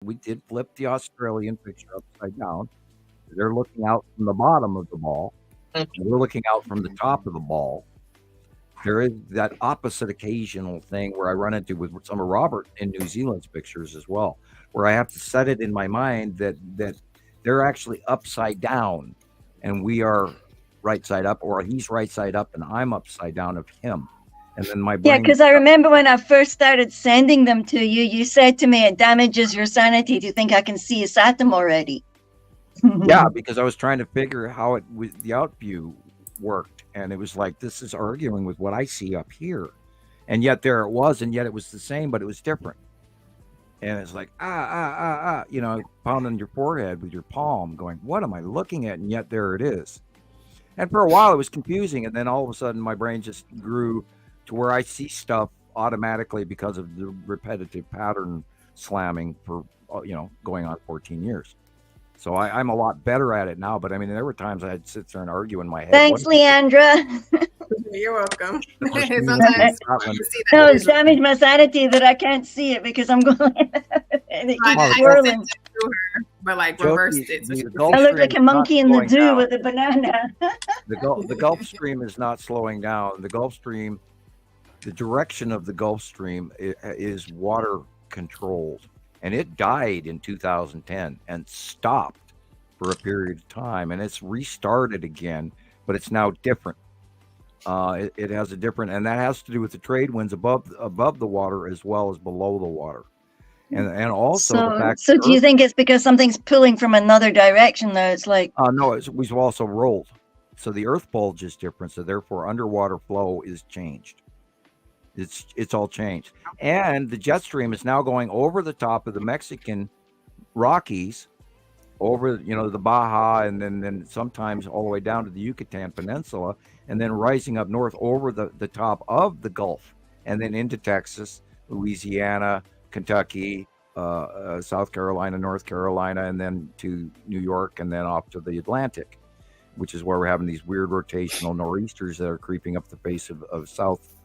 we did flip the Australian picture upside down. They're looking out from the bottom of the ball, and we're looking out from the top of the ball. There is that opposite occasional thing where I run into with some of Robert in New Zealand's pictures as well, where I have to set it in my mind that they're actually upside down, and we are right side up, or he's right side up, and I'm upside down of him, and then my Yeah, brain. because I remember when I first started sending them to you, you said to me it damages your sanity to think I can see a Saturn already. Yeah, because I was trying to figure how it with the out view worked, and it was like this is arguing with what I see up here, and yet there it was, and yet it was the same, but it was different. And it's like pounding your forehead with your palm, going, "What am I looking at?" And yet there it is. And for a while, it was confusing, and then all of a sudden, my brain just grew to where I see stuff automatically because of the repetitive pattern slamming for going on 14 years. So I'm a lot better at it now. But I mean, there were times I'd sit there and argue in my head. Thanks, Leandra. You're welcome. Sometimes you see that no, it's damaged my sanity that I can't see it because I'm going and it keeps swirling. But like reversed it. So I look like a monkey in the zoo with a banana. The Gulf Stream is not slowing down. The Gulf Stream, the direction of the Gulf Stream is water controlled, and it died in 2010 and stopped for a period of time, and it's restarted again, but it's now different. It has a different, and that has to do with the trade winds above the water as well as below the water, and also the fact. So do you think it's because something's pulling from another direction? Though it's like no, we've also rolled, so the Earth bulge is different. So therefore, underwater flow is changed. It's all changed, and the jet stream is now going over the top of the Mexican Rockies, over the Baja, and then sometimes all the way down to the Yucatan Peninsula, and then rising up north over the top of the Gulf, and then into Texas, Louisiana, Kentucky, South Carolina, North Carolina, and then to New York, and then off to the Atlantic, which is where we're having these weird rotational nor'easters that are creeping up the face of South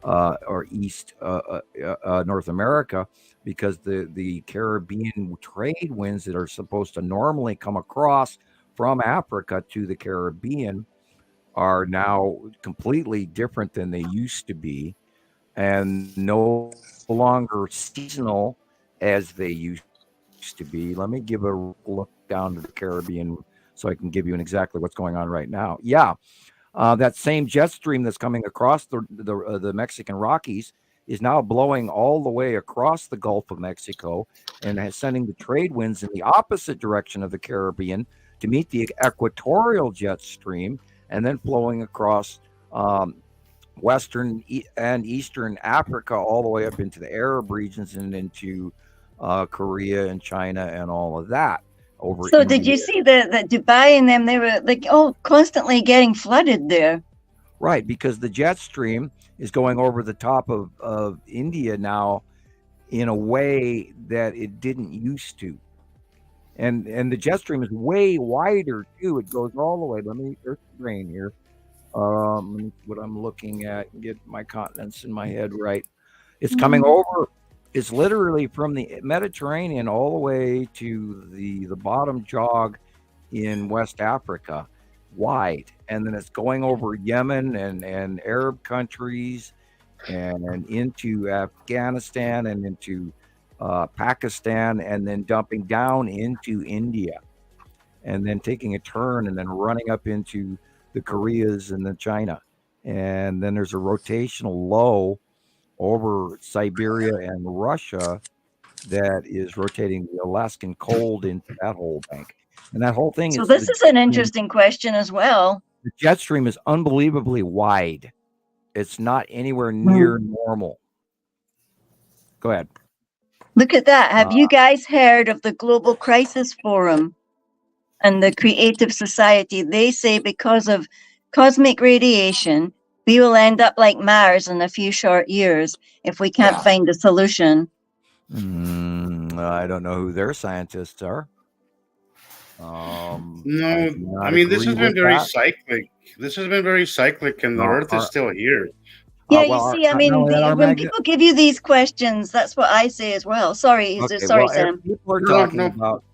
or East North America, because the Caribbean trade winds that are supposed to normally come across from Africa to the Caribbean are now completely different than they used to be, and no longer seasonal as they used to be. Let me give a look down to the Caribbean so I can give you exactly what's going on right now. Yeah. That same jet stream that's coming across the Mexican Rockies is now blowing all the way across the Gulf of Mexico and sending the trade winds in the opposite direction of the Caribbean to meet the equatorial jet stream, and then flowing across Western and Eastern Africa all the way up into the Arab regions and into Korea and China and all of that. So did you see that Dubai and them, they were like, constantly getting flooded there? Right, because the jet stream is going over the top of India now in a way that it didn't used to. And the jet stream is way wider too. It goes all the way. There's the brain here. What I'm looking at, get my continents in my head right. It's coming over. It's literally from the Mediterranean all the way to the bottom jog in West Africa, wide, and then it's going over Yemen and Arab countries and into Afghanistan and into Pakistan, and then dumping down into India, and then taking a turn and then running up into the Koreas and then China, and then there's a rotational low over Siberia and Russia that is rotating the Alaskan cold into that whole bank. And that whole thing is... So this is an interesting question as well. The jet stream is unbelievably wide. It's not anywhere near normal. Go ahead. Look at that. Have you guys heard of the Global Crisis Forum and the Creative Society? They say because of cosmic radiation, we will end up like Mars in a few short years if we can't find a solution. I don't know who their scientists are. No, I mean, this has been very cyclic. This has been very cyclic, and the Earth is still here. Yeah, well, you see, I mean, when people give you these questions, that's what I say as well. Sorry, Sam. People are talking about,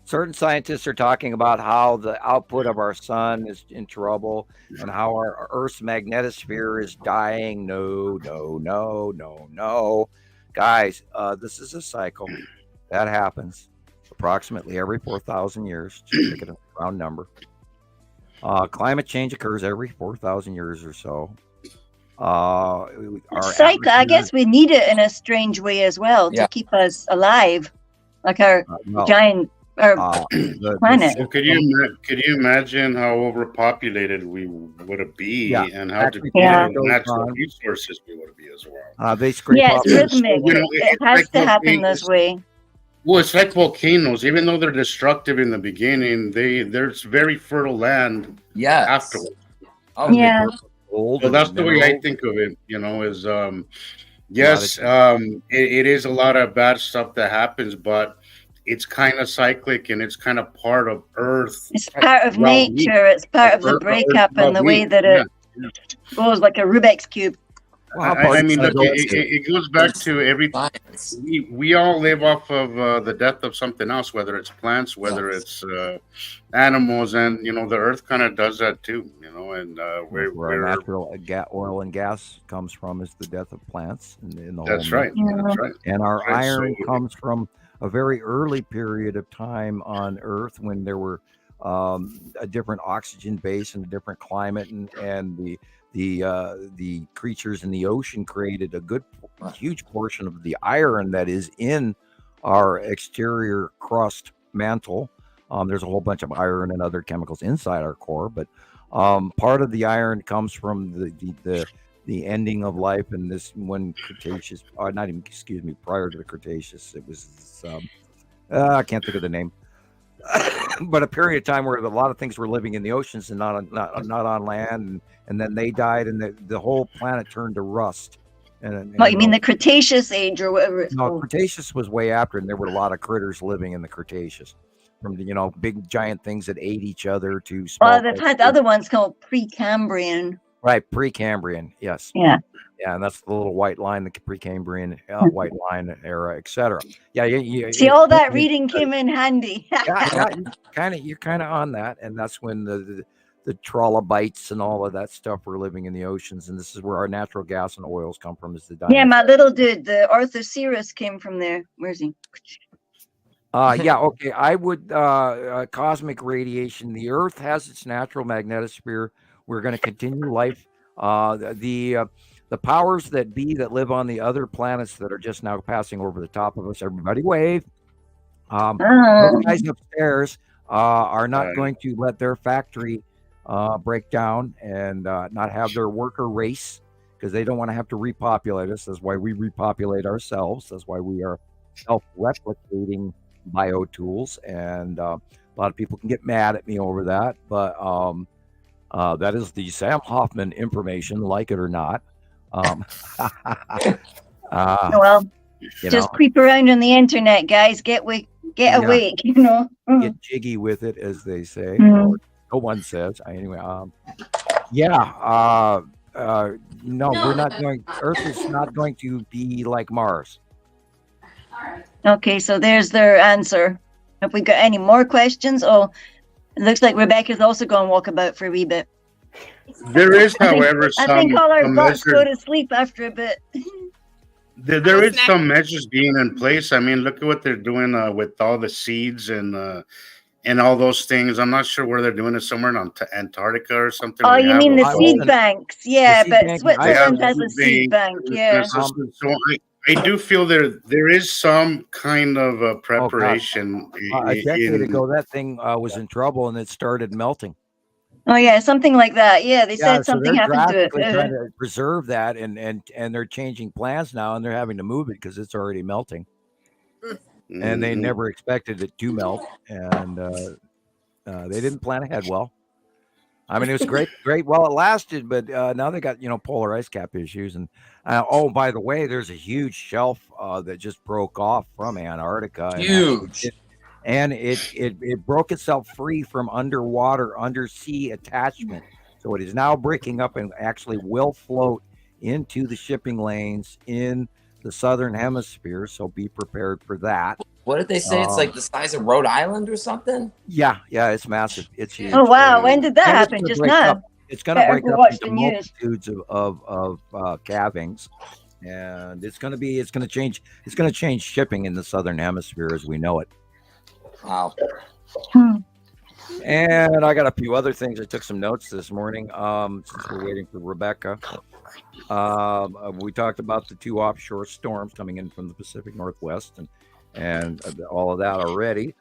certain scientists are talking about how the output of our sun is in trouble and how our Earth's magnetosphere is dying. No. Guys, this is a cycle that happens approximately every 4,000 years. Just pick a round number. Climate change occurs every 4,000 years or so. Cycle, I guess we need it in a strange way as well to keep us alive, like our giant planet. So could you imagine how overpopulated we would be, and how depleted natural resources we would be as well? They scrape off. It's rhythmic. It has to happen this way. Well, it's like volcanoes. Even though they're destructive in the beginning, there's very fertile land afterwards. So that's the way I think of it. Is it is a lot of bad stuff that happens, but it's kind of cyclic and it's kind of part of Earth. It's part of nature. It's part of the breakup and the way that it goes like a Rubik's Cube. I mean, look, it goes back to everything. We all live off of the death of something else, whether it's plants, whether it's animals, and the Earth kind of does that too. And where natural oil and gas comes from is the death of plants. In the that's right. That's right. And our iron comes from a very early period of time on Earth when there were a different oxygen base and a different climate, and the creatures in the ocean created a huge portion of the iron that is in our exterior crust mantle. There's a whole bunch of iron and other chemicals inside our core, but part of the iron comes from the ending of life in this when Cretaceous, prior to the Cretaceous, it was I can't think of the name. But a period of time where a lot of things were living in the oceans and not on land, and then they died, and the whole planet turned to rust. And you mean the Cretaceous age or whatever it's called? Cretaceous was way after, and there were a lot of critters living in the Cretaceous, from the big giant things that ate each other to small. Well, they've had other ones called Precambrian. Right, Precambrian, yes. Yeah, and that's the little white line, the Precambrian white line era, etc. Yeah. See, all that reading came in handy. You're kind of on that, and that's when the trilobites and all of that stuff were living in the oceans, and this is where our natural gas and oils come from. Is the dinosaurs. Yeah, my little dude, the Arthoceras came from there. Where's he? Okay. I would cosmic radiation. The Earth has its natural magnetosphere. We're going to continue life. The powers that be that live on the other planets that are just now passing over the top of us. Everybody wave. Those guys upstairs are not going to let their factory break down and not have their worker race, because they don't want to have to repopulate us. That's why we repopulate ourselves. That's why we are self-replicating biotools. And a lot of people can get mad at me over that, but that is the Sam Hoffman information, like it or not. Just creep around on the internet, guys. Get awake. Get jiggy with it, as they say. Mm-hmm. Or no one says. Anyway, no, we're not going. Earth is not going to be like Mars. Okay, so there's their answer. Have we got any more questions? Oh, it looks like Rebecca's also going to walk about for a wee bit. There is, however, I think all our butts go to sleep after a bit. There is some measures being in place. I mean, look at what they're doing with all the seeds and all those things. I'm not sure where they're doing it, somewhere in Antarctica or something. Oh, you mean the seed banks? Yeah, but Switzerland has a seed bank. Yeah. So I do feel there is some kind of preparation. A decade ago, that thing was in trouble, and it started melting. Oh yeah, something like that. Yeah, they said something happened to it. Trying to preserve that, and they're changing plans now, and they're having to move it because it's already melting. Mm-hmm. And they never expected it to melt, and they didn't plan ahead well. I mean, it was great while it lasted, but now they got polar ice cap issues, and by the way, there's a huge shelf that just broke off from Antarctica. Huge. And it broke itself free from undersea attachment. So it is now breaking up and actually will float into the shipping lanes in the southern hemisphere. So be prepared for that. What did they say? It's like the size of Rhode Island or something? Yeah, it's massive. It's huge. Oh wow, when did that And it's happen? gonna Just break now. up. It's going to Better break go up watch into the news. multitudes of calvings, and it's going to change shipping in the southern hemisphere as we know it. Wow. And I got a few other things. I took some notes this morning. Since we're waiting for Rebecca, we talked about the 2 offshore storms coming in from the Pacific Northwest, and all of that already.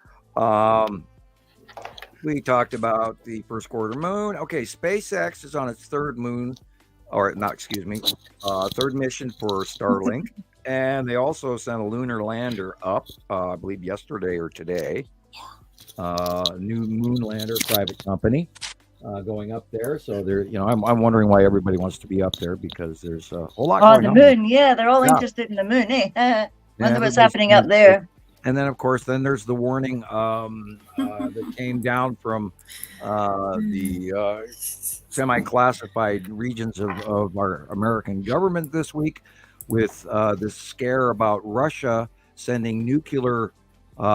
We talked about the first quarter moon. Okay, SpaceX is on its third moon, third mission for Starlink, and they also sent a lunar lander up, I believe yesterday or today. New moon lander, private company, going up there. So there, I'm wondering why everybody wants to be up there, because there's a whole lot going the on. moon. Yeah, they're all interested in the moon, eh? Wonder what's happening up there. And then, of course, there's the warning that came down from the semi-classified regions of our American government this week, with this scare about Russia sending nuclear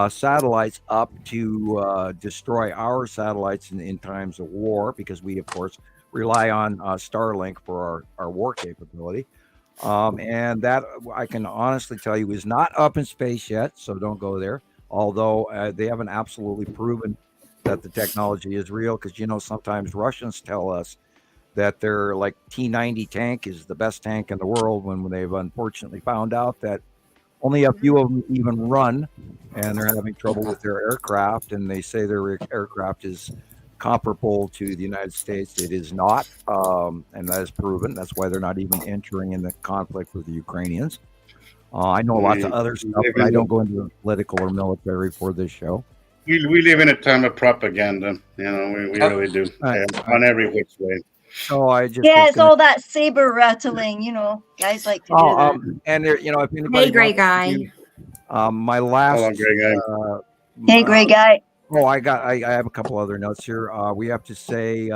satellites up to destroy our satellites in times of war, because we, of course, rely on Starlink for our war capability. And that, I can honestly tell you, is not up in space yet, so don't go there. Although they haven't absolutely proven that the technology is real, because sometimes Russians tell us that their like T-90 tank is the best tank in the world, when they've unfortunately found out that only a few of them even run, and they're having trouble with their aircraft. And they say their aircraft is comparable to the United States. It is not, and that is proven. That's why they're not even entering in the conflict with the Ukrainians. I know lots of other stuff, but I don't go into political or military for this show. We live in a time of propaganda. We really do, on every which way. So I just it's all that saber rattling. Guys like to do that. And there, if anybody, hey, great guy. My last, hello, great guy. Hey, great guy. Oh, I have a couple other notes here. We have to say,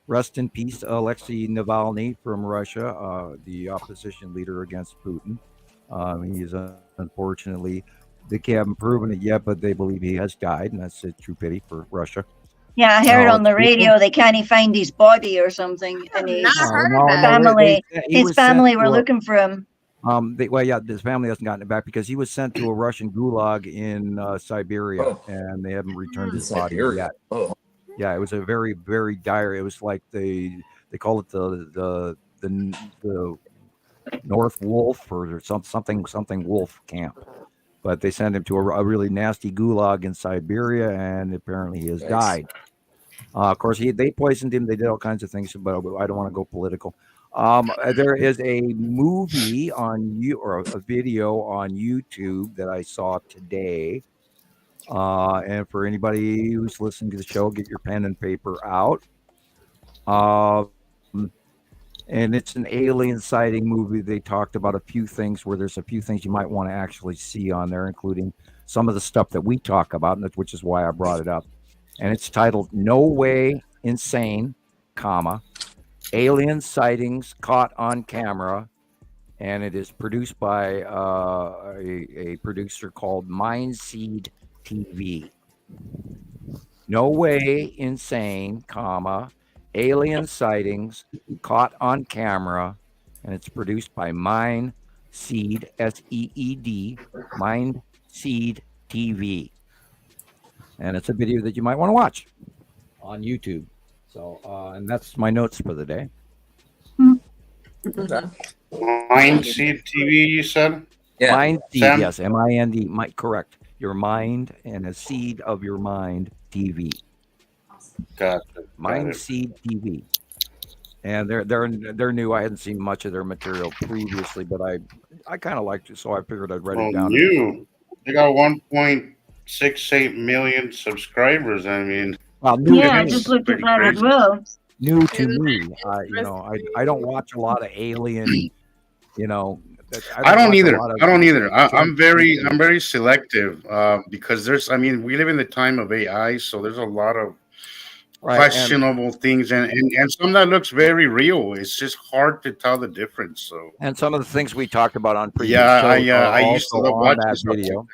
rest in peace, Alexei Navalny from Russia, the opposition leader against Putin. He's unfortunately, they haven't proven it yet, but they believe he has died, and that's a true pity for Russia. Yeah, I heard on the radio they can't even find his body or something, and his family were looking for him. His family hasn't gotten it back, because he was sent to a Russian gulag in Siberia, and they haven't returned his body yet. Yeah, it was a very, very dire. It was like they call it the North Wolf or something Wolf camp, but they sent him to a really nasty gulag in Siberia, and apparently he has died. Of course, they poisoned him. They did all kinds of things, but I don't want to go political. There is a movie or a video on YouTube that I saw today. And for anybody who's listening to the show, get your pen and paper out. And it's an alien sighting movie. They talked about a few things where there's a few things you might want to actually see on there, including some of the stuff that we talk about, which is why I brought it up. And it's titled "No Way Insane, Alien Sightings Caught on Camera," and it is produced by a producer called Mindseed TV. No Way Insane, Alien Sightings Caught on Camera, and it's produced by Mindseed, SEED, Mindseed TV. And it's a video that you might want to watch on YouTube. So, and that's my notes for the day. Mindseed TV, you said? Yeah. Mindseed, yes, M-I-N-D, correct. Your mind and a seed of your mind TV. Gotcha. Mindseed TV. And they're new. I hadn't seen much of their material previously, but I kind of liked it, so I figured I'd write it down. New. They got 1.68 million subscribers. I mean, I just looked at that as well. New to me, I don't watch a lot of alien. I don't either. I'm very selective because we live in the time of AI, so there's a lot of Right. questionable things, and some that looks very real. It's just hard to tell the difference. So And some of the things we talked about on previous yeah, shows are I used to also love on watching that stuff like video.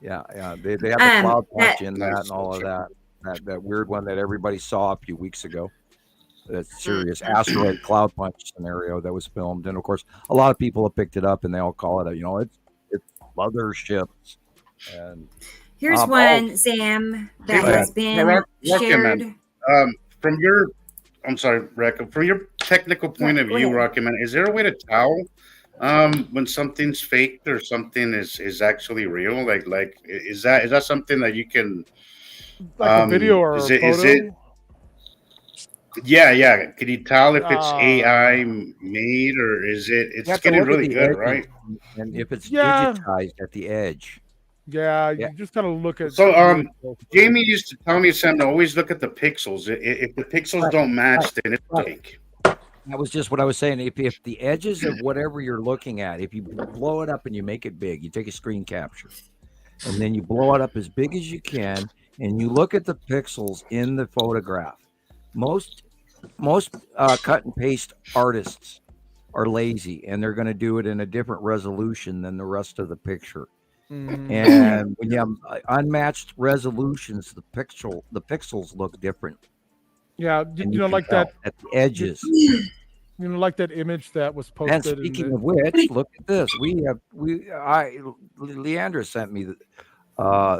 that. Yeah. They have the cloud punch in that Nice. and all of that weird one that everybody saw a few weeks ago. That serious asteroid cloud punch scenario that was filmed, and of course, a lot of people have picked it up, and they all call it it's motherships. And Here's one, Sam, that Hey, has been Rocky shared. Man, from your, I'm sorry, Rekka, from your technical point Yeah, of go view, ahead. Rocky Man, is there a way to tell when something's faked or something is actually real? Like is that something that you can Like a video or is a it, photo? is it yeah. Can you tell if it's AI Uh, made or is it? you It's have to getting look at really the good, edges, right? and if it's Yeah. digitized at the edge. Yeah, Yeah. you just gotta look at. So, really closely. Jamie used to tell me, Sam, to always look at the pixels. If the pixels Right, don't match, right, then it's right. fake. That was just what I was saying. If the edges of whatever you're looking at, if you blow it up and you make it big, you take a screen capture, and then you blow it up as big as you can, and you look at the pixels in the photograph. Most cut and paste artists are lazy, and they're going to do it in a different resolution than the rest of the picture. Mhm. And when you have unmatched resolutions, the pixels look different. Yeah, And you know, can like tell that. at the edges. You know, like that image that was posted. And speaking in the, of which, look at this. Leandra sent me a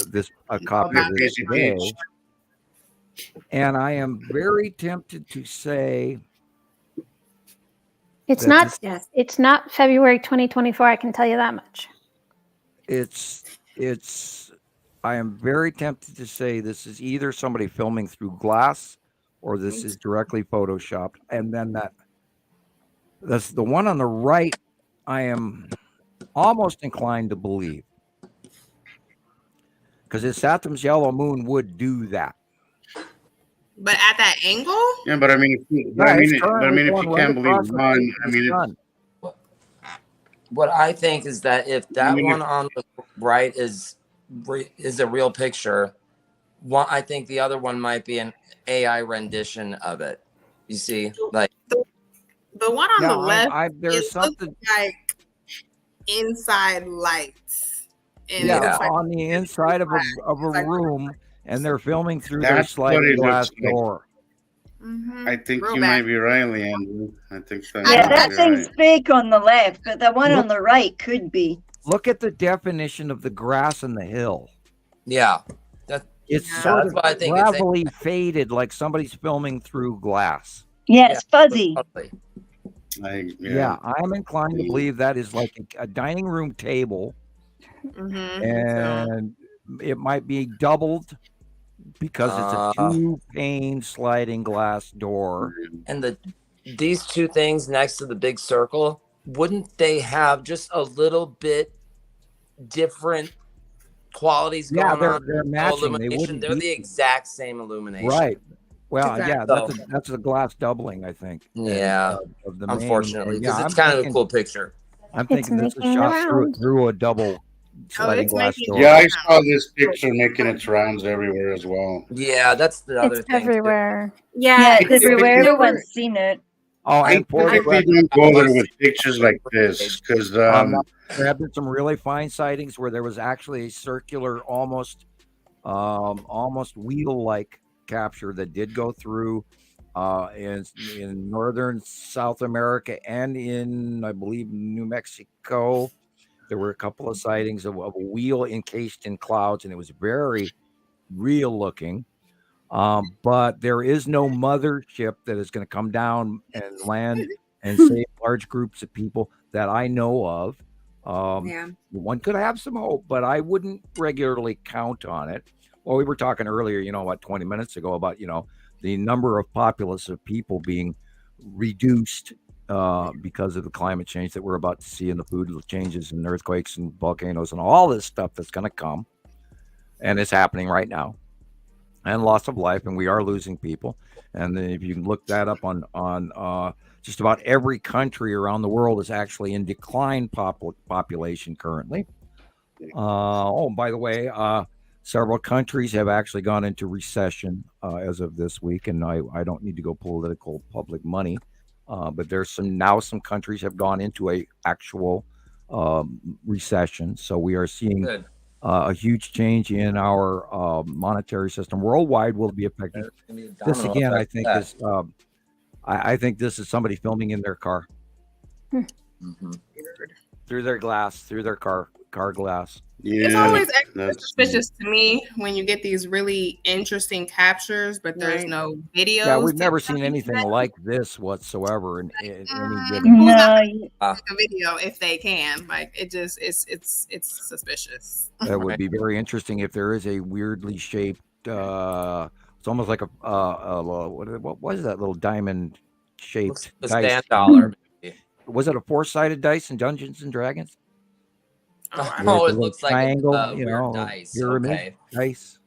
copy of this Busy today, beach. and I am very tempted to say It's that not. this- Yes. It's not February 2024. I can tell you that much. it's. I am very tempted to say this is either somebody filming through glass, or this is directly photoshopped, and then that's the one on the right. I am almost inclined to believe, because if Saturn's yellow moon would do that. But at that angle, Yeah, but I mean, if you can't believe one, I mean, What I think is that if that one on the right is a real picture, I think the other one might be an AI rendition of it. You see, like the one on the left, there's it something. looks like inside lights. And Yeah, it looks like on the inside of a like- room, and they're filming through their That's what sliding it glass looks like. door. I think Real you bad. might be right, Leandro. I think that. Yeah, might that be thing's right. fake on the left, but the one Look- on the right could be. Look at the definition of the grass and the hill. yeah, It's Yeah. sort That's of why I think it's gravelly faded, like somebody's filming through glass. Yeah, it's fuzzy. totally. Yeah, I'm inclined to believe that is like a dining room table, Mhm. and it might be doubled because it's a 2-pane sliding glass door. And these two things next to the big circle, wouldn't they have just a little bit different qualities Yeah, going on? they're No matching. They illumination. wouldn't They're be- the exact same illumination. Right. Well, yeah, Exactly. that's a glass doubling, I think. Yeah. Of the main. Unfortunately, And because yeah, it's I'm kind of a thinking- cool picture. I'm It's thinking this is making the shot round. through a double sliding it's glass making- door. Yeah, I saw this picture making its rounds everywhere as well. Yeah, that's the other It's thing. too. everywhere. Yeah, Yeah. it's everywhere. there were- Everyone's seen it. Oh, I and for the typically record, don't go there with pictures like this because there have been some really fine sightings where there was actually a circular, almost wheel-like capture that did go through in northern South America and in, I believe, New Mexico. There were a couple of sightings of a wheel encased in clouds, and it was very real looking. But there is no mothership that is going to come down and land and save large groups of people that I know of. Yeah. One could have some hope, but I wouldn't regularly count on it. Well, we were talking earlier, about 20 minutes ago about, the number of populace of people being reduced because of the climate change that we're about to see, and the food changes and earthquakes and volcanoes and all this stuff that's going to come. And it's happening right now. And loss of life, and we are losing people. And then if you can look that up on just about every country around the world is actually in decline population currently. By the way, Several countries have actually gone into recession as of this week, and I don't need to go political public money, but there's some countries have gone into a actual recession. So we are seeing Good. a huge change in our monetary system worldwide will be affected. There's gonna be a This domino again, I effect think to that. is I think this is somebody filming in their car Mhm. through their glass, through their car glass. It's Yeah, always extra that's suspicious to me when you get these really interesting captures, but there's Right. no videos. Yeah, we've to never seen accompany anything that. like this whatsoever in any given. Who's not No, gonna make a video if they can? Like it just it's suspicious. That would be very interesting if there is a weirdly shaped. It's almost like what was that little diamond Looks shaped like a dice? stand dollar. Maybe. Was it a 4-sided dice in Dungeons and Dragons? Oh, With Oh, the it little looks like triangle, a you weird know, dice. pyramid Okay. dice.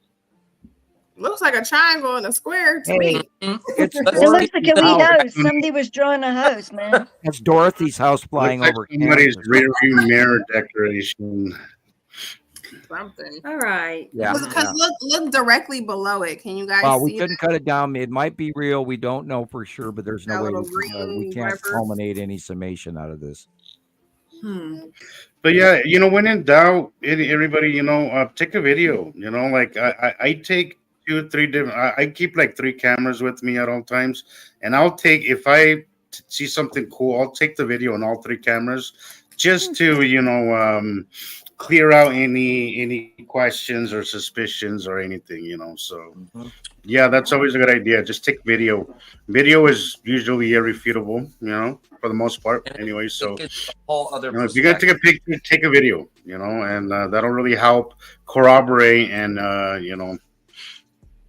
looks like a triangle and a square to Hey, me. It's Let's it looks like a wee Dorothy's house. Somebody was drawing a house, man. It's Dorothy's house looks flying like over somebody's Kansas. rear view mirror decoration. Something. All right. Yeah, Because yeah. look directly below it. Can you guys Well, we see couldn't cut it down. It might be real. We don't know for sure, but there's that no way little we green can't whatever? culminate any summation out of this. But yeah, when in doubt, everybody, take a video. Like I take 2-3 different. I keep like 3 cameras with me at all times, and I'll take if I see something cool, I'll take the video on all 3 cameras just to clear out any questions or suspicions or anything. So Mhm. yeah, that's always a good idea. Just take video. Video is usually irrefutable, for the most part, And anyway. it So. gives a whole other If you're gonna take a picture, take a video, and that'll really help corroborate and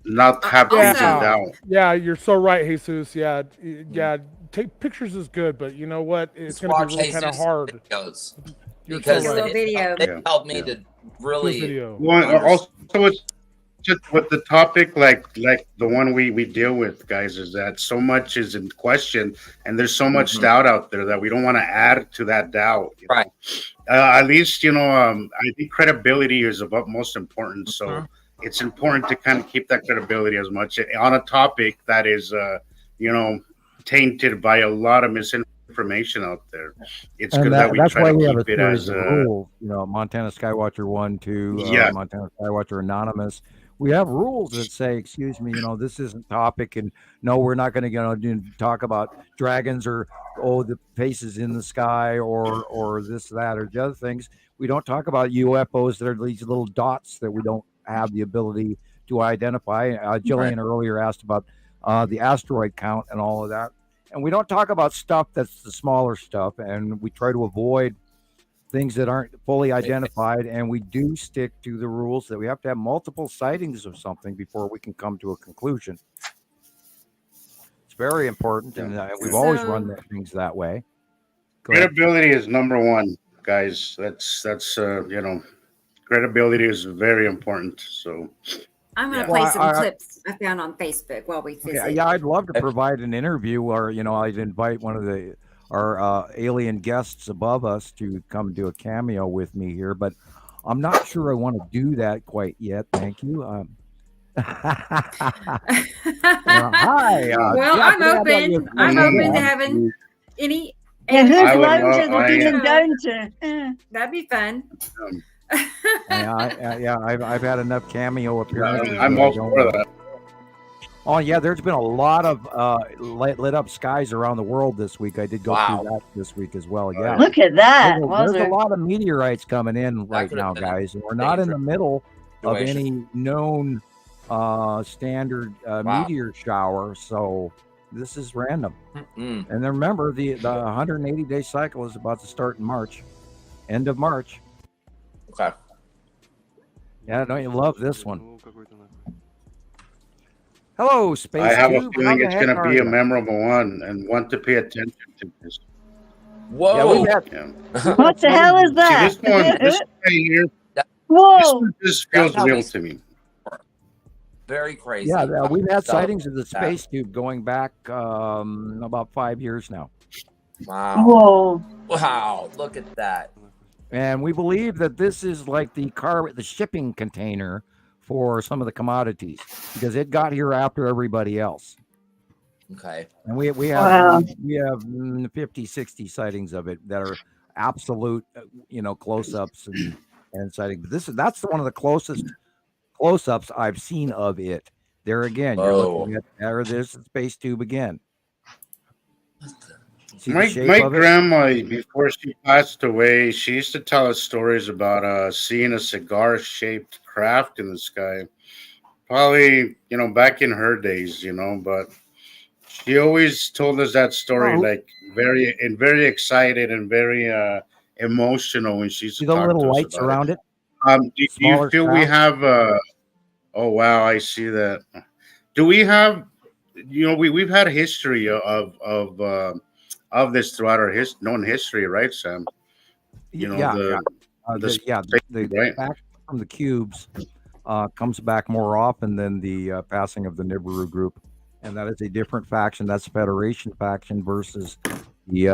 not have things in Also- doubt. Yeah, you're so right, Jesus. Yeah, yeah. Take pictures is good, but you know what? It's Just going to watch be really kind of Jesus' hard. videos You're because so Little right. video. it Yeah. helped me Yeah. to Good really video. Well, also it's just with the topic, like the one we deal with, guys, is that so much is in question, and there's so much Mhm. doubt out there that we don't want to add to that doubt. Right. At least I think credibility is of utmost importance. So. Mhm. It's important to kind of keep that credibility as much on a topic that is, tainted by a lot of misinformation out there. It's good that we that's try why to we have a keep it series as of rules. Montana Skywatcher 1, 2, Yeah. Montana Skywatcher Anonymous. We have rules that say, excuse me, this isn't topic, and no, we're not going to talk about dragons or the faces in the sky or this, that, or the other things. We don't talk about UFOs that are these little dots that we don't have the ability to identify. Jillian earlier asked about the asteroid count and all of that. And we don't talk about stuff that's the smaller stuff, and we try to avoid things that aren't fully identified, and we do stick to the rules that we have to have multiple sightings of something before we can come to a conclusion. It's very important, and we've always run things that way. Go ahead. credibility is number one, guys. That's credibility is very important. So I'm going to Yeah. play Well, some I- clips I found on Facebook while we visit. Yeah, I'd love to provide an interview, or I'd invite one of our alien guests above us to come do a cameo with me here, but I'm not sure I want to do that quite yet. Thank you. Hi. Well, Jeff, I'm how about open. you? I'm open to Yeah. having any. Yeah, whose I would lounge love- are they I- getting down to? That'd be fun. I've had enough cameo appearances. I'm that I all don't- for that. Oh yeah, there's been a lot of lit up skies around the world this week. I did go Wow. through that this week as well. Yeah. Look at that. There's a lot of meteorites coming in right could've now, been a guys, and we're not in the middle of situation. any known standard meteor shower. So this is random. Mm. And then remember, the 180-day cycle is about to start in March, end of March. Okay. Yeah, don't you love this one? Hello, Space I have a Cube. feeling How the it's heck going to are be a ya? memorable one and one to pay attention to. This. Yeah, Whoa. we've had, Yeah. What the hell is that? See, this one right here, this Whoa. one just That's feels how real we- to me. Very crazy. yeah, we've had Stuff sightings of the like that. Space Tube going back about 5 years now. Wow. Whoa. Wow. Look at that. And we believe that this is like the shipping container for some of the commodities because it got here after everybody else. Okay. And we Wow. have 50, 60 sightings of it that are absolute, close-ups and sightings. But that's one of the closest close-ups I've seen of it. There again, you're looking at there's the space tube again. See the My shape my of it? grandma, before she passed away, she used to tell us stories about seeing a cigar-shaped craft in the sky. Probably, back in her days, but she always told us that story Oh. like very excited and very emotional when she used See to the talk little to us lights about around it? it. Do you Smaller feel we craft? have oh wow, I see that. Do we have we've had history of this throughout our known history, right, Sam? Yeah. The right? fact from the cubes comes back more often than the passing of the Nibiru group, and that is a different faction. That's the Federation faction versus the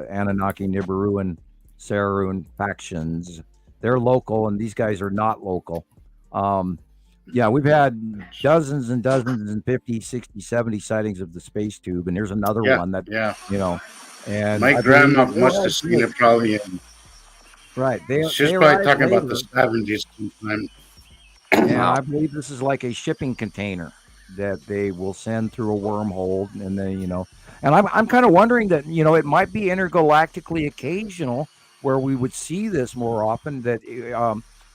Anunnaki, Nibiru, and Sarun factions. They're local, and these guys are not local. We've had dozens and dozens and 50, 60, 70 sightings of the space tube, and here's another one that And my I grandma believe must have seen it probably in. Right. She's They probably arrived talking about later, the 70s sometime. and I believe this is like a shipping container that they will send through a wormhole, and then and I'm kind of wondering that it might be intergalactically occasional where we would see this more often. That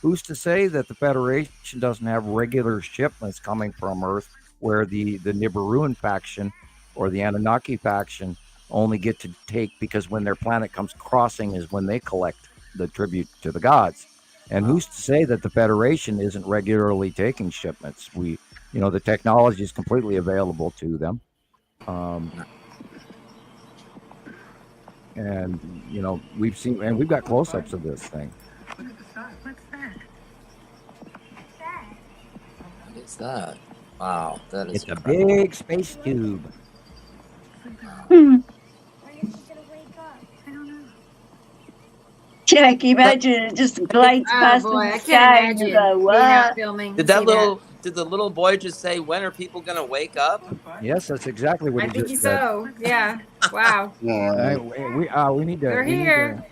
who's to say that the Federation doesn't have regular shipments coming from Earth, where the Nibiruan faction or the Anunnaki faction only get to take, because when their planet comes crossing is when they collect the tribute to the gods. And who's to say that the Federation isn't regularly taking shipments? The technology is completely available to them. And we've seen, and we've got close-ups of this thing. What is that? Wow, that is It's a big space tube. Jack, imagine it just glides Oh past boy, the I sky can't and imagine you go, being out what? filming. Did See the little boy just say, when are people gonna wake up? Yes, that's exactly what I he think just said. so. Yeah. Wow. We need to. They're here.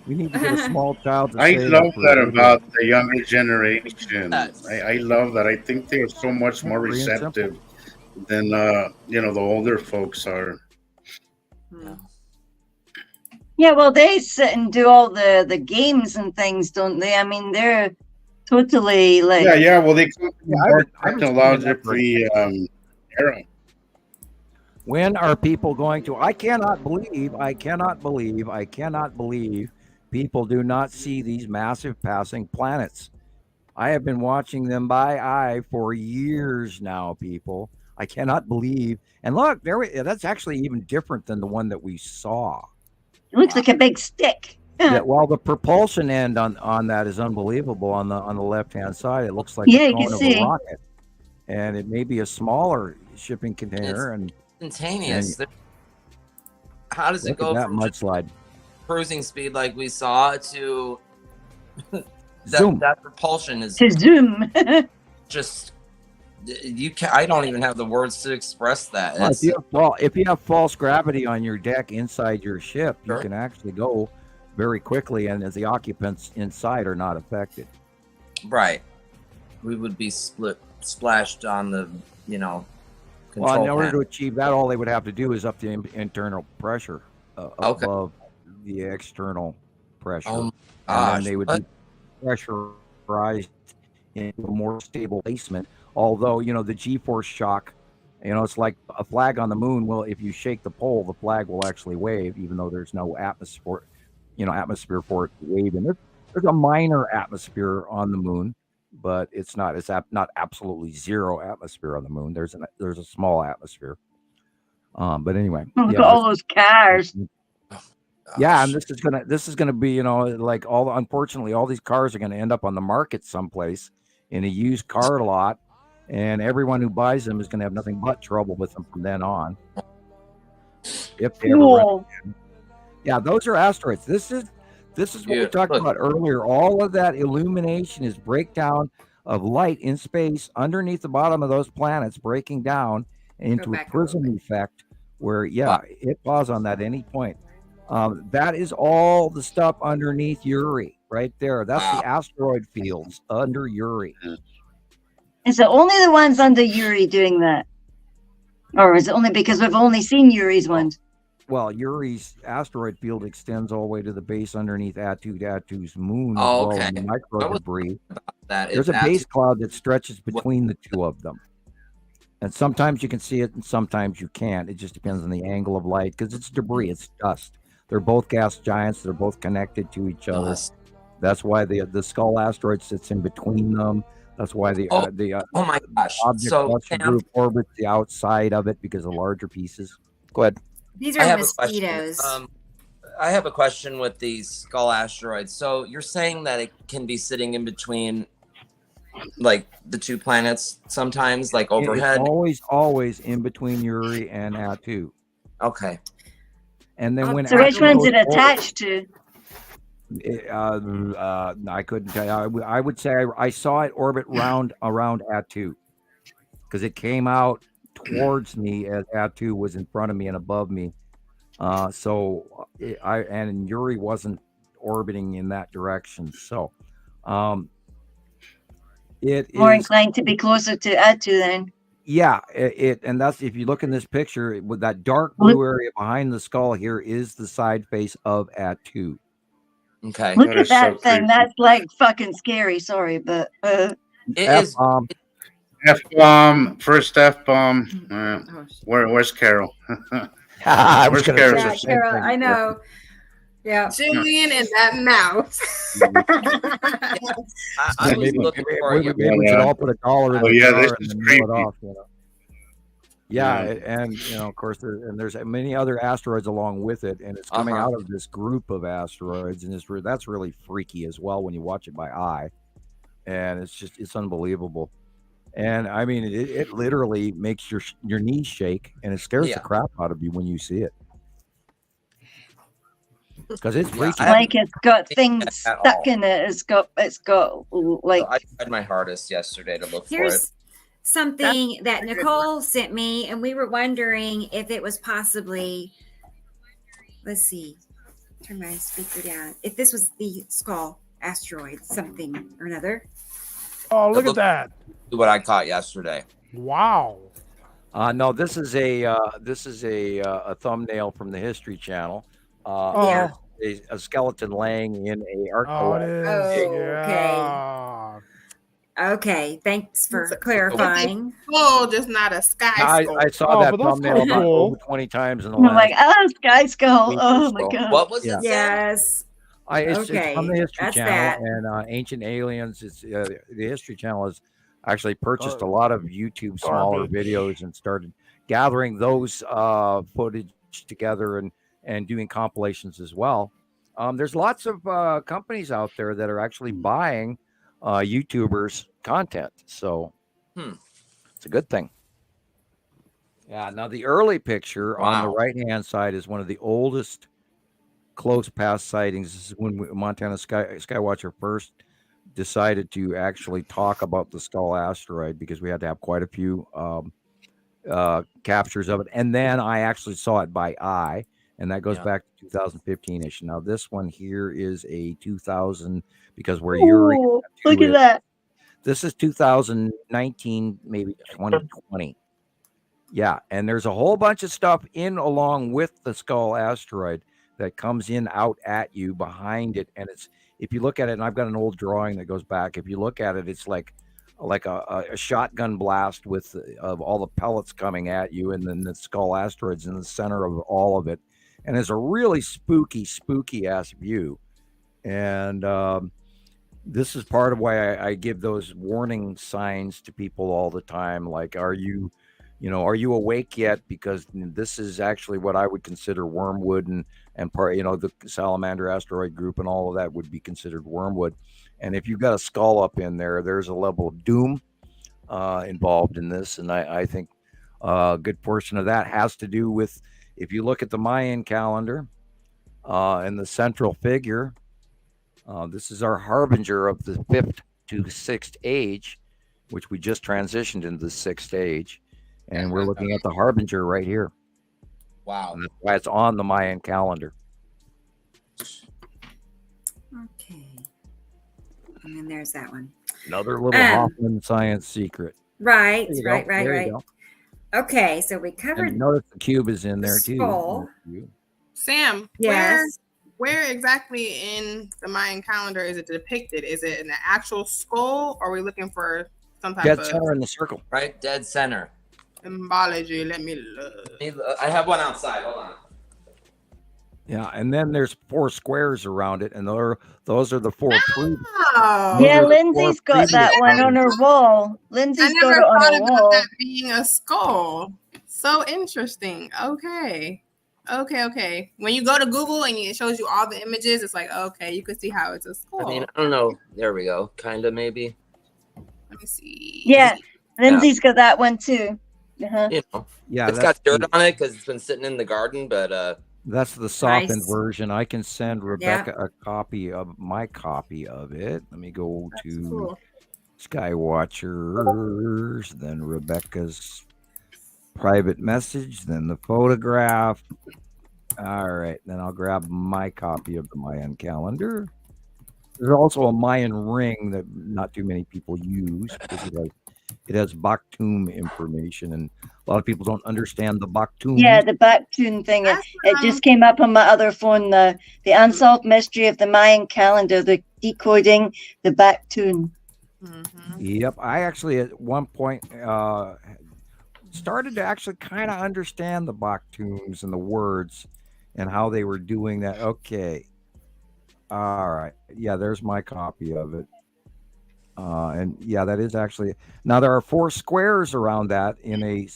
We need to get a small child to I say love for that a video. about the younger generation. Yes. I love that. I think they're so much more Free and simple. receptive than the older folks are. Yeah, well, they sit and do all the games and things, don't they? I mean, they're totally like. Yeah. Well, they come from a more I was technologically era. When are people going to? I cannot believe people do not see these massive passing planets. I have been watching them by eye for years now, people. I cannot believe. And look, that's actually even different than the one that we saw. It looks like a big stick. Well, the propulsion end on that is unbelievable. On the left-hand side, it looks like Yeah, the you can cone of see. a rocket, and it may be a smaller shipping container. And Instantaneous. How does it look go at that from just mudslide. cruising speed like we saw to Zoom. that propulsion is To zoom. just I don't even have the words to express that. If you have false gravity on your deck inside your ship, you Sure. can actually go very quickly, and as the occupants inside are not affected. Right. We would be splashed on the, control Well, in order panel. to achieve that, all they would have to do is up the internal pressure above the external pressure. Oh my And gosh. then they would what? be pressurized into a more stable placement. Although, the G-force shock, it's like a flag on the moon. Well, if you shake the pole, the flag will actually wave, even though there's no atmosphere for it to wave. And there's a minor atmosphere on the moon, but it's not absolutely zero atmosphere on the moon. There's a small atmosphere. But anyway, Look at all those cars. yeah, and this is gonna be, like unfortunately all these cars are gonna end up on the market someplace in a used car lot, and everyone who buys them is gonna have nothing but trouble with them from then on. If they ever run. Cool. Yeah, those are asteroids. This is what we Yeah, talked look. about earlier. All of that illumination is breakdown of light in space underneath the bottom of those planets, breaking down into a back a little prism effect where, Wow. it pause on that any point. That is all the stuff underneath Uri right there. That's Wow. the asteroid fields under Uri. Is it only the ones under Uri doing that? Or is it only because we've only seen Uri's ones? Well, Uri's asteroid field extends all the way to the base underneath Atu's moon as Oh, well, okay. and the micro I was- debris. That There's a that's- base cloud that stretches between the two of them. And sometimes you can see it and sometimes you can't. It just depends on the angle of light because it's debris, it's dust. They're both gas giants. They're both connected to each other. dust. That's why the Skull asteroid sits in between them. That's why the Oh my gosh. object So cluster Sam, group orbits the outside of it because of larger pieces. Go ahead. These I are have a question. mosquitoes. I have a question with these skull asteroids. So you're saying that it can be sitting in between, like the two planets sometimes, like overhead. It's always in between Uri and Atu. Okay. And then when So which Atu one's goes it attached to? I couldn't tell you. I would say I saw it orbit around Atu because it came out towards me as Atu was in front of me and above me. And Uri wasn't orbiting in that direction. So, it More is, inclined to be closer to Atu then. yeah, and that's, if you look in this picture with that dark blue area behind the skull here is the side face of Atu. Okay. Look That at is so that thing. creepy. That's like fucking scary. Sorry, but It F is. bomb. F-bomb, first F-bomb. Oh, shit. Where's Carol? I was Where's gonna Carol? say Yeah, the same Carol, thing. I know. Yeah. Jillian and that mouth. I was Maybe looking for we you. should all put $1 in Oh, the yeah, jar this and is then mail creepy. it off, you know. Yeah, Yeah. and of course there's many other asteroids along with it, and it's coming Uh-huh. out of this group of asteroids, and that's really freaky as well when you watch it by eye, and it's unbelievable. And I mean, it literally makes your knees shake, and it scares Yeah. the crap out of you when you see it because it's Yeah, freaky. I haven't like it's got seen things that at stuck all. in it. It's got like So I tried my hardest yesterday to look for it. Here's something that Nicole sent me, and we were wondering if it was possibly, let's see, turn my speaker down. If this was the skull asteroid, something or another. Oh, look at look- that. What I caught yesterday. Wow. No, this is a thumbnail from the History Channel. Oh, Yeah. A skeleton laying in a oh, it arc. is. Oh, Yeah. Okay, thanks for It's a- clarifying. Oh, just not a sky skull. I saw Oh, that but that's thumbnail kinda about cool. over 20 times in the I'm last. like, oh, Sky Skull. week Oh or my so. god. What was Yeah. it? Sam? Yes. It's Okay, from the History that's Channel that. and Ancient Aliens. It's the History Channel has actually purchased a lot of YouTube smaller Garbage. videos and started gathering those footage together and doing compilations as well. There's lots of companies out there that are actually buying YouTubers' content, so it's a good thing. Yeah. Now the early picture on the Wow. right hand side is one of the oldest close past sightings. This is when Montana Skywatcher first decided to actually talk about the Skull asteroid because we had to have quite a few captures of it, and then I actually saw it by eye, and that goes Yeah. back to 2015ish. Now this one here is a 2000 because where Uri. Ooh, look is. at that. This is 2019, maybe 2020. Yeah, and there's a whole bunch of stuff in along with the Skull asteroid that comes in out at you behind it, and it's, if you look at it, and I've got an old drawing that goes back. If you look at it, it's like a shotgun blast with of all the pellets coming at you, and then the Skull asteroid's in the center of all of it, and it's a really spooky ass view, and this is part of why I give those warning signs to people all the time. Like, are you awake yet? Because this is actually what I would consider wormwood, and part, the salamander asteroid group and all of that would be considered wormwood. And if you've got a skull up in there, there's a level of doom involved in this. And I think a good portion of that has to do with, if you look at the Mayan calendar and the central figure, this is our harbinger of the 5th to the sixth age, which we just transitioned into the sixth age, and we're looking at the harbinger right here. Wow. And that's why it's on the Mayan calendar. Okay. And then there's that one. Another little Hoffman science secret. Right, There you go. right, There you right. go. Okay, so we And covered notice the cube is in there too. skull. Sam, Yes. where exactly in the Mayan calendar is it depicted? Is it in the actual skull, or are we looking for some type Dead of center in the circle. Right, dead center. symbology? Let me look. I have one outside. Hold on. Yeah, and then there's 4 squares around it, and those are the 4 priests. Oh, Yeah, Those are the 4 Lindsay's got that previous one on her ones. wall. I Lindsay's got never it on thought her about wall. that being a skull. So interesting. Okay. When you go to Google and it shows you all the images, it's like, okay, you can see how it's a skull. I mean, I don't know. There we go. Kind of, maybe. Let me see. Yeah, Lindsay's got that one too. Uh-huh. You know, Yeah, it's that's got dirt the, on it because it's been sitting in the garden. But that's the softened Nice. version. I can send Rebecca a copy of my copy of it. Let me go That's to cool. Skywatchers, then Rebecca's private message, then the photograph. All right, then I'll grab my copy of the Mayan calendar. There's also a Mayan ring that not too many people use because it has Baktun information, and a lot of people don't understand the Baktun. Yeah, the Baktun thing. It That's, just came up on my other phone. The unsolved mystery of the Mayan calendar. The decoding the Baktun. Mhm. Yep, I actually at one point started to actually kind of understand the Baktuns and the words and how they were doing that. Okay, all right, yeah, there's my copy of it, and yeah, that is actually now there are 4 squares around that in a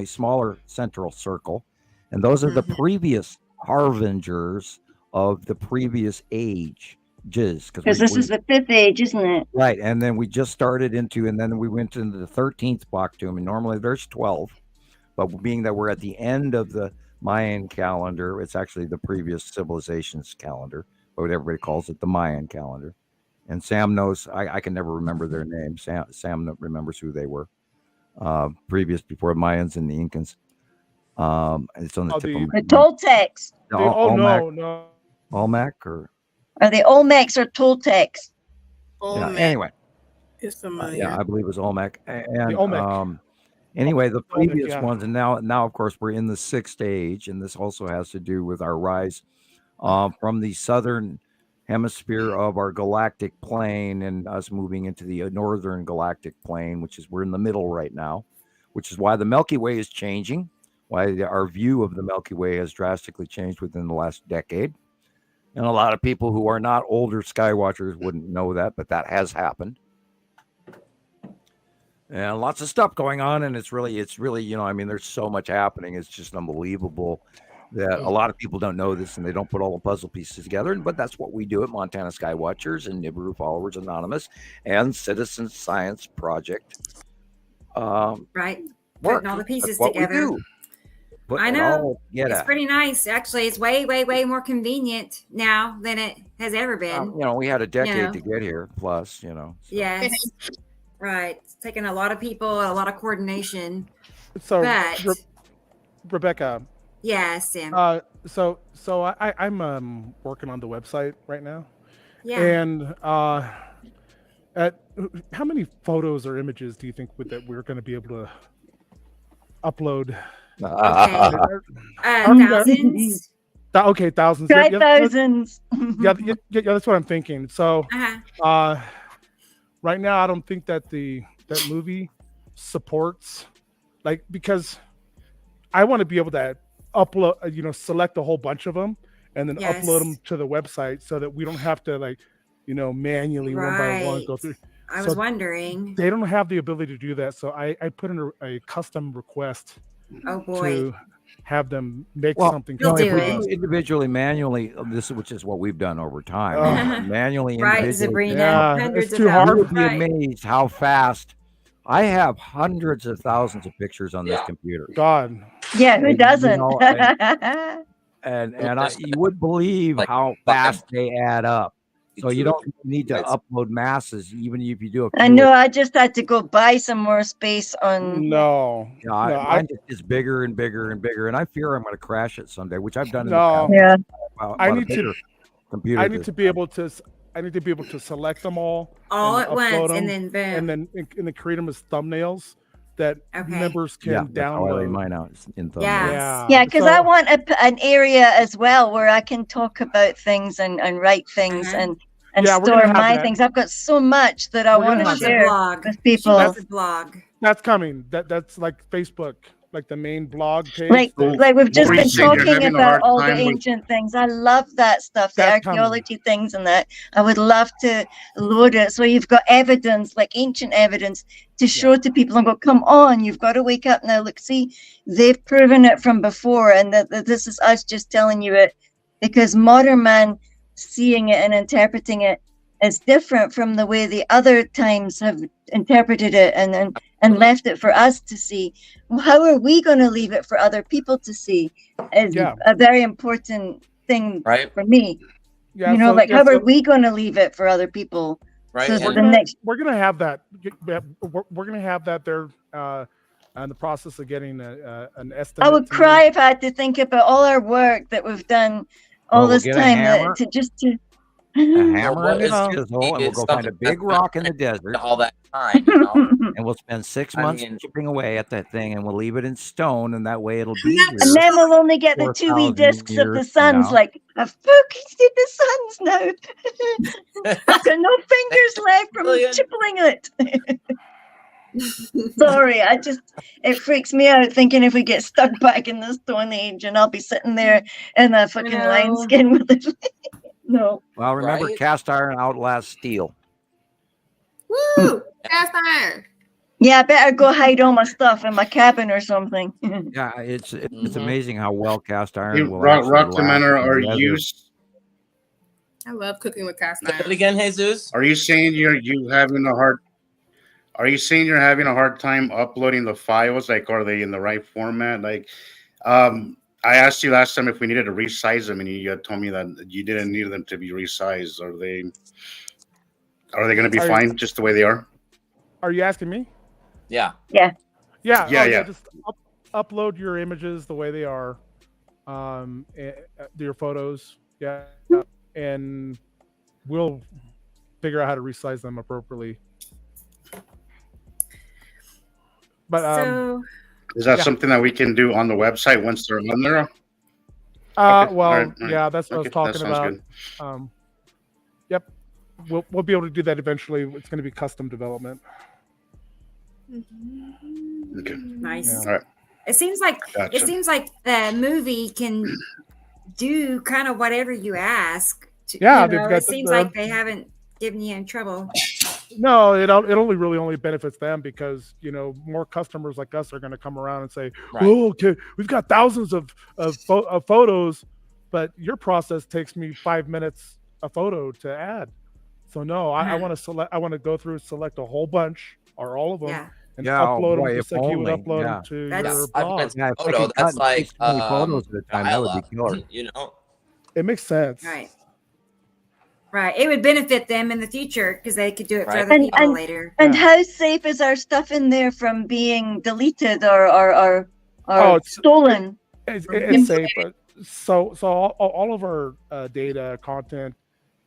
smaller central circle, and those are the Mhm. previous harbingers of the previous age. Because this is the 5th age, isn't it? Right, and then we just started into, and then we went into the 13th Baktum, and normally there's 12, but being that we're at the end of the Mayan calendar, it's actually the previous civilization's calendar, but what everybody calls it, the Mayan calendar. And Sam knows, I can never remember their names. Sam remembers who they were, previous before Mayans and the Incans. It's on the tip of The Toltecs. No. Olmec or Are they Olmecs or Toltecs? Olmec anyway. is familiar. Yeah, I believe it was Olmec. And Olmec. anyway, the Olmec, previous yeah. ones, and now of course we're in the 6th age, and this also has to do with our rise from the southern hemisphere of our galactic plane and us moving into the northern galactic plane, which is we're in the middle right now, which is why the Milky Way is changing, why our view of the Milky Way has drastically changed within the last decade. And a lot of people who are not older Skywatchers wouldn't know that, but that has happened. And lots of stuff going on, and it's really, I mean, there's so much happening. It's just unbelievable that a lot of people don't know this, and they don't put all the puzzle pieces together. But that's what we do at Montana Skywatchers and Nibiru Followers Anonymous and Citizen Science Project. Right. Work. Putting all the pieces That's what together. we do. Putting I it know. all together. It's pretty nice. Actually, it's way, way, way more convenient now than it has ever been. We had a decade Yeah. to get here, plus, so. Yes. Right. It's taken a lot of people, a lot of coordination. So, But Rebecca, yeah, Sam. so I'm working on the website right now, Yeah. and at how many photos or images do you think that we're going to be able to upload? Thousands. Okay, thousands. Try Yeah, thousands. yeah, that's what I'm thinking. So, Uh-huh. right now, I don't think that that movie supports, because I want to be able to upload, select a whole bunch of them and then Yes. upload them to the website so that we don't have to manually one by one go Right. through. I So was wondering. they don't have the ability to do that. So I put in a custom request Oh boy. to have them make Well, something. You'll if do we it. do individually, manually, which is what we've done over time, manually, Right, individually, Sabrina. Yeah, Hundreds it's of too hard. you thousands. would be Right. amazed how fast. I have hundreds of thousands of pictures on this computer, God, Yeah, who And, doesn't? and you would believe Like how five. fast they add up. So you don't need to upload masses, even if you do a I few. know. I just had to go buy some more space on. No, Yeah, no, mine just gets bigger and bigger and bigger, and I fear I'm going to crash it someday, which I've done in the No. past. Yeah. I Bought a need to- bigger computer. I need to be able to. I need to be able to select them all All and at upload once, them, and then boom. and then create them as thumbnails that Okay. members Yeah, can that's how I lay download. mine out in thumbnails. Yeah. Yeah, because I so- want an area as well where I can talk about things and write things Uh-huh. and Yeah, we're gonna store have my that. things. I've got so much that I We're gonna want to have that. share blog. with She people. wants a blog. That's coming. That's like Facebook, like the main blog page. Like, that- like we've just Maureen, been so you're talking having a about hard all the time with- ancient things. I love that stuff, the That's coming. archaeology things and that. I would love to load it so you've got evidence, like ancient evidence, to show to people and go, come on, you've got to wake up now. Look, see, they've proven it from before, and that this is us just telling you it, because modern man seeing it and interpreting it is different from the way the other times have interpreted it and left it for us to see. How are we going to leave it for other people to see? Is Yeah. a very important thing Right. for me. Yeah, you know, so- like yeah, how so are we going to leave it for other people? Right. So And- the next, we're gonna have that. We're gonna have that there. In the process of getting an estimate. I would to cry you. if I had to think about all our work that we've done all Well, we'll this get a time hammer. to just to. A hammer Well, and it's a gonna chisel, and we'll be go find a something big that's rock in the not desert, all that time, you know. and we'll spend 6 I months mean- chipping away at that thing, and we'll leave it in stone, and that way it'll be And here. then we'll only get the 2 wee 4,000 discs of the years from suns. now. Like, I've focused in the suns now. I've got no fingers left from Brilliant. chipping it. Sorry, it freaks me out thinking if we get stuck back in the Stone Age and I'll be sitting there in a fucking know. lion skin with it. No. Well, remember, Right? cast iron outlasts steel. Woo! Cast iron. Yeah, I better go hide all my stuff in my cabin or something. Yeah, it's Mhm. amazing how well cast iron Hey, will Rock actually last Manor, in the are desert. you I love cooking with cast Say it iron. again, Jesus. are you saying you having a hard? Are you saying you're having a hard time uploading the files? Like, are they in the right format? Like, I asked you last time if we needed to resize them, and you had told me that you didn't need them to be resized. Are they going to be Are- fine just the way they are? Are you asking me? Yeah. Yeah. Yeah. Just upload your images the way they are, your photos. Yeah, and we'll figure out how to resize them appropriately. But So Is that Yeah. something that we can do on the website once they're on there? Okay, well, all right. yeah, that's what I was Okay, that talking sounds about. good. Yep, we'll be able to do that eventually. It's going to be custom development. Okay. nice. Yeah. All right. It seems like Gotcha. the movie can do kind of whatever you ask. Yeah, you they've know, got it seems the- like they haven't given you in trouble. No, it only benefits them because more customers like us are going to come around and say, Right. "Oh, okay, we've got thousands of photos, but your process takes me 5 minutes a photo to add." So no, I Uh-huh. want to select. I want to go through select a whole bunch or all of them Yeah. and Yeah, oh upload boy, them just if like you would only, upload yeah. them to That's- your 5 blog. minutes Yeah, if I photo, could cut that's and like paste so many photos at a time, that would be dial-up, killer. you know. It makes sense. Right. Right. It would benefit them in the future because they could do it for Right. other And- people later. And Yeah. how safe is our stuff in there from being deleted or Oh, it's- stolen? It's safe. But so all of our data, content,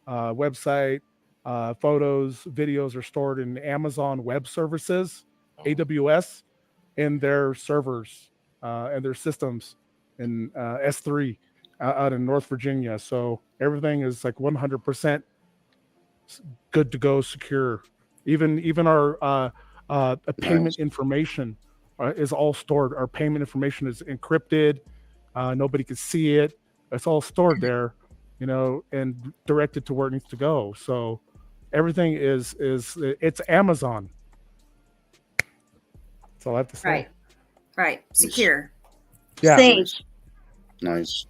website, photos, videos are stored in Amazon Web Services, AWS, in their servers and their systems in S3 out in North Virginia. So everything is like 100% good to go, secure. Even our payment information is all stored. Our payment information is encrypted. Nobody can see it. It's all stored there, and directed to where it needs to go. So everything is it's Amazon. That's all I have to say. Right. Right. Secure. Yeah. Safe. Nice.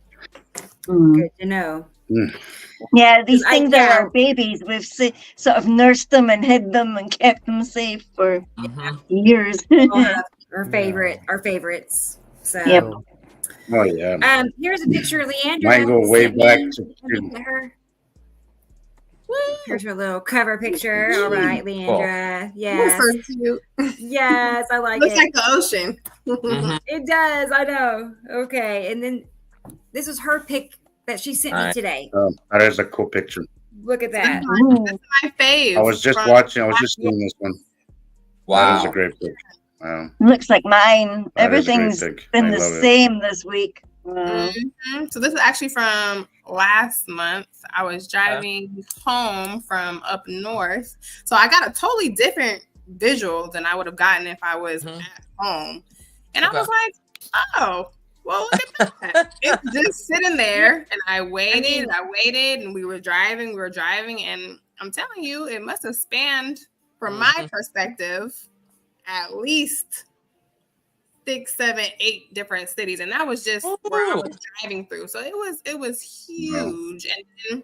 Good to know. Yeah, these things yeah. are our babies. We've sort of nursed them and hid them and kept them safe for Mhm. years. All have our favorites. So Yep. Oh yeah. here's a picture of Leandra. Mine go way sent me. back Send it to her. Here's her little cover picture. All right, Leandra. That's Yes. so cute. Yes, I like Looks it. like the ocean. Mhm. It does. I know. Okay. And then this was her pic that she sent me Nice. today. That is a cool picture. Look at that. Ooh. My fave. I was just watching. I was just seeing this one. That is a Wow. great pic. Wow. Looks like mine. That is a great Everything's pic. been I the love it. same this week. So this is actually from last month. I was driving home from up north, so I got a totally different visual than I would have gotten if I was Mhm. at home. And I Okay. was like, "Oh, well, look at that! It's just sitting there." And I waited, and we were driving, and I'm telling you, it must have spanned, from my Mhm. perspective, at least 6, 7, 8 different cities, and that was just where I was driving through. So it was huge, and then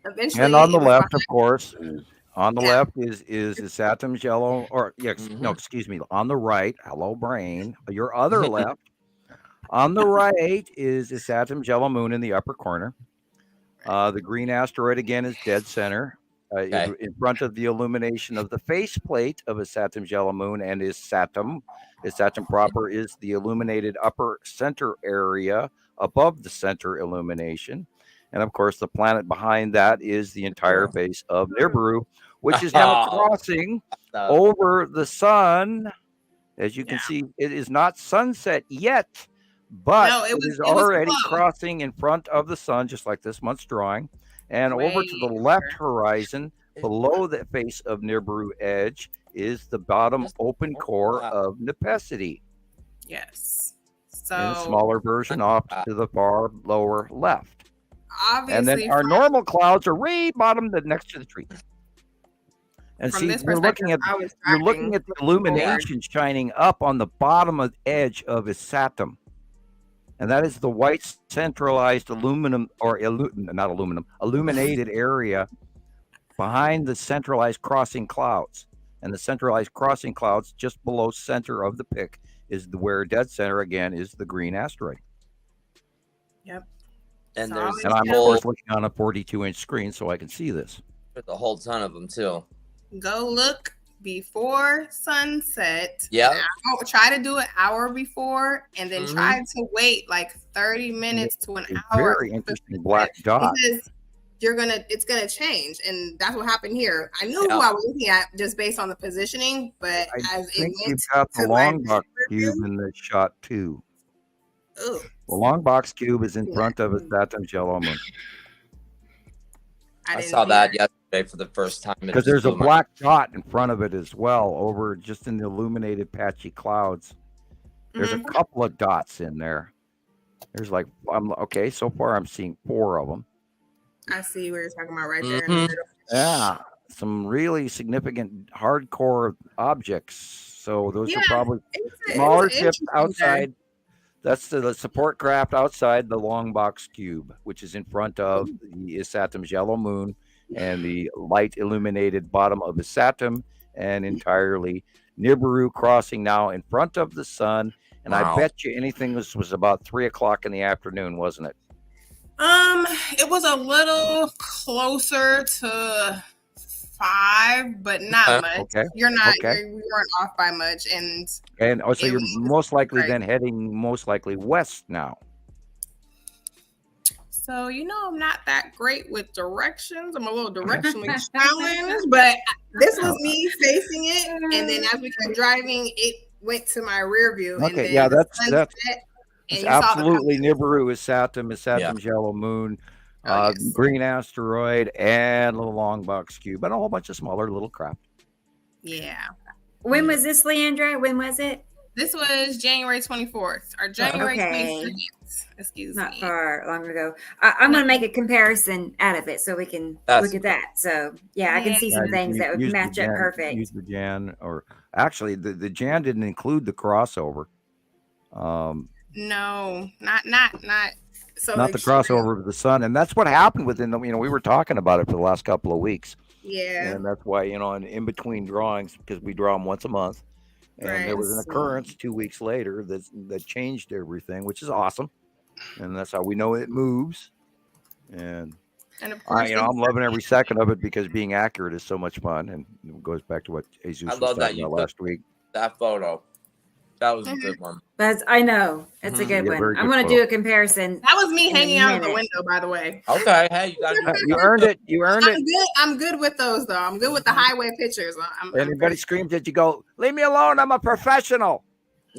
eventually, And on the it was left, of course, on the Yeah. left is Saturn's yellow, or no, Mhm. excuse me. On the right, hello brain. Your other left. On the right is Saturn's yellow moon in the upper corner. The green asteroid again is dead center. Okay. In front of the illumination of the faceplate of a Saturn's yellow moon and is Saturn. Saturn proper is the illuminated upper center area above the center illumination. And of course, the planet behind that is the entire base of Nibiru, which is now Oh. crossing No. over the sun. As you can Yeah. see, it is not sunset yet, but No, it it is was already close. crossing in front of the sun, just like this month's drawing. And over to the Way left over. horizon, below the face of Nibiru edge, is the bottom Just- open core wow. of Nepesity, Yes. in a So smaller version off to the far lower left. And obviously, then our normal clouds are way bottom next to the tree. And from see, this you're looking perspective, at I was you're looking driving at the illumination shining up on the bottom of the edge of his Saturn. And that is the white centralized aluminum or not aluminum, illuminated area behind the centralized crossing clouds. And the centralized crossing clouds just below center of the pic is where dead center again is the green asteroid. And So there's And I'm of course looking on a 42-inch screen so I can see this. a whole ton of them too. go look before sunset. Yeah. Try to do an hour before, and then Mhm. try to wait like 30 minutes to an A hour. very interesting black dot. Because it's gonna change, and that's what happened here. I knew Yeah. who I was looking at just based on the positioning, but I as it think went you've got the to my long box review- cube in the shot too. Ooh, The long box cube is in Yeah. front of a Saturn's yellow moon. I didn't saw see that yesterday for the first time. It Because just there's a blew my- black dot in front of it as well, over just in the illuminated patchy clouds. There's Mhm. a couple of dots in there. There's like, okay, so far I'm seeing 4 of them. I see what you're talking about right there in the Mhm. middle. Yeah, some really significant hardcore objects. So those Yeah, are probably It's smaller an ships interesting day. outside. That's the support craft outside the long box cube, which is in front of the Saturn's yellow moon and the light illuminated bottom of the Saturn, and entirely Nibiru crossing now in front of the sun. And I Wow. bet you anything this was about 3 o'clock in the afternoon, wasn't it? It was a little closer to 5, but not much. Okay. You're not. Okay. We weren't off by much, and And also, It you're was- most likely right. then heading most likely west now. so I'm not that great with directions. I'm a little directionally challenged, but this was me facing it, and then as we kept driving, it went to my rear view. and Okay, then yeah, the that's sun that's set, and it's you saw the absolutely Nibiru is Saturn's yellow moon, Oh, yes. green asteroid, and a little long box cube, and a whole bunch of smaller little craft. Yeah. When was this, Leandra? When was it? This was January 24th or January Okay. 22nd. Excuse Not me. far long ago. I'm going to make a comparison out of it so we can That's look at that. So, yeah, I can see some Yeah, things that would use the match up Jan- perfect. Use the Jan, or actually, the Jan didn't include the crossover. No, not so Not the extreme. crossover of the sun, and that's what happened within the. We were talking about it for the last couple of weeks. Yeah. And that's why, in between drawings, because we draw them once a month, and Right. there was an occurrence 2 weeks later that changed everything, which is awesome. And that's how we know it moves. And And of course, I'm loving every second of it because being accurate is so much fun, and it goes back to what Jesus I was love that talking you about put last week. that photo. That was a good one. I know it's a Mhm. good Yeah, one. very I'm good going to photo. do a comparison. that was me In a hanging out of the minute. window, by the way. Okay, hey, you gotta do You earned it. You earned it. I'm good with those though. I'm good with the highway pictures. Anybody screams at you, go, leave me alone. I'm a professional.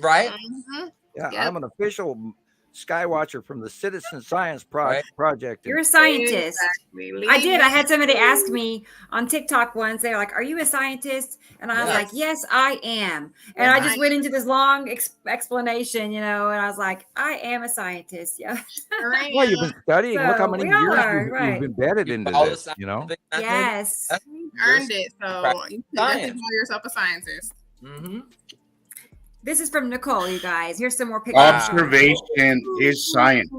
right. Mhm. Yeah, Yep. I'm an official Skywatcher from the Citizen Science Right. Project. You're a scientist. Exactly. I did. I had somebody ask me on TikTok once. They're like, "Are you a scientist?" And I was Yes. like, "Yes, I am." And I just went into this long explanation, and I was like, "I am a scientist." Yeah. Well, you've been studying. Look how So many we years are, you've right. embedded You into follow the this, you know? scientific method. Yes. That's Earned it. So Practice you can definitely science. call yourself a scientist. Mm-hmm. This is from Nicole, you guys. Here's some more pictures. Observation is science.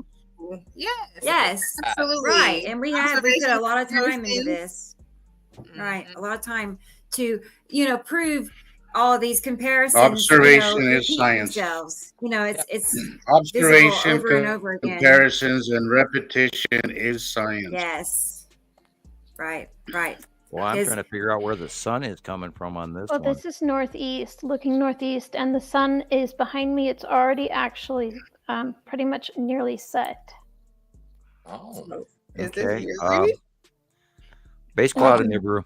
Yes. Yes. Absolutely. Right. And we put a lot of time into Observation. this. Right. Mhm. A lot of time to, prove all of these comparisons. Observation is repeat science. themselves. It's Observation, over and over again. comparisons, and repetition is science. Yes. Right. Right. Well, I'm Is- trying to figure out where the sun is coming from on this Well, one. this is northeast, looking northeast, and the sun is behind me. It's already actually pretty much nearly set. Oh, Is this Okay. yearly? Base cloud in Nibiru.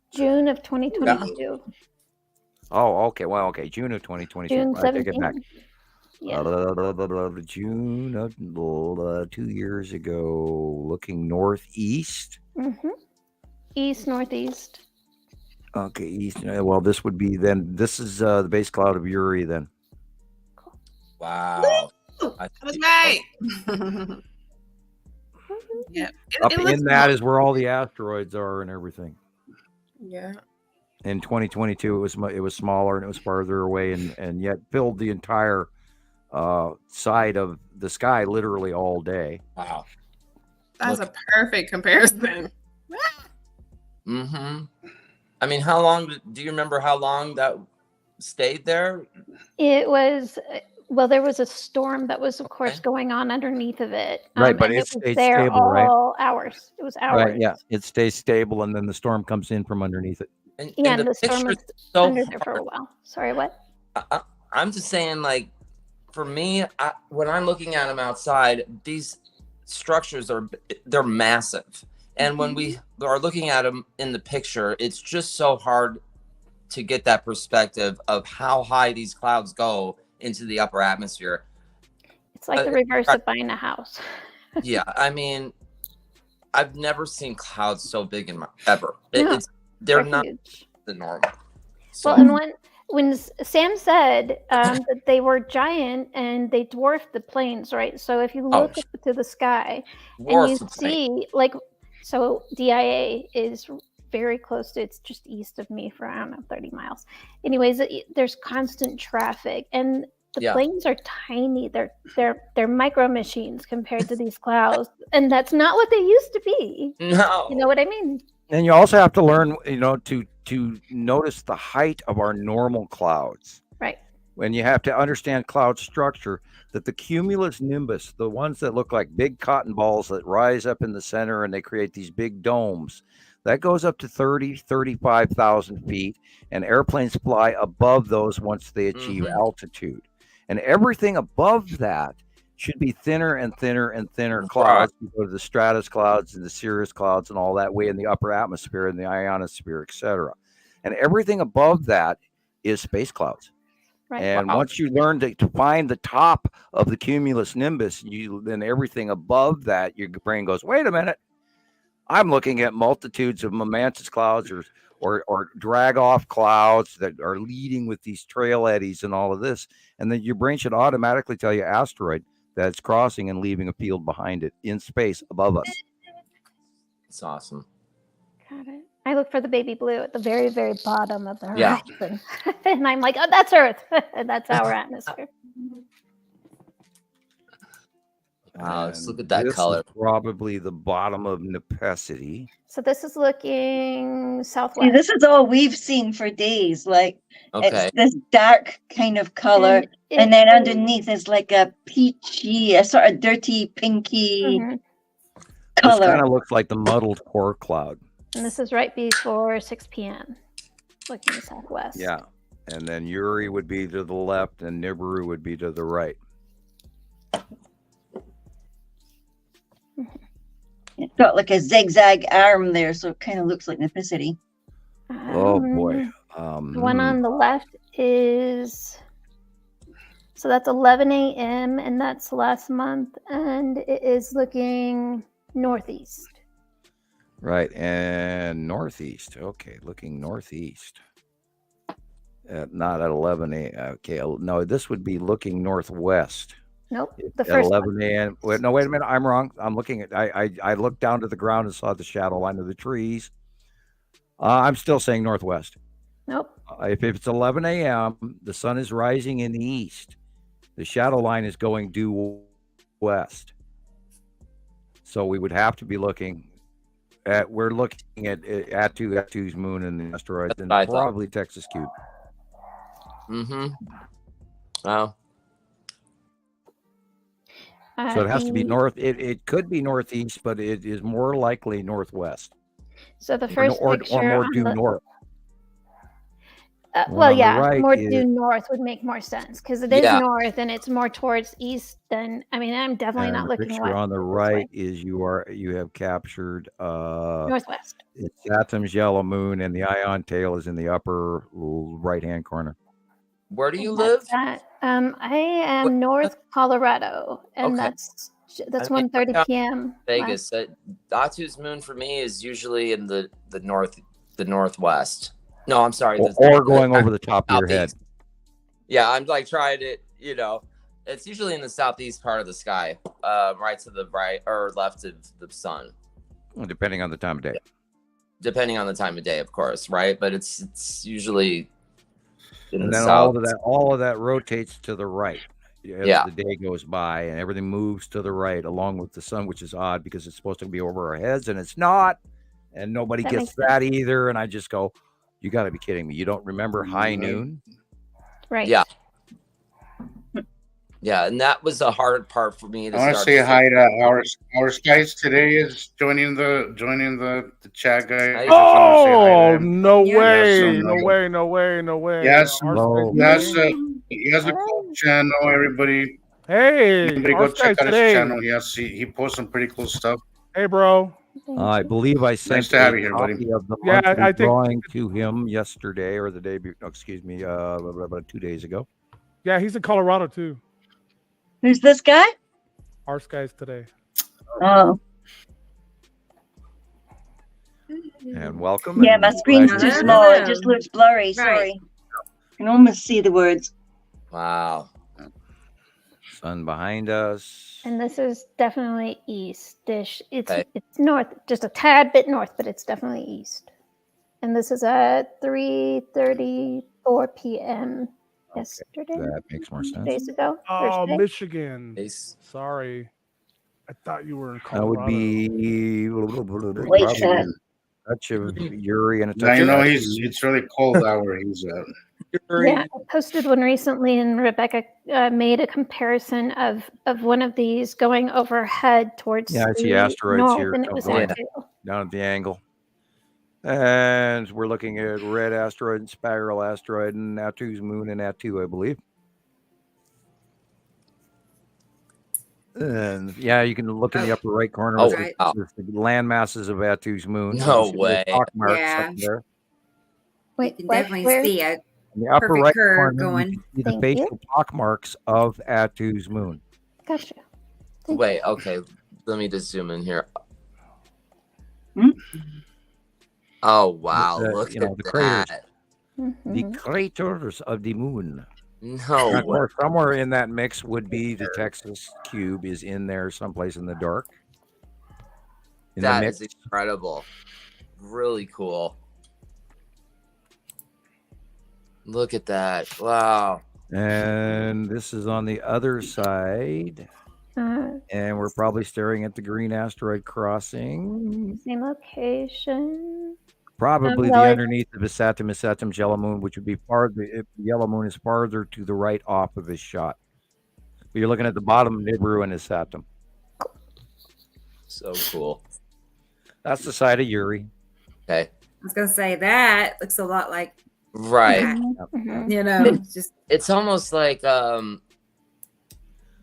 June of 2022. Oh, okay. Well, okay. June of 2022. June I take it back. 17. Yeah. June of 2 years ago, looking northeast. Mm-hmm. East, northeast. Okay, east. Well, this would be then. This is the base cloud of Uri then. wow. That was right. Yeah. Up It looks in that is where all the asteroids are and everything. Yeah. In 2022, it was smaller and it was farther away, and yet filled the entire side of the sky literally all day. Wow. That's a perfect comparison. Mm-hmm. I mean, how long do you remember how long that stayed there? It was, well, there was a storm that was, of course, Okay. going on underneath of it. Right, but and it was stayed there stable, right? all hours. It was hours. Right, yeah. It stays stable, and then the storm comes in from underneath it. Yeah, and the storm was picture's so under there for a hard. while. Sorry, what? I'm just saying, like, for me, when I'm looking at them outside, these structures they're massive, and when we are looking at them in the picture, it's just so hard to get that perspective of how high these clouds go into the upper atmosphere. It's like the reverse of buying a house. Yeah, I mean, I've never seen clouds so big ever. No, They're They're not huge. the normal. So, Well, and when Sam said that they were giant and they dwarfed the planes, right? So if you look up to the sky and you dwarfs the plane. see, like, so DIA is very close to, it's just east of me for, I don't know, 30 miles. Anyways, there's constant traffic, and the Yeah. planes are tiny. They're micro machines compared to these clouds, and that's not what they used to be. No. You know what I mean? And you also have to learn, to notice the height of our normal clouds. Right. When you have to understand cloud structure, that the cumulus nimbus, the ones that look like big cotton balls that rise up in the center and they create these big domes, that goes up to 35,000 feet, and airplanes fly above those once they achieve altitude. And everything above that should be thinner and thinner and thinner clouds. You go to the stratus clouds and the cirrus clouds and all that way in the upper atmosphere and the ionosphere, etc. And everything above that is space clouds. Right. And once you learn to find the top of the cumulus nimbus, then everything above that, your brain goes, wait a minute, I'm looking at multitudes of momentous clouds or drag off clouds that are leading with these trail eddies and all of this. And then your brain should automatically tell you asteroid that's crossing and leaving a field behind it in space above us. It's awesome. Got it. I look for the baby blue at the very, very bottom of the Yeah. horizon. And I'm like, oh, that's Earth. That's our atmosphere. Wow, let's And look at that this color. is probably the bottom of Nepesity. So this is looking See, southwest. this is all we've seen for days. Like Okay. it's this dark kind of color, and then underneath is like a peachy, a sort of dirty, pinky Mhm. color. kind of looks like the muddled core cloud. And this is right before 6 p.m. Looking southwest. Yeah. And then Uri would be to the left and Nibiru would be to the right. It's got like a zigzag arm there, so it kind of looks like Nipicity. Oh boy. The one on the left is, so that's 11 a.m. and that's last month, and it is looking northeast. Right, and northeast. Okay, looking northeast. Not at 11 a.m. Okay, no, this would be looking northwest. Nope, the At first 11 a.m. Wait, no, wait a minute. I'm wrong. I'm looking at. I looked down to the ground and saw the shadow line of the trees. I'm still saying northwest. Nope. If it's 11 a.m., the sun is rising in the east. The shadow line is going due west. So we would have to be looking at. We're looking at Attu's moon and the asteroids, and I thought. probably Texas Cube. Mm-hmm. Wow. So it has to be north. It could be northeast, but it is more likely northwest. So the first or picture more on due the, north. One well, on the yeah, right more is- due north would make more sense because it is Yeah. north and it's more towards east than. I mean, I'm definitely And not the looking picture west. on the this right way. is you have captured Northwest. it's Saturn's yellow moon, and the ion tail is in the upper right hand corner. Where do you That's live? that. I am North Colorado, and Okay. that's I mean, 1:30 yeah, p.m. Vegas. Atu's moon for me is usually in the northwest. No, I'm sorry. Or going over the top of your head. southeast. Yeah, I'm like trying to, it's usually in the southeast part of the sky, right to the right or left of the sun, Depending on the time of day. depending on the time of day, of course, right? But it's usually in And the then south. all of that rotates to the right as Yeah. the day goes by, and everything moves to the right along with the sun, which is odd because it's supposed to be over our heads, and it's not, and nobody That gets makes sense. that either. And I just go, you got to be kidding me! You don't remember high noon? Right. Yeah. Yeah, and that was a hard part for me to I want to start say to hi to our skies today is joining the chat guy. Nice. Oh, no Yeah. way. Yeah, No so- way. No way. No way. Yes, Our hello. Skies Yes, today. he has a cool channel. Everybody, Hey, everybody our go Skies check out his today. channel. Yes, he posts some pretty cool stuff. Hey, bro. Thank I you. believe I sent to have a you here, buddy. copy of the Yeah, monthly I think- drawing to him yesterday or the day, excuse me, about 2 days ago. Yeah, he's in Colorado too. Who's this guy? Our Skies today. Oh, And welcome. yeah, and my glad screen's you're too here. small. It just looks blurry. Right. Sorry. I can almost see the words. Wow. Sun behind us. And this is definitely east-ish. It's Okay. it's north, just a tad bit north, but it's definitely east. And this is at 3:34 p.m. yesterday, That makes more 2 sense. days ago. Oh, Thursday. Michigan. Nice. Sorry. I thought you were in That Colorado. would be Wait, probably Chad. a touch of Uri and a touch I of know Atu. it's really cold out where he's at. Yeah, I posted one recently, and Rebecca made a comparison of one of these going overhead towards Yeah, I see the asteroids north, here and it was going Atu. down at the angle. And we're looking at red asteroid and spiral asteroid and Atu's moon and Atu, I believe. And yeah, you can look in the upper right corner. Oh, There's wow. the land masses of Atu's moon. No You see way. those pock marks Yeah. up there. You Wait, can what? definitely Where? see it. In the upper Perfect right curve corner, going. you can see the Thank you. facial pock marks of Atu's moon. Gotcha. Thank Wait, okay. Let me just zoom in here. Hmm? Oh wow, The- look you know, at the craters. that. The Mhm. craters of the moon. No Now, of way. course, somewhere in that mix would be the Texas cube is in there someplace in the dark. In the That mix. is incredible. Really cool. Look at that. Wow. And this is on the other side. And we're probably staring at the green asteroid crossing. Same location. Probably well, the it- underneath of Saturn's yellow moon, which would be farther if the yellow moon is farther to the right off of his shot. But you're looking at the bottom of Nibiru and his Saturn. So cool. That's the side of Uri. Okay. I was gonna say that looks a lot like Right. that, Mhm. you know, just It's almost like You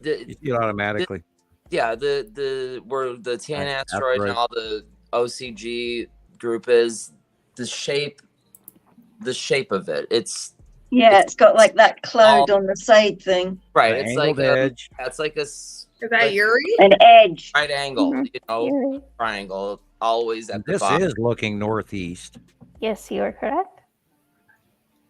the see it automatically. yeah, the where the Tan Right, asteroid and asteroid. all the OCG group is the shape of it. It's Yeah, it's got like that cloud all on the side thing. right. The It's angled like edge. it's like a Is that Yuri? An edge. right angle, Mhm. you know, Yuri. triangle always at the This bottom. is looking northeast. Yes, you are correct.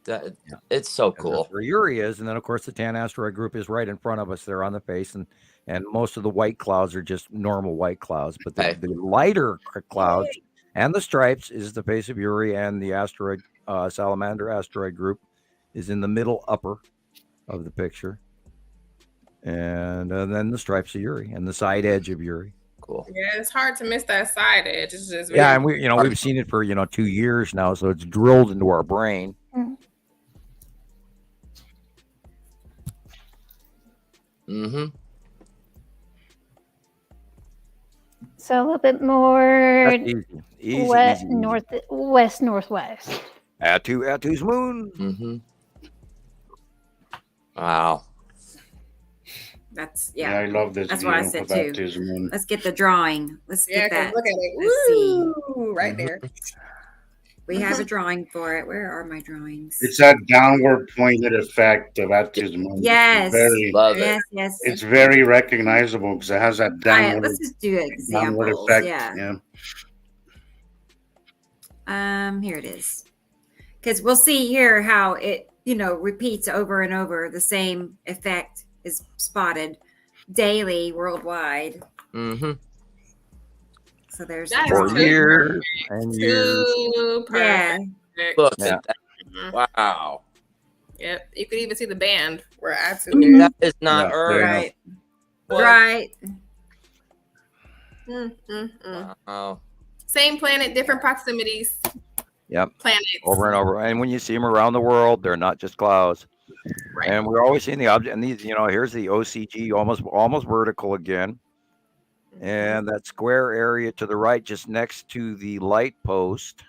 That, it's so And cool. that's where Uri is, and then of course the Tan asteroid group is right in front of us there on the face, and most of the white clouds are just normal white clouds, but the, Okay. the lighter clouds and the stripes is the face of Uri, and the asteroid salamander asteroid group is in the middle upper of the picture, and then the stripes of Uri and the side edge of Uri. Cool. Yeah, it's hard to miss that side edge. It's just Yeah, and very- we've seen it for 2 years now, so it's drilled into our brain. Mm-hmm. So a little bit more That's easy, easy, west, easy. west, northwest. Atu's moon. Mm-hmm. Wow. that's Yeah, I love this That's view what I said of too. Atu's moon. Let's get the drawing. Let's yeah, get 'cause that. look at it. Let's see. Woo, right there. We have a drawing for it. Where are my drawings? It's that downward pointed effect of Atu's moon. Yes. Very, Love it. Yes, yes. it's very recognizable because it has that All right, downward, let's just do downward examples. effect. Yeah. Yeah. Here it is. Because we'll see here how it, repeats over and over. The same effect is spotted daily worldwide. Mm-hmm. So there's That is For too years and years. Too yeah. perfect. Look Yeah. at that. Mhm. Wow. Yep. You could even see the band where Atu Mhm. is. That is not Yeah, Earth. Right. What? Right. Wow. Same planet, different proximities. Yep. Planets. Over and over. And when you see them around the world, they're not just clouds. Right. And we're always seeing the object. And these, here's the OCG, almost vertical again. And that square area to the right, just next to the light post,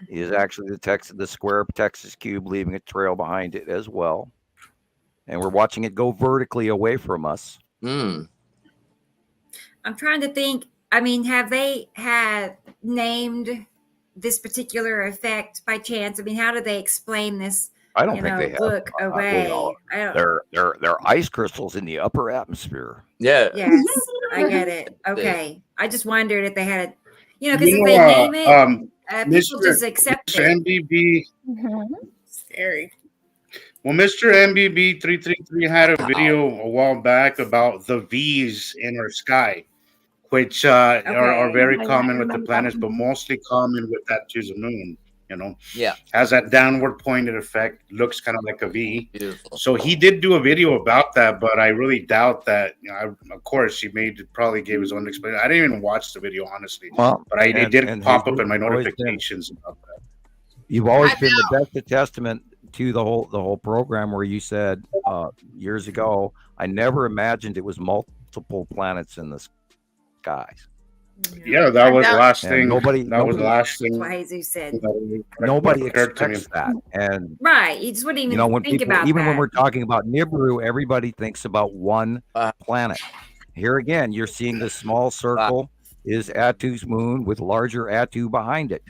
is actually the square Texas cube, leaving a trail behind it as well. And we're watching it go vertically away from us. Mm. I'm trying to think. I mean, have they had named this particular effect by chance? I mean, how do they explain this? I don't think they have. Look away. all. I don't. They're ice crystals in the upper atmosphere. Yeah. Yes, I get it. Okay, I just wondered if they had, because You if they know, name it, people Mr. just accept Mr. it. MBB, Mhm. Scary. well, Mr. MBB 333 had a video a while back about the V's in our sky, which are very I common with the remember planets, that. but mostly common with that to the moon. Yeah. Has that downward pointed effect, looks kind of like a V. Beautiful. So he did do a video about that, but I really doubt that. Of course, he probably gave his own explanation. I didn't even watch the video, honestly, Well, but it did and pop he's up in my always been- notifications about that. You've always I been the best of testament to the whole program, where you said years ago, I never imagined it was multiple planets in the skies. Yeah, that was the doubt- last And thing. nobody- That was the last That's thing. what Jesus said. that Nobody occurred to me. expects that. And Right, you just wouldn't even when think people, about even that. when we're talking about Nibiru, everybody thinks about one planet. Here again, you're seeing this small circle is Atu's moon with larger Atu behind it.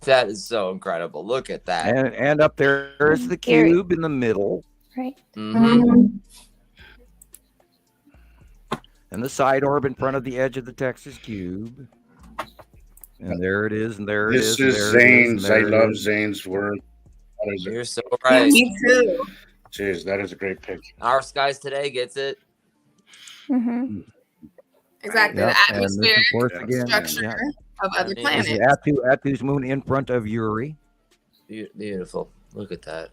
That is so incredible. Look at that. And up there is the Here- cube in the middle, Right. Mhm. and the side orb in front of the edge of the Texas cube. And there it is, and there it This is. is and there it is, and Zane's. I there it love is. Zane's work. That is You're so right. Me too. Jeez, that is a great pick. Our skies today gets it. Mm-hmm. Exactly. Yep, The and this, atmosphere of course, Yeah. again, structure yeah. of other This This is planets. Atu's moon in front of Uri. Beautiful. Look at that.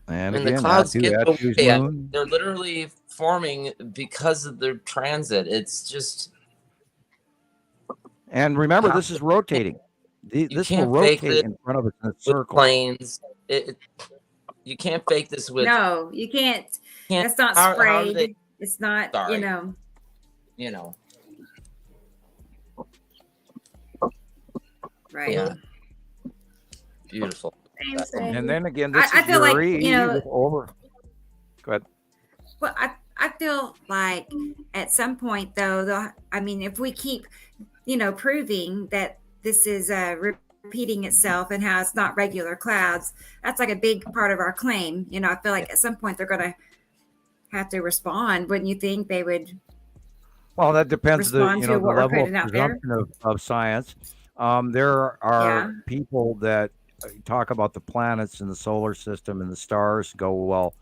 And And the again, clouds get Atu's away. moon. They're literally forming because of their transit. It's just And remember, this is rotating. This will can't fake rotate it in front of us in a with circle. planes. You can't fake this with. No, you can't. can't That's not how do sprayed. they- It's not, Sorry. you know, right. Yeah. Beautiful. And then again, this I is feel like, Yuri with over. Go ahead. Well, I feel like at some point, though, I mean, if we keep, proving that this is repeating itself and how it's not regular clouds, that's like a big part of our claim. I feel like at some point they're going to have to respond. Wouldn't you think they would? Well, that depends the Respond to the what we're level of putting out there? presumption of science. There are people that talk about the planets in the solar system and the stars. Go, well,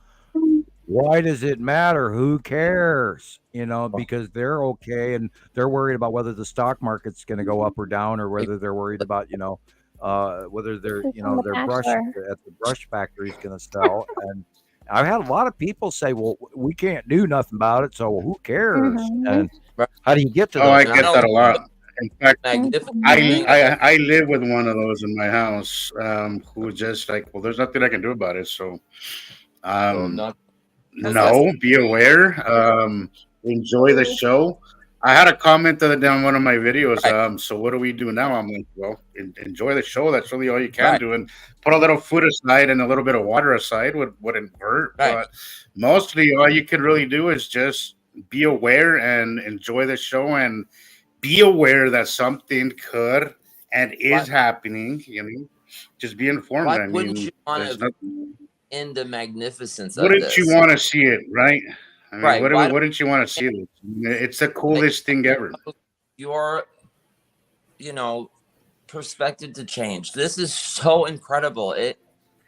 why does it matter? Who cares? Because they're okay and they're worried about whether the stock market's going to go up or down, or whether they're worried about whether their their brush at the brush factory is going to sell. And I've had a lot of people say, well, we can't do nothing about it, so who cares? And how do you get to that? Oh, I get that a lot. In fact, Magnificent. I live with one of those in my house, who just like, well, there's nothing I can do about it. So, no, be aware. Enjoy the show. I had a comment the other day on one of my videos. So what do we do now? I'm like, well, enjoy the show. That's really all you can do, and put a little food aside and a little bit of water aside wouldn't hurt. But mostly, all you can really do is just be aware and enjoy the show, and be aware that something could and is happening. Just be informed. Why wouldn't you want to end the magnificence of wouldn't this? you want to see it, right? I mean, Right. Wouldn't you want to see it? It's the coolest thing ever. Your, perspective to change. This is so incredible.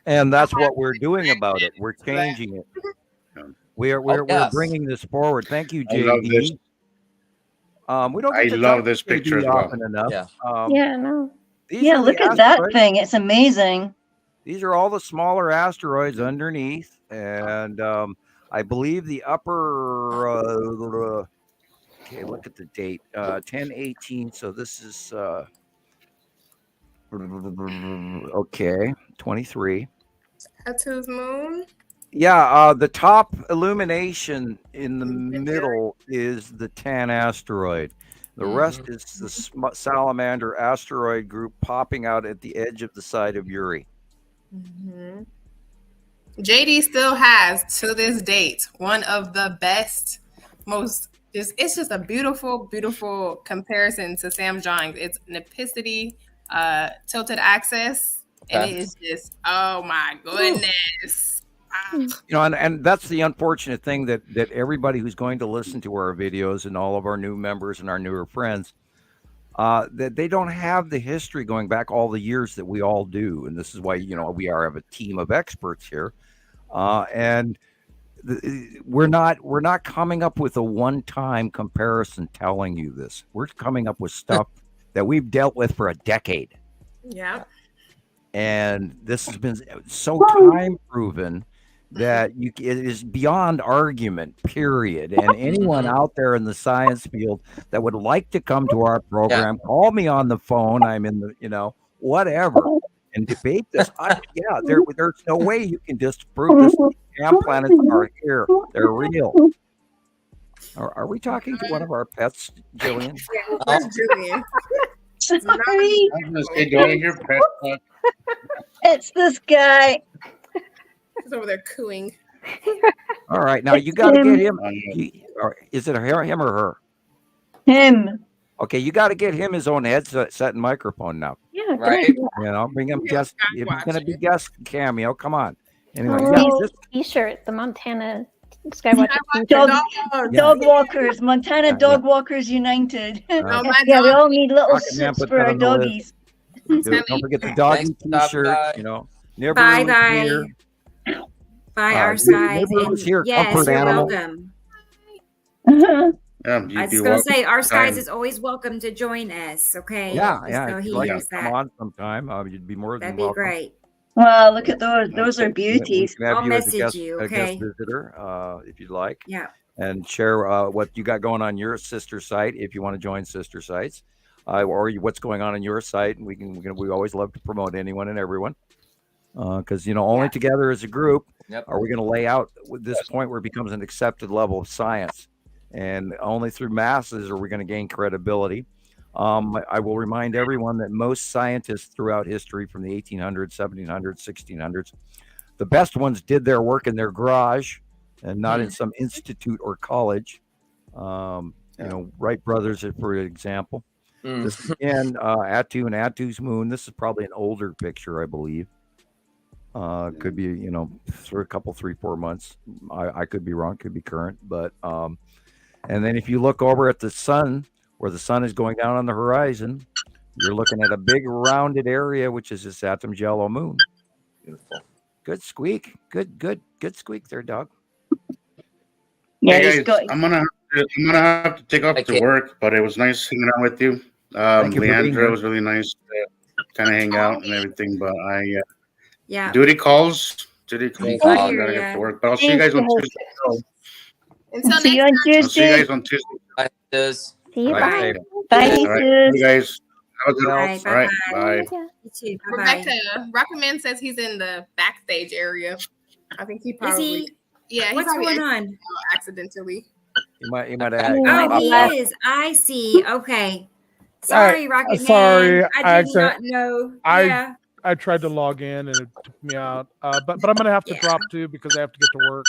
And that's what we're doing about it. We're changing it. We're bringing this forward. Thank you, JD. I love this. We don't. I get to love talk this to JD picture as well. often enough. Yeah. No. These Yeah, are the look at that asteroids. thing. It's amazing. These are all the smaller asteroids underneath, and I believe the upper. Okay, look at the date. 10/18. So this is okay. 23. Tattoos moon. Yeah, the top illumination in the middle is the Tan asteroid. The rest is the Salamander asteroid group popping out at the edge of the side of Uri. JD still has, to this date, one of the best, it's just a beautiful, beautiful comparison to Sam's drawings. It's Nipicity, tilted axis, and it is just, oh my goodness. And that's the unfortunate thing that everybody who's going to listen to our videos, and all of our new members and our newer friends, that they don't have the history going back all the years that we all do. And this is why, we have a team of experts here. And we're not coming up with a one-time comparison telling you this. We're coming up with stuff that we've dealt with for a decade. Yeah. And this has been so time proven that it is beyond argument, period. And anyone out there in the science field that would like to come to our program, call me on the phone. I'm in the, whatever, and debate this. There's no way you can disprove this. Damn planets are here. They're real. Are we talking to one of our pets, Jillian? Where's Jillian? Sorry. I was gonna say, do I hear pet? It's this guy. He's over there cooing. All right, now you got to get him. Is it him or her? Him. Okay, you got to get him his own headset and microphone now. Yeah, Right. Bring him guest. If he's going to be guest cameo, come on. Anyway, T-shirt, the Montana Skywatcher. Dog walkers, Montana Dog Walkers United. my we all need little Rocket Man suits put for that our on the list. doggies. Don't forget the doggy Thanks, T-shirt. bye. Never Bye, was bye. here. By our side. Never was here. Yes, Comfort you're animal. welcome. Yeah, I was going to say, our skies is always welcome to join us. Okay. Yeah. So If he you'd like hears to come that. on sometime, you'd be more than That'd be welcome. great. Wow, look at those. Those are We beauties. can have I'll you as message you, a okay? guest visitor, if you'd like. Yeah. And share what you got going on your sister site if you want to join sister sites, or what's going on your site. And we always love to promote anyone and everyone. because only together as a group Yep. are we going to lay out with this point where it becomes an accepted level of science, and only through masses are we going to gain credibility. I will remind everyone that most scientists throughout history, from the 1800s, 1700s, 1600s, the best ones did their work in their garage and not in some institute or college. Wright brothers, for example. This again, Attu and Attu's moon. This is probably an older picture, I believe. Could be, for a couple, 3-4 months. I could be wrong, could be current. But and then if you look over at the sun, where the sun is going down on the horizon, you're looking at a big rounded area, which is this Atom's yellow moon. Beautiful. Good squeak. Good squeak there, dog. Yeah, Hey he's guys, got. I'm gonna have to take off to work, but it was nice hanging out with you. Thank you for being Leandra, here. it was really nice to kind of hang out and everything. But Yeah. duty calls. I I gotta hear get ya. to work. But I'll see you guys on Tuesday. Until See you next on time. I'll see you Tuesday. guys on Tuesday. Bye, sis. See you. Bye. Bye. Bye, All right, Jesus. you guys. Have a good Bye, one. All right, bye-bye. bye. You too. We're Bye back to Rocketman says he's in the backstage area. I think he bye. Is probably he? yeah, he What's probably going on? accidentally. You might have had Oh, he left. is. I see. Okay. Sorry, Rocket sorry, Man. I I did not know. I- I tried to log in and it took me out. But I'm gonna have to Yeah. drop too because I have to get to work.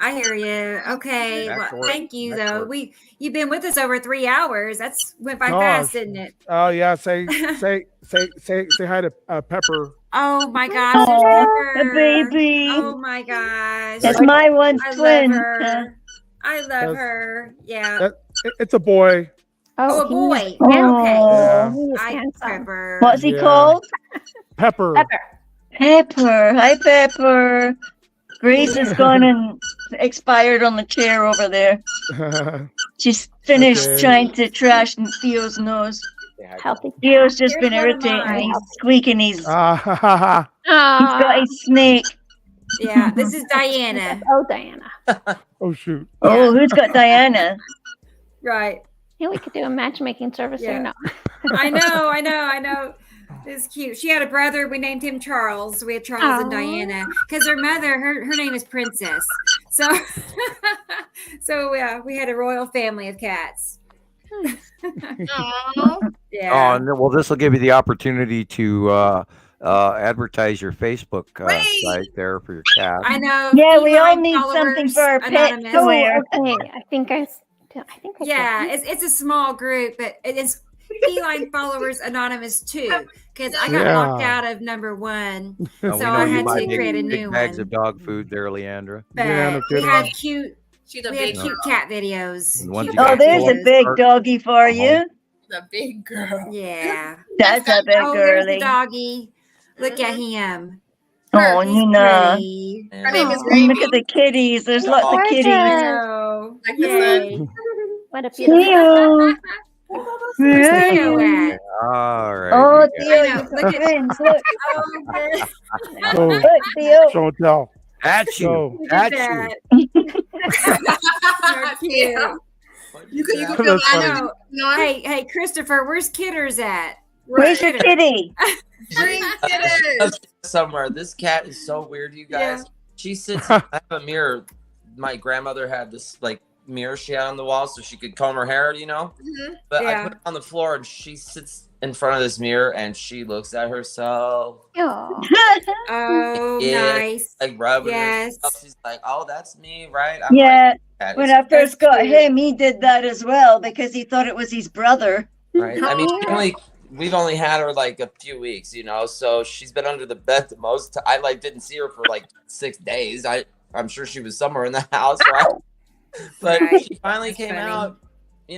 I hear you. Okay. Back to Well, work. thank you Back to though. work. You've been with us over 3 hours. That's went by Gosh. fast, didn't it? Oh yeah, say hi to Pepper. Oh my gosh, there's Oh, the Pepper. baby. Oh my gosh. That's my one I love twin. her. I love That's- her. Yeah. That- It's a boy. Oh, a he's boy. handsome. Okay. Yeah. He is I handsome. Pepper. What's he Yeah. called? Pepper. Pepper. Pepper. Hi, Pepper. Grace has gone and expired on the chair over there. She's finished Okay. trying to trash Theo's nose. Healthy. Theo's just Here's been one of irritating. mine. He's squeaking. He's Ha ha. got his snake. Yeah, this is Diana. Oh, Diana. Oh shoot. Oh, who's got Diana? Right. Yeah, we could do a matchmaking service Yeah. or no. I know. It's cute. She had a brother. We named him Charles. We had Charles and Aw. Diana because her mother, her name is Princess. So, yeah, we had a royal family of cats. Aw. Yeah. Oh, well, this will give you the opportunity to advertise your Facebook Wait. site there for your cat. I know. Yeah, we all Feline need something Followers for our pets Anonymous. to wear. Okay, I think I Yeah, it's a small group, but it's Feline Followers Anonymous too, because I got Yeah. locked out of number 1. We So know I you had buy to big- create a big new bags one. of dog food there, Leandra. But Yeah, no we kidding. had cute She's a we had big cute girl. cat videos. And once Cute you Oh, got cat there's a full- big doggy for you. The big girl. Yeah. That's a big Oh, there's the girly. doggy. Look at him. Oh, He's Nina. pretty. Her name is Oh, Raven. look at the kitties. There's lots of Gorgeous. kitties. I know. Like the Yay. What a beautiful. Theo. Where's Where are Theo you? at? All right. Oh, you guys. Theo, I know. you've Look got at- twins. Look, Oh, good. So look, Theo. show and tell. That's you. So Look at That's you. that. So cute. You could That's feel funny. that. know. No, Hey, Christopher, where's Kitters at? Where's your kitty? Bring Kitters. Somewhere. This cat is so weird, you guys. She sits. I have a mirror. My grandmother had this like mirror she had on the wall so she could comb her hair, Mhm. But I Yeah. put it on the floor and she sits in front of this mirror and she looks at herself, Oh, Oh, Yeah. nice. like rubbing Yes. herself. She's like, "Oh, that's me, right?" I'm Yeah, like, "That when is I first got cute. him, he did that as well because he thought it was his brother. right." I mean, Oh. we've only had her like a few weeks, so she's been under the bed the most. I didn't see her for like 6 days. I'm sure she was somewhere in the house, right? But Right. she finally That's came funny.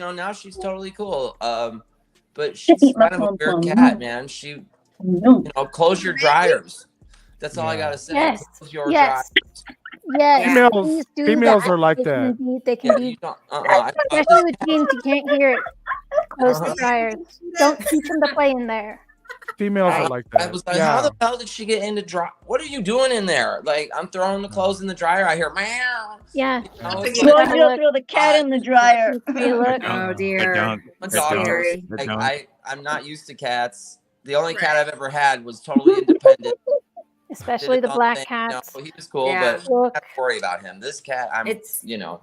out. Now she's totally cool. But Eat she's my kind of a weird pom-pom. cat, man. She, No. close your dryers. That's all I Yeah. gotta say. Yes. Close your yes, dryers. yes. Females- please do females that. are like They can that. be- They Yeah, can you be, don't. especially with teens. You can't hear it. Close the Uh-huh. dryers. Don't teach them to play in there. Females I- are like I that. was like, yeah. how the hell did she get into dry? What are you doing in there? Like, I'm throwing the clothes in the dryer. I hear meow. Yeah. No, it's Well, like, you'll throw the cat in the dryer. Hey, look. Oh, dear. my Good dog dog. knows. Scary. Like, I'm not used to cats. The only cat I've ever had was totally independent. especially did the his own black thing. cats. He was cool, Yeah. but Look, I don't worry about him. This cat, It's- Yeah.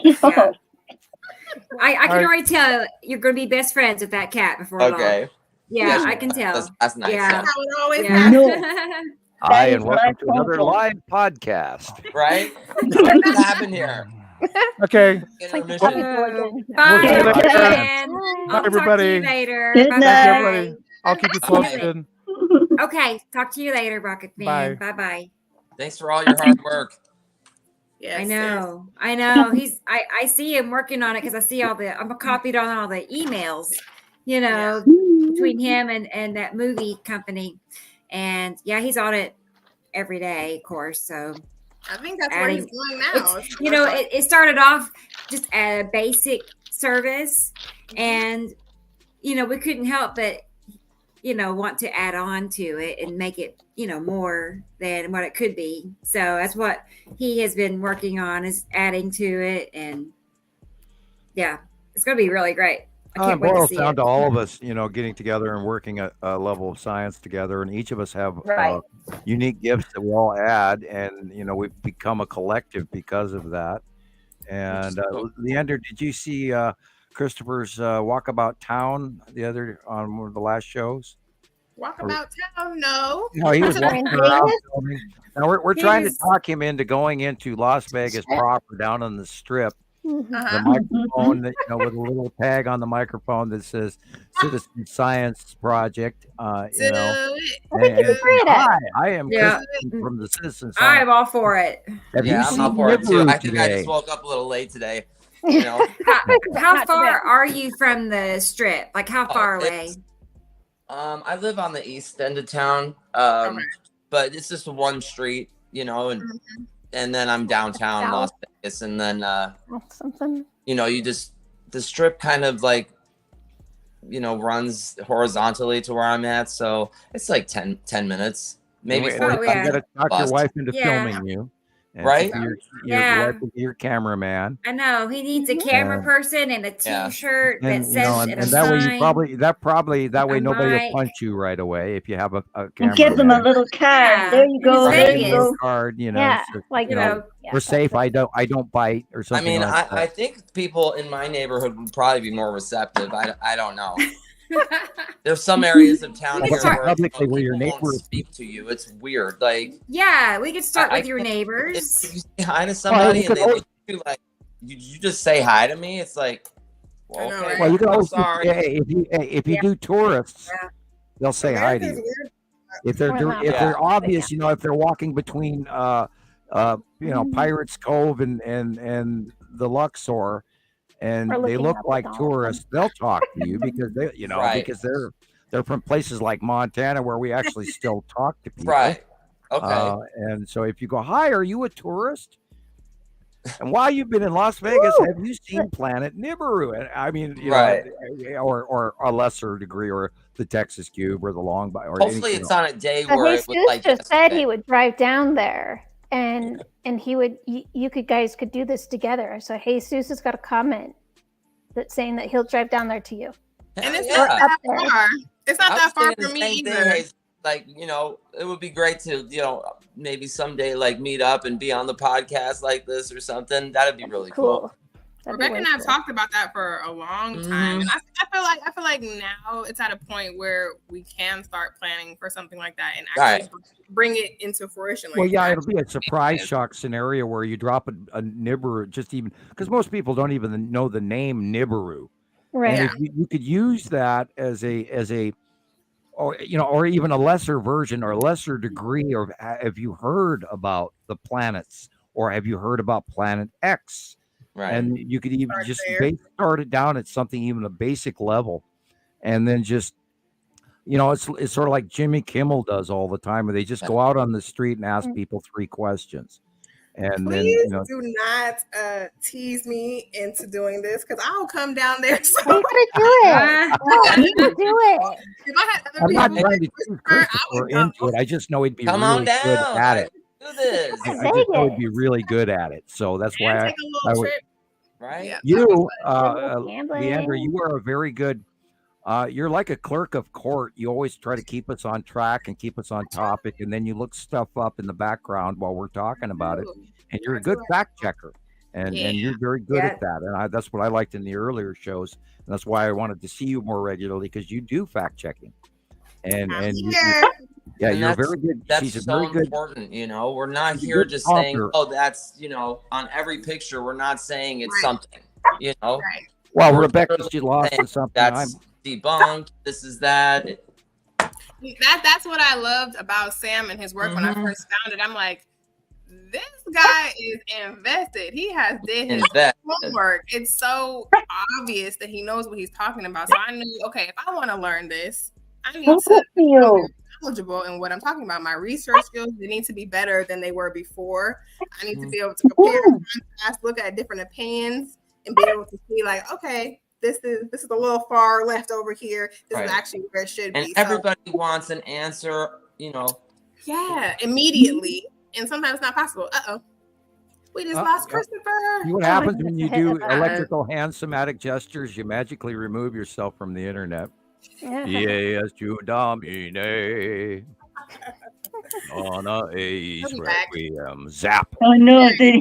I can Alright. already tell you're going to be best friends with that cat before long. okay. Yeah, Yeah, I can tell. That's nice. Yeah. That's how it always Yeah. happens. Hi, is and welcome to another life live podcast. Right? What happened here? Okay. it's like the Intermission. puppy bowl again. Bye, We'll see you later. everyone. Bye. I'll everybody. talk to you later. Good Bye-bye. night. Everybody. I'll keep you posted. Okay, talk to you later, Rocket Bye. Man. Bye-bye. Thanks for all your hard work. Yes, I sis. know. I know. I see him working on it because I see I'm copied on all the emails, between him and that movie company. And yeah, he's on it every day, of course. So I think that's where he's going now. it started off just a basic service, and we couldn't help but want to add on to it and make it more than what it could be. So that's what he has been working on, is adding to it. And yeah, it's going to be really great. I It can't wait to boils see down it. to all of us, getting together and working a level of science together, and each of us have Right. unique gifts that we all add, and we've become a collective because of that. And Leander, did you see Christopher's Walkabout Town on one of the last shows? Walkabout Town? No. No, he was In walking around. Vegas? filming. Now we're He trying to was- talk him into going into Las Vegas proper, down on the Strip. Mhm. The Uh-huh. microphone that with a little tag on the microphone that says Citizen Science Project. Do I think and- it's great at Hi, I am Yeah. Kristen from the Citizen I'm Science. all for it. Have Yeah, you I'm seen up for it too. Nibiru I think I today? just woke up a little late today. You know, How Not far today. are you from the Strip? Like how far away? it's- I live on the east end of town, Okay. but it's just one street, and then I'm downtown South. Las Vegas, and then Something. the Strip kind of runs horizontally to where I'm at, so it's like 10 minutes, maybe And 40. Oh, you yeah. got to talk your Bus. wife into Yeah. filming you, and Right? so Yeah. your wife will be your cameraman. I know he needs a camera Yeah. person and a Yeah. T-shirt that And says and and a that way sign. that way A nobody mic. will punch you right away if you have a And camera. give them a little card. Yeah. There you go. It's There you Vegas. go. card, Yeah, so, like you know, yeah, we're safe. I don't bite or I something. mean, like I think people in my neighborhood would probably be more receptive. I don't know. There's some areas of town We here can start where publicly where your people won't neighbor- speak to you. It's weird. Like, yeah, we could start I with your think if neighbors. you say hi to somebody you and could they look at you like, you just say hi to me. It's like, well, I know, okay, right? Well, you can I'm always sorry. if you Yeah. do tourists, Yeah. they'll say hi to America's you. weird. If they're Or not. if Yeah. they're obvious, if they're walking between Pirates Cove and the Luxor, and Or they looking look up like at all. tourists, they'll talk to you because they Right. because they're from places like Montana where we actually still talk to people. Right. Okay. And so if you go, hi, are you a tourist? And while you've been in Las Vegas, Woo! have you seen Planet Nibiru? And I mean, Right. or a lesser degree, or the Texas Cube, or the Long By, or Hopefully, anything it's else. on a day So where it Jesus was like just said yesterday. he would drive down there, and he would. You guys could do this together. So Jesus has got a comment that's saying that he'll drive down there to you. And it's Yeah. not Up that there. far. It's not I that was far thinking from the me same thing, either. Hayes. Like, it would be great to, maybe someday meet up and be on the podcast like this or something. That'd be really cool. That'd be Rebecca way and I have cool. talked about that for a long time, and I feel like now it's at a point where we can start planning for something like that and actually bring it into fruition. Well, yeah, it'll be a surprise shock scenario where you drop a Nibiru, just even because most people don't even know the name Nibiru. Right. And if you could use that as a or even a lesser version or a lesser degree, or have you heard about the planets, or have you heard about Planet X? Right. And you could even Start just there. start it down at something, even a basic level, and then just it's sort of like Jimmy Kimmel does all the time, where they just go out on the street and ask people 3 questions, and Please then do not tease me into doing this, because I'll come down there. So Well, you gotta do it. Ah, No, you can do it. if I had other I'm not people trying to whisper, tease I Christopher would go. into it. I just know he'd be Come really on down. good at it. Do this. I just know he'd be really good at it. So that's And why take a I little would- trip. Right. Yeah. you, Gambling. Leandra, you are a very good you're like a clerk of court. You always try to keep us on track and keep us on topic, and then you look stuff up in the background while we're talking about it. And you're a good fact checker, and you're very good at that. And that's what I liked in the earlier shows, and that's why I wanted to see you more regularly, because you do fact checking. And yeah, And you're that's- very good. That's She's a so very good. important, you know. We're not she's a here good just saying, talker. "Oh, that's on every picture." We're not saying it's Right. something, you know. Right. Well, We're Rebecca, literally she lost saying in something. That's debunked. This is that. That's what I loved about Sam and his work when I Mhm. first found it. I'm like, this guy is invested. He has did his Invest. homework. It's so obvious that he knows what he's talking about. So I knew, okay, if I want to learn this, I need to be knowledgeable in what I'm talking about. My research skills, they need to be better than they were before. I need to be able to compare, contrast, look at different opinions, and be able to see like, okay, this is a little far left over here. This Right. is actually where it should And be. So, everybody wants an answer, you know. yeah, immediately. And sometimes it's not possible. We just lost yeah. Christopher. See what happens when you do Uh, electrical hand somatic gestures? You magically remove yourself from the internet. Yes, you dominate on a ace I'll be back. requiem. Zap. Oh no, they,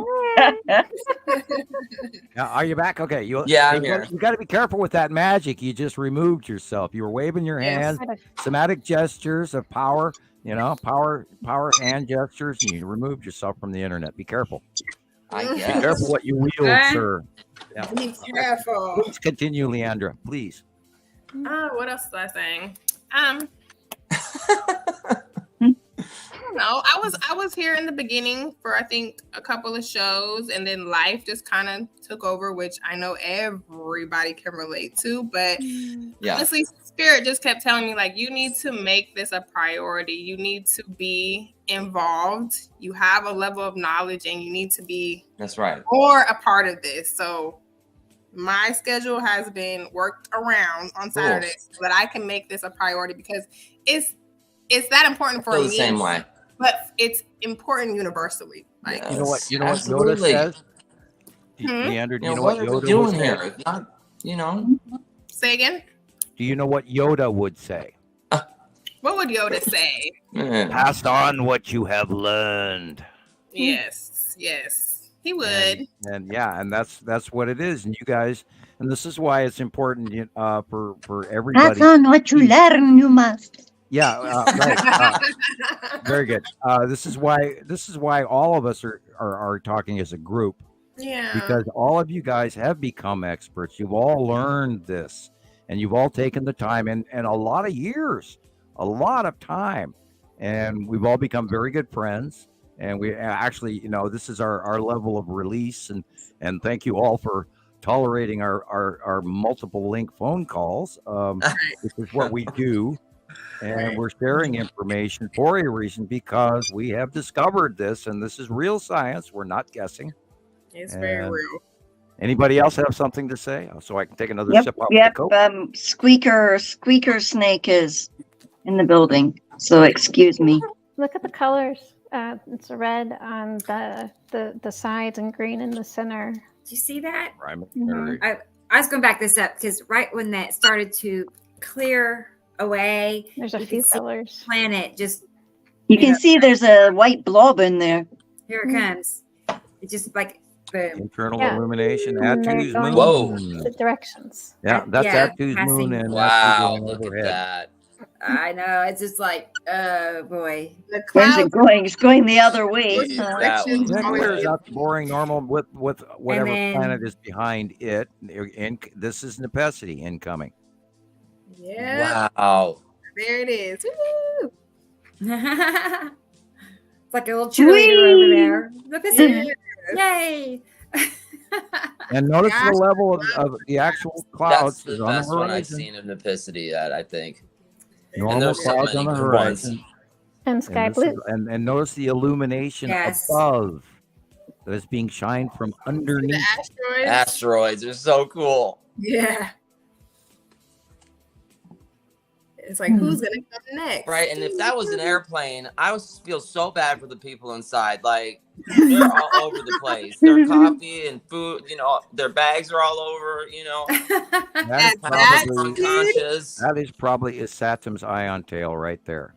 Are you back? Okay. Yeah, I'm here. You got to be careful with that magic. You just removed yourself. You were waving your Yes. hands, somatic gestures of power. You know, power hand gestures, and you removed yourself from the internet. Be careful. I Be Be guess. careful what you wield, sir. Yeah. Be careful. Please continue, Leandra. Please. What else was I saying? I don't know. I was here in the beginning for I think a couple of shows, and then life just kind of took over, which I know everybody can relate to. But Yeah. honestly, Spirit just kept telling me like, you need to make this a priority. You need to be involved. You have a level of knowledge, and you need to be That's right. more a part of this. So my schedule has been worked around on Saturdays so that I can make this a priority, because it's that important for Feel me. the same way. But it's important universally. Like, Yeah. You know what? Yes, You know what absolutely. Yoda says. Hmm? Leandra, do You you know, know what what are we Yoda doing would say? here? It's not, you know. say again. Do you know what Yoda would say? What would Yoda say? Man. Pass on what you have learned. Yes, he would. And yeah, and that's what it is. And you guys, and this is why it's important for everybody. pass on what you learn, you must. Yeah, right. Very good. This is why all of us are talking as a group, Yeah. because all of you guys have become experts. You've all learned this, and you've all taken the time and a lot of years, a lot of time, and we've all become very good friends. And we actually, this is our level of release, and thank you all for tolerating our multiple link phone calls. This is what we do. And we're sharing information for a reason, because we have discovered this, and this is real science. We're not guessing. It's very And real. Anybody else have something to say? So I can take another Yep, sip out yep. of the Coke. Squeaker Snake is in the building. So excuse me. Look at the colors. It's red on the sides and green in the center. Do you see that? Mhm. I was going to back this up because right when that started to clear away, There's a you few can see colors. the planet just You can see there's a white blob in there. here it comes. It's just like boom. Internal Yeah. illumination. And they're Atu's going moon. Whoa. The directions. Yeah, that's Yeah, Atu's moon. passing. And Wow, Atu going look at overhead. that. I know. It's just like, oh boy. The Where's clouds it going? It's going the other way. Where's Uh, that sections was That always clears great. out the boring normal with whatever then- planet is behind it. And this is Nepesity incoming. Yeah, Wow. there it is. Woo! It's like a little cheerleader over there. Look at Yeah. Yay. And notice Gosh, the level of the actual clouds That's is the on the best one I've horizon. seen of Nepicity, that I think. Normal there's so clouds on many the good ones. horizon. And sky And, this is- blue. and notice the illumination Yes. above that is being shined from The underneath. asteroids. Asteroids are so cool. Yeah. It's like, who's gonna come next? Right. And if that was an airplane, I would feel so bad for the people inside. Like they're all over the place. Their coffee and food, their bags are all over, That is At probably, that unconscious. that is probably Isatum's ion tail right there.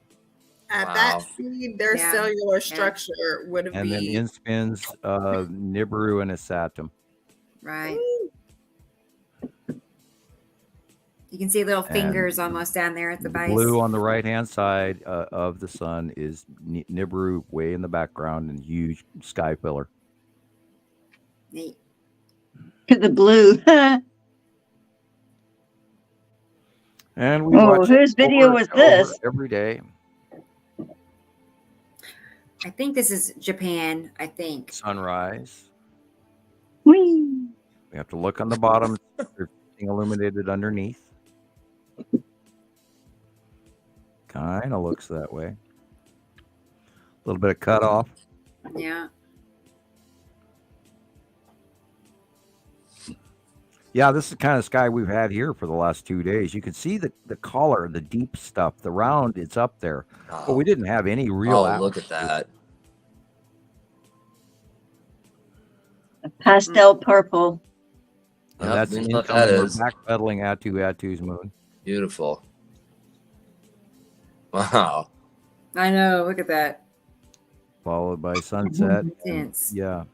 At Wow. that speed, their Yeah. cellular structure would And then be in spins Nibiru and Isatum. Right. You can see little And fingers almost down there at the base. Blue on the right hand side of the sun is Nibiru way in the background and huge sky pillar. Neat. To the blue. And we Oh, watch whose video was this? every day. I think this is Japan. I think. Sunrise. Whee! We have to look on the bottom. There's something illuminated underneath. Kind of looks that way. A little bit of cutoff. Yeah. Yeah, this is the kind of sky we've had here for the last 2 days. You can see the color, the deep stuff, the round, it's up there. But we didn't have any real Look at that. Pastel purple. And Yep, that's we know incoming. what that We're is. backpedaling Atu's moon. Beautiful. Wow. I know. Look at that. Followed by sunset. Intense. Yeah.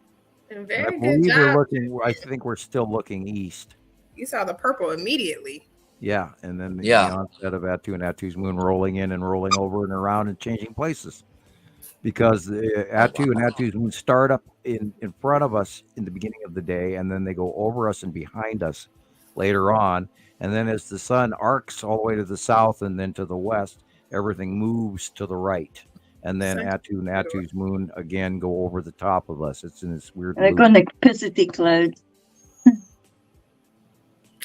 and I very good believe we're job. looking, I think we're still looking east. You saw the purple immediately. Yeah. And then the Yeah. onset of Atu and Atu's moon rolling in and rolling over and around and changing places. Because the Atu and Atu's moon start up in front of us in the beginning of the day, and then they go over us and behind us later on. And then as the sun arcs all the way to the south and then to the west, everything moves to the right. And then Such Atu and Atu's moon again go over the top of us. It's in this weird They're loop. going to Pacity clouds.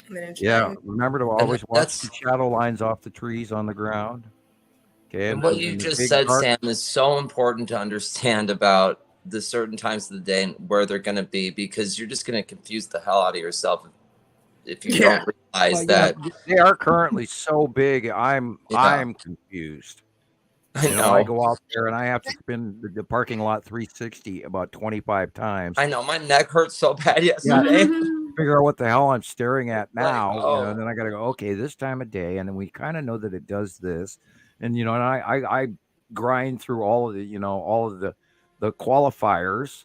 And then Yeah, remember to always watch that's- the shadow lines off the trees on the ground. Okay, And what then you the just big said, arc- Sam, is so important to understand about the certain times of the day and where they're going to be, because you're just going to confuse the hell out of yourself if you Yeah. don't realize Well, yeah, that. they are currently so big. I'm confused. I You know, I know. go out there and I have to spin the parking lot 360 about 25 times. I know. My neck hurts so bad yesterday. Figure out what the hell I'm staring at now. oh. And then I got to go, okay, this time of day. And then we kind of know that it does this. And, and I grind through all of the qualifiers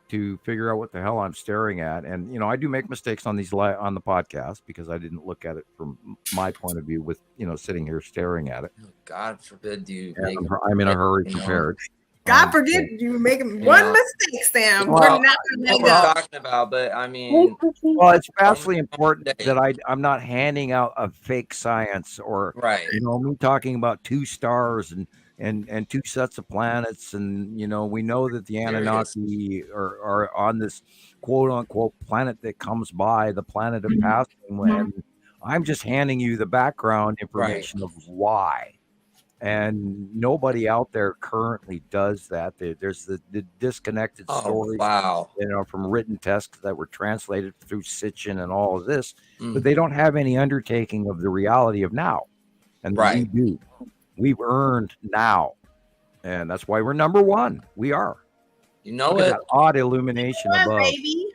to figure out what the hell I'm staring at. And, I do make mistakes on on the podcast because I didn't look at it from my point of view with, sitting here staring at it. God forbid you And make I'm in a hurry you know. prepared. God forbid you make one mistake, Sam. Well, We're not what gonna we're make up. talking about, but I mean, Well, it's vastly important day. that I'm not handing out a fake science or, right. me talking about 2 stars and 2 sets of planets. And, we know that the There it is. Anunnaki are on this quote unquote planet that comes by, the planet of passing. And I'm just handing you the background information of why. And nobody out there currently does that. There's the disconnected Oh, stories, wow. from written texts that were translated through Sitchin and all of this, Mm. but they don't have any undertaking of the reality of now. And Right. we do. We've earned now. And that's why we're number 1. We are. You know Look at it. that odd illumination Come on, above. baby.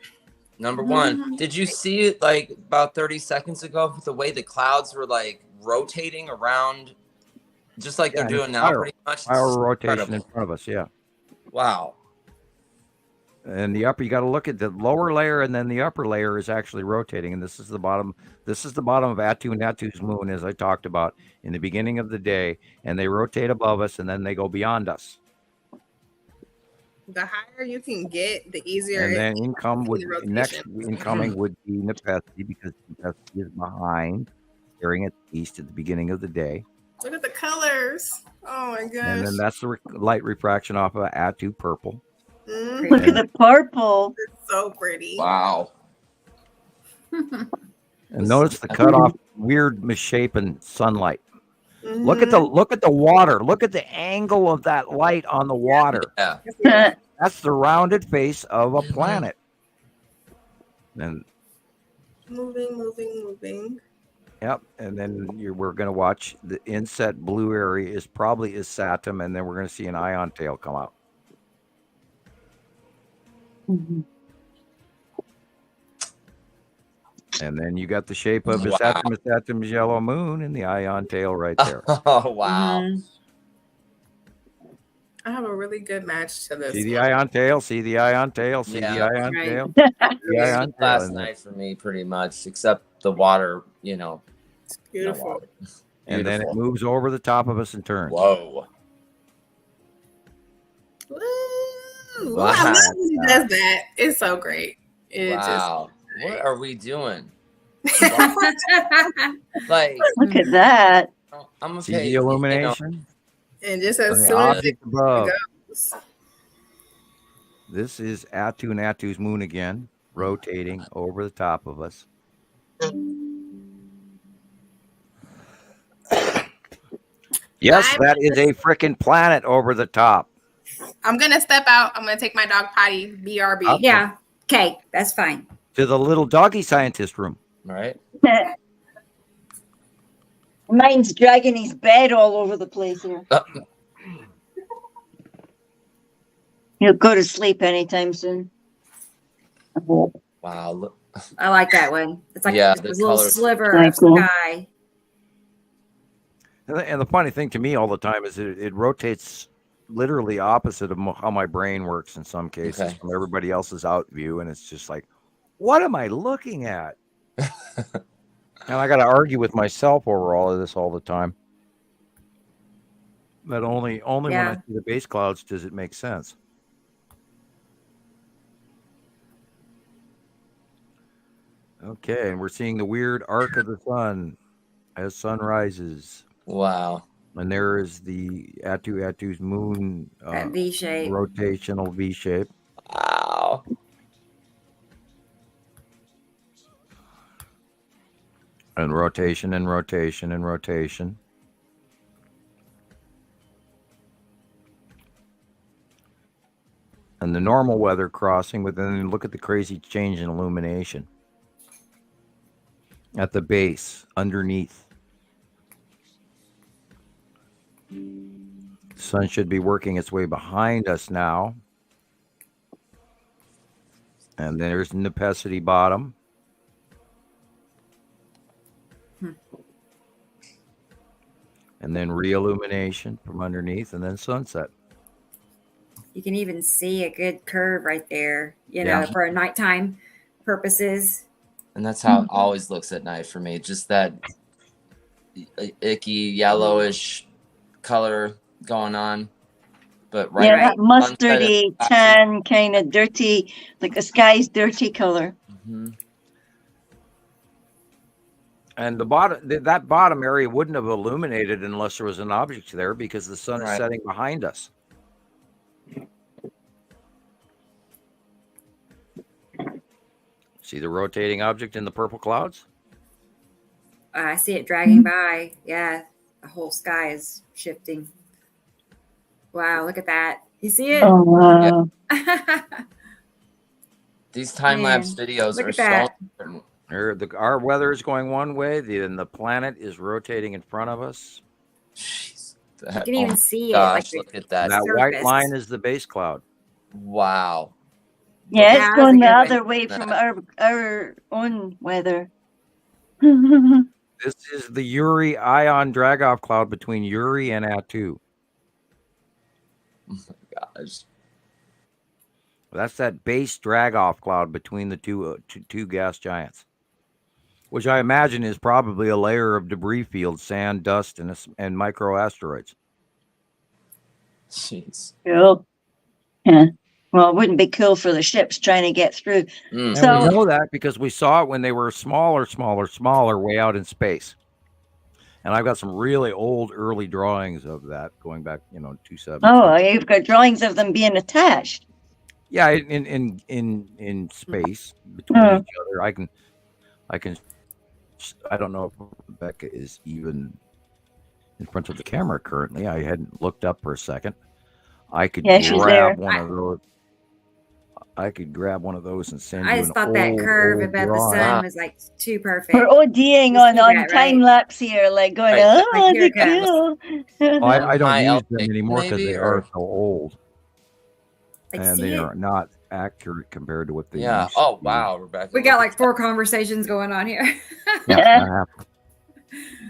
Number one. Did you see it like about 30 seconds ago? The way the clouds were like rotating around, just like Yeah, they're and doing now, spiral- pretty much. It's Spiral rotation in incredible. front of us. Yeah. Wow. And the upper, you got to look at the lower layer, and then the upper layer is actually rotating. And this is the bottom. This is the bottom of Atu and Atu's moon, as I talked about in the beginning of the day. And they rotate above us, and then they go beyond us. The higher you can get, the easier. And it then is income in would the rotation. next incoming would be Nepesi, because Nepesi is behind, staring at the east at the beginning of the day. Look at the colors. Oh my gosh. And then that's the light refraction off of Atu purple. Mhm. Look at the purple. It's so pretty. Wow. And notice the cutoff, weird misshapen sunlight. Mhm. Look at the water. Look at the angle of that light on the water. Yeah. Yeah. That's the rounded face of a planet. And Moving. Yep, and then we're going to watch the inset blue area is probably Satum, and then we're going to see an ion tail come out. And then you got the shape of Satum's yellow moon and the ion tail right there. Oh wow! Mhm. I have a really good match to this. See the one. ion tail, see the ion tail, see the Yeah. ion Right. tail. It The was ion just tail. last And, night for me, pretty much, except the water. You know, It's no beautiful. water. and then it Beautiful. moves over the top of us and turns. Whoa! Woo! Wow. I love when he does that. It's so great. It Wow! What are we doing? just Like, Look at that. I'm gonna See pay. the You know, illumination? and just On as the soon as it object above. goes. This is Atu's moon again, rotating over the top of us. Yes, that is a freaking planet over the top. I'm gonna step out. I'm gonna take my dog potty. BRB. Up. Yeah. Okay, that's fine. To the little doggy scientist room. right? Mine's dragging his bed all over the place here. He'll go to sleep anytime soon. I hope. Wow! Look, I like that one. It's like Yeah, this the little colors- sliver Very of cool. sky. And the funny thing to me all the time is it rotates literally opposite of how my brain works in some cases Okay. from everybody else's out view. And it's just like, what am I looking at? And I got to argue with myself over all of this all the time. But only when I Yeah. see the base clouds does it make sense. Okay, and we're seeing the weird arc of the sun as sun rises. wow! And there is the Atu's moon That V shape. rotational V shape. Wow! And rotation and rotation and rotation. And the normal weather crossing, but then look at the crazy change in illumination. At the base, underneath. The sun should be working its way behind us now. And there's Nepesity bottom. And then re-illumination from underneath, and then sunset. You can even see a good curve right there, you know, Yeah. for nighttime purposes. And that's how it always looks at night for me. Just that icky yellowish color going on. But right, Yeah, that sunset is mustardy, actually- tan, kind of dirty, like the sky's dirty color. Mhm. And the bottom, that bottom area wouldn't have illuminated unless there was an object there because the sun is Right. setting behind us. See the rotating object in the purple clouds? I see it dragging by. Yeah, the whole sky is shifting. Wow, look at that. You see it? Oh, wow. These time lapse Man, videos look are at so that. important. Our weather is going one way, and the planet is rotating in front of us. Jeez, You that, can oh even my see it. gosh, Like look at that! And that white surface. line is the base cloud. Wow. Yeah, Yeah, it's that's going a the good one. other way from our own weather. This is the Uri ion drag-off cloud between Uri and Atu. Gosh. That's that base drag-off cloud between the two gas giants, which I imagine is probably a layer of debris fields, sand, dust, and microasteroids. Jeez. Cool. Yeah. Well, it wouldn't be cool for the ships trying to get through. Mm. And So- we know that because we saw it when they were smaller way out in space. And I've got some really old early drawings of that going back, 2.7. Oh, you've got drawings of them being attached. Yeah, in space between Hmm. each other. I don't know if Rebecca is even in front of the camera currently. I hadn't looked up for a second. I could Yeah, she's grab there. one of those. I could grab one of those and send I you just an thought that old, curve old above the drawing. sun Wow. was like too perfect. We're ODing You on see that, time right? lapse here, like going, Right. oh, Like, here they're it comes. cool. Oh, I don't High use them elevation anymore because maybe, they or- are so old Like, and see they it? are not accurate compared to what they Yeah. used Oh to be. wow, Rebecca. We look got at like 4 conversations going on here. Yeah, that happened.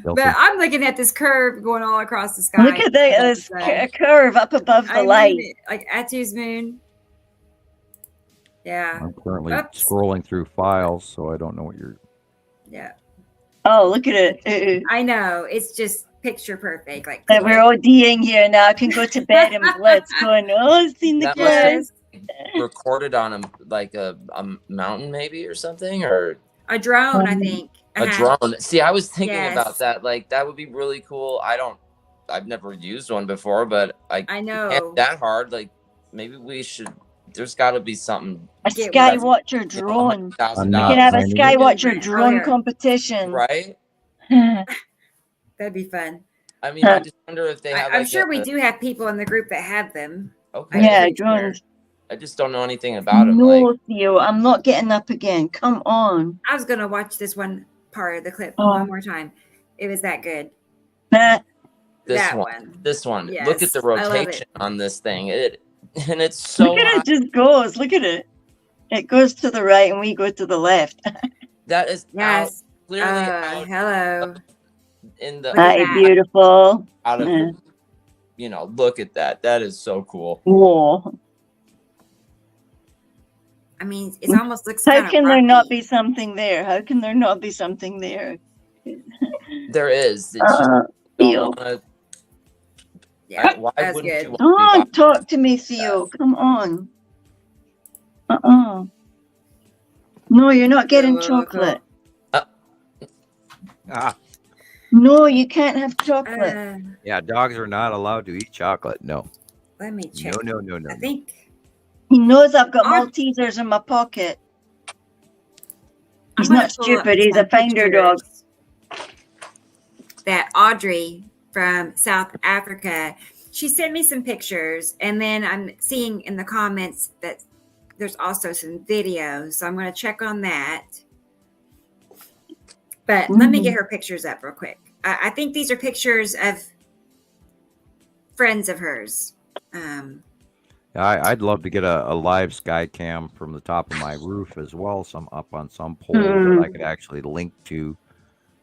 Guilty. But I'm looking at this curve going all across the sky. Look at this curve up above the I light. mean, like Atu's moon. Yeah, I'm currently Oops. scrolling through files, so I don't know what you're. yeah. Oh, look at it. I know. It's just picture perfect. Like That we're ODing here now. I can go to bed and blitz going, oh, I've seen the That must have clouds. recorded on a mountain maybe or something, or a drone, I think. a drone. See, I was thinking Yes. about that. Like that would be really cool. I've never used one before, but I know. can't that hard. Like maybe we should. There's got to be something, A Get Skywatcher you know, drone. I'm We not can have a finding it. Skywatcher Oh, drone here. competition. right? That'd be fun. I mean, I just wonder if they have. I'm like, sure we do have people in the group that have them. Okay. Yeah, Picture. drones. I just don't know anything about them. No, Like, Theo, I'm not getting up again. Come on. I was gonna watch this one part of the clip Oh. one more time. It was that good. Nah. this that one. This one. Look at the Yes, I love it. rotation on this thing. And it's so Look at high. it, just goes. Look at it. It goes to the right and we go to the left. That is Yes. clearly out Hello. in the Look at That is that. beautiful. out of Yeah. look at that. That is so cool. Whoa. I mean, it almost looks. How kinda can there not rocky. be something there? How can there not be something there? There is. It's just Theo. don't wanna, Yeah, why that's wouldn't good. you want to be Don't talk to me, Theo. Come on. No, you're not getting Cool, cool. chocolate. Ah, No, you can't have chocolate. yeah, dogs are not allowed to eat chocolate. No, Let me check. no. I think He knows I've got I'm- Maltesers in my pocket. He's I'm gonna not pull up stupid. He's a some finder dog. pictures that Audrey from South Africa, she sent me some pictures, and then I'm seeing in the comments that there's also some videos. So I'm going to check on that. But let me get her pictures up real quick. I think these are pictures of friends of hers. I'd love to get a live sky cam from the top of my roof as well, some up on some pole that I could actually link to.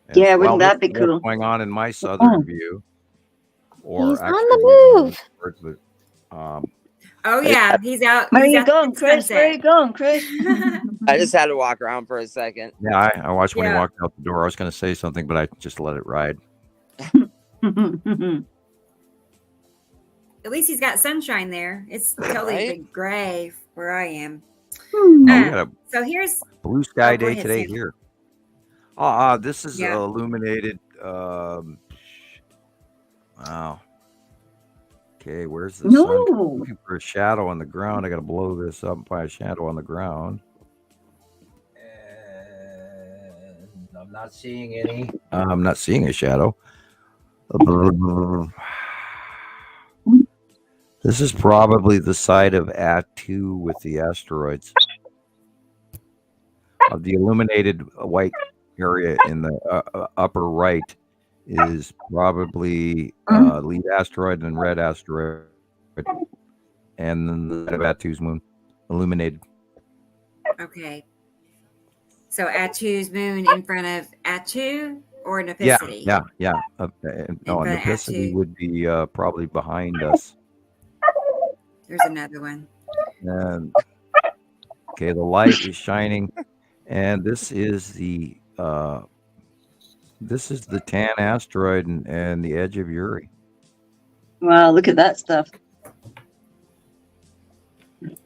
And Yeah, wouldn't that be what's cool? going on in my southern view? Or He's on actually, the move. but, Oh yeah, he's out. Where he's you out going, at Chris? Where you sunset. going, Chris? I just had to walk around for a second. yeah, I watched when he Yeah. walked out the door. I was going to say something, but I just let it ride. At least he's got sunshine there. It's totally Right? been gray where I am. Oh, we got a So here's blue sky Oh, go day ahead, today Sam. here. This is Yeah. illuminated. Wow. Okay, where's the sun? No. Looking for a shadow on the ground. I got to blow this up and find a shadow on the ground. And I'm not seeing any. I'm not seeing a shadow. This is probably the side of Atu with the asteroids. Of the illuminated white area in the upper right is probably lead asteroid and red asteroid, and then the side of Atu's moon illuminated. okay. So Atu's moon in front of Atu or Yeah, Nepicity? yeah. No, front of Nepicity Atu. would be probably behind us. There's another one. And okay, the light is shining, and this is the Tan asteroid and the edge of Uri. Wow, look at that stuff.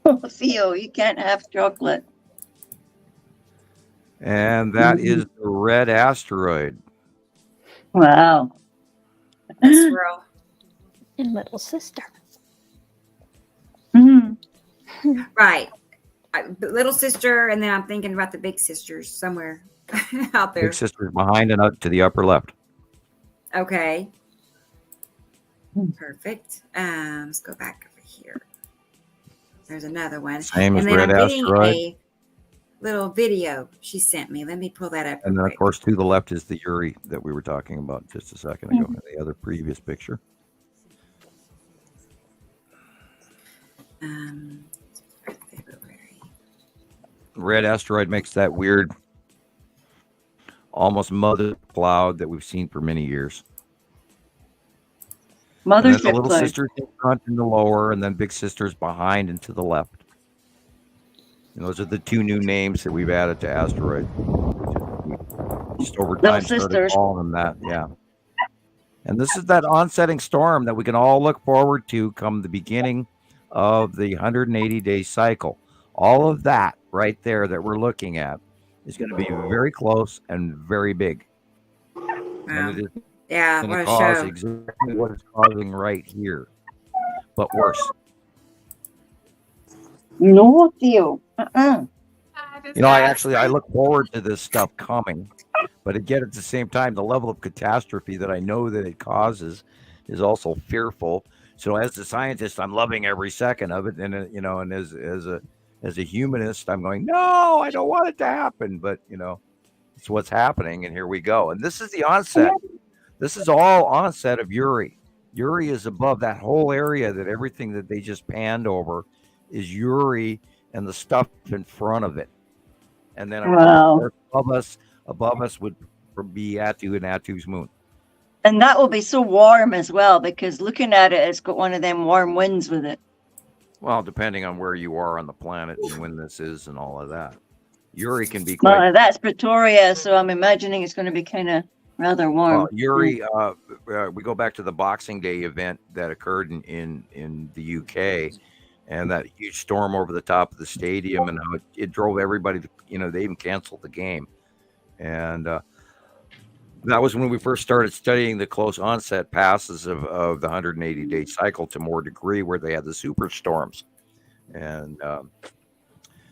Oh, Theo, you can't have chocolate. And that is the red asteroid. Wow. A swirl. And little sister. Mm. Right. Little sister, and then I'm thinking about the big sisters somewhere out there. Big sister's behind and up to the upper left. Okay. Perfect. Let's go back over here. There's another one. Same as And then red I'm getting asteroid. a little video she sent me. Let me pull that up. And real then, of quick. course, to the left is the Uri that we were talking about just a second ago, in the other previous picture. February. Red asteroid makes that weird, almost mother cloud that we've seen for many years. And then the Mothership little cloud. sisters in front and the lower, and then big sisters behind and to the left. And those are the two new names that we've added to asteroid. Just over time started sisters. calling them that, yeah. And this is that onsetting storm that we can all look forward to come the beginning of the 180-day cycle. All of that right there that we're looking at is going to be very close and very big. Wow. And it is Yeah, going what to a cause show. exactly what it's causing right here, but worse. No, Theo. You know, I look forward to this stuff coming, but again, at the same time, the level of catastrophe that I know that it causes is also fearful. So as a scientist, I'm loving every second of it, and and as a humanist, I'm going, no, I don't want it to happen, but it's what's happening, and here we go. And this is the onset. This is all onset of Uri. Uri is above that whole area. That everything that they just panned over is Uri and the stuff in front of it. And then Wow. above us would be Attu and Attu's moon. And that will be so warm as well, because looking at it, it's got one of them warm winds with it. Well, depending on where you are on the planet and when this is and all of that. Uri can be quite. Well, that's Pretoria, so I'm imagining it's going to be kind of rather warm. Well, Uri, we go back to the Boxing Day event that occurred in the UK, and that huge storm over the top of the stadium, and how it drove everybody to, they even canceled the game. And that was when we first started studying the close onset passes of the 180-day cycle to more degree, where they had the superstorms and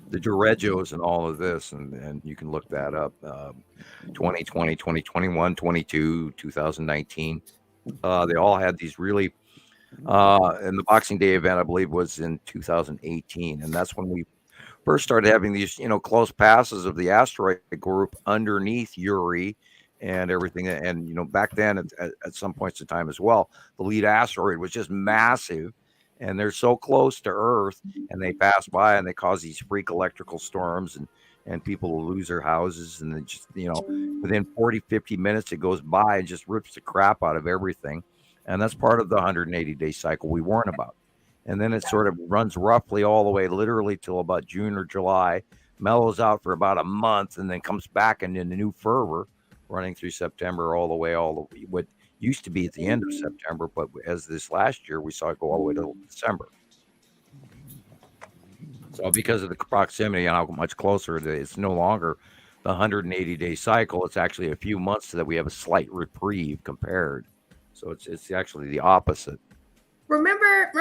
the derechos and all of this. And you can look that up. 2020, 2021, 22, 2019. They all had these really, and the Boxing Day event, I believe, was in 2018. And that's when we first started having these, close passes of the asteroid group underneath Uri and everything. And, back then at some points in time as well, the lead asteroid was just massive, and they're so close to Earth, and they pass by and they cause these freak electrical storms, and people will lose their houses. And then just, within 40, 50 minutes, it goes by and just rips the crap out of everything. And that's part of the 180-day cycle we warn about. And then it sort of runs roughly all the way, literally till about June or July, mellows out for about a month, and then comes back in a new fervor, running through September all the way, what used to be at the end of September, but as this last year, we saw it go all the way to December. So because of the proximity and how much closer it is, it's no longer the 180-day cycle. It's actually a few months that we have a slight reprieve compared. So it's actually the opposite. Remember,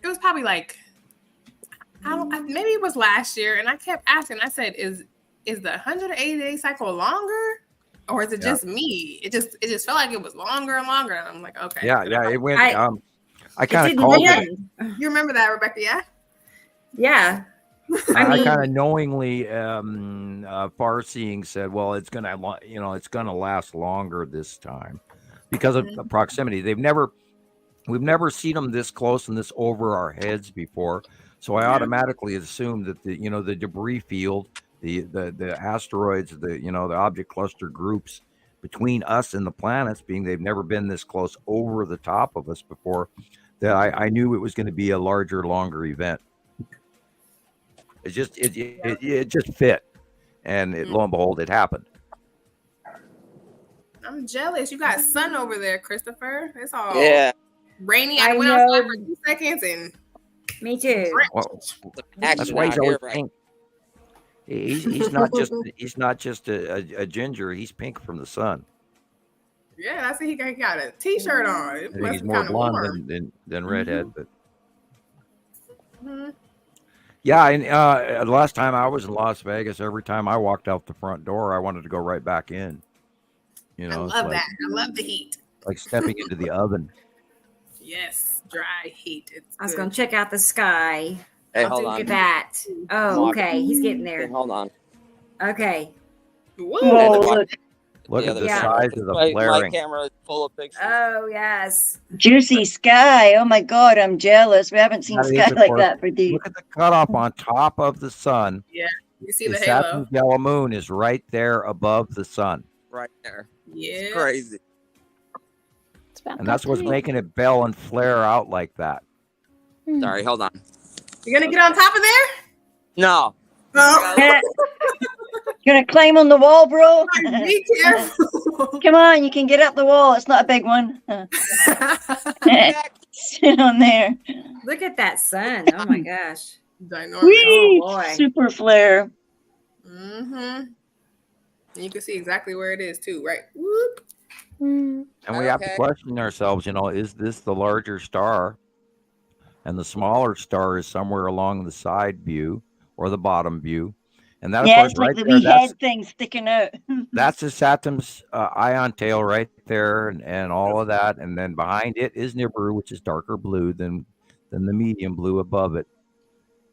it was probably like, maybe it was last year, and I kept asking. I said, "Is the 180-day cycle longer, or is it just me? It just felt like it was longer and longer." And I'm like, okay, Yeah, it went. I kind of didn't called it. end. You remember that, Rebecca? Yeah. Yeah. I kind of knowingly, far-seeing, said, "Well, it's gonna last longer this time because of the proximity. We've never seen them this close and this over our heads before. So I automatically assumed that the debris field, the asteroids, the object cluster groups between us and the planets, being they've never been this close over the top of us before, that I knew it was going to be a larger, longer event. It just fit, and lo and behold, it happened. I'm jealous. You got sun over there, Christopher. It's all rainy. I I went know. outside for 2 seconds and Me too. Well, that's Action why he's out always here, right? pink. He's not just a ginger. He's pink from the sun. yeah, I see he got a t-shirt on. It I think must he's be more kind of warm. blonde than redhead. But Mhm. yeah, and last time I was in Las Vegas, every time I walked out the front door, I wanted to go right back in. I It's love like, that. I love the heat. like stepping into the oven. Yes, dry heat. It's I was good. going to check out the sky. Hey, I'll hold do on. Look at that. Oh, okay. He's getting Hey, there. hold on. Okay. Whoa. Whoa, the- look, Look The at other the Yeah. camera. size of the My flaring. camera is full of pictures. Oh, yes. juicy sky. Oh my God, I'm jealous. We haven't seen That is, sky of like course- that for days. Look at the cutoff on top of the sun. You see the The halo. Saturn's yellow moon is right there above the sun, Right there. Yeah. It's crazy. It's about and that's that what's time. making it bell and flare out like that. Hmm. Sorry, hold on. You're gonna get on top of there? No. Oh. Gonna climb on the wall, bro? Be careful. Come on, you can get up the wall. It's not a big one. Sit on there. Look at that sun. Oh my gosh. Ginormous. Whee! Oh, boy. Super flare. Mm-hmm. You can see exactly where it is too, right? Whoop. Hmm. And we have to Okay. question ourselves, is this the larger star? And the smaller star is somewhere along the side view or the bottom view. And that, of Yeah, course, it's like right the there, wee that's, head thing sticking out. that's the Saturn's ion tail right there, and all of that. And then behind it is Nibiru, which is darker blue than the medium blue above it.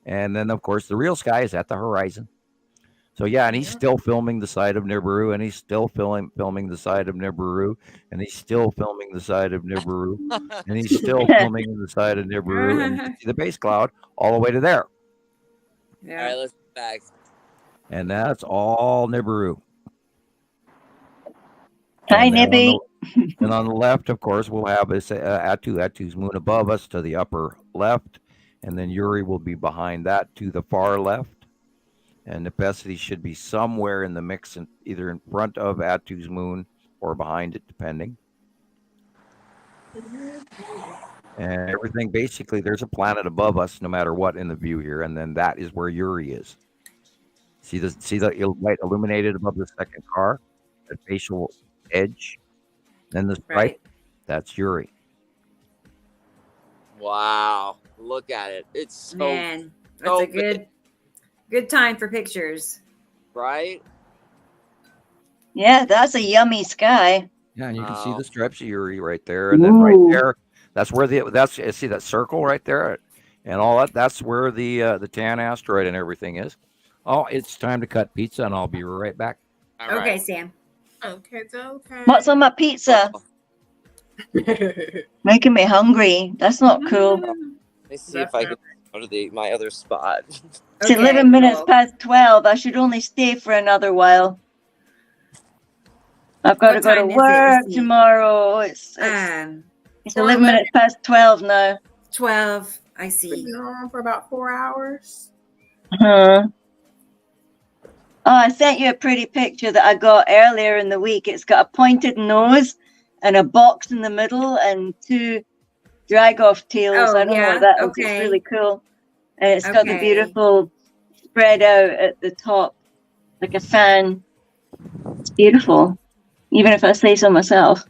And then, of course, the real sky is at the horizon. So yeah, and he's still filming the side of Nibiru, and he's still filming the side of Nibiru, and he's still filming the side of Nibiru, and he's still filming the side of Nibiru, and you can see the base cloud all the way to there, All Yeah. right, let's get back. and that's all Nibiru. Hi, And then Nibby. And on the left, of course, we'll have this Atu's moon above us to the upper left, and then Uri will be behind that to the far left. And Nepenthe should be somewhere in the mix, either in front of Atu's moon or behind it, depending. And everything, basically, there's a planet above us, no matter what, in the view here, and then that is where Uri is. See the light illuminated above the second car, the facial edge, then the stripe. Right. That's Uri. Wow. Look at it. It's so Man, that's so a good time for pictures. right. Yeah, that's a yummy sky. Yeah, and you can see Wow. the stripes of Uri right there, and then right Ooh. there, that's where see that circle right there, and all that. That's where the tan asteroid and everything is. Oh, it's time to cut pizza, and I'll be right back. All Okay, right. Sam. Okay, it's okay. What's on my pizza? Oh, Making me hungry. That's not cool. let me see if I can go to my other spot. It's 11 Okay, minutes cool. past 12. I should only stay for another while. I've got to What go to time is it? work Let's see. tomorrow. It's Um, 11 minutes past 12 now. 12. I see. Been on for about 4 hours. Huh. Oh, I sent you a pretty picture that I got earlier in the week. It's got a pointed nose and a box in the middle and two drag off tails. Oh, I don't know yeah? what that is. Okay. It's really cool. And it's got the Okay. beautiful spread out at the top, like a fan. It's beautiful, even if I say so myself.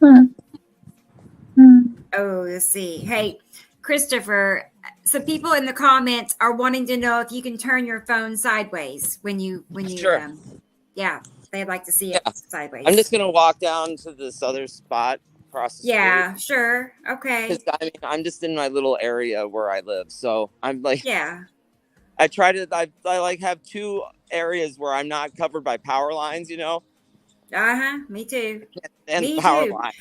Oh, let's see. Hey, Christopher, some people in the comments are wanting to know if you can turn your phone sideways when you Sure. Yeah, they'd like to see it sideways. I'm just gonna walk down to this other spot across the Yeah, sure. Okay. street. 'Cause, I mean, I'm just in my little area where I live, so I'm like, Yeah. I try to, I like have two areas where I'm not covered by power lines, Uh-huh. Me too. and Me power too. line.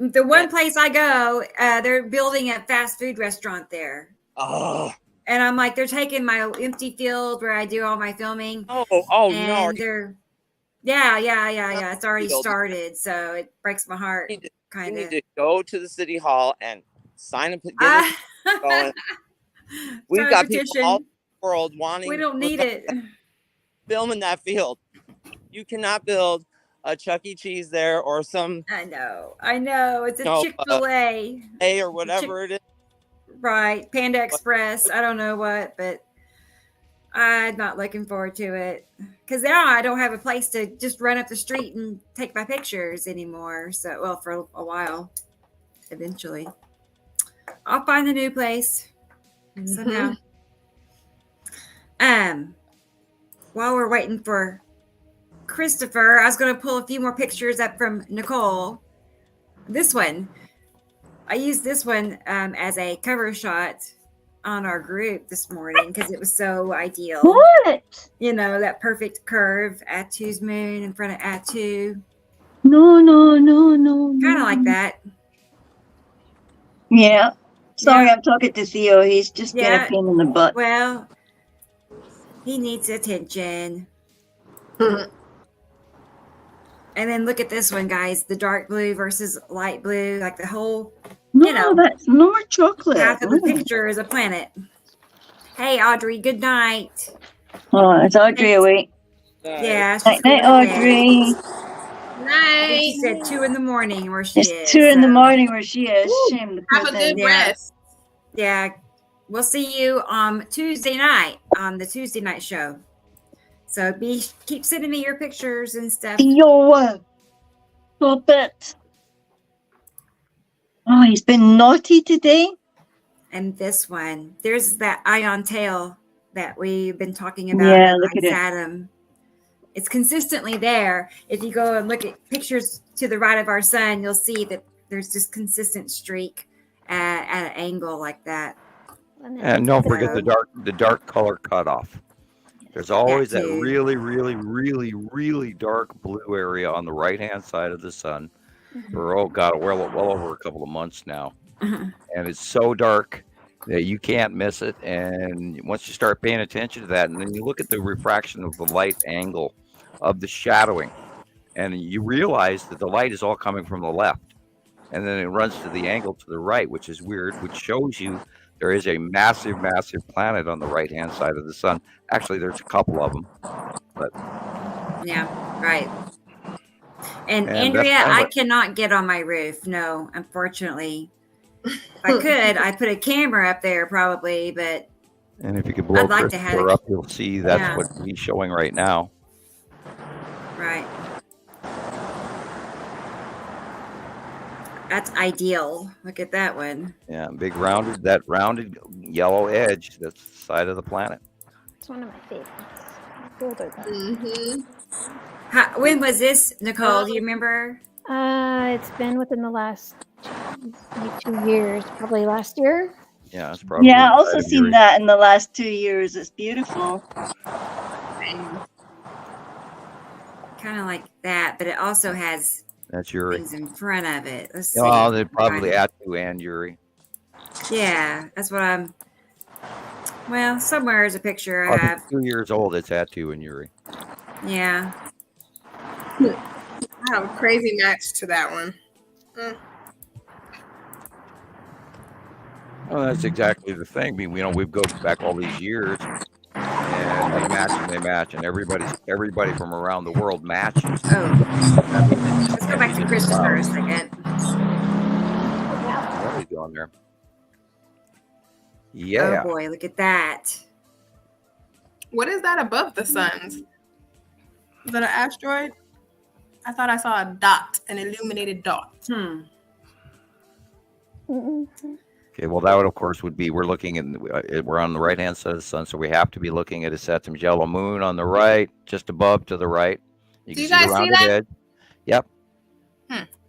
The one place I go, they're building a fast food restaurant there. Oh, And I'm like, they're taking my empty field where I do all my filming. oh no! And they're yeah. It's already Building. started, so it breaks my heart. You Kind need of. to go to the city hall and sign a get us going. We've got people all over the world wanting. We don't need it. Film in that field. You cannot build a Chuck E. Cheese there or some I know. It's a No, Chick-fil-A. A or whatever it is. Right. Panda Express. I don't know what, but I'm not looking forward to it. Because now I don't have a place to just run up the street and take my pictures anymore. So, well, for a while, eventually. I'll find a new place somehow. While we're waiting for Christopher, I was going to pull a few more pictures up from Nicole. This one, I used this one as a cover shot on our group this morning because it was so ideal. What? You know, that perfect curve, Atu's moon in front of Atu. No, no, no, no. Kind of like that. Yeah. Sorry, Yeah. I'm talking to Theo. He's just getting Yeah. a pain in the butt. Well, he needs attention. And then look at this one, guys. The dark blue versus light blue. Like the whole No, know, that's no more chocolate. half of the Oh. picture is a planet. Hey, Audrey, good night. Oh, it's Audrey awake. Yeah. Night, night, Audrey. Night. She said 2 a.m. where she It's is. 2 in the so, morning where she is. Shame the Have poor a good thing. Yeah. rest. Yeah. We'll see you on Tuesday night on the Tuesday night show. So keep sending me your pictures and stuff. Yo, stop it. Oh, he's been naughty today. And this one, there's that ion tail that we've been talking about. Yeah, look at it. Saturn. It's consistently there. If you go and look at pictures to the right of our sun, you'll see that there's this consistent streak at an angle like that. And don't forget the dark color cutoff. There's always that too. really, really, really, really dark blue area on the right hand side of the sun for well over a couple of months now. Mhm. And it's so dark that you can't miss it. And once you start paying attention to that, and then you look at the refraction of the light angle of the shadowing, and you realize that the light is all coming from the left, and then it runs to the angle to the right, which is weird, which shows you there is a massive, massive planet on the right hand side of the sun. Actually, there's a couple of them, but Yeah, right. And that's Andrea, kind of I what- cannot get on my roof. No, unfortunately. If I could, I'd put a camera up there probably, but and if you could blow I'd like to have Christopher it. up, you'll see that's Yeah. what he's showing right now. right. That's ideal. Look at that one. Yeah, big rounded yellow edge. That's the side of the planet. It's one of my favorites. Older though. Mm-hmm. When was this, Nicole? Do you remember? It's been within the last like 2 years, probably last year. Yeah, it's probably. Yeah, I inside also of seen your- that in the last 2 years. It's beautiful. Kind of like that, but it also has That's Yuri. things in front of it. Let's see. Oh, they probably Right. Atu and Yuri. Yeah, that's what I'm. Well, somewhere is a picture Oh, I if have. it's 2 years old. It's Atu and Yuri. Yeah. I have a crazy match to that one. Well, that's exactly the thing. I mean, we've go back all these years, and they match, and everybody from around the world matches. Oh, let's go back to Christopher a second. What are you doing there? Yeah. Oh boy, look at that. What is that above the suns? Is that an asteroid? I thought I saw a dot, an illuminated dot. Okay. Well, that would, of course, would be we're on the right hand side of the sun, so we have to be looking at a Saturn yellow moon on the right, just above to the right. Do can you guys the see rounded that? edge. Yep.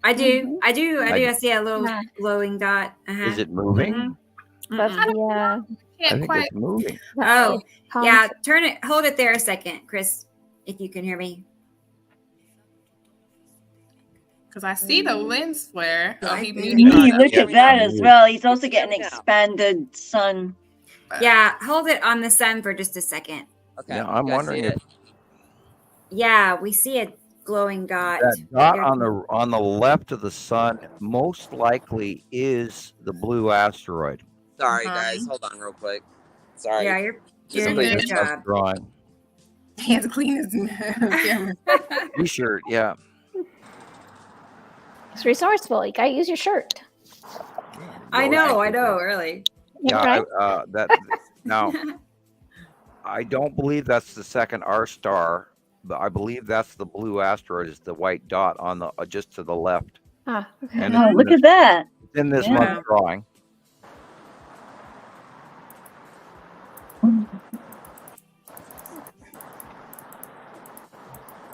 I do. I see a little Yeah. glowing dot. Uh-huh. Is it moving? That's Mhm. the I Can't think quite. it's moving. Oh, con- yeah. Hold it there a second, Chris, if you can hear me. Because I see the lens flare. Oh, he Right. muted on Gee, it. look Yeah, at that yeah. as well. He's also getting expanded sun. Yeah, hold it on the sun for just a second. Okay. Yeah, I'm you guys wondering see if it? Yeah, we see a glowing dot. that dot on the left of the sun most likely is the blue asteroid. Sorry, Uh-huh. guys. Hold on, real quick. Sorry. Yeah, you're Just doing a clean good this job. Drawing. He has clean as camera. T-shirt, yeah. It's resourceful. You gotta use your shirt. I know, really. Yeah, Right? that now I don't believe that's the second R star, but I believe that's the blue asteroid is the white dot on the just to the left. Ah, okay. And Oh, look at that. it's in this Yeah. month's drawing.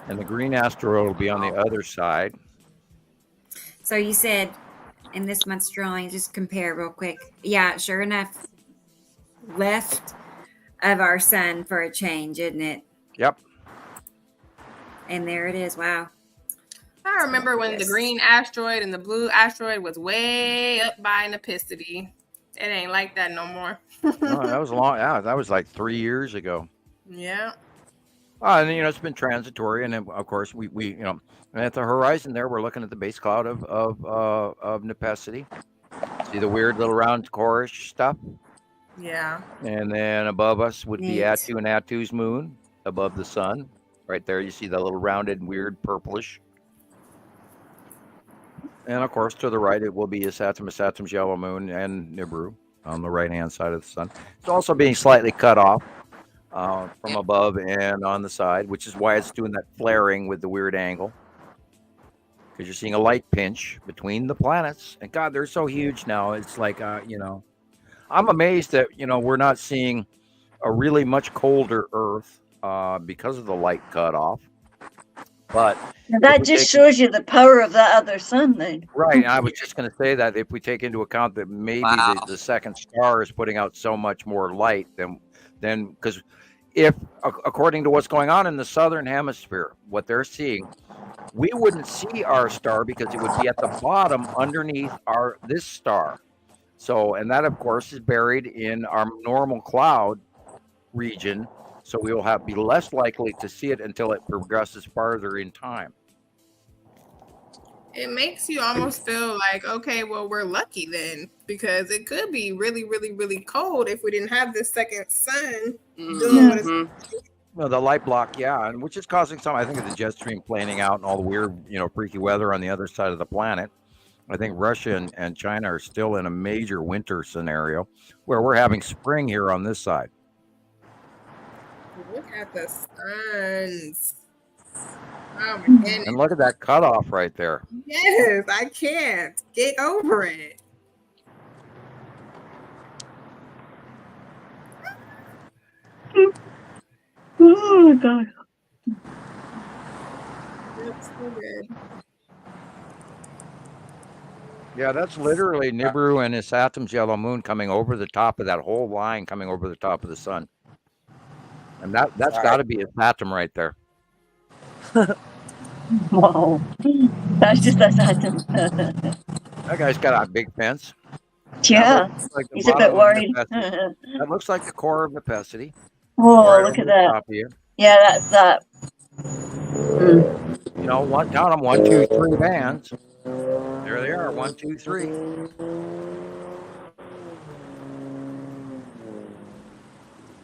And the green asteroid will be on the other side. So you said in this month's drawing, just compare real quick. Yeah, sure enough. left of our sun for a change, isn't it? Yep. And there it is. Wow. I remember when the Yes. green asteroid and the blue asteroid was way up by Nepicity. It ain't like that no more. No, that was long. Yeah, that was like 3 years ago. Yeah. And it's been transitory, and then of course we at the horizon there we're looking at the base cloud of Nepicity. See the weird little round core-ish stuff, Yeah. and then above us would be Neat. Attu and Attu's moon above the sun. Right there, you see the little rounded, weird purplish. And of course, to the right, it will be Saturn's yellow moon and Nibiru on the right-hand side of the sun. It's also being slightly cut off from above and on the side, which is why it's doing that flaring with the weird angle. Because you're seeing a light pinch between the planets. And God, they're so huge now. It's like, I'm amazed that, we're not seeing a really much colder Earth because of the light cutoff. But And that we just take- shows you the power of that other sun then. right, I was just going to say that if we take into account that maybe Wow. the second star is putting out so much more light than because if according to what's going on in the southern hemisphere, what they're seeing, we wouldn't see our star because it would be at the bottom underneath this star. So, and that of course is buried in our normal cloud region. So we will be less likely to see it until it progresses farther in time. It makes you almost feel like, okay, well, we're lucky then, because it could be really, really, really cold if we didn't have this second sun doing what it's Mhm. Well, the light block, yeah, and which is causing some, I think, of the jet stream planing out and all the weird, freaky weather on the other side of the planet. I think Russia and China are still in a major winter scenario where we're having spring here on this side. Look at the suns. Oh my goodness. And look at that cutoff right there. Yes, I can't get over it. Oh God. That's so good. Yeah, that's literally Nibiru and his Saturn's yellow moon coming over the top of that whole line, coming over the top of the sun. And that's got to be a Saturn right there. Wow. That's just a Saturn. That guy's got a big fence. Yeah. That looks like the He's a bottom bit of worried. Nepicity. That looks like the core of Nepicity. Oh, right look over at the that. top here. Yeah, that's that. Mm. Count them 1, 2, 3 bands. There they are, 1, 2, 3.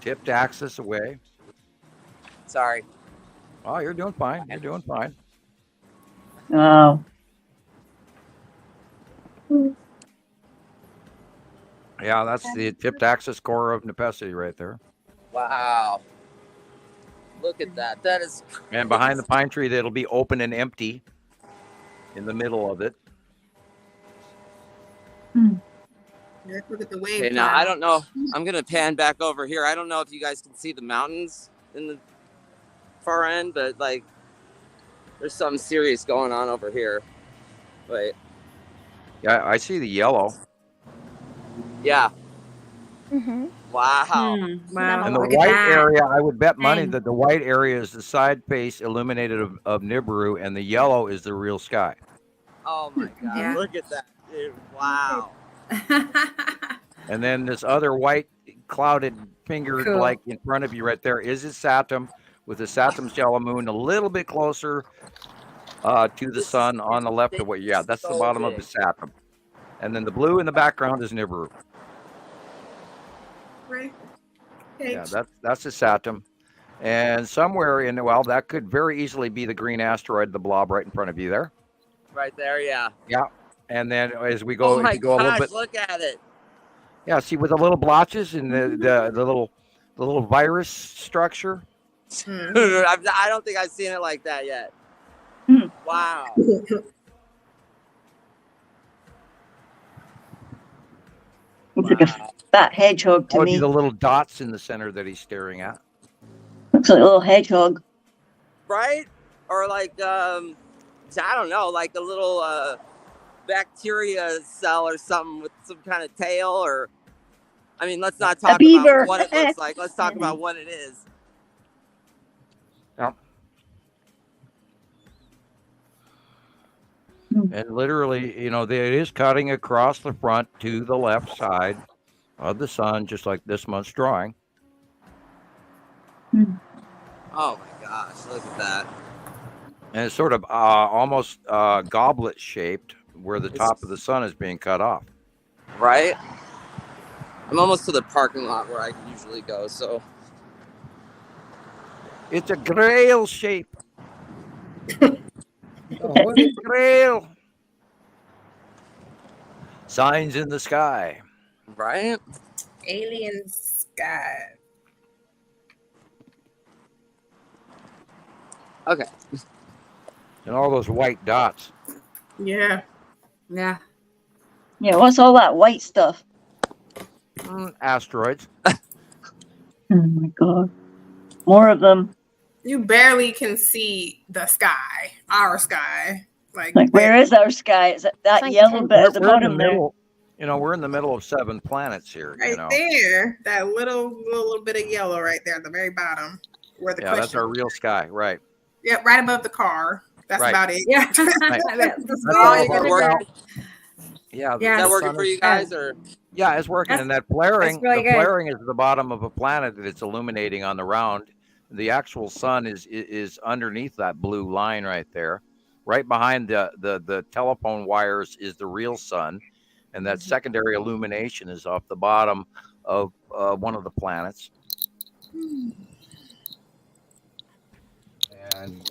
Tipped axis away. Sorry. Oh, you're doing fine. You're doing fine. Wow. Yeah, that's the tipped axis core of Nepicity right there. Wow. Look at that. That is. And behind the pine tree, that'll be open and empty in the middle of it. Look at the wave. Okay, now I cloud. don't know. I'm gonna pan back over here. I don't know if you guys can see the mountains in the far end, but like, there's something serious going on over here. Wait. Yeah, I see the yellow. Yeah. Mm-hmm. Wow. Wow. And the Look at white that. area, I would bet money Dang. that the white area is the side face illuminated of Nibiru, and the yellow is the real sky. Oh my God. Yeah. Look at that, dude. Wow. And then this other white clouded finger Cool. like in front of you right there is his Saturn with the Saturn's yellow moon a little bit closer to the sun on the left of what. Yeah, that's the So bottom of big. the Saturn. And then the blue in the background is Nibiru. Right. Yeah, that's the Saturn. And somewhere in that could very easily be the green asteroid, the blob right in front of you there. Right there, yeah. Yeah. And then as we go, Oh if my you go a little gosh, bit, look at it. yeah, see with the little blotches and the little virus structure. I don't think I've seen it like that yet. Hmm. Wow. Looks like a fat hedgehog That to would be me. the little dots in the center that he's staring at. Looks like a little hedgehog. Right? Or like, I don't know, like a little bacteria cell or something with some kind of tail, or I mean, let's not talk beaver. about what it looks like. Let's talk about what it is. Yep. And literally, you know, it is cutting across the front to the left side of the sun, just like this month's drawing. Oh my gosh, look at that. And it's sort of almost goblet shaped where the top of the sun is being cut off. Right? I'm almost to the parking lot where I usually go, so. It's a grail shape. Holy grail. Signs in the sky. Right? Alien sky. Okay. And all those white dots. Yeah. Yeah. Yeah, what's all that white stuff? Asteroids. Oh my god. More of them. You barely can see the sky, our sky. Like where is our sky? Is it that like yellow 10 bit at the We're in bottom there? middle. You know, we're in the middle of 7 planets here. right You know, there? That little bit of yellow right there at the very bottom, where the yeah, that's question. our real sky, right? Yep, right above the car. That's Right. about it. Yeah. That's That's all all you're about gonna work. get. Yeah, Yeah, Is that the working sun for is- you guys, or? Yeah, it's working. That's- And that flaring, really the good. flaring is the bottom of a planet that it's illuminating on the round. The actual sun is underneath that blue line right there. Right behind the telephone wires is the real sun, and that secondary illumination is off the bottom of one of the planets.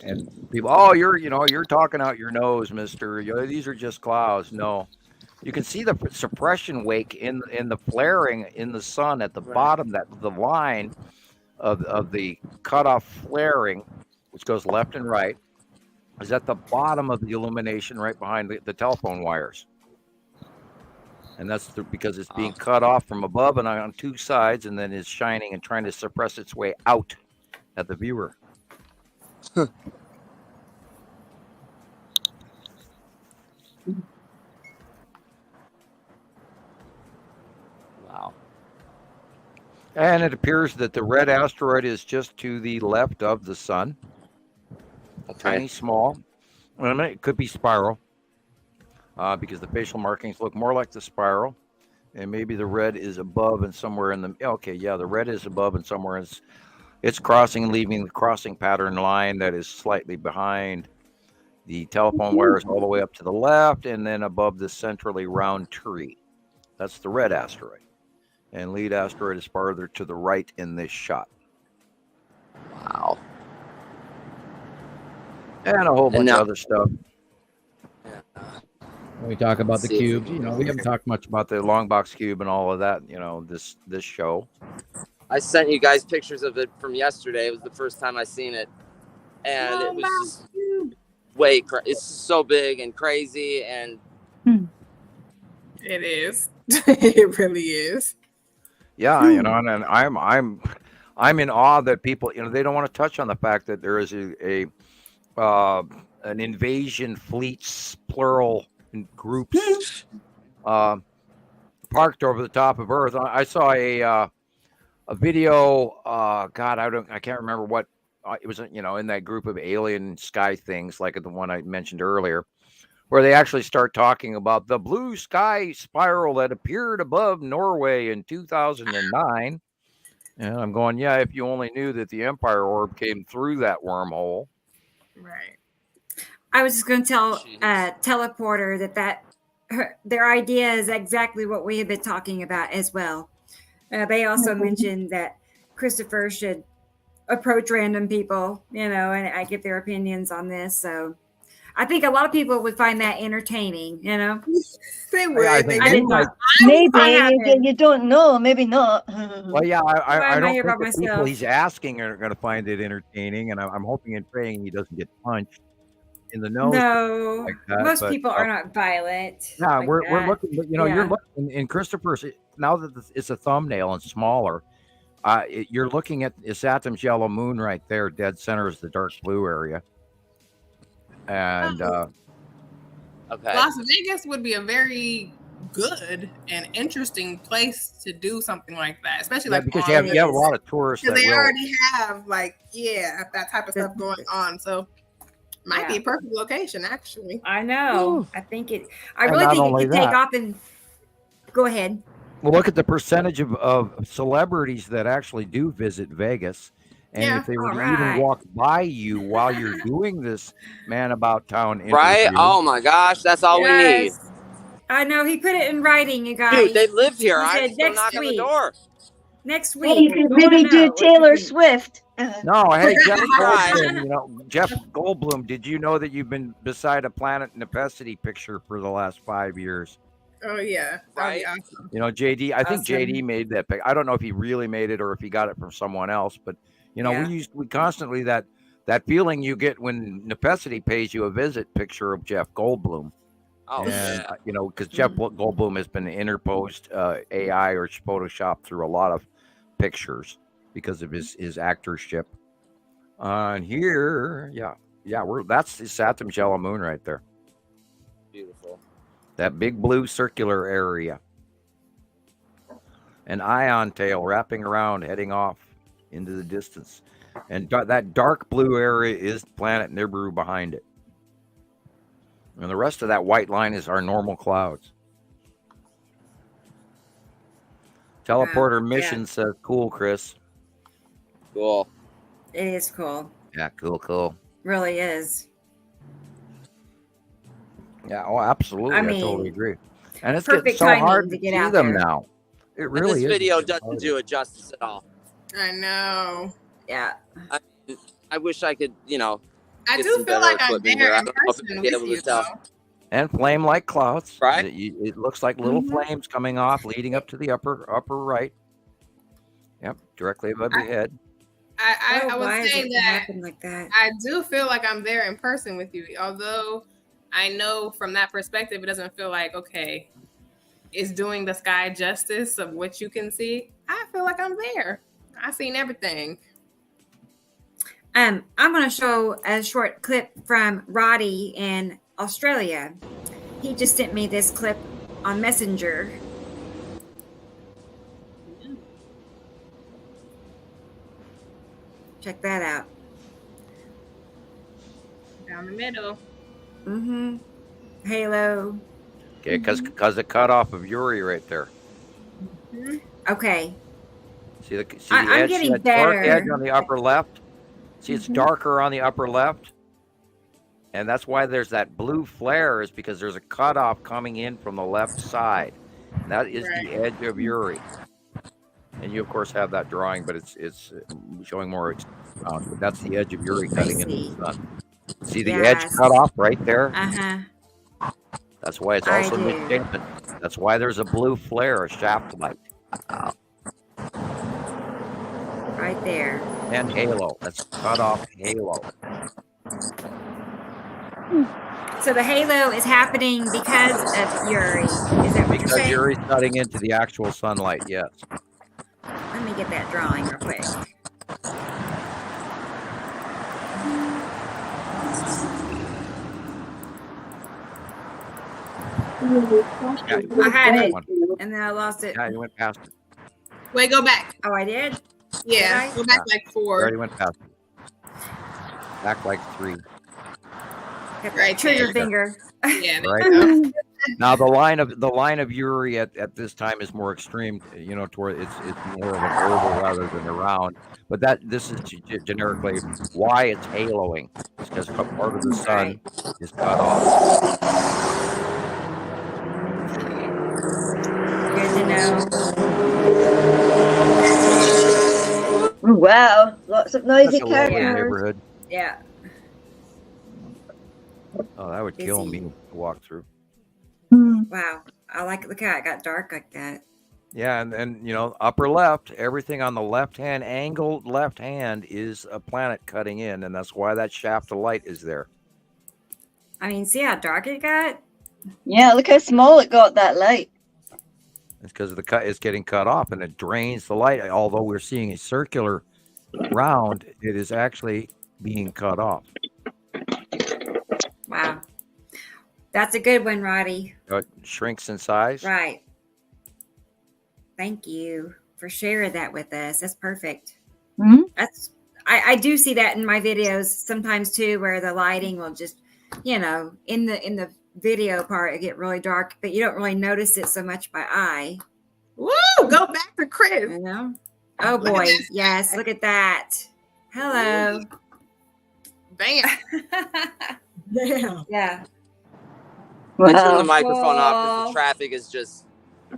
And people, oh, you're talking out your nose, mister. These are just clouds. No. You can see the suppression wake in the flaring in the sun at the bottom, that the line of the cutoff flaring, which goes left and right, is at the bottom of the illumination right behind the telephone wires. And that's because it's being cut off from above and on 2 sides, and then is shining and trying to suppress its way out at the viewer. Wow. And it appears that the red asteroid is just to the left of the sun. Tiny, small. I mean, it could be spiral because the facial markings look more like the spiral. And maybe the red is above and somewhere in the... Okay, yeah, the red is above and somewhere it's crossing, leaving the crossing pattern line that is slightly behind the telephone wires all the way up to the left and then above the centrally round tree. That's the red asteroid. And lead asteroid is farther to the right in this shot. Wow. And a whole bunch now- of other stuff. Yeah. When we talk about the See if we cube, can- you know, we haven't talked much about the long box cube and all of that, you know, this show. I sent you guys pictures of it from yesterday. It was the first time I seen it, and it was just it's so big and crazy, and It is. It really is. Yeah, you know, and I'm in awe that people, you know, they don't want to touch on the fact that there is an invasion fleets, plural groups, parked over the top of Earth. I saw a video. God, I can't remember what it was. You know, in that group of alien sky things, like the one I mentioned earlier, where they actually start talking about the blue sky spiral that appeared above Norway in 2009. And I'm going, yeah, if you only knew that the Empire orb came through that wormhole. Right. I was just going to tell Jeez. Teleporter that their idea is exactly what we have been talking about as well. They also mentioned that Christopher should approach random people, you know, and I give their opinions on this. So I think a lot of people would find that entertaining, you know. They would. I think I did like, not. Maybe I haven't. you don't know. Maybe not. well, yeah, I am I don't here think by the people myself? he's asking are going to find it entertaining, and I'm hoping and praying he doesn't get punched in the nose. No, like that, most but, people are not violent. Yeah, like we're that. looking, but you know, Yeah. you're looking in Christopher's. Now that it's a thumbnail and smaller, you're looking at Saturn's yellow moon right there. Dead center is the dark blue area, and Okay. Las Vegas would be a very good and interesting place to do something like that, especially Yeah, like because on you have a lot of tourists that because they will. already have like that type of stuff going on. So might be a perfect location actually. I know. I think it. I And really not think it only could take that- off and go ahead. Well, look at the percentage of celebrities that actually do visit Vegas. And Yeah. if they were to All even right. walk by you while you're doing this Man About Town interview, Right? Oh my gosh, that's all we need. Yes. I know he put it in writing, you guys. Dude, they live here. He I said just go next knock on the week. door. Next Well, you week. could We maybe wanna know do what you Taylor think. Swift. No, hey, Jeff Right. Goldblum, Jeff Goldblum, did you know that you've been beside a Planet Necessity picture for the last 5 years? Oh yeah, Right. that'd be awesome. JD, I think Awesome. JD made that pic. I don't know if he really made it or if he got it from someone else, but Yeah. we constantly that feeling you get when Necessity pays you a visit picture of Jeff Goldblum. Oh, And yeah. because Jeff Goldblum has been interposed AI or Photoshop through a lot of pictures because of his actorship. And here, that's the Satam Jella Moon right there. Beautiful. That big blue circular area. An ion tail wrapping around, heading off into the distance. And that dark blue area is planet Nibiru behind it. And the rest of that white line is our normal clouds. Teleporter Wow. mission says, cool, Chris. Cool. It is cool. Yeah, cool. Really is. Yeah, oh, absolutely. I I mean, tard agree. And it's perfect getting so timing hard to to get see out them there. now. It And really this is. video getting doesn't harder. do it justice at all. I know. Yeah. I wish I could, I get do some feel better like I'm equipment there here. I in don't know if person you'll be with able you to tell. though. And flame like clouds. Right? It looks like little flames coming off, leading up to the upper right. Yep, directly above your head. I Oh, was why does saying it that happen like that? I do feel like I'm there in person with you, although I know from that perspective, it doesn't feel like, okay, it's doing the sky justice of what you can see. I feel like I'm there. I've seen everything. I'm going to show a short clip from Roddy in Australia. He just sent me this clip on Messenger. Check that out. Down the middle. Mm-hmm. Halo. Okay, because the cutoff of Uri right there. Okay. See the I'm edge, getting that dark better. edge on the upper left? See, it's darker on the upper left. And that's why there's that blue flare, is because there's a cutoff coming in from the left side. And that is the edge of Uri. And you, of course, have that drawing, but it's showing more. That's the edge of Uri cutting into the sun. See the edge Yes. cut off right there? Uh-huh. That's why it's I also do. misshapen. That's why there's a blue flare, a shaft light. Right there. And halo. That's cut off halo. So the halo is happening because of Uri. Is that what you're Because saying? Uri's cutting into the actual sunlight, yes. Let me get that drawing real quick. Yeah, I had it, one. and then I lost it. Yeah, you went past it. Wait, go back. Oh, I did? Yeah, Did I? go back like You 4. already went past it. Back like 3. Got that Right trigger there. finger. Yeah, there Right. you go. Now the line of Uri at this time is more extreme. Toward it's more of an oval rather than a round. But this is generically why it's haloing. It's because part of the sun is cut off. Good to know. Wow, lots of noisy Such a lovely characters. neighborhood. Yeah. Oh, that would kill Busy. me to walk through. Wow. I like it. Look how it got dark like that. Yeah, and upper left, everything on the left-hand angled left hand is a planet cutting in, and that's why that shaft of light is there. I mean, see how dark it got? Yeah, look how small it got, that light. It's because the cut is getting cut off, and it drains the light. Although we're seeing a circular round, it is actually being cut off. Wow. That's a good one, Roddy. It shrinks in size. Right. Thank you for sharing that with us. That's perfect. Mhm. That's I do see that in my videos sometimes too, where the lighting will just, in the video part, it get really dark, but you don't really notice it so much by eye. Woo! Go back to Chris. You know? Oh Look at boy. this. Yes, look at that. Hello. Bam. Damn. Yeah. I turned the Wow. microphone off because Cool. the traffic is just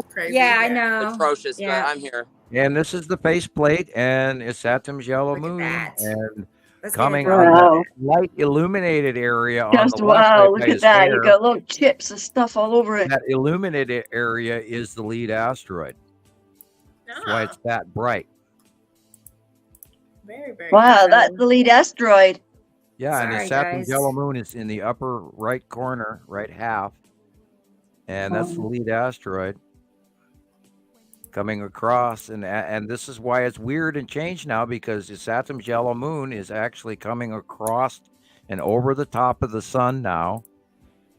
Crazy. Yeah, I know. atrocious, Yeah. but I'm here. And this is the faceplate, and it's Saturn's yellow Look at moon, that. and Let's coming get it on Wow. the light illuminated area on Just the left wow, side look by at his that. hair. You got little chips of stuff all over it. That illuminated area is the lead asteroid. That's why it's that bright. Very, very Wow, cool. that's the lead asteroid. Yeah, and Sorry, the Saturn's guys. yellow moon is in the upper right corner, right half, and that's the lead asteroid coming across. And this is why it's weird and changed now, because the Saturn's yellow moon is actually coming across and over the top of the sun now.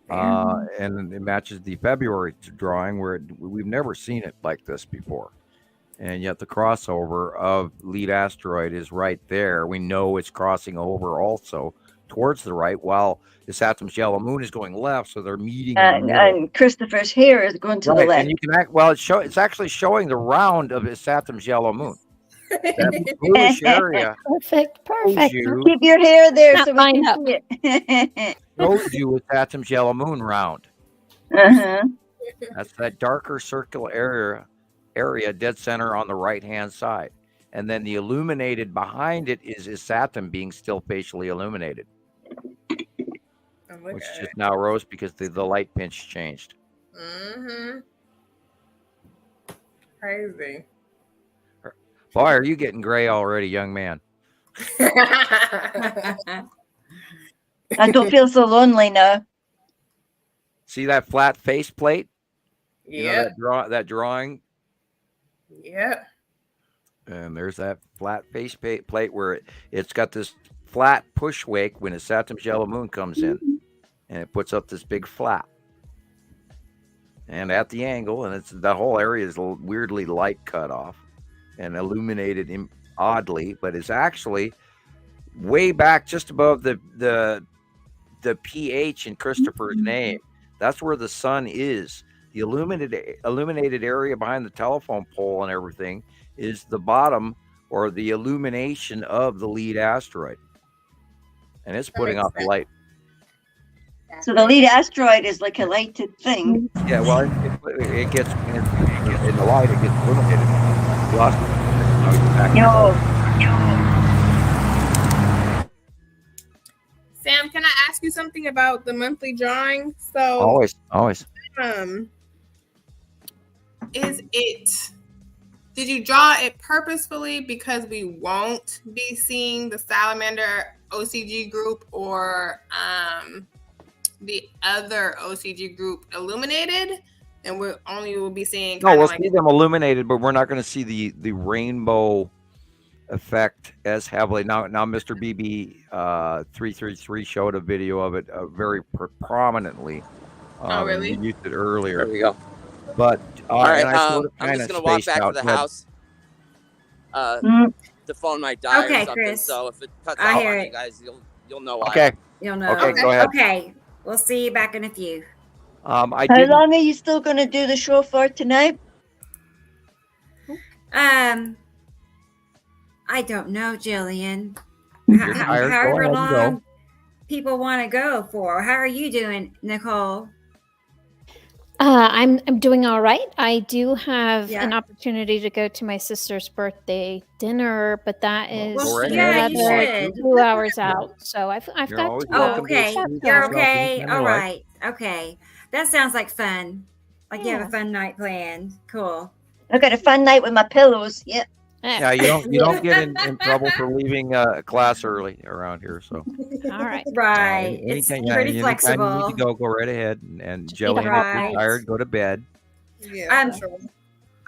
And it matches the February drawing where we've never seen it like this before. And yet the crossover of lead asteroid is right there. We know it's crossing over also towards the right, while the Saturn's yellow moon is going left. So they're meeting in the middle. And Christopher's hair is going to the Right, left. and you can it's actually showing the round of his Saturn's yellow moon. That bluish area Perfect. shows Perfect. you, Keep your hair there so we Line can up. see it. shows you with Saturn's yellow moon round. Uh-huh. That's that darker circular area dead center on the right hand side. And then the illuminated behind it is Saturn being still facially illuminated, which is just now rose because the light pinch changed. Mm-hmm. Crazy. Boy, are you getting gray already, young man? I don't feel so lonely now. See that flat face plate? You know, Yep. that drawing? Yep. And there's that flat face plate where it's got this flat push wake when a Saturn's yellow moon comes in, and it puts up this big flap. And at the angle, and the whole area is weirdly light cut off and illuminated oddly, but it's actually way back just above the PH in Christopher's name. That's where the sun is. The illuminated area behind the telephone pole and everything is the bottom or the illumination of the lead asteroid, and it's putting off the light. So the lead asteroid is like a lighted thing. Yeah, well, it gets in the light. It gets illuminated. We lost it. Now he's back. Sam, can I ask you something about the monthly drawing? So, Always. Did you draw it purposefully because we won't be seeing the salamander OCG group or the other OCG group illuminated, and we will be seeing? No, we'll like, see them illuminated, but we're not going to see the rainbow effect as heavily. Now Mr. BB 333 showed a video of it very prominently. Oh, really? We used it earlier. There we go. But All right, and I sort of I'm kinda just gonna walk spaced back out, to the but- house. Mm. The phone might die Okay, or something. Chris. So if it cuts I out hear on it. you guys, you'll know why. Okay. You'll know. Okay, go ahead. Okay. We'll see you back in a few. I How didn't. long are you still going to do the show for tonight? I don't know, Jillian. You're tired, go However ahead and go. long people want to go for. How are you doing, Nicole? I'm doing all right. I do have Yeah. an opportunity to go to my sister's birthday dinner, but that is Well, right yeah, you another should. 2 hours out. So I've You're got always 2 welcome Oh, to okay. excuse You're yourself okay. anytime you All like. right. Okay. That sounds like fun. Like you have Yeah. a fun night planned. Cool. I got a fun night with my pillows. Yep. Yeah, you don't get in trouble for leaving class early around here. So All right. Right. It's anytime, yeah, pretty anytime flexible. you need to go right ahead. And Jillian, if Right. you're tired, go to bed. Yeah, for sure.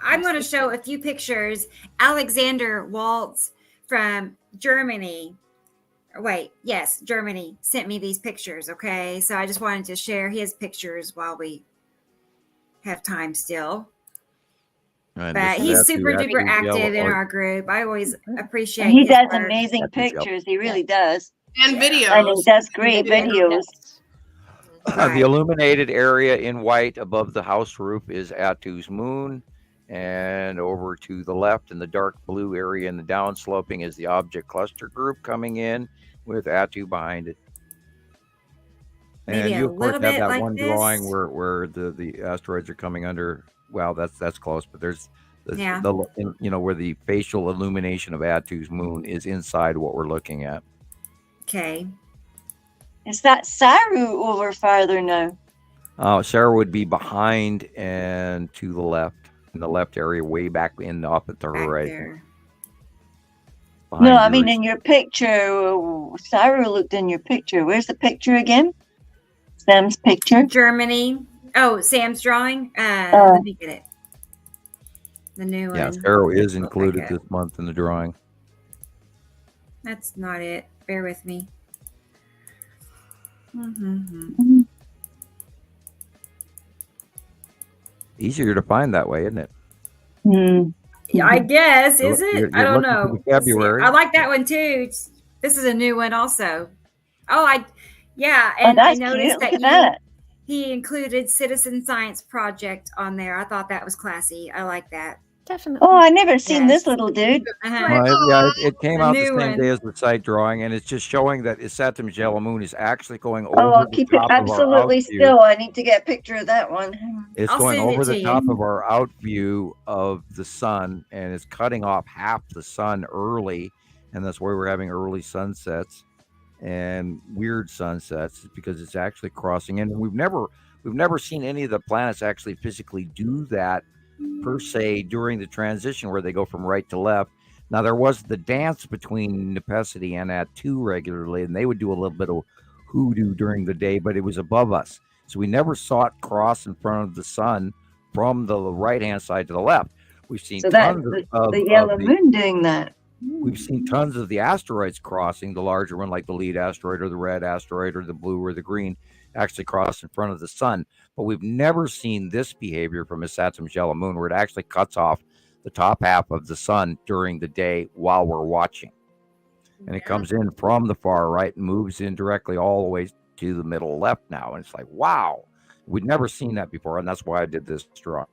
I'm going to show a few pictures. Alexander Waltz from Germany wait, yes, Germany sent me these pictures. Okay. So I just wanted to share his pictures while we have time still. And But this is he's Atu- super duper Atu active in Yellow- our group. I always appreciate And he his does work. amazing That's his job. pictures. He really does. And videos. And he does great videos. The Right. illuminated area in white above the house roof is Atu's moon. And over to the left in the dark blue area in the downsloping is the object cluster group coming in with Atu behind it. Maybe And a you, of course, little have bit that like one drawing this. where the asteroids are coming under. Well, that's close, but there's Yeah. where the facial illumination of Atu's moon is inside what we're looking at. Okay. Is that Saru over farther now? Sarah would be behind and to the left, in the left area, way back in up at the Back right. there. behind No, I mean yours. in your picture. Saru looked in your picture. Where's the picture again? Sam's picture. Germany. Oh, Sam's drawing. Oh. Let me get it. The new Yeah, one. Sarah is Look included like it. this month in the drawing. That's not it. Bear with me. Mm-hmm. Easier to find that way, isn't it? Hmm. Yeah, I guess. Is You're- it? you're I don't looking for know. the Let's see. February. I like that one too. This is a new one also. Oh, yeah, Oh, and I that's noticed cute. Look that at that. he included Citizen Science Project on there. I thought that was classy. I like that. Definitely. Oh, I never seen Yes. this little dude. Uh-huh. It came A out the new same one. day as the site drawing, and it's just showing that Isatum Jalamoon is actually going over Oh, I'll the keep it top of our absolutely out view. still. I need to get a picture of that one. It's I'll going send it over to the you. top of our out view of the sun, and it's cutting off half the sun early, and that's why we're having early sunsets and weird sunsets because it's actually crossing in. And we've never seen any of the planets actually physically do that per se during the transition where they go from right to left. Now there was the dance between Nepesity and Atu regularly, and they would do a little bit of hoodoo during the day, but it was above us. So we never saw it cross in front of the sun from the right hand side to the left. We've seen So that's tons of the yellow the- moon doing that. We've seen tons of the asteroids crossing, the larger one, like the lead asteroid or the red asteroid or the blue or the green, actually cross in front of the sun. But we've never seen this behavior from a Saturn Jalamoon where it actually cuts off the top half of the sun during the day while we're watching. And it comes in from the far right and moves in directly all the way to the middle left now. And it's like, wow, we'd never seen that before. And that's why I did this drawing.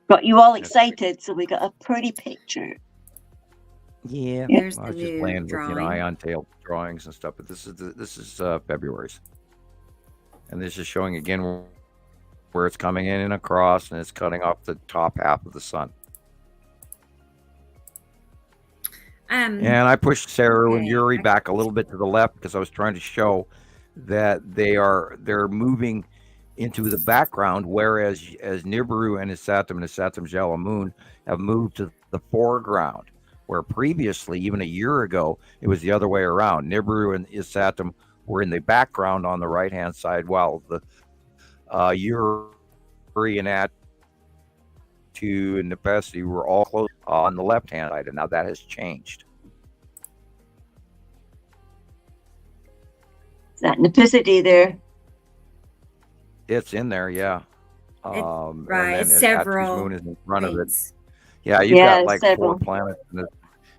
Got you all excited, so we got a pretty picture. Yeah, There's I the was just new playing with drawing. ion tail drawings and stuff, but this is February's, and this is showing again where it's coming in and across, and it's cutting off the top half of the sun. And I pushed Sarah and Okay. Yuri back a little bit to the left because I was trying to show that they're moving into the background, whereas as Nibiru and Isatum Jalamoon have moved to the foreground. Where previously, even a year ago, it was the other way around. Nibiru and Isatum were in the background on the right-hand side, while the Yuri and Atu and Nepesity were all close on the left-hand side, and now that has changed. Is that Nepicity there? It's in there, yeah. Right, and then several Atu's moon is in front of it. things. Yeah, you've Yeah, got like several. 4 planets in the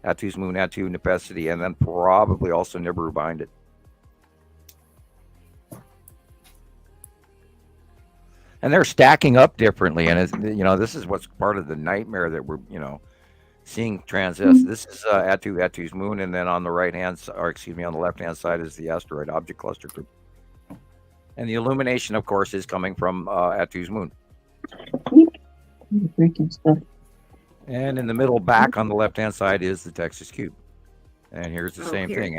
Atu's moon, Atu, Nepesity, and then probably also Nibiru behind it. And they're stacking up differently, and it's, this is what's part of the nightmare that we're seeing transist. This is Atu's moon, and then on the on the left hand side is the asteroid object cluster group, and the illumination, of course, is coming from Atu's moon. Freaking stuff. And in the middle back on the left-hand side is the Texas Cube. And here's the Oh, same here. thing.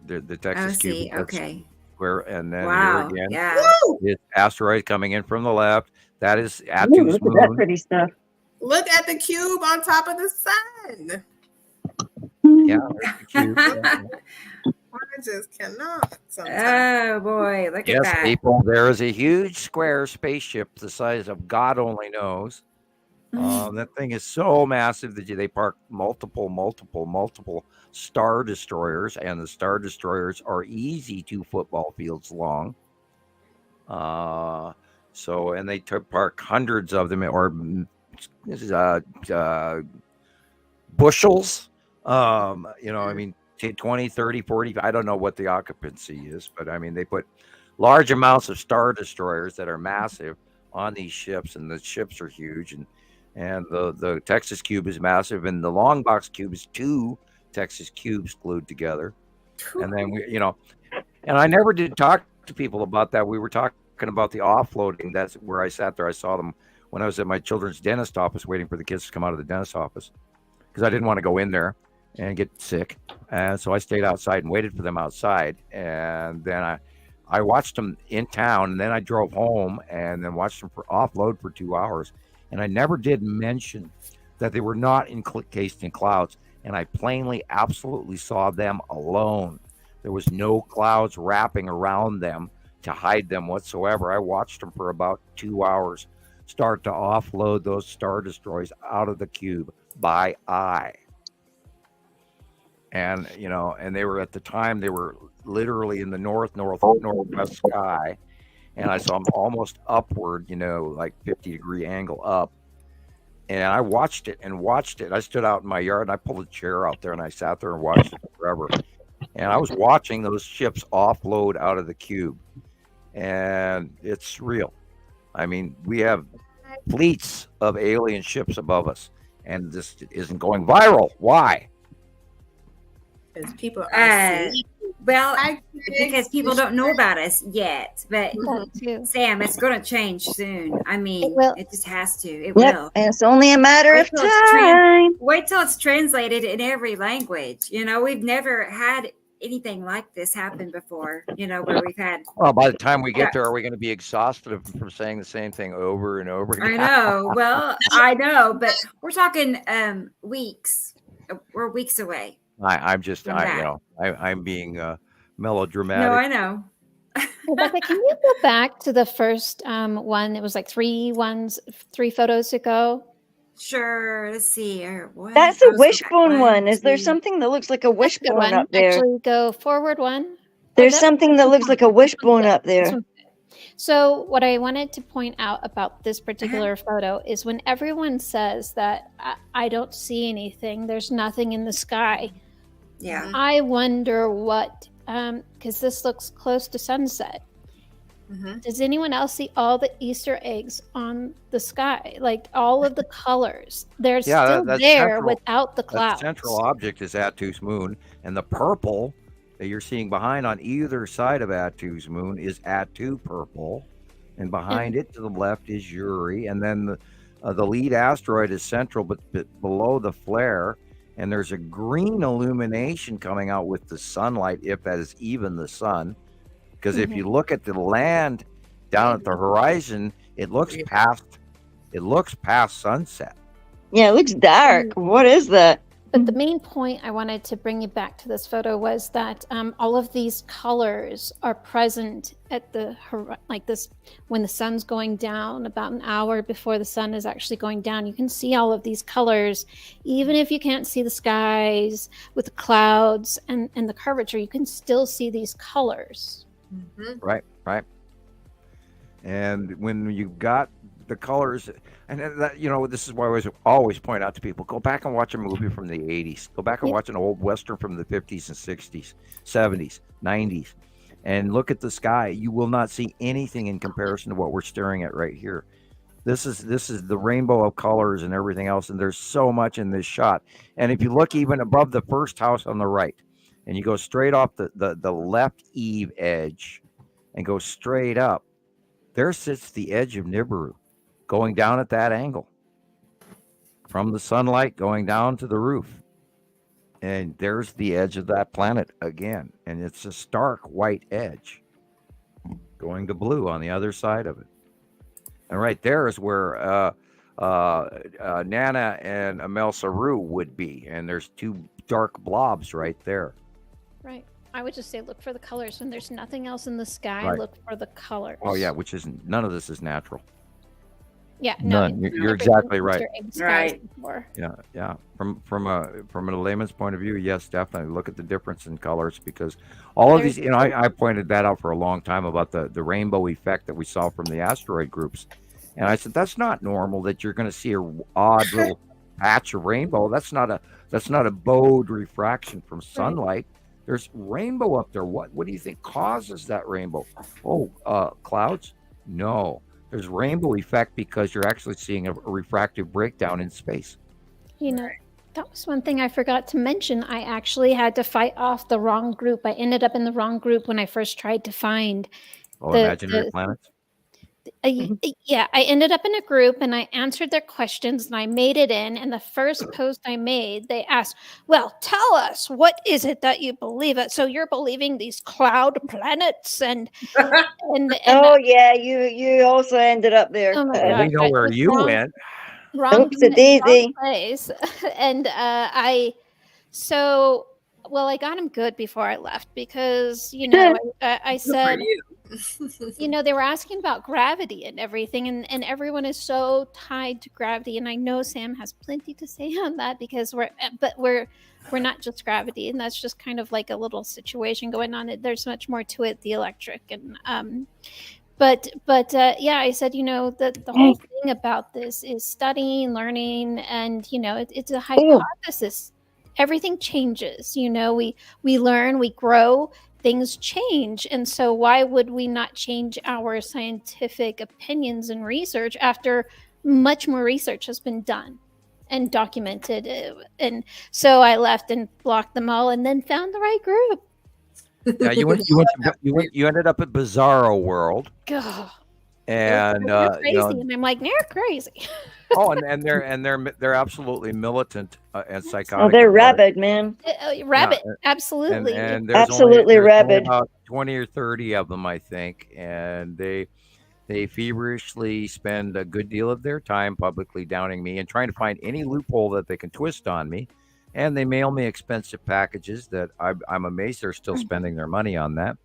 The Oh, Texas Cube. see. that's Okay. Where, and then Wow. here again Yeah. is asteroid coming in from the left. That is Ooh, Atu's look at that moon. pretty stuff. Look at the cube on top of the sun. Yeah, there's the cube. Yeah. I just cannot sometimes. Oh boy, look at Yes, that. people, there is a huge square spaceship the size of God only knows That thing is so massive that they park multiple Star Destroyers, and the Star Destroyers are easy 2 football fields long. And they park hundreds of them, or bushels. I mean, 20, 30, 40. I don't know what the occupancy is, but I mean, they put large amounts of Star Destroyers that are massive on these ships, and the ships are huge, and the Texas cube is massive, and the long box cube is 2 Texas cubes glued together. And then and I never did talk to people about that. We were talking about the offloading. That's where I sat there. I saw them when I was at my children's dentist office waiting for the kids to come out of the dentist office, because I didn't want to go in there and get sick. And so I stayed outside and waited for them outside. And then I watched them in town, and then I drove home and then watched them offload for 2 hours. And I never did mention that they were not encased in clouds. And I plainly, absolutely saw them alone. There was no clouds wrapping around them to hide them whatsoever. I watched them for about 2 hours start to offload those Star Destroyers out of the cube by eye. And, and they were, at the time, they were literally in the northwest sky. And I saw them almost upward, like 50-degree angle up. And I watched it. I stood out in my yard, and I pulled a chair out there, and I sat there and watched it forever. And I was watching those ships offload out of the cube. And it's real. I mean, we have fleets of alien ships above us, and this isn't going viral. Why? Because people are well, because people don't know about us yet. But That too. Sam, it's going to change soon. I mean, It will. it just has to. It Yep, will. and it's only a matter of Wait till it's time. Wait till it's translated in every language. We've never had anything like this happen before. Where we've had. Well, by the time we get there, are we going to be exhausted from saying the same thing over and over again? I know. Well, I know, but we're talking weeks. We're weeks away. I'm being melodramatic. No, I know. Rebecca, can you go back to the first one? It was like 3 photos ago. Sure. Let's see. What? That's I a was looking at wishbone one. Is there 2. something that looks like a That's a good wishbone one. up there? Actually, go forward one. There's that- something that looks like a wishbone up This there. one's good. So what I wanted to point out about this particular photo is when everyone says that I don't see anything, there's nothing in the sky. Yeah. I wonder what, because this looks close to sunset. Mm-hmm. Does anyone else see all the Easter eggs on the sky? Like all of the colors. They're Yeah, still that's there central. without the The clouds. central object is Attu's moon, and the purple that you're seeing behind on either side of Attu's moon is Attu purple, and behind it to the left is Uri, and then the lead asteroid is central, but below the flare, and there's a green illumination coming out with the sunlight, if that is even the sun, because if you look at the land down at the horizon, it looks past sunset. Yeah, it looks dark. What is that? But the main point I wanted to bring you back to this photo was that all of these colors are present at like this when the sun's going down, about an hour before the sun is actually going down. You can see all of these colors, even if you can't see the skies with the clouds and the curvature. You can still see these colors. Mm-hmm. Right. And when you've got the colors, and that, this is why I always point out to people, go back and watch a movie from the 80s, go back and watch an old Western from the 50s and 60s, 70s, 90s, and look at the sky. You will not see anything in comparison to what we're staring at right here. This is the rainbow of colors and everything else, and there's so much in this shot. And if you look even above the first house on the right, and you go straight off the left eave edge and go straight up, there sits the edge of Nibiru, going down at that angle from the sunlight going down to the roof. And there's the edge of that planet again. And it's a stark white edge going to blue on the other side of it. And right there is where Nana and Amel Saru would be. And there's 2 dark blobs right there. Right. I would just say look for the colors. When there's nothing else in the sky, Right. look for the colors. Oh, yeah, which isn't, none of this is natural. Yeah, no, None. You're 100% exactly right. Mr. Egg skies Right. before. Yeah. From a layman's point of view, yes, definitely look at the difference in colors, because all of these, I pointed that out for a long time about the rainbow effect that we saw from the asteroid groups, and I said that's not normal that you're going to see a odd little patch of rainbow. That's not a bowed refraction from sunlight. There's rainbow up there. What do you think causes that rainbow? Oh, clouds? No. There's rainbow effect because you're actually seeing a refractive breakdown in space. You know, that was one thing I forgot to mention. I actually had to fight off the wrong group. I ended up in the wrong group when I first tried to find Imaginary planets. Yeah, I ended up in a group and I answered their questions and I made it in. And the first post I made, they asked, "Well, tell us, what is it that you believe it? So you're believing these cloud planets and Oh yeah, you also ended up there. oh my Well, we gosh, know it where was you wrong, went. wrong Oopsie-daisy. place. And I got him good before I left because I said, they were asking about gravity and everything, and everyone is so tied to gravity. And I know Sam has plenty to say on that because we're not just gravity, and that's just kind of like a little situation going on. There's much more to it, the electric and I said, the whole thing about this is studying, learning, and it's a hypothesis. Everything changes. We learn, we grow, things change, and so why would we not change our scientific opinions and research after much more research has been done and documented? And so I left and blocked them all, and then found the right group. Yeah, you ended up at Bizarro World, God. and They're crazy, and I'm like, they're crazy. and they're absolutely militant and psychotic. Oh, they're about it. rabid, man. Rabid, absolutely. And there's Absolutely only rabid. about 20 or 30 of them, I think, and they feverishly spend a good deal of their time publicly downing me and trying to find any loophole that they can twist on me. And they mail me expensive packages that I'm amazed they're still spending their money on that.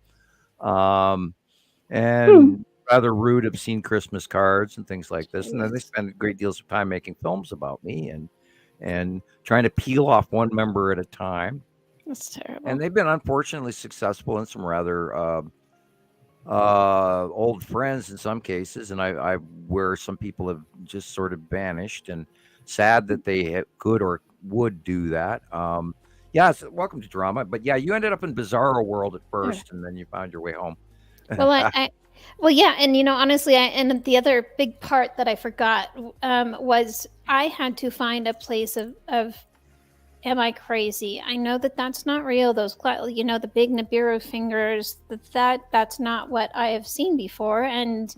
And rather rude, obscene Christmas cards and things like this. And then they spend great deals of time making films about me and trying to peel off one member at a time. That's terrible. And they've been unfortunately successful in some rather old friends in some cases. And I where some people have just sort of vanished, and sad that they could or would do that. So welcome to drama. But yeah, you ended up in Bizarro World at first, and then you found your way home. Well, and honestly, and the other big part that I forgot was I had to find a place of am I crazy? I know that that's not real. Those the big Nibiru fingers, that's not what I have seen before. And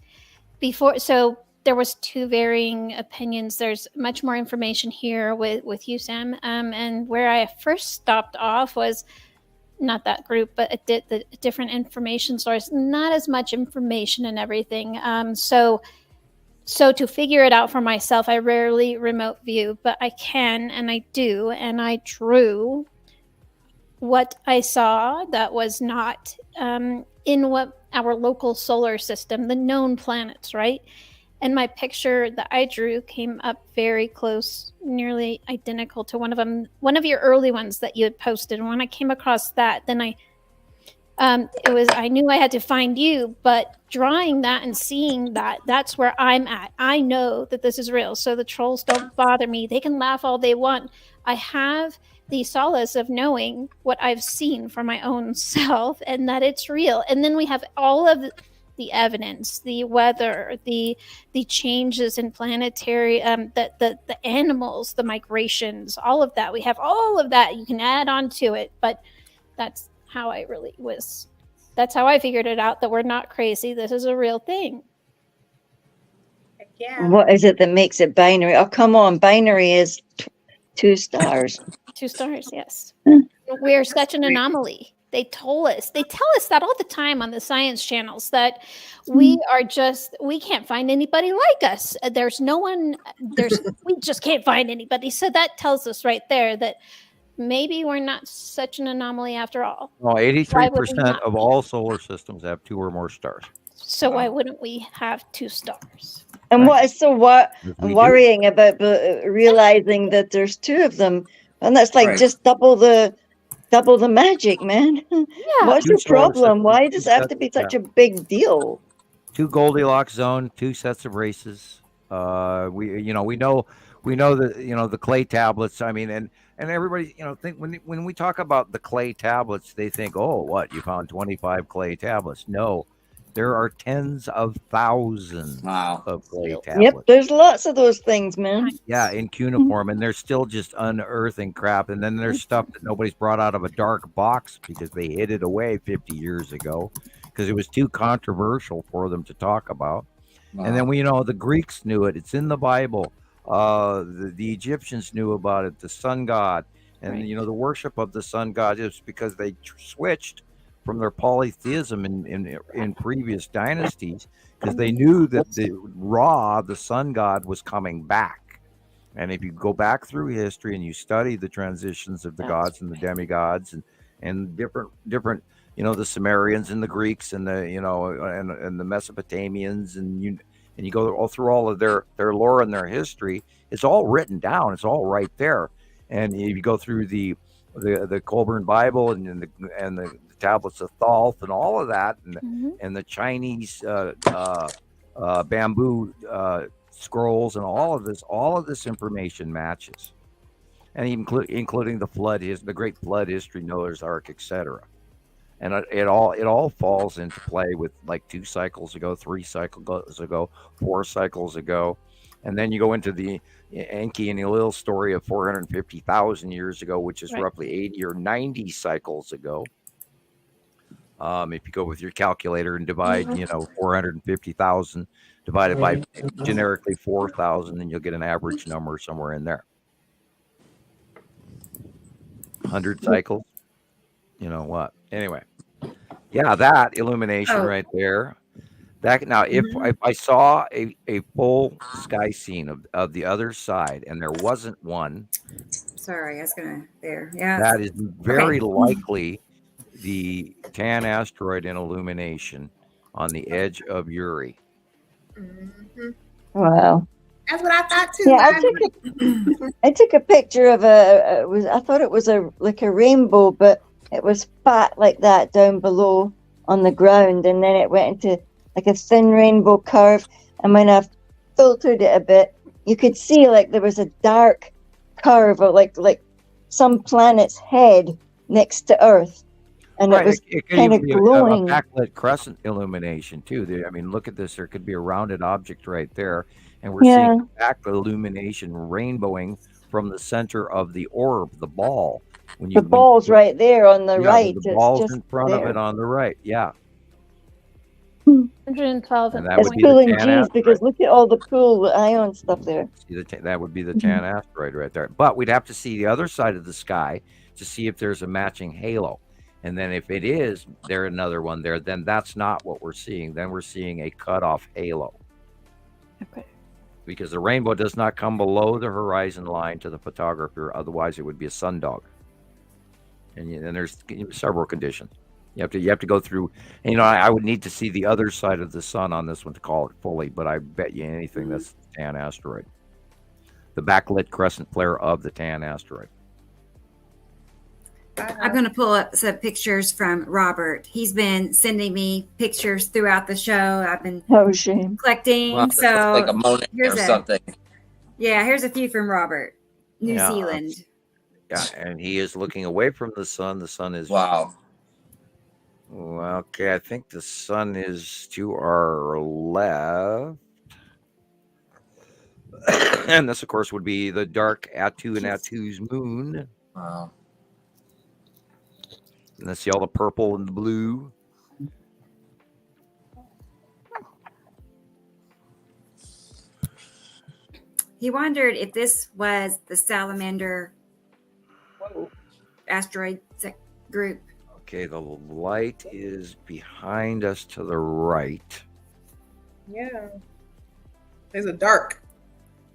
so there was two varying opinions. There's much more information here with you, Sam. And where I first stopped off was not that group, but a different information source. Not as much information and everything. So to figure it out for myself, I rarely remote view, but I can, and I do, and I drew what I saw that was not in what our local solar system, the known planets, right? And my picture that I drew came up very close, nearly identical to one of them, one of your early ones that you had posted. And when I came across that, then I knew I had to find you, but drawing that and seeing that, that's where I'm at. I know that this is real. So the trolls don't bother me. They can laugh all they want. I have the solace of knowing what I've seen for my own self and that it's real. And then we have all of the evidence, the weather, the changes in planetary, the animals, the migrations, all of that. We have all of that. You can add on to it, but that's how I really was. That's how I figured it out, that we're not crazy. This is a real thing. Yeah. What is it that makes it binary? Oh, come on. Binary is 2 stars. 2 stars, yes. We're such an anomaly. They tell us that all the time on the science channels, that we can't find anybody like us. We just can't find anybody. So that tells us right there that maybe we're not such an anomaly after all. Well, 83% of all solar systems have 2 or more stars. So why wouldn't we have 2 stars? And Right. what is so As we do. worrying about realizing that there's two of them, and that's like Right. just double the magic, man. Yeah. What's Two the solar problem? Why systems, does two it have sets- to be yeah. such a big deal? Two Goldilocks zone, two sets of races. We know that the clay tablets. I mean, and everybody think when we talk about the clay tablets, they think, oh, what, you found 25 clay tablets? No, there are tens of thousands Wow. of clay Yep, tablets. there's lots of those things, man. Yeah, in cuneiform, and they're still just unearthing crap. And then there's stuff that nobody's brought out of a dark box because they hid it away 50 years ago because it was too controversial for them to talk about. And then the Greeks knew it. It's in the Bible. The Egyptians knew about it. The sun god, and Right. the worship of the sun god is because they switched from their polytheism in previous dynasties because they knew that the sun god was coming back. And if you go back through history and you study the transitions of the gods and the demigods and different the Sumerians and the Greeks and the and the Mesopotamians and you go all through all of their lore and their history, it's all written down, it's all right there. And if you go through the Colburn Bible and the tablets of Thoth and all of that and the Chinese bamboo scrolls and all of this information matches, and including the great flood history, Noah's Ark, etc. And it all falls into play with like 2 cycles ago, 3 cycles ago, 4 cycles ago, and then you go into the Enki and Enlil story of 450,000 years ago, which is Right. roughly 80 or 90 cycles ago. If you go with your calculator and divide, 450,000 divided by generically 4,000, then you'll get an average number somewhere in there. 100 cycles. You know what? Anyway, yeah, that illumination Oh. right there. That now, if I saw a full sky scene of the other side, and there wasn't one, Sorry, I was gonna there. Yeah. that is very likely the Tan asteroid in illumination on the edge of Uri. Mhm. Wow. That's what I thought too. Yeah, I took a picture of I thought it was like a rainbow, but it was fat like that down below on the ground, and then it went into like a thin rainbow curve. And when I filtered it a bit, you could see like there was a dark curve of like some planet's head next to Earth, and it was It could kind of even be a glowing. backlit crescent illumination too. I mean, look at this. There could be a rounded object right there, and we're Yeah. seeing backlit illumination rainbowing from the center of the orb, the ball. The ball's right there on the yeah, right. The It's ball's just in front of there. it on the right. Yeah. 112 And and that It's would be the pulling Tan G's asteroid. because look at all the cool ion stuff there. See that would be the Tan asteroid right there. But we'd have to see the other side of the sky to see if there's a matching halo. And then if it is there another one there, then that's not what we're seeing. Then we're seeing a cutoff halo. Okay. Because the rainbow does not come below the horizon line to the photographer. Otherwise, it would be a sundog. And there's several conditions. You have to go through. And, I would need to see the other side of the sun on this one to call it fully. But I bet you anything that's the Tan asteroid, the backlit crescent flare of the Tan asteroid. I'm going to pull up some pictures from Robert. He's been sending me pictures throughout the show. I've been Oh, shame. collecting. Wow, that's so like a Monet here's or a- something. yeah, here's a few from Robert. New Yeah. Zealand. Yeah, and he is looking away from the sun. The sun is Wow. Well, okay, I think the sun is to our left. And this, of course, would be the dark Atu and Atu's moon. Wow. And let's see all the purple and the blue. He wondered if this was the salamander asteroid group. Okay, the light is behind us to the right. Yeah. There's a dark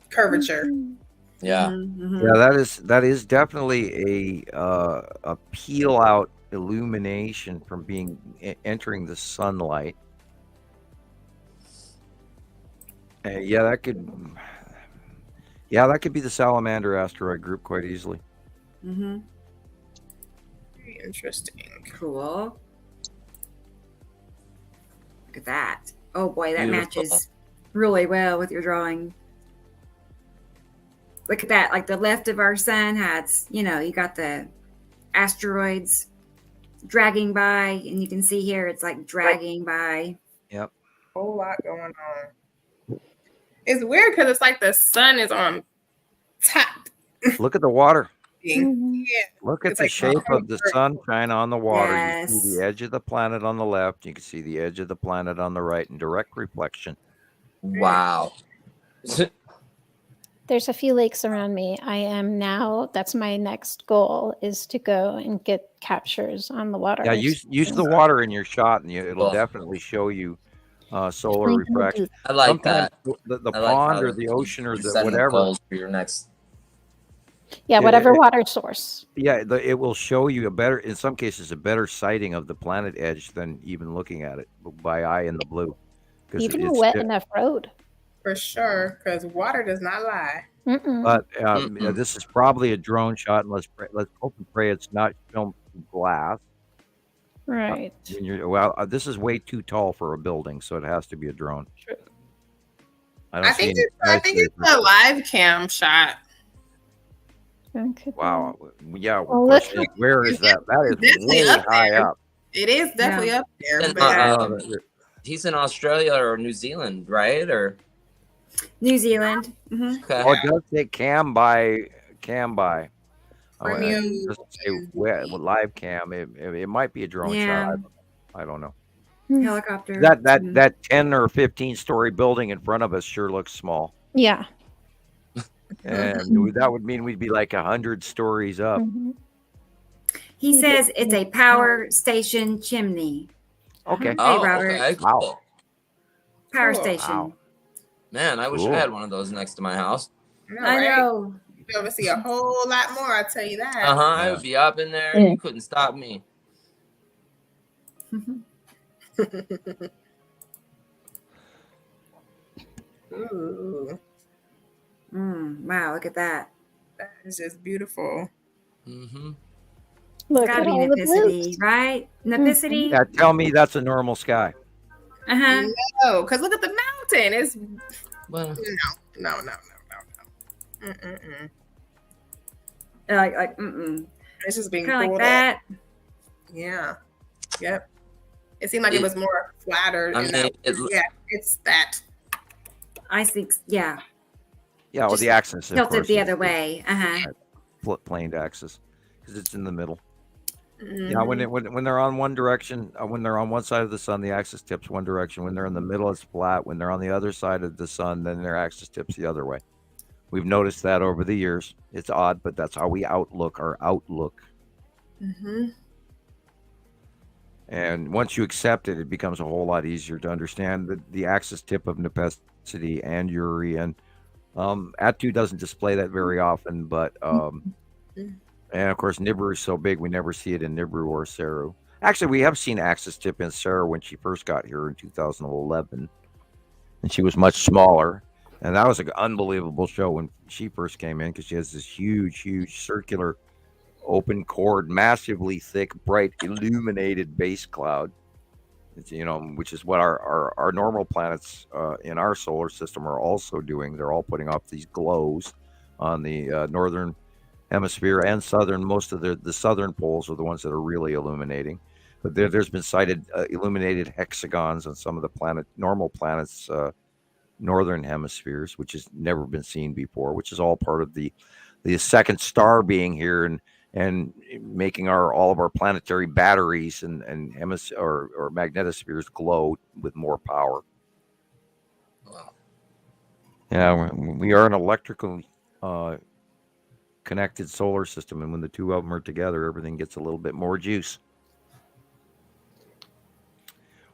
curvature. Yeah. Mhm. Yeah, that is definitely a peel out illumination from entering the sunlight. Yeah, that could. Yeah, that could be the Salamander asteroid group quite easily. Mm-hmm. Very interesting. Cool. Look at that. Oh boy, that Beautiful. matches really well with your drawing. Look at that. Like the left of our sun has, you got the asteroids dragging by, and you can see here it's like dragging by. Yep. Whole lot going on. It's weird because it's like the sun is on top. Look at the water. Mhm. Yeah. Look at It's the like shape of the comfort. sunshine on the water. You Yes. see the edge of the planet on the left. You can see the edge of the planet on the right in direct reflection. Wow. There's a few lakes around me. That's my next goal, is to go and get captures on the water. Yeah, use the water in your shot, and it'll Cool. definitely show you solar Link in the refraction. booth. I like Sometimes that. the I like pond how or the ocean or you're the setting whatever. goals for your next. Yeah, Yeah, whatever water source. Yeah, it will show you in some cases, a better sighting of the planet edge than even looking at it by eye in the blue. 'Cause Even a it's wet di- enough road. For sure, because water does not lie. Mm-mm. But Mm-mm. this is probably a drone shot, and let's hope and pray it's not filmed through glass. Right. This is way too tall for a building, so it has to be a drone. True. don't I see think any I think it's a live cam shot. Okay. Wow. Yeah. Of Well, course, look- where is that? That is Definitely way up high there. up. It is definitely up there. And, But he's in Australia or New Zealand, right? Or New Zealand. Hmm. okay. Oh, it does say cam by. Oh, it Premium. doesn't say live cam. It might be a drone Yeah. shot. I don't know. Helicopter. That Mhm. that 10 or 15-story building in front of us sure looks small, Yeah. and that would mean we'd be like 100 stories up. Mhm. He says it's a power station chimney. Okay. Hey, Oh, Robert. okay. Wow. Cool. Power Cool. station. Wow. Man, I wish Cool. I had one of those next to my house. I know. You'll be able to see a whole lot more. I tell you that. Uh huh. I would be up in there. Yeah. You couldn't stop me. Ooh, Wow, look at that. that is just beautiful. Mm-hmm. Look Gotta at be all the Nipicity, blues. right? Nipicity. Yeah, tell me that's a normal sky. Uh-huh. Oh, because look at the mountain. It's Well, no. Mm-mm-mm. Mm-mm. It's just being Kind of like pulled that. up. Yeah. Yep. It seemed like it was more flattered. I in mean, that- yeah, it's that. I think, yeah. Yeah, well, Just the axis of Tilted course, the is other way. Uh-huh. planed axis, because it's in the middle. Mhm. Yeah, when they're on one direction, when they're on one side of the sun, the axis tips one direction. When they're in the middle, it's flat. When they're on the other side of the sun, then their axis tips the other way. We've noticed that over the years. It's odd, but that's how we outlook our outlook. Mhm. And once you accept it, it becomes a whole lot easier to understand the axis tip of Nepacity and Uri. And Attu doesn't display that very often, but and of course Nibiru is so big we never see it in Nibiru or Saru. Actually, we have seen axis tip in Saru when she first got here in 2011, and she was much smaller. And that was an unbelievable show when she first came in, because she has this huge circular open cord, massively thick, bright, illuminated base cloud. It's, which is what our normal planets in our solar system are also doing. They're all putting off these glows on the northern hemisphere and southern. Most of the southern poles are the ones that are really illuminating. But there's been sighted illuminated hexagons on some of the normal planets' northern hemispheres, which has never been seen before. Which is all part of the second star being here and making all of our planetary batteries and or magnetospheres glow with more power. wow. Yeah, we are an electrically connected solar system, and when the two of them are together, everything gets a little bit more juice.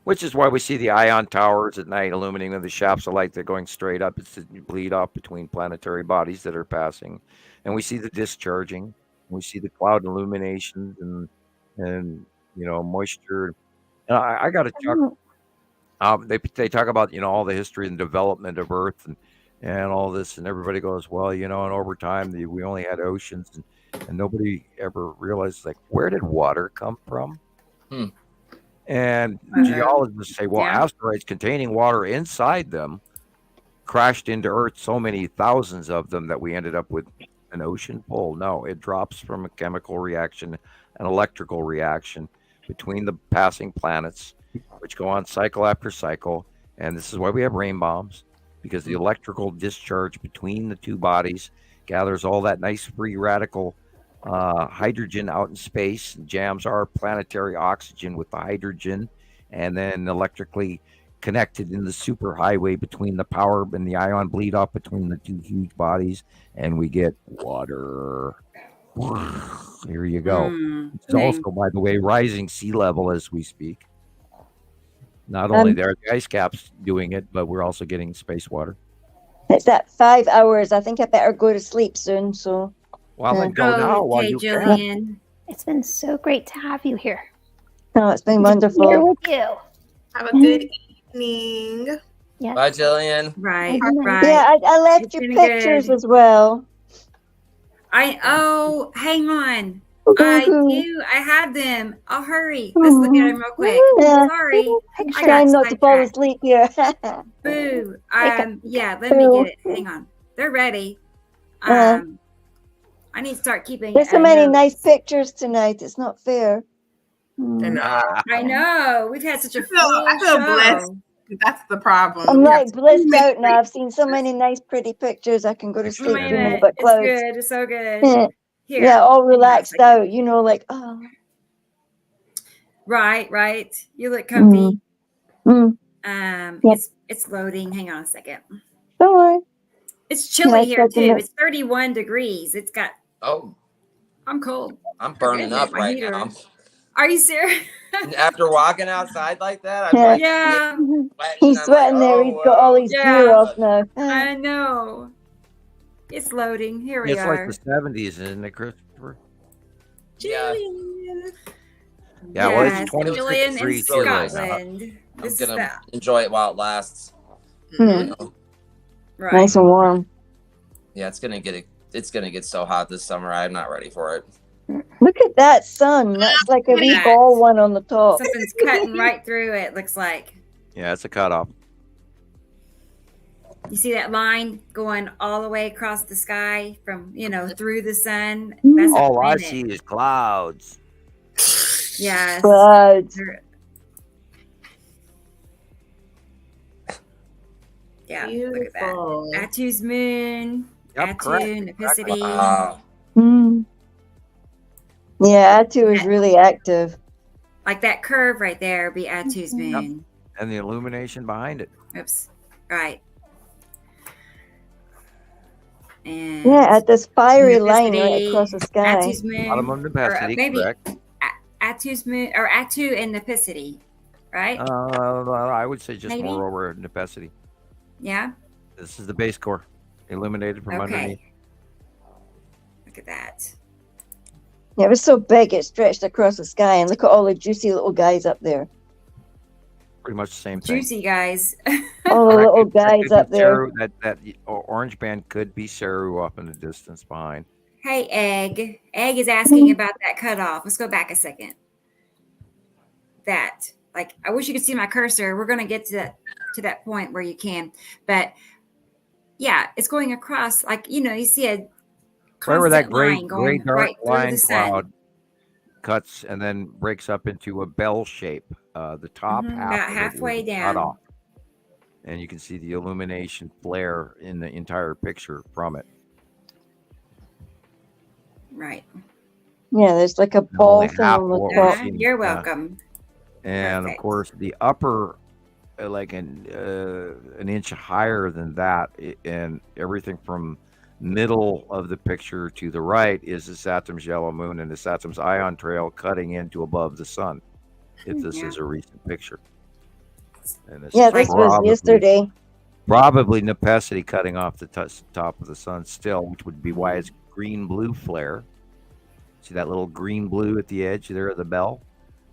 Which is why we see the ion towers at night illuminating with the shafts of light that are going straight up. It's to bleed off between planetary bodies that are passing, and we see the discharging. We see the cloud illuminations and moisture. And I got to chuckle. They talk about all the history and development of Earth and all this, and everybody goes, well, and over time we only had oceans, and nobody ever realized, like, where did water come from? Hmm. And geologists say, well, Yeah. asteroids containing water inside them crashed into Earth, so many thousands of them, that we ended up with an ocean pole. No, it drops from a chemical reaction, an electrical reaction between the passing planets, which go on cycle after cycle. And this is why we have rain bombs, because the electrical discharge between the two bodies gathers all that nice free radical hydrogen out in space, and jams our planetary oxygen with the hydrogen, and then electrically connected in the superhighway between the power and the ion bleed off between the two huge bodies, and we get water. Here you go. It's also, by the way, rising sea level as we speak. Not only there are the ice caps doing it, but we're also getting space water. It's at 5 hours. I think I better go to sleep soon. So, Well, then go now while Okay, you can. Jillian. It's been so great to have you here. oh, it's been Here wonderful. with you. Have a good evening. Yes. Bye, Jillian. Right, Good night. right. Yeah, I left It's you been pictures good. as well. Hang on. I do. I have them. I'll hurry. Let's look at them real quick. Yeah. Sorry. I got Trying not to fall sidetracked. asleep here. Boo. Okay. Yeah, let me get it. Hang on. They're ready. I need to start keeping There's so many notes. nice pictures tonight. It's not fair. And I know. We've had such a full I feel show. blessed. That's the problem. I'm We like have blissed many out now. I've seen so many nice, pretty pictures. I can go to It's sleep Wait a feeling a minute. bit It's close. good. It's so good. Yeah, Here. yeah, all hang on a relaxed second. out. Like, oh. Right. You look comfy. Mm. Yep. It's loading. Hang on a second. Don't worry. It's chilly Nice here looking too. up. It's 31 degrees. It's got. Oh, I'm cold. I'm burning Okay, up my right heater. now. Are you serious? After walking outside like that, I'm Yeah. like, Yeah, sweating. He's I'm sweating like, there. oh, He's got all wow. his Yeah. gear off now. I know. It's loading. Here we It's are. like the 70s, isn't it, Christopher? Yeah. Yeah, well, Yes, it's 26 Jillian in degrees here right now. Scotland. I'm This is gonna that. enjoy it while it lasts. Hmm. You know? Right. Nice and warm. Yeah, it's gonna get so hot this summer. I'm not ready for it. Look at that sun. That's like a Look at wee that. ball one on the top. Something's cutting right through it. Looks like. Yeah, it's a cutoff. You see that line going all the way across the sky from through the sun. That's a All I planet. see is clouds. Yes. Clouds. Yeah. Look at that. Atu's moon. Yep, Atu, correct. Nipicity. Wow. Mm. Yeah, Atu is really active. Like that curve right there be Atu's moon. And the illumination behind it. Oops. Right. And Yeah, at this fiery line right Nipicity, across the sky. Atu's moon. Bottom of Nepacity, maybe correct. Atu's moon or Atu and Nipicity, right? I would say just Maybe? more over Nepacity. Yeah. This is the base core, illuminated from underneath. Okay. Look at that. Yeah, it was so big it stretched across the sky, and look at all the juicy little guys up there. Pretty much the same thing. Juicy guys. All the little guys That up there. Saru- that orange band could be Saru up in the distance behind. Hey, Egg. Egg is asking about that cutoff. Let's go back a second. That, like, I wish you could see my cursor. We're gonna get to that point where you can, but yeah, it's going across. Like you see a Right where that constant gray line going dark right through line the sun. cloud cuts and then breaks up into a bell shape. The top Mhm, half about of it halfway was down. cut off. And you can see the illumination flare in the entire picture from it. Right. Yeah, there's like a only ball thing half on the what top. we're seeing. You're welcome. And Perfect. of course, the upper, like an inch higher than that, and everything from middle of the picture to the right is the Saturn's yellow moon and the Saturn's ion trail cutting into above the sun. If this Yeah. is a recent picture, and this Yeah, is this was yesterday. Probably Nepacity cutting off the top of the sun still, which would be why it's green blue flare. See that little green blue at the edge there of the bell?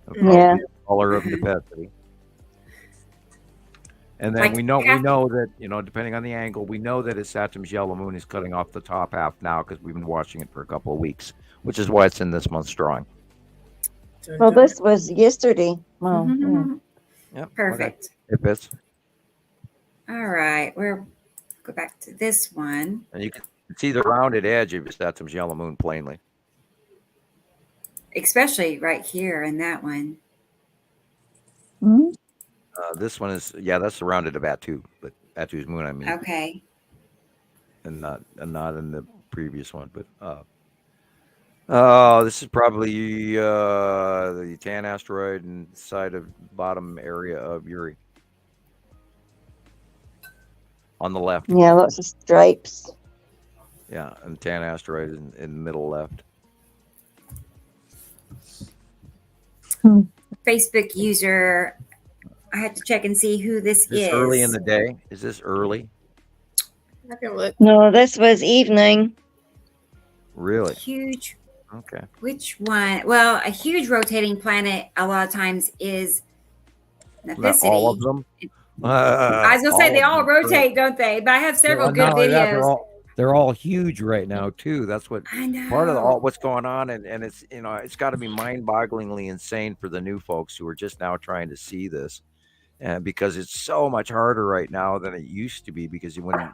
That would probably Yeah. be the color of Nepacity. And then Like we know that, depending on the angle, we know that it's Saturn's yellow moon is cutting off the top half now because we've been watching it for a couple of weeks, which is why it's in this month's drawing. Well, this was yesterday. Well, Mhm. Yep. Perfect. It fits. All right, we'll go back to this one. And you can see the rounded edge of Saturn's yellow moon plainly. Especially right here in that one. Mhm. This one is, that's the rounded of Atu, but Atu's moon, I mean, Okay. and not in the previous one, but this is probably the Tan asteroid inside of bottom area of Uri on the left. Yeah, lots of stripes. Yeah, and Tan asteroid in the middle left. Facebook user, I had to check and see who this Is this is. early in the day? Is this early? I can look. No, this was evening. Really? Huge. Okay. Which one? Well, a huge rotating planet a lot of times is Not all of Nephicity. them. I was gonna say they all rotate, don't they? But I have several good videos. They're all huge right now too. That's what I know. part of what's going on, and it's it's got to be mind-bogglingly insane for the new folks who are just now trying to see this, and because it's so much harder right now than it used to be. Because when we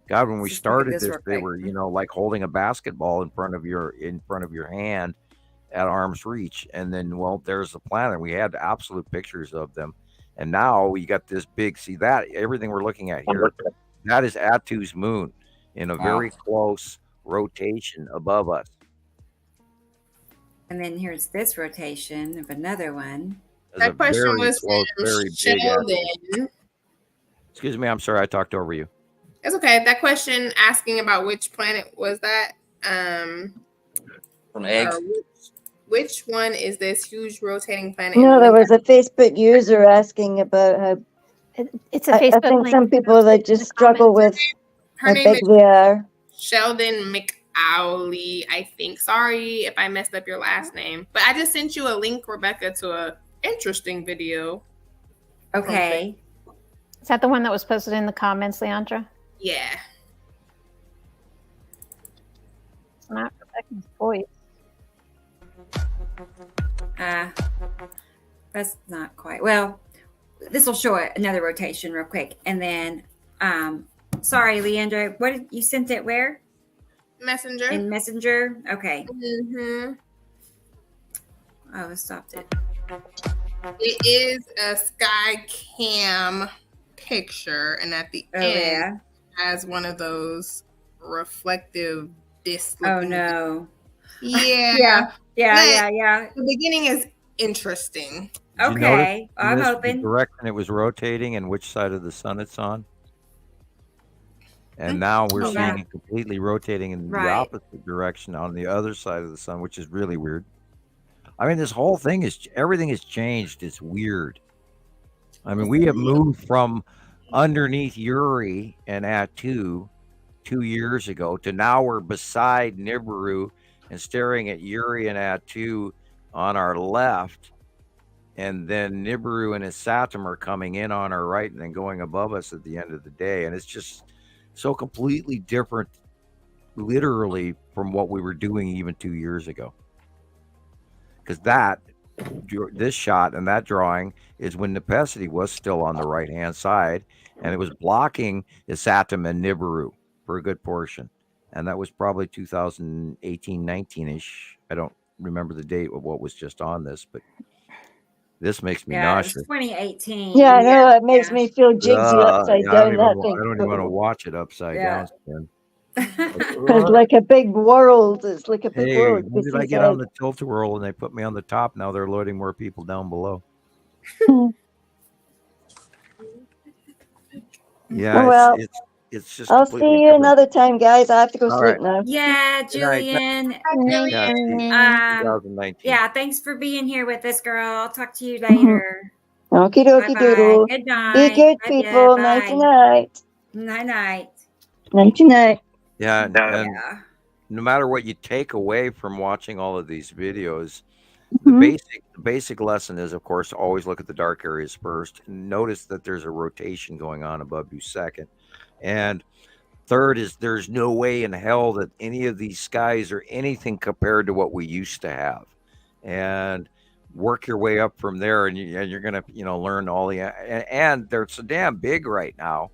Just look at started this this, real they quick. were like holding a basketball in front of your hand at arm's reach, and then there's the planet. We had absolute pictures of them, and now we got this big. See that everything we're looking at here, that is Atu's moon in a very close rotation above us. And then here's this rotation of another one. There's That question very was close, from very big Atu. Sheldon. Excuse me, I'm sorry, I talked over you. It's okay. That question asking about which planet was that? From eggs. Which one is this huge rotating planet? No, there was a Facebook user asking about how It's a I Facebook think link. some people that just struggle with Her how name big is they are. Sheldon McAuley, I think. Sorry if I messed up your last name, but I just sent you a link, Rebecca, to a interesting video. Okay. Is that the one that was posted in the comments, Leandra? Yeah. It's not Rebecca's voice. That's not quite. Well, this will show another rotation real quick. And then, sorry, Leandra, what did you sent it where? Messenger. In Messenger? Okay. Mm-hmm. Oh, I stopped it. It is a sky cam picture, and at the Oh, end yeah. has one of those reflective discs. Oh, no. Yeah. Yeah. The beginning is interesting. Did you notice Okay. in I'm this open. direction it was rotating and which side of the sun it's on? And now we're Oh, seeing wow. it completely rotating in Right. the opposite direction on the other side of the sun, which is really weird. I mean, this whole thing everything has changed. It's weird. I mean, we have moved from underneath Uri and Atu 2 years ago to now we're beside Nibiru and staring at Uri and Atu on our left. And then Nibiru and his Saturn are coming in on our right and then going above us at the end of the day. And it's just so completely different, literally, from what we were doing even 2 years ago. Because this shot and that drawing is when Nepesity was still on the right-hand side, and it was blocking Isatum and Nibiru for a good portion. And that was probably 2018, 19-ish. I don't remember the date of what was just on this, but this makes me Yeah, it was nauseous. 2018. Yeah, I know. It makes me feel jiggsy upside Yeah, down. That I thing. don't even want to watch it upside Yeah. down. Stan. It's like a big world. It's like a big Hey, world. when did I This get is on the tilt-a-whirl and they put me on the top? Now they're loading more people down below. Yeah, Oh, well, it's just. I'll completely see you different. another time, guys. I have to go All sleep right. now. Yeah, Good night. Julian. Yeah, Um, 2019. yeah, thanks for being here with us, girl. I'll talk to you later. Okie dokie Bye-bye. doodle. Good night. Be good, Love ya. people. Night to Bye. night. Night night. Night to night. Yeah, and Yeah. no matter what you take away from watching all of these videos, Mhm. the basic lesson is, of course, always look at the dark areas first. Notice that there's a rotation going on above you second. And third is there's no way in hell that any of these skies are anything compared to what we used to have. And work your way up from there, and you're gonna, learn all the, and they're so damn big right now.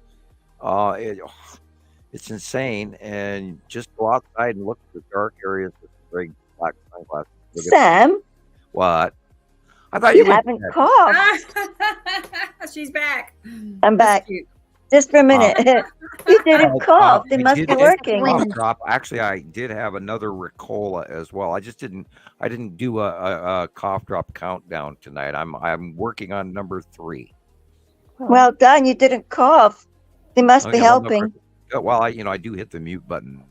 It's insane. And just go outside and look at the dark areas with big black sunglasses. Look at Sam, what? I thought you you would. haven't coughed. She's back. I'm back. Cute. Just for a minute. You didn't Oh, cough. It I must did be get working. cough drop. Actually, I did have another Ricola as well. I didn't do a cough drop countdown tonight. I'm working on number 3. Well done. You didn't cough. They must be Okay, well, no, helping. well, I do hit the mute button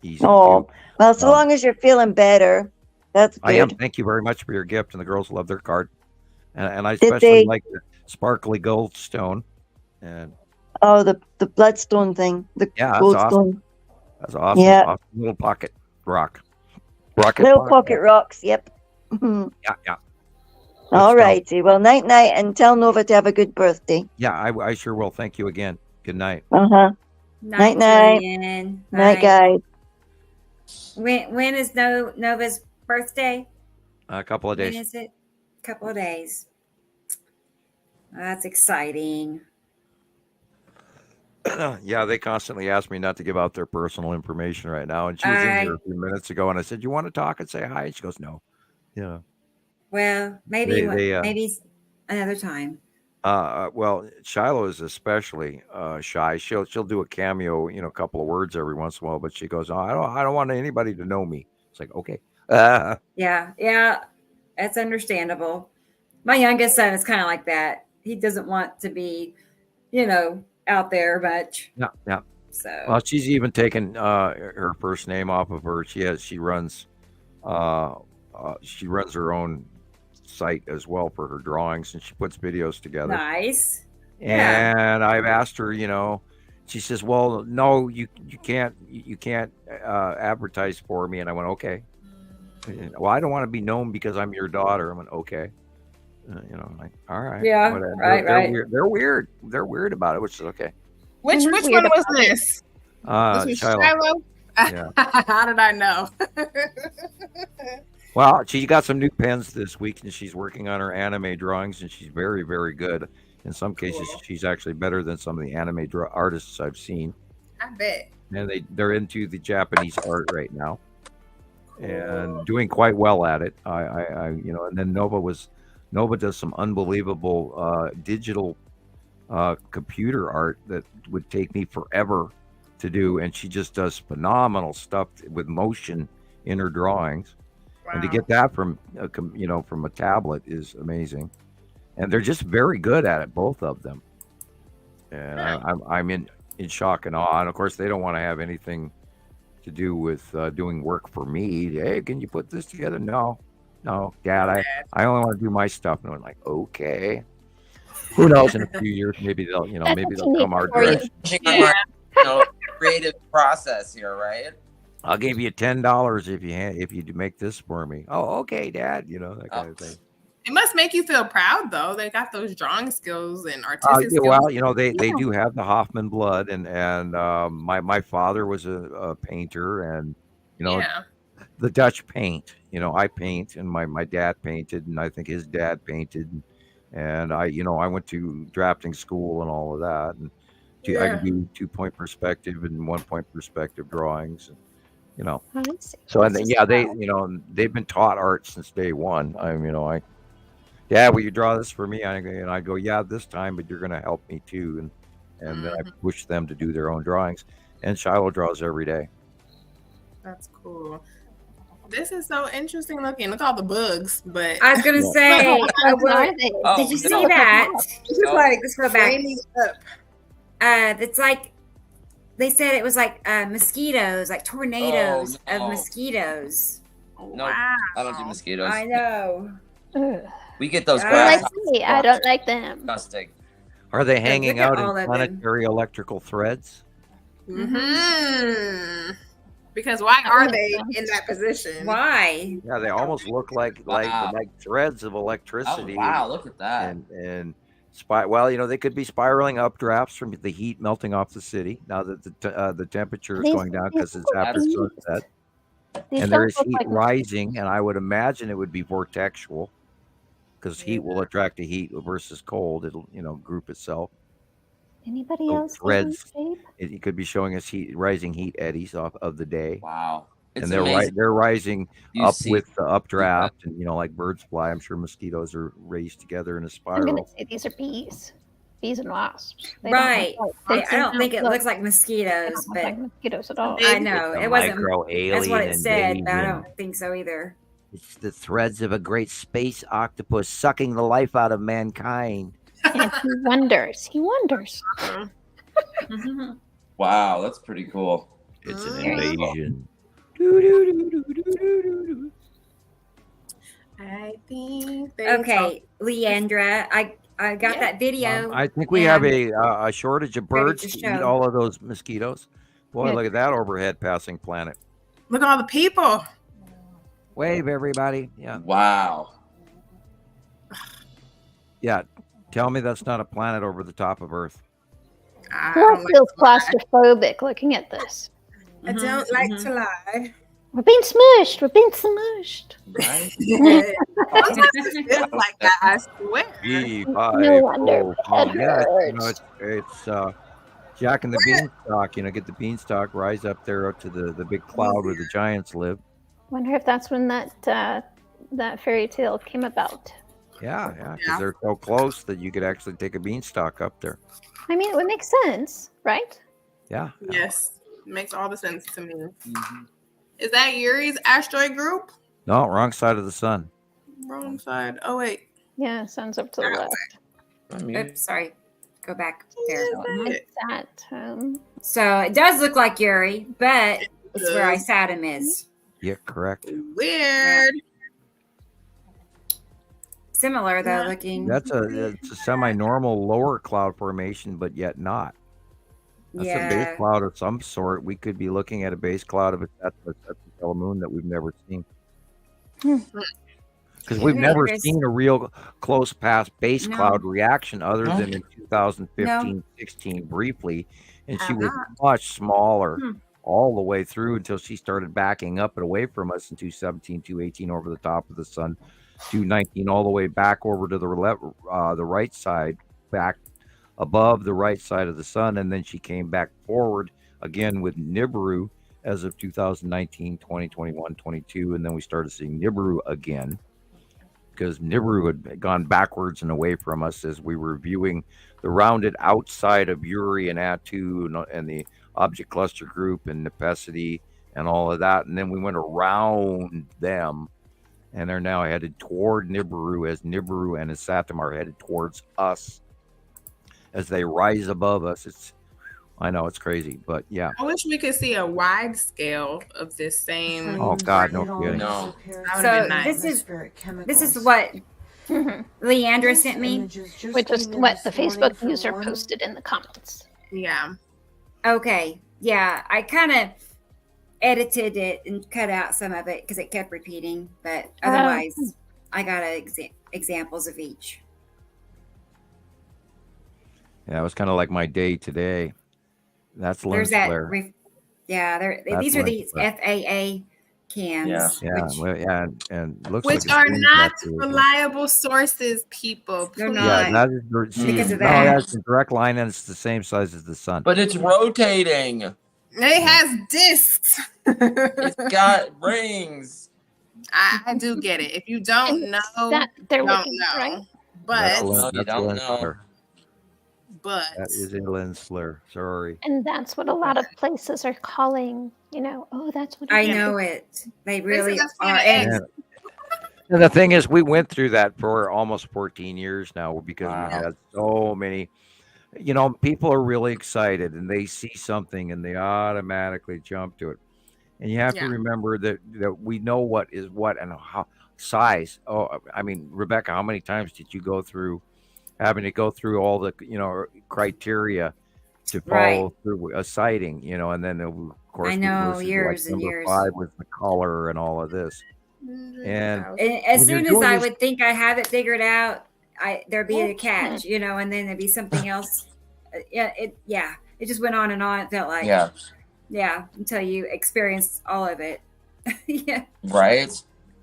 easy Oh, too. well, so long as you're feeling better, that's I am. good. Thank you very much for your gift, and the girls love their card, and I Did especially they? like the sparkly gold stone. And Oh, the bloodstone thing, the yeah, that's gold awesome. stone. That's awesome. Yeah. Awesome little pocket rocket pocket. Little pocket rocks. Yep. Mhm. Yeah, yeah. All stuff. righty. Well, night night, and tell Nova to have a good birthday. Yeah, I sure will. Thank you again. Good night. Uh-huh. Night, night. Julian. Night, guys. When is Nova's birthday? A couple of When days. is it? Couple of days. That's exciting. Yeah, they constantly ask me not to give out their personal information right now. And she was in here a few minutes ago, and I said, "You want to talk and say hi?" And she goes, "No." Yeah. Well, maybe They, maybe another time. Well, Shiloh is especially shy. She'll do a cameo, a couple of words every once in a while, but she goes, "Oh, I don't want anybody to know me." It's like, okay. Yeah, that's understandable. My youngest son is kind of like that. He doesn't want to be, out there much. Yeah, yeah. So Well, she's even taken her first name off of her. She runs her own site as well for her drawings, and she puts videos together. nice. Yeah. And I've asked her, she says, "Well, no, you can't advertise for me." And I went, "Okay." Well, I don't want to be known because I'm your daughter. I went, "Okay." Like, all right. Yeah, whatever. right, They're right. weird. They're weird. They're weird about it, which is okay. Which They're one weird was this? This was Shiloh. Shiloh? Yeah. How did I know? Well, she got some new pens this week, and she's working on her anime drawings, and she's very, very good. In some cases, she's actually better than some of the anime artists I've seen. I bet. And they're into the Japanese art right now, and doing quite well at it. And then Nova does some unbelievable digital computer art that would take me forever to do, and she just does phenomenal stuff with motion in her drawings. And to get that from a tablet is amazing, and they're just very good at it, both of them. And I'm in shock and awe. And of course, they don't want to have anything to do with doing work for me. Hey, can you put this together? No, Dad. I only want to do my stuff. And I'm like, okay. Who knows? In a few years, maybe they'll come our direction. Yeah. Creative process here, right? I'll give you $10 if you make this for me. Oh, okay, Dad. That kind of thing. It must make you feel proud, though. They got those drawing skills and artistic skills. Well, they do have the Hoffman blood, and my father was a painter, and the Dutch paint. I paint, and my dad painted, and I think his dad painted, and I went to drafting school and all of that, and I can do 2-point perspective and 1-point perspective drawings. So and then, they've been taught art since day one. Dad, will you draw this for me? And I go, yeah, this time, but you're going to help me too. And then I push them to do their own drawings. And Shiloh draws every day. That's cool. This is so interesting looking. Look at all the bugs. But I was gonna say, did you see that? Let's go back. It's like they said it was like mosquitoes, like tornadoes of mosquitoes. No, I don't do mosquitoes. I know. We get those I grasshoppers. I don't like them. Disgusting. Are they hanging out all in of them. planetary electrical threads? mm-hmm. Because why That are makes they sense. in that position? Why? Yeah, they almost look like Wow. threads of Oh electricity. wow, look at that. And well, they could be spiraling updrafts from the heat melting off the city now that the temperature is These- going down these because it's look like after bees. sunset, These and there don't is look heat like rising, and I would imagine it would be vortexual because heat will attract to heat versus cold. It'll group itself. Anybody So else see this threads. shape? It could be showing us rising heat eddies off of the day. Wow. It's And they're amazing. they're rising You up see with the updraft, and like birds fly. I'm sure mosquitoes are raised together in a I'm gonna spiral. say these are bees and wasps. They Right. Don't look like, I don't think it looks like they mosquitoes, don't look but like mosquitoes at all. I know It's a it wasn't. micro That's what alien it said, but I invasion. don't think so either. It's the threads of a great space octopus sucking the life out of mankind. And he wonders. He wonders. Wow, that's pretty cool. It's an Very invasion. I think they Okay, Leandra, I got that video. I think we have and a shortage of ready birds to to eat show. all of those mosquitoes. Boy, Yeah. look at that overhead passing planet. look at all the people. Wave, everybody. Yeah. Wow. Yeah. Tell me that's not a planet over the top of Earth. I Who don't else like feels to lie. claustrophobic looking at this? I don't like to lie. We're being smushed. We're being smushed. Right? Sometimes it feels like that, I swear. No wonder it Yeah, hurts. it's Jack and the Beanstalk. Get the beanstalk rise up there up to the big cloud where the giants live. Wonder if that's when that fairy tale came about. Yeah, because Yeah. they're so close that you could actually take a beanstalk up there. I mean, it would make sense, right? Yeah. Yes, makes all the sense to me. Is that Yuri's asteroid group? No, wrong side of the sun. Wrong side. Oh wait. Yeah, sun's up to the left. I mean, Oops, sorry. Go back there. It's that. So it does look like Yuri, but it's where does. Isatum is. Yeah, correct. Weird. Similar though, Yeah. looking. It's a semi-normal lower cloud formation, but yet not. That's a base Yeah. cloud of some sort. We could be looking at a base cloud of a stellar moon that we've never seen. Because we've Yeah, never there's- seen a real close past base No. cloud reaction other No. than in 2015, 16 briefly. And she was Uh-huh. much smaller Hmm. all the way through until she started backing up and away from us in 217, 218 over the top of the sun, 219 all the way back over to the right side, back above the right side of the sun. And then she came back forward again with Nibiru as of 2019, 2021, 22. And then we started seeing Nibiru again because Nibiru had gone backwards and away from us as we were viewing the rounded outside of Uri and Atu and the object cluster group and Nepesity and all of that. And then we went around them and they're now headed toward Nibiru as Nibiru and Isatum are headed towards us as they rise above us. I know it's crazy, but yeah. I wish we could see a wide scale of this same. Oh God, no kidding. No. That would've So been nice. this is what Leandra sent me. Which is what the Facebook user posted in the comments. Yeah. Okay. Yeah, I kind of edited it and cut out some of it because it kept repeating, but otherwise I got examples of each. Yeah, it was kind of like my day today. That's There's lens that. flare. These That's are lens these flare. FAA cams. Yeah. Yeah, which- well, yeah, and it looks Which like are it's not actually- reliable sources, people. They're Please. not. Yeah, that is Because of no, that. that's a direct line, and it's the same size as the sun. but it's rotating. It has discs. It's got rings. I do get it. If you don't know, That they're don't looking know. right. That's a But lens- No, you that's a don't lens know. flare. but That is a lens flare. Sorry. And that's what a lot of places are calling, oh, that's what it I is. know it. They really that's are. Planet And And the thing is, we went through that for almost 14 years now because Wow. we had so many. People are really excited and they see something and they automatically jump to it. And you have to Yeah. remember that we know what is what and how size. Oh, I mean, Rebecca, how many times did you go through having to go through all the criteria to Right. follow through a sighting, you know, and then of course I we know, listened to, years and number years. 5 was the color and all of this. And And as when you're soon as doing I this- would think I have it figured out, there'd be a That's catch, you know, and then there'd be something else. It just went on and on. It felt like Yeah. until you experienced all of it. Yeah, Right. I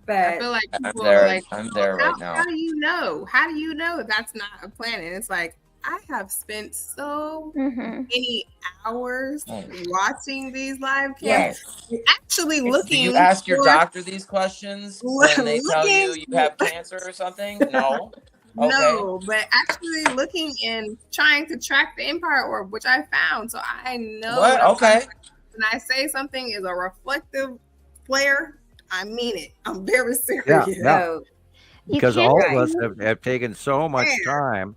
but feel like I'm people there. are like, I'm there right now. How do you know? How do you know that's not a planet? It's like I have spent so Mhm. many hours Right. watching these live Yes. cams, actually Do looking. you ask your for- doctor these questions when they tell you Looking you have cancer or something? No. Okay. No, but actually looking and trying to track the Empire Orb, which I found. So I know What? I'm Okay. talking about. When I say something is a reflective flare, I mean it. I'm very serious. Yeah. so You because can't all Right. of us have taken so much Yeah. time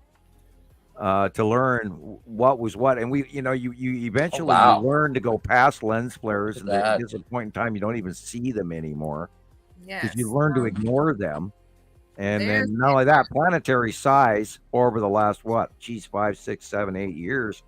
to learn what was what, and we, you know, you eventually wow. you learn to go past lens flares, and That- there's a point in time you don't even see them anymore Yes. because you learn to ignore them. And There's- then not only that, planetary size over the last 5, 6, 7, 8 years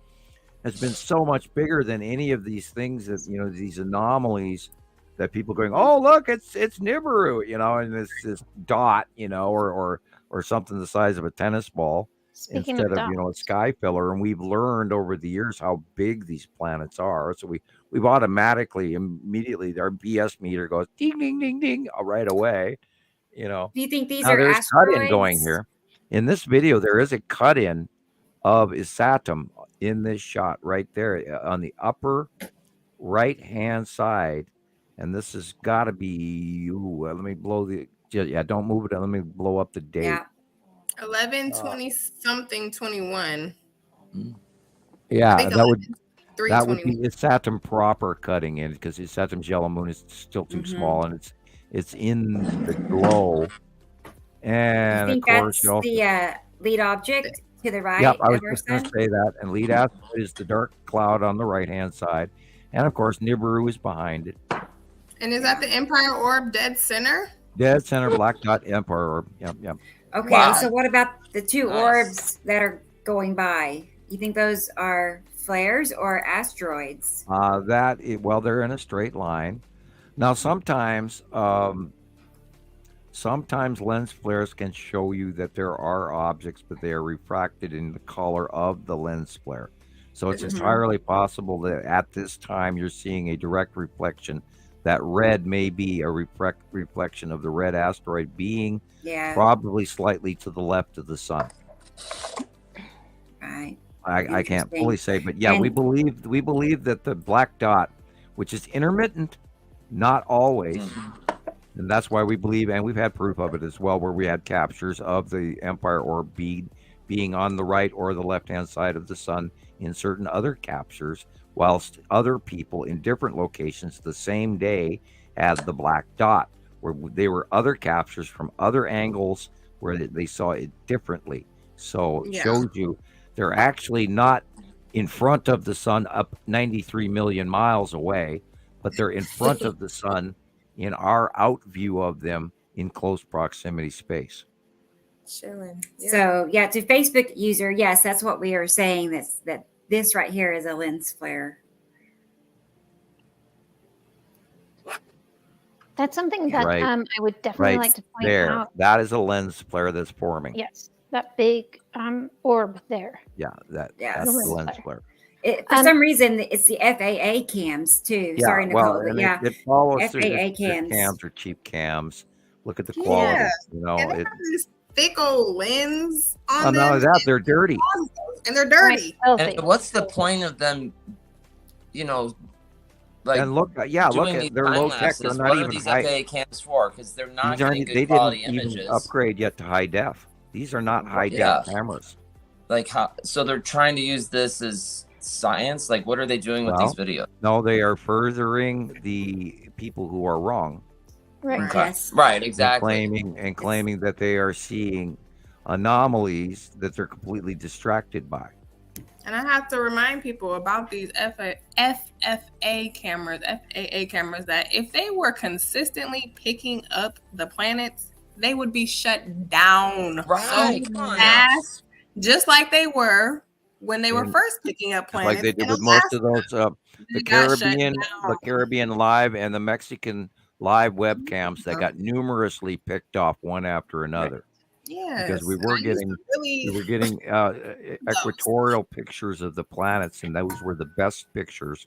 has been so much bigger than any of these things that, you know, these anomalies that people going, oh look, it's Nibiru, you know, and it's this dot, you know, or something the size of a tennis ball Speaking instead of of, you know, a dots, sky filler. And we've learned over the years how big these planets are. So we've automatically immediately our BS meter goes ding ding ding ding right away, you know. do you think these Now are there's asteroids? cut in going here. In this video, there is a cut in of Isatum in this shot right there on the upper right hand side. And this has got to be, let me blow don't move it. Let me blow up the date. Yeah. 11/20 something 21. Yeah, think that would 3/21. be Isatum proper cutting in because Isatum's yellow moon is still too Mhm. small and it's in the glow. You And of think course, that's you also, the lead object to the right yep, I was of our just going sun? to say that. And lead asteroid is the dark cloud on the right hand side, and of course Nibiru is behind it. And is that the Empire Orb dead center? Dead center black dot Empire Orb. Yep. Okay, Wow. so what about the two Nice. orbs that are going by? You think those are flares or asteroids? They're in a straight line. Now sometimes lens flares can show you that there are objects, but they are refracted in the color of the lens flare. So it's Mhm. entirely possible that at this time you're seeing a direct reflection. That red may be a reflection of the red asteroid being Yeah, probably slightly to the left of the sun. right. I can't Interesting. fully say, but yeah, we And- believe that the black dot, which is intermittent, not always, and that's why we believe, and we've had proof of it as well, where we had captures of the Empire Orb being on the right or the left-hand side of the sun in certain other captures, whilst other people in different locations the same day had the black dot, where they were other captures from other angles where they saw it differently. So it Yeah. shows you they're actually not in front of the sun up 93 million miles away, but they're in front of the sun in our out view of them in close proximity space. Chilling. So yeah, to Facebook user, yes, that's what we are saying. That this right here is a lens flare. that's something that Right. I would definitely Right like to point there, out. that is a lens flare that's forming. Yes, that big orb there. Yeah, that's Yes. the Lens lens flare. flare. For Um, some reason, it's the FAA cams too. Yeah, Sorry, Nicole, well, but and yeah, it follows through. FAA Their cams. cams are cheap cams. Look at the quality. Yeah. You know, And they have this thick old lens on not only them, that, they're dirty. and they're dirty. Filthy. And what's the point of them, you know, like And look, look doing at these they're time low tech. They're lapses? not What are even these high. FAA cams for? Because they're not These aren't. getting They good quality didn't even images. upgrade yet to high def. These are not high Yeah. def cameras. Like how? So they're trying to use this as science. Like, what are they doing with Well, these videos? No, they are furthering the people who are wrong. Right. Right. Yes. Right. And Exactly. claiming that they are seeing anomalies that they're completely distracted by. And I have to remind people about these FFA cameras, FAA cameras, that if they were consistently picking up the planets, they would be shut down Right. so Come on now. fast, just like they were when they were And first picking up just planets. like they did and with most of Alaska, those, they got shut the down. Caribbean live and the Mexican live webcams that got numerously picked off one after another because Yes, and I used to we really were getting those. equatorial pictures of the planets, and those were the best pictures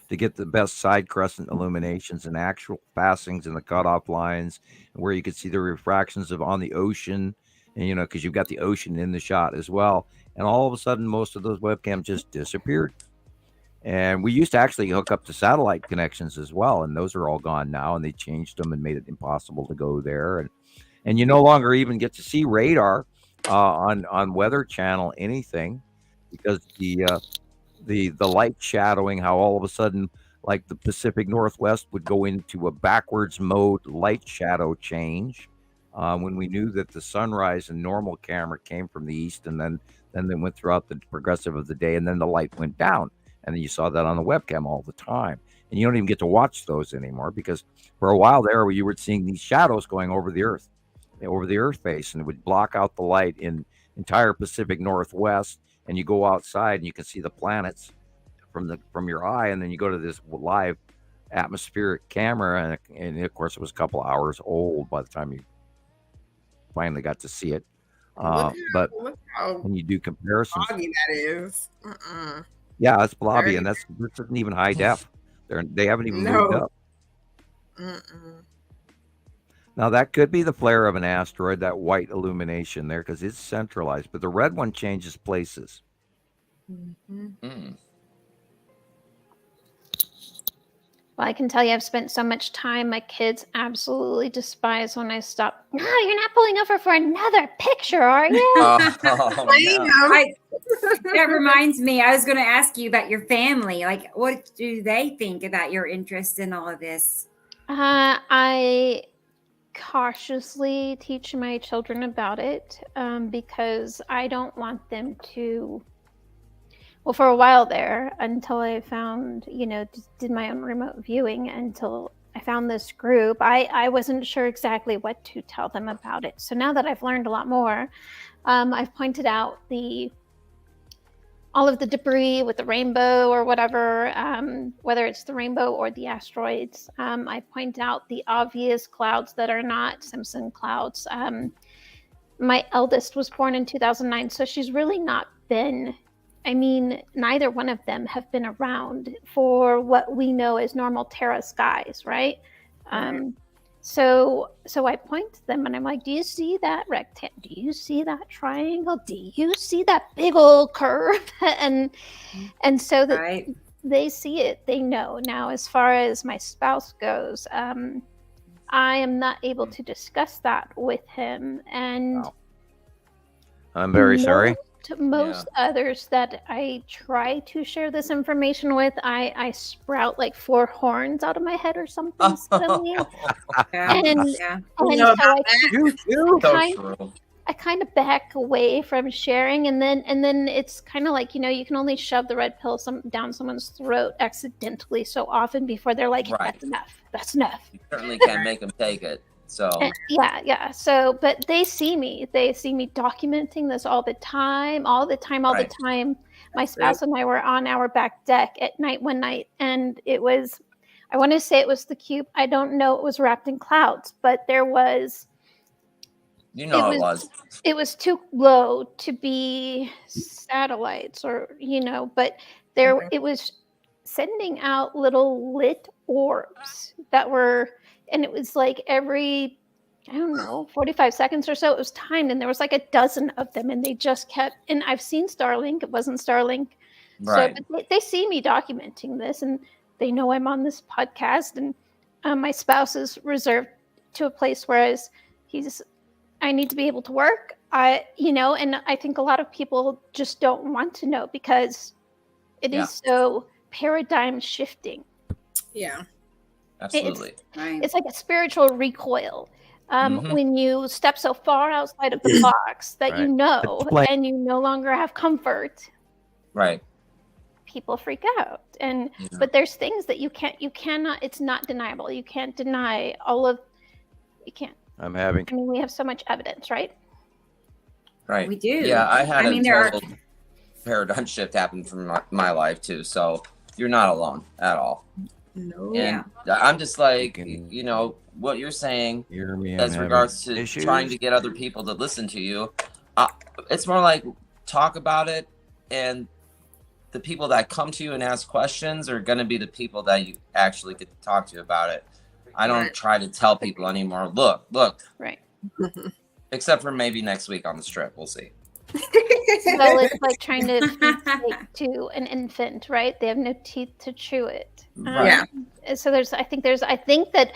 to get the best side crescent illuminations and actual passings and the cutoff lines, where you could see the refractions of on the ocean, and because you've got the ocean in the shot as well. And all of a sudden, most of those webcams just disappeared. And we used to actually hook up to satellite connections as well, and those are all gone now. And they changed them and made it impossible to go there. And you no longer even get to see radar on Weather Channel anything because the light shadowing, how all of a sudden, like the Pacific Northwest would go into a backwards mode light shadow change when we knew that the sunrise and normal camera came from the east, and then they went throughout the progressive of the day, and then the light went down, and then you saw that on the webcam all the time, and you don't even get to watch those anymore because for a while there you were seeing these shadows going over the earth face, and it would block out the light in entire Pacific Northwest. And you go outside and you can see the planets from your eye, and then you go to this live atmospheric camera, and of course it was a couple hours old by the time you finally got to see it. But Look how when you do comparisons, foggy that is. yeah, it's blobby, Very- and this isn't even high def. They haven't even No. moved up. Now that could be the flare of an asteroid, that white illumination there, because it's centralized, but the red one changes places. Mm. Well, I can tell you I've spent so much time. My kids absolutely despise when I stop. No, you're not pulling over for another picture, are you? Oh, no. That reminds me, I was going to ask you about your family. Like, what do they think about your interest in all of this? I cautiously teach my children about it because I don't want them to. Well, for a while there, until I found, did my own remote viewing, until I found this group, I wasn't sure exactly what to tell them about it. So now that I've learned a lot more, I've pointed out all of the debris with the rainbow or whatever, whether it's the rainbow or the asteroids. I point out the obvious clouds that are not Simpson clouds. My eldest was born in 2009, so she's really not been. Neither one of them have been around for what we know as normal Terra skies, right? So I point to them and I'm like, do you see that rectangle? Do you see that triangle? Do you see that big old curve? and so that Right. they see it, they know. Now, as far as my spouse goes, I am not able to discuss that with him. And Wow. I'm very sorry. Most others that I try to share this information with, I sprout like 4 horns out of my head or something suddenly. Yeah. And Yeah. so I kind of back away from sharing, and then it's kind of like, you can only shove the red pill down someone's throat accidentally so often before they're like, Right. that's enough. You certainly can't make them take it. So Yeah. So, but they see me documenting this all the time. My spouse and I were on our back deck at night one night, and I want to say it was the cube. I don't know. It was wrapped in clouds, but there was. It was too low to be satellites, or but there it was sending out little lit orbs that were. And it was like every, 45 seconds or so, it was timed. And there was like a dozen of them. And they just kept, and I've seen Starlink. It wasn't Starlink. Right. So but they see me documenting this, and they know I'm on this podcast. And my spouse is reserved to a place where I need to be able to work. And I think a lot of people just don't want to know because it is so paradigm shifting. Yeah. Absolutely. It's like a spiritual recoil when you step so far outside of the box that and you no longer have comfort. Right. People freak out, but there's things that you cannot. It's not deniable. You can't deny all of. You can't. We have so much evidence, right? Right. We do. Yeah, I had there are paradigm shift happened from my life too. So you're not alone at all. No. And I'm just like, you know, what you're saying Hear me, I'm as having regards to issues. trying to get other people to listen to you. It's more like talk about it, and the people that come to you and ask questions are going to be the people that you actually get to talk to about it. I don't try to tell people anymore, look, Right. except for maybe next week on the strip. We'll see. Well, it's like trying to feed steak to an infant, right? They have no teeth to chew it. Right. So I think that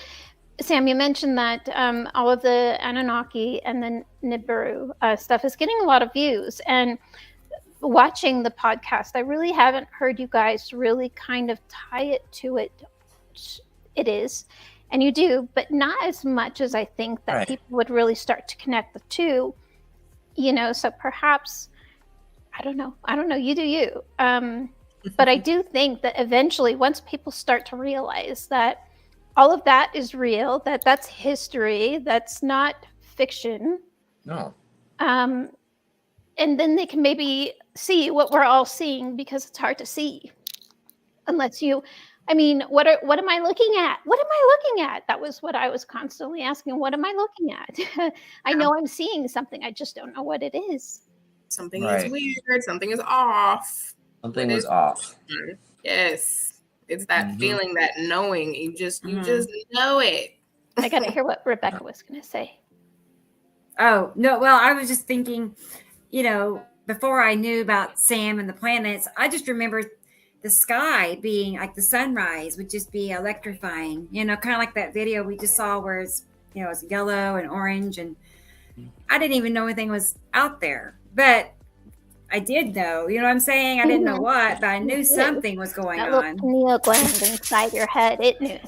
Sam, you mentioned that all of the Anunnaki and the Nibiru stuff is getting a lot of views. And watching the podcast, I really haven't heard you guys really kind of tie it to it. It is, and you do, but not as much as I think that people would really start to connect the two. You know, so perhaps I don't know. You do you. But I do think that eventually, once people start to realize that all of that is real, that's history, that's not fiction. No. And then they can maybe see what we're all seeing, because it's hard to see unless you. I mean, what am I looking at? What am I looking at? That was what I was constantly asking. What am I looking at? I know I'm seeing something. I just don't know what it is. Something is weird. Something is off. Something was off. Yes. It's that feeling, that knowing. You just know it. I got to hear what Rebecca was going to say. Oh, no. Well, I was just thinking, you know, before I knew about Sam and the planets, I just remember the sky being like the sunrise would just be electrifying, you know, kind of like that video we just saw where it's, you know, it's yellow and orange. And I didn't even know anything was out there, but I did know, you know what I'm saying? I didn't know what, but I knew something was going that on. Little pineal gland inside your head, it knew.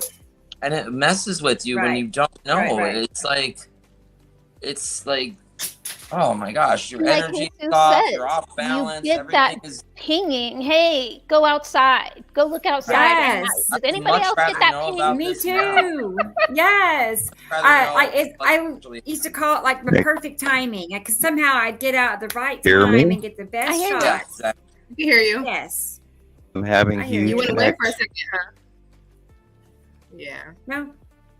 And it messes with you when you don't know. It's like, oh my gosh, your Like energy Jesus is off, says, you're off balance. You get that pinging. Hey, go outside. Go look outside. Yes. Does anybody else get that pinging? Me too. Yes. I used to call it like the perfect timing, because somehow I'd get out at the right time and get the best shot. I hear you. Yes. I'm having huge. You went away for a second, huh? Yeah. No,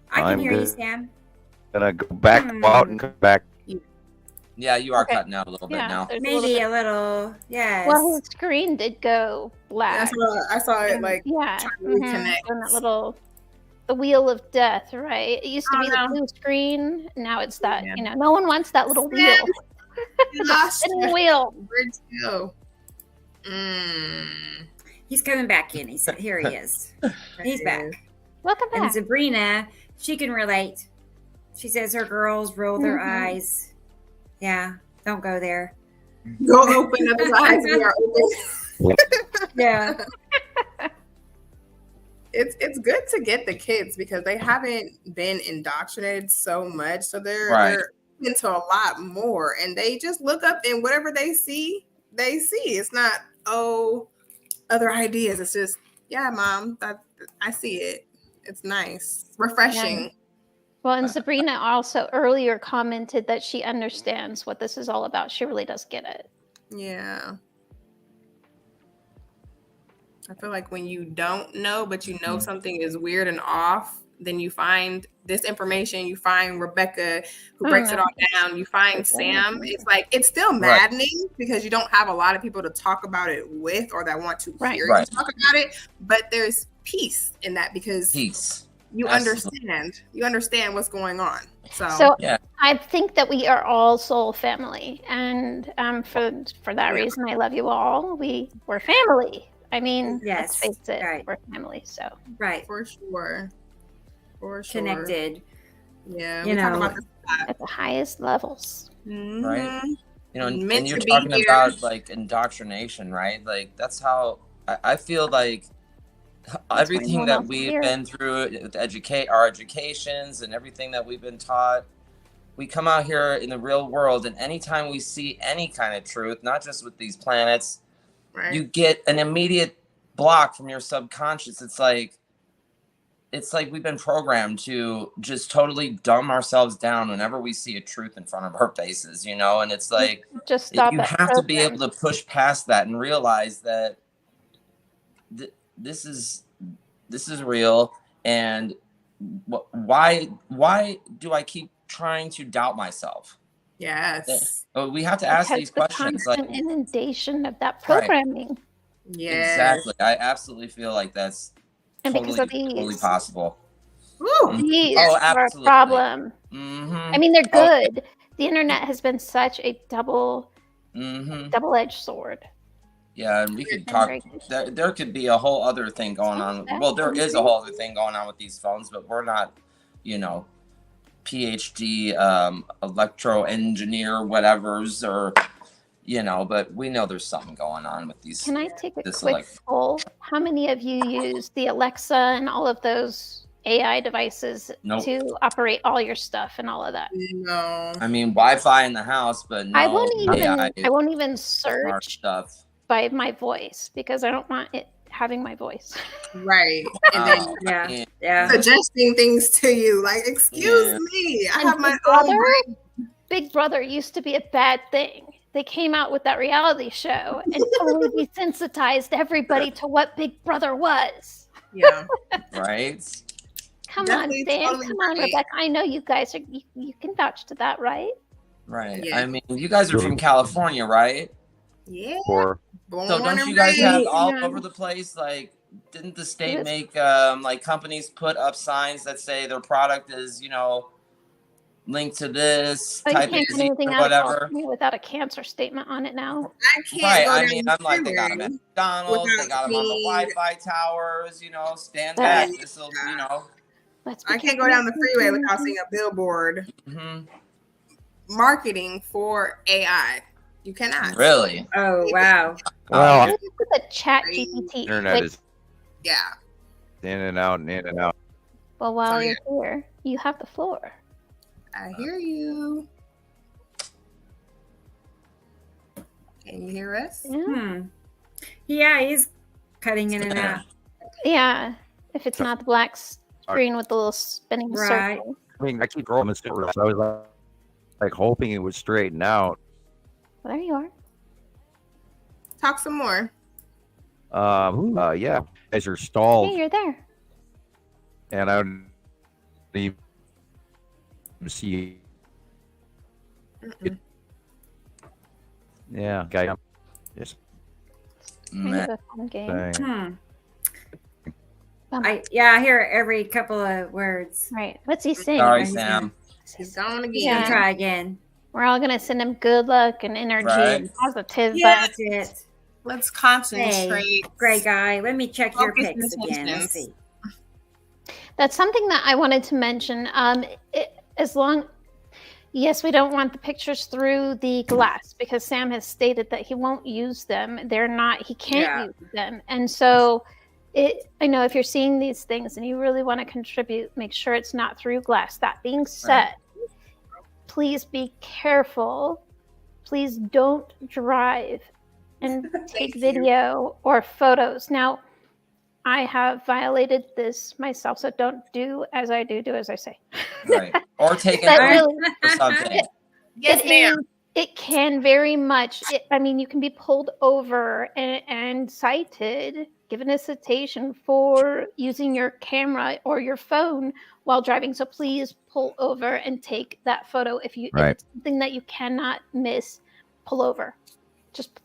I can hear you, Sam. Gonna go back out and come back. Yeah, you are cutting out a little bit now. Maybe a little, yes. Well, his screen did go black. I saw it like trying to reconnect. And that little, the wheel of death, right? It used to be the blue screen. Now it's that, you know, no one wants that little wheel. Spinning wheel. Where'd you go? He's coming back in. Here he is. He's back. Welcome back. And Sabrina, she can relate. She says her girls roll their eyes. Yeah, don't go there. Go open up his eyes. We are open. Yeah. It's good to get the kids because they haven't been indoctrinated so much. So they're into a lot more. And they just look up and whatever they see. It's not, other ideas. It's just, yeah, Mom, I see it. It's nice. Refreshing. Yeah. Well, and Sabrina also earlier commented that she understands what this is all about. She really does get it. Yeah. I feel like when you don't know, but you know something is weird and off, then you find this information, you find Rebecca who breaks it all down, you find Sam. It's like, it's still maddening because you don't have a lot of people to talk about it with or that want to hear you talk about it, but there's peace in that because you understand what's going on. So I think that we are all soul family, and for that reason, I love you all. We're family. I mean, let's face it, we're family. So for sure, connected. Yeah, you know, at the highest levels. Right. You know, and you're talking about like indoctrination, right? Like that's how I feel like. Everything that we've been through with our educations and everything that we've been taught, we come out here in the real world, and anytime we see any kind of truth, not just with these planets, you get an immediate block from your subconscious. It's like, it's like we've been programmed to just totally dumb ourselves down whenever we see a truth in front of our faces, you know? And it's like, Just stop you that have to be program. able to push past that and realize that this is real. And why do I keep trying to doubt myself? Yes. We have to ask Because these the questions. constant Like, inundation of that Right. programming. Yes. exactly. I absolutely feel like that's And because of totally these, possible. Woo. these Oh, are a absolutely. problem. Mm-hmm. I mean, they're good. The internet has been such a Mm-hmm. double-edged sword. Yeah, and we could And talk. very good. There could be a whole other thing going on. Well, there is a whole other thing going on with these phones, but we're not, PhD electro engineer whatevers, or but we know there's something going on with these. Can I take a this quick poll? How many of you use the Alexa and all of those AI devices Nope. to operate all your stuff and all of that? No. I mean, Wi-Fi in the house, but no I won't AI even smart search stuff. by my voice because I don't want it having my voice. Right. And Wow. then I mean, Yeah. suggesting things to you. Like, excuse Yeah. me. I And have my Big own Brother? brain. Big Brother used to be a bad thing. They came out with that reality show and totally desensitized everybody to what Big Brother was. Yeah. right? Come Definitely on, Dan. totally Come on, right. Rebecca. I know you guys are. You can vouch to that, right? Right. Yeah. I mean, you guys are from California, right? Yeah. Or Born So don't and you guys raised. have all Yeah. over the place? Like, didn't the state Yes. make like companies put up signs that say their product is, linked to this Oh, you type of can't get disease anything or out of whatever? California without a cancer statement on it now. I can't Right. go I down mean, the I'm like, they got them freeway at McDonald's, they without got them on the seeing- Wi-Fi towers. Stand That- back. This will, Let's be I can't go careful. down the freeway without seeing a billboard mhm. marketing for AI. You cannot. Really. Oh, wow. well, Look at the chat GPT. internet Wait, is Yeah. in and out and in and out. well, while So, you're here, you have the floor. I hear you. Can you hear us? Yeah. Yeah, he's cutting in and out. Yeah. If it's not the black screen with the little spinning Right. circle. I mean, I keep rolling this. I was like hoping it would straighten out. Well, there you are. Talk some more. Yeah, as you're stalled, Hey, you're there. and I would even see. Mm-mm. Yeah, guy. Just Kind Meh. of a fun game. saying. I hear every couple of words. Right. What's he saying? Sorry, He's Sam. He's gone again. Yeah. Try again. We're all gonna send him good luck and energy Right. and positive Yeah. vibes. That's it. Let's concentrate. Great guy. Let me check your Focus pics again. intentions. Let's see. That's something that I wanted to mention. Yes, we don't want the pictures through the glass because Sam has stated that he won't use them. He can't use them. And so I know if you're seeing these things and you really want to contribute, make sure it's not through glass. That being said, please be careful. Please don't drive and take video or photos. Now, I have violated this myself, so don't do as I do as I say. Right. Or take But it really, or something. Yes, ma'am. it can very much. You can be pulled over and cited, given a citation for using your camera or your phone while driving. So please pull over and take that photo. If it's something that you cannot miss, pull over. Just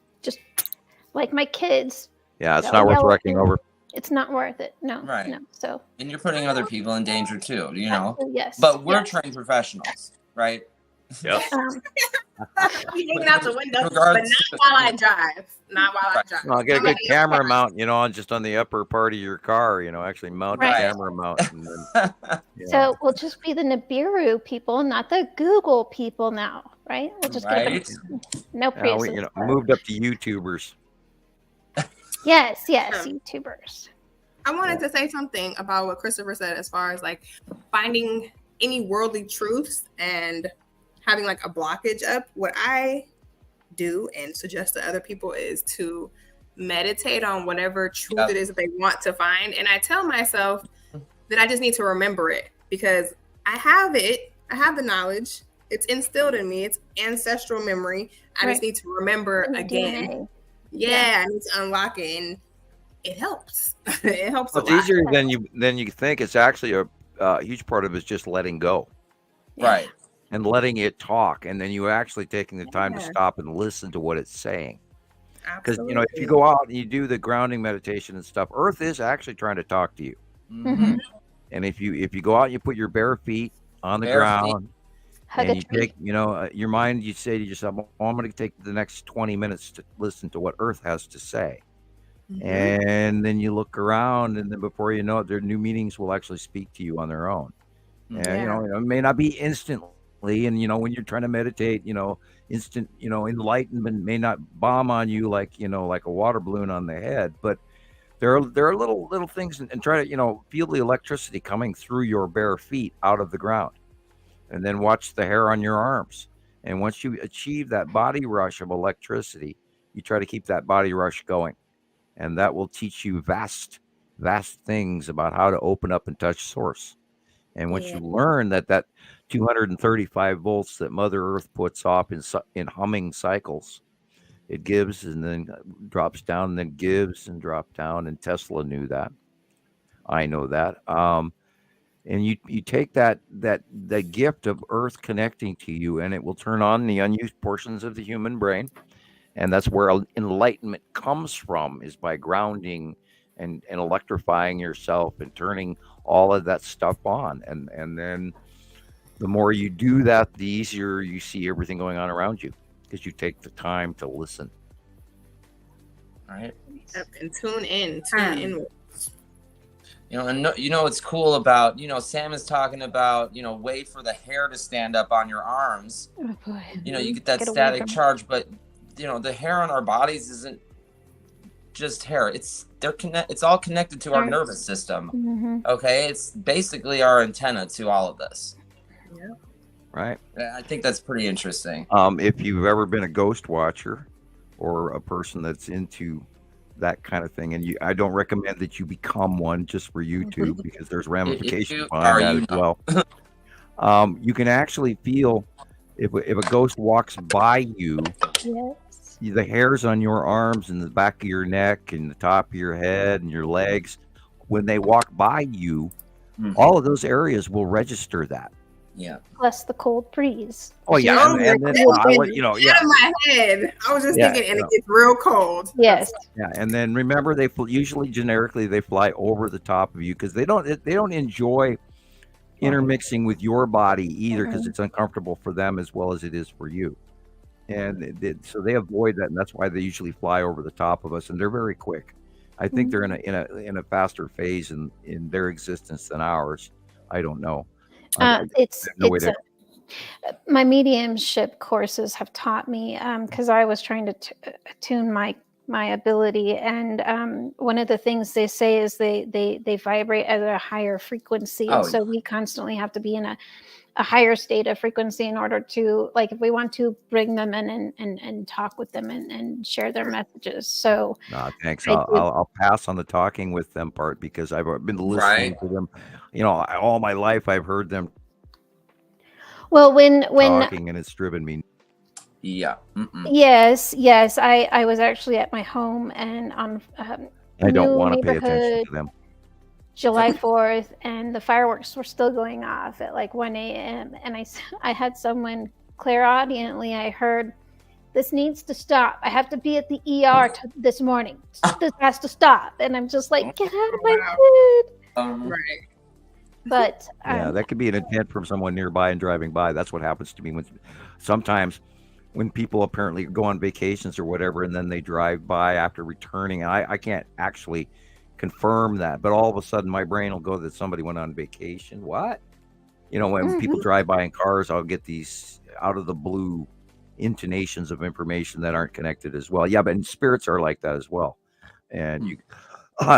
like my kids. Yeah, it's No, not worth no. wrecking over. It's not worth it. No. Right. No. So And you're putting other people in danger too, yes. But we're yes. trained professionals, right? Yep. Be hanging out the window, but Regardless not while I drive. Not while I drive. Well, get a good Somebody camera else. mount, just on the upper part of your car, actually mount Right. the camera mount. And then, So we'll just be the Nibiru people, not the Google people now, right? We'll just get Right. them. No now Prius. we, moved up to YouTubers. Yes, YouTubers. I wanted to say something about what Christopher said as far as like finding any worldly truths and having like a blockage up. What I do and suggest to other people is to meditate on whatever truth Yep. it is that they want to find. And I tell myself, then I just need to remember it because I have it. I have the knowledge. It's instilled in me. It's ancestral memory. I just Right. need to remember In the again. DNA. Yeah, I need to unlock it, and it helps. It helps a It's lot. easier than you think. It's actually a huge part of it is just letting go Right. and letting it talk, and then you actually taking the time to Yeah. stop and listen to what it's saying. Because Absolutely. if you go out and you do the grounding meditation and stuff, Earth is actually trying to talk to you. Mhm. And if you go out and you put your bare feet on the Bare feet. ground Hug and a you tree. take, your mind, you say to yourself, "Oh, I'm going to take the next 20 minutes to listen to what Earth has to say." Mhm. And then you look around, and then before you know it, their new meanings will actually speak to you on their own. And Yeah. it may not be instantly, and when you're trying to meditate, instant, enlightenment may not bomb on you like like a water balloon on the head, but there are little things, and try to feel the electricity coming through your bare feet out of the ground, and then watch the hair on your arms. And once you achieve that body rush of electricity, you try to keep that body rush going, and that will teach you vast things about how to open up and touch source. And once Yeah. you learn that 235 volts that Mother Earth puts off in humming cycles, it gives and then drops down, and then gives and drops down. And Tesla knew that. I know that. And you take that gift of Earth connecting to you, and it will turn on the unused portions of the human brain. And that's where enlightenment comes from, is by grounding and electrifying yourself and turning all of that stuff on. And then the more you do that, the easier you see everything going on around you, because you take the time to listen. Right. Yep, and tune in. What's cool about, Sam is talking about, wait for the hair to stand up on your arms. Oh boy. You get that Get away static from it. charge, but the hair on our bodies isn't just hair. It's all connected to our Right. nervous system. Mhm. Okay, it's basically our antenna to all of this. Right. I think that's pretty interesting. If you've ever been a ghost watcher or a person that's into that kind of thing, and I don't recommend that you become one just for YouTube, because there's ramifications you behind are, that you as well. You can actually feel if a ghost walks by you, Yes. the hairs on your arms and the back of your neck and the top of your head and your legs, when they walk by you, all of those areas will register that. Yeah. Plus the cold breeze. Oh yeah, Oh, and then my yeah. Out of my head. I was just Yeah, thinking, and it gets real cold. Yes. Yeah, and then remember, usually generically they fly over the top of you, because they don't enjoy intermixing with your body either, because it's uncomfortable for them as well as it is for you, and so they avoid that, and that's why they usually fly over the top of us, and they're very quick. I think they're in a faster phase in their existence than ours. I don't know. It's no way to- my mediumship courses have taught me, because I was trying to tune my ability, and one of the things they say is they vibrate at a higher frequency, and so we constantly have to be in a higher state of frequency in order to, like, if we want to bring them in and talk with them and share their messages. So thanks. I did- I'll pass on the talking with them part, because I've been listening to them. All my life I've heard them well, when talking, and it's driven me. Yeah. yes, I was actually at my home, and on I don't new want to pay attention neighborhood, to them. July 4th, and the fireworks were still going off at like 1 a.m. And I had someone clairaudiently, I heard, this needs to stop. I have to be at the ER this morning. This has to stop. And I'm just like, get out of my head. Right. But Yeah, that could be an intent from someone nearby and driving by. That's what happens to me sometimes when people apparently go on vacations or whatever, and then they drive by after returning. And I can't actually confirm that, but all of a sudden my brain will go that somebody went on vacation. What? When people drive by in cars, I'll get these out of the blue intonations of information that aren't connected as well. Yeah, but spirits are like that as well. And you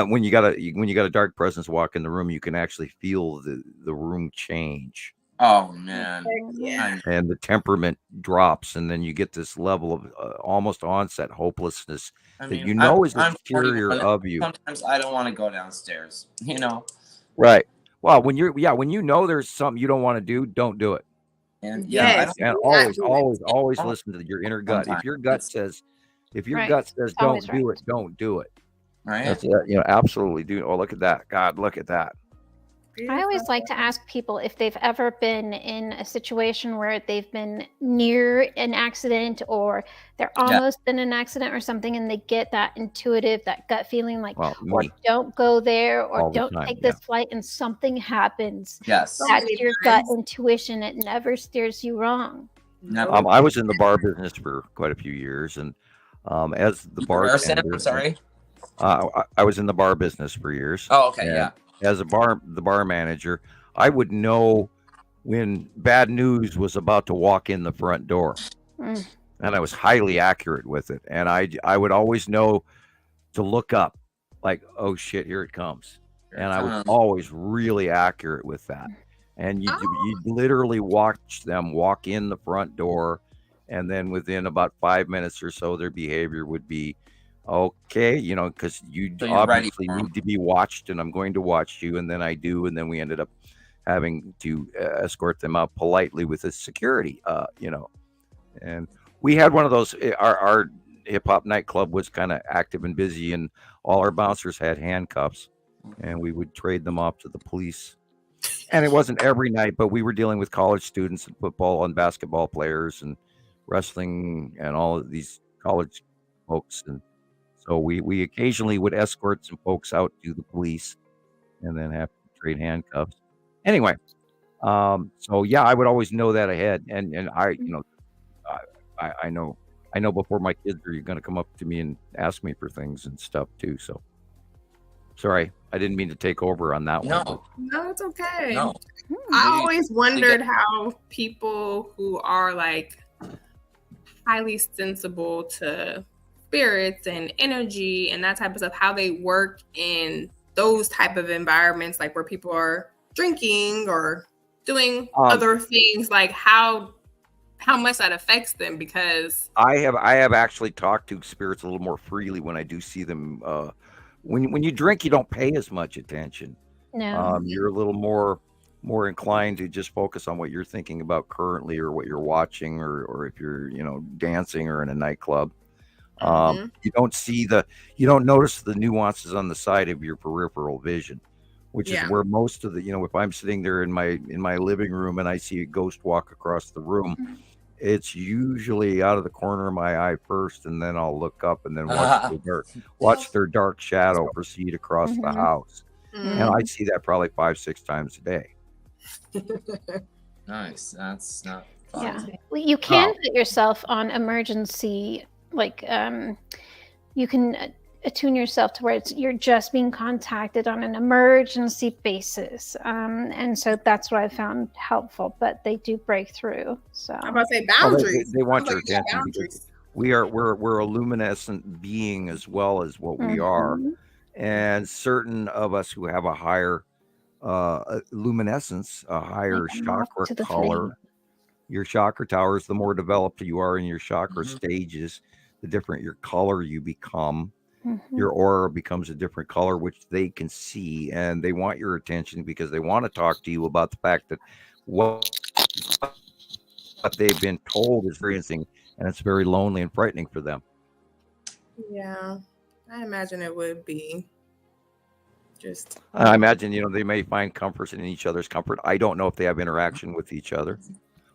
when you got a dark presence walk in the room, you can actually feel the room change. Oh man. Yeah. And the temperament drops, and then you get this level of almost onset hopelessness is I'm exterior 41. of you. Sometimes I don't want to go downstairs. Right. Well, when you know there's something you don't want to do, don't do it. And yeah, I Yes. don't And do not always, do it. always, always Oh. listen to your inner gut. Sometimes If your gut it's- says, Right. don't Always do right. it, don't do it. right. That's absolutely do. Oh, look at that. God, look at that. I always like to ask people if they've ever been in a situation where they've been near an accident or they're almost in an accident or something, and they get that intuitive, that gut feeling like, Well, or me. don't go there, or All the don't time, take this flight, and something happens. Yes. That's many your gut times. intuition. It never steers you wrong. Never. I was in the bar business for quite a few years, and as the Where, Sam? bartender, I'm sorry. I was in the bar business for years. Oh, okay. And Yeah. as the bar manager, I would know when bad news was about to walk in the front door, Mm. and I was highly accurate with it. And I would always know to look up, like, oh shit, here it comes. And I was always really accurate with that. And you literally watch them walk in the front door, and then within about 5 minutes or so, their behavior would be okay, because you So you're ready obviously for 'em. need to be watched, and I'm going to watch you, and then I do, and then we ended up having to escort them out politely with the security, and we had one of those. Our hip hop nightclub was kind of active and busy, and all our bouncers had handcuffs, and we would trade them off to the police. And it wasn't every night, but we were dealing with college students and football and basketball players and wrestling and all of these college folks. And so we occasionally would escort some folks out to the police and then have to trade handcuffs. Anyway, so yeah, I would always know that ahead. And I know before my kids are going to come up to me and ask me for things and stuff too. So sorry, I didn't mean to take over on that one. No. No, it's okay. No. I always wondered how people who are like highly sensible to spirits and energy and that type of stuff, how they work in those type of environments, like where people are drinking or doing other things, like how much that affects them. Because I have actually talked to spirits a little more freely when I do see them. When you drink, you don't pay as much attention. No. You're a little more inclined to just focus on what you're thinking about currently, or what you're watching, or if you're dancing or in a nightclub. You don't notice the nuances on the side of your peripheral vision, which is where most of the if I'm sitting there in my living room and I see a ghost walk across the room, it's usually out of the corner of my eye first, and then I'll look up and then watch their dark shadow proceed across the house. And I see that probably 5-6 times a day. Nice. That's not fun. Yeah. Well, you can put yourself on emergency, like you can attune yourself to where you're just being contacted on an emergency basis, and so that's what I found helpful. But they do break through. So I'm about to say boundaries. They want I your was like, attention because we're a luminescent being as well as what we are, and certain of us who have a higher luminescence, a higher chakra color. Your chakra towers, the more developed you are in your chakra stages, the different your color you become. Your aura becomes a different color, which they can see, and they want your attention because they want to talk to you about the fact that what they've been told is very interesting, and it's very lonely and frightening for them. Yeah, I imagine it would be. Just I imagine they may find comfort in each other's comfort. I don't know if they have interaction with each other,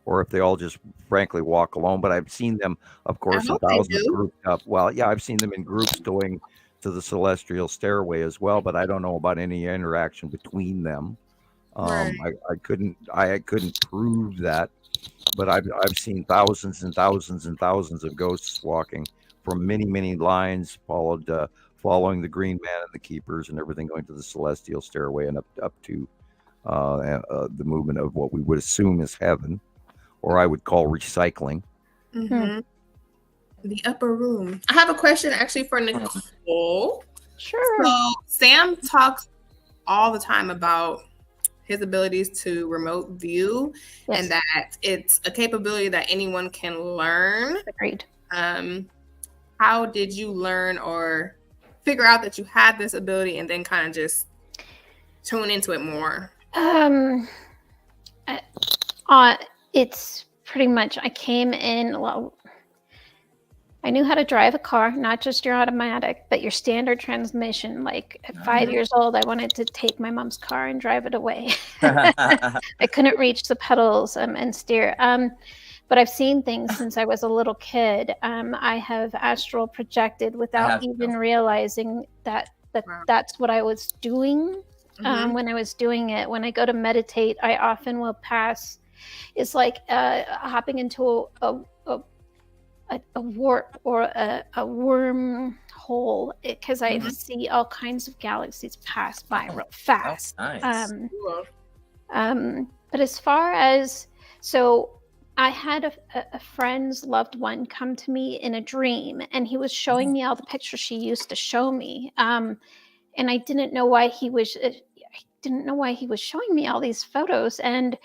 or if they all just frankly walk alone. But I've seen them, of course, in thousands of groups up. Well, yeah, I've seen them in groups going to the celestial stairway as well. But I don't know about any interaction between them. I couldn't prove that, but I've seen thousands and thousands and thousands of ghosts walking from many lines, following the green man and the keepers and everything, going to the celestial stairway and up to the movement of what we would assume is heaven, or I would call recycling. The upper room. I have a question actually for Nicole. Sure. So Sam talks all the time about his abilities to remote view, and that it's a capability that anyone can learn. Agreed. How did you learn or figure out that you had this ability and then kind of just tune into it more? Um, it's pretty much, I came in, well, I knew how to drive a car, not just your automatic, but your standard transmission. Like at 5 years old, I wanted to take my mom's car and drive it away. I couldn't reach the pedals and steer. But I've seen things since I was a little kid. I have astral projected without even realizing that Wow. that's what I was doing. When I was doing it. When I go to meditate, I often will pass. It's like hopping into a warp or a wormhole, because I see all kinds of galaxies pass by real fast. Nice. But as far as, so I had a friend's loved one come to me in a dream, and he was showing me all the pictures she used to show me. And I didn't know why he was showing me all these photos. And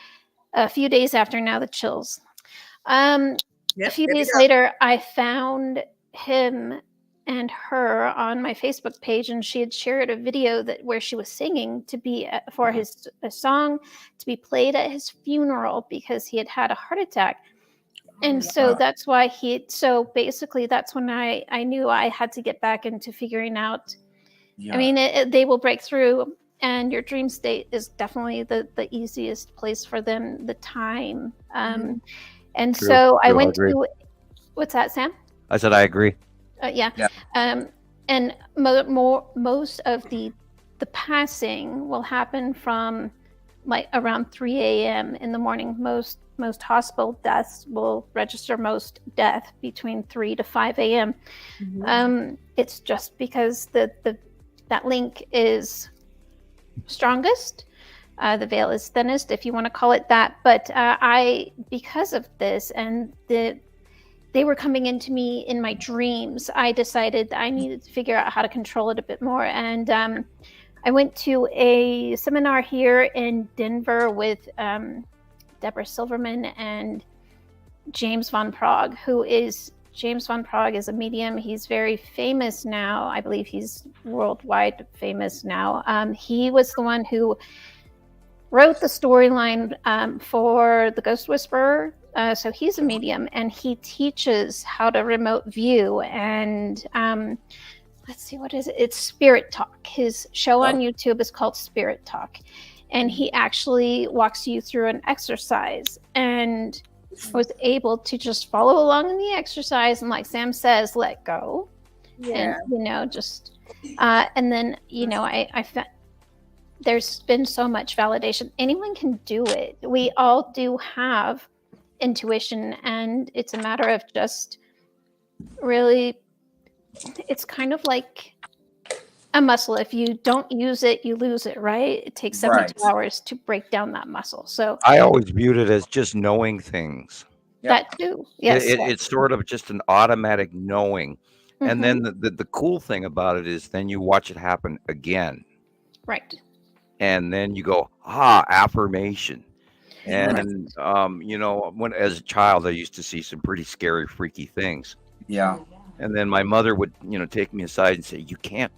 a few days after, now the chills. A few days later, I found him and her on my Facebook page, and she had shared a video where she was singing to be for a song to be played at his funeral because he had had a heart attack. And so that's why so basically that's when I knew I had to get back into figuring out. I mean, they will break through, and your dream state is definitely the easiest place for them, the time. And True, so I true, I went agree. to, what's that, Sam? I said I agree. Yeah. And most of the passing will happen from like around 3 a.m. in the morning. Most hospital deaths will register most death between 3 to 5 a.m. It's just because that link is strongest. The veil is thinnest, if you want to call it that. But because of this, and they were coming into me in my dreams, I decided that I needed to figure out how to control it a bit more. And I went to a seminar here in Denver with Deborah Silverman and James Van Prague, James Van Prague is a medium. He's very famous now. I believe he's worldwide famous now. He was the one who wrote the storyline for The Ghost Whisperer. So he's a medium, and he teaches how to remote view. And let's see, what is it? It's Spirit Talk. His show on YouTube is called Spirit Talk. And he actually walks you through an exercise, and was able to just follow along in the exercise. And like Sam says, let go. And, just, and then, I found, there's been so much validation. Anyone can do it. We all do have intuition, and it's a matter of just really, it's kind of like a muscle. If you don't use it, you lose it, right? It takes 72 hours to break down that muscle. So I always viewed it as just knowing things. that too. Yes. It's sort of just an automatic knowing. And then the cool thing about it is then you watch it happen again. Right. And then you go, affirmation. And, when as a child, I used to see some pretty scary, freaky things. Yeah. And then my mother would, take me aside and say, you can't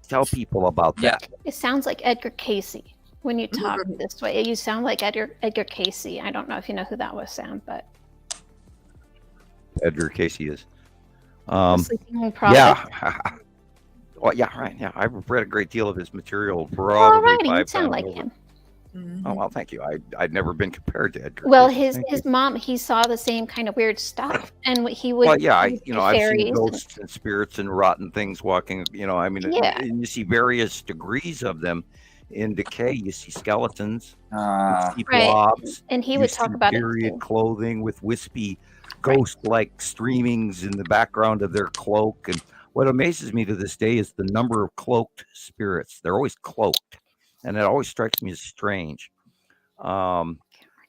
tell people about that. It sounds like Edgar Casey when you talk this way. You sound like Edgar Casey. I don't know if you know who that was, Sam, but Edgar Casey is. Sleeping Prophet. Yeah. Well, yeah, right. Yeah, I've read a great deal of his material. Probably Alrighty, you 5 sound times like over. him. Oh, well, thank you. I'd never been compared to Edgar. Well, Casey. his Thank you. his mom, he saw the same kind of weird stuff, and he would. Well, yeah, he would see I've seen fairies and- ghosts and spirits and rotten things walking. Yeah. And you see various degrees of them in decay. You see skeletons, you see Right. blobs. and he you would talk see about it. period too. clothing with wispy ghost-like streamings in the background of their cloak. And what amazes me to this day is the number of cloaked spirits. They're always cloaked, and it always strikes me as strange. And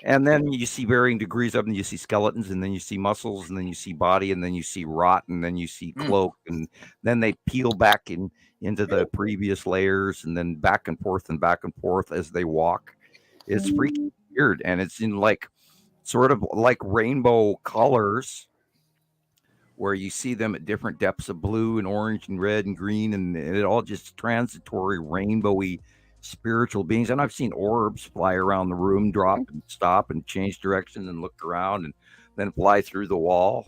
then you see varying degrees of them. You see skeletons, and then you see muscles, and then you see body, and then you see rot, and then you see cloak, and then they peel back into the previous layers, and then back and forth as they walk. It's freaking weird, and it's in like sort of like rainbow colors, where you see them at different depths of blue and orange and red and green, and it all just transitory rainbowy spiritual beings, and I've seen orbs fly around the room, drop and stop and change direction and look around and then fly through the wall.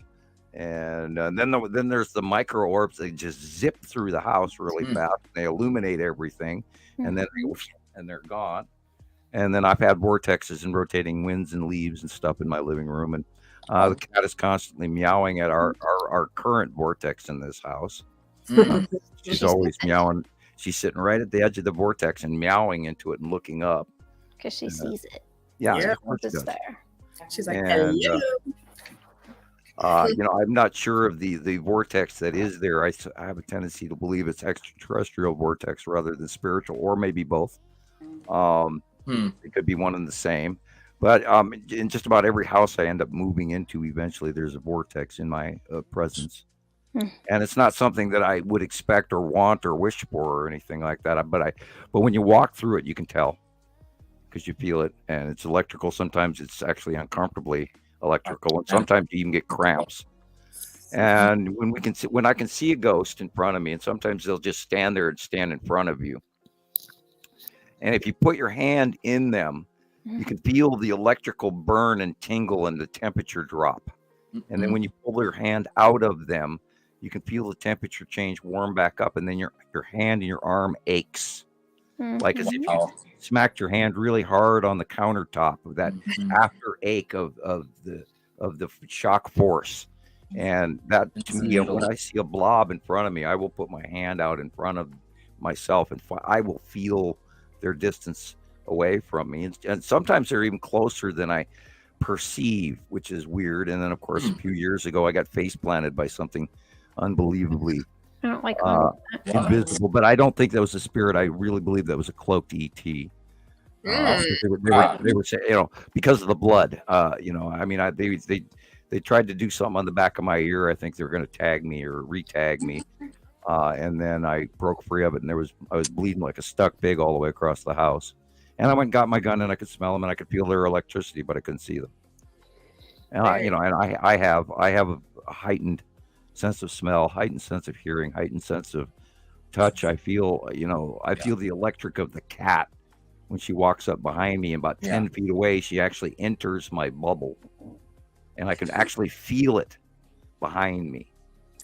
And then there's the micro orbs. They just zip through the house really fast. They illuminate everything, and then they're gone. And then I've had vortexes and rotating winds and leaves and stuff in my living room. And the cat is constantly meowing at our current vortex in this house. She's always meowing. She's sitting right at the edge of the vortex and meowing into it and looking up. Because she sees it. Yeah, Yeah. of course she It's does. there. She's like, And, hello. I'm not sure of the vortex that is there. I have a tendency to believe it's extraterrestrial vortex rather than spiritual, or maybe both. It could be one and the same. But in just about every house I end up moving into, eventually there's a vortex in my presence. And it's not something that I would expect or want or wish for or anything like that. But when you walk through it, you can tell because you feel it, and it's electrical. Sometimes it's actually uncomfortably electrical, and sometimes you even get cramps. And when I can see a ghost in front of me, and sometimes they'll just stand there and stand in front of you. And if you put your hand in them, you can feel the electrical burn and tingle and the temperature drop. And then when you pull your hand out of them, you can feel the temperature change, warm back up, and then your hand and your arm aches. Like as if you smacked your hand really hard on the countertop of that after ache of the shock force. And that to me, when I see a blob in front of me, I will put my hand out in front of myself and I will feel their distance away from me. And sometimes they're even closer than I perceive, which is weird. And then of course, a few years ago, I got face planted by something unbelievably I don't like invisible, but I don't think that was a spirit. I really believe that was a cloaked ET. They were saying, because of the blood, they tried to do something on the back of my ear. I think they were going to tag me or re-tag me. And then I broke free of it, and I was bleeding like a stuck pig all the way across the house. And I went and got my gun, and I could smell them, and I could feel their electricity, but I couldn't see them. And I have a heightened sense of smell, heightened sense of hearing, heightened sense of touch. I feel, I feel the electric of the cat when she walks up behind me, and about 10 feet away, she actually enters my bubble, and I can actually feel it behind me.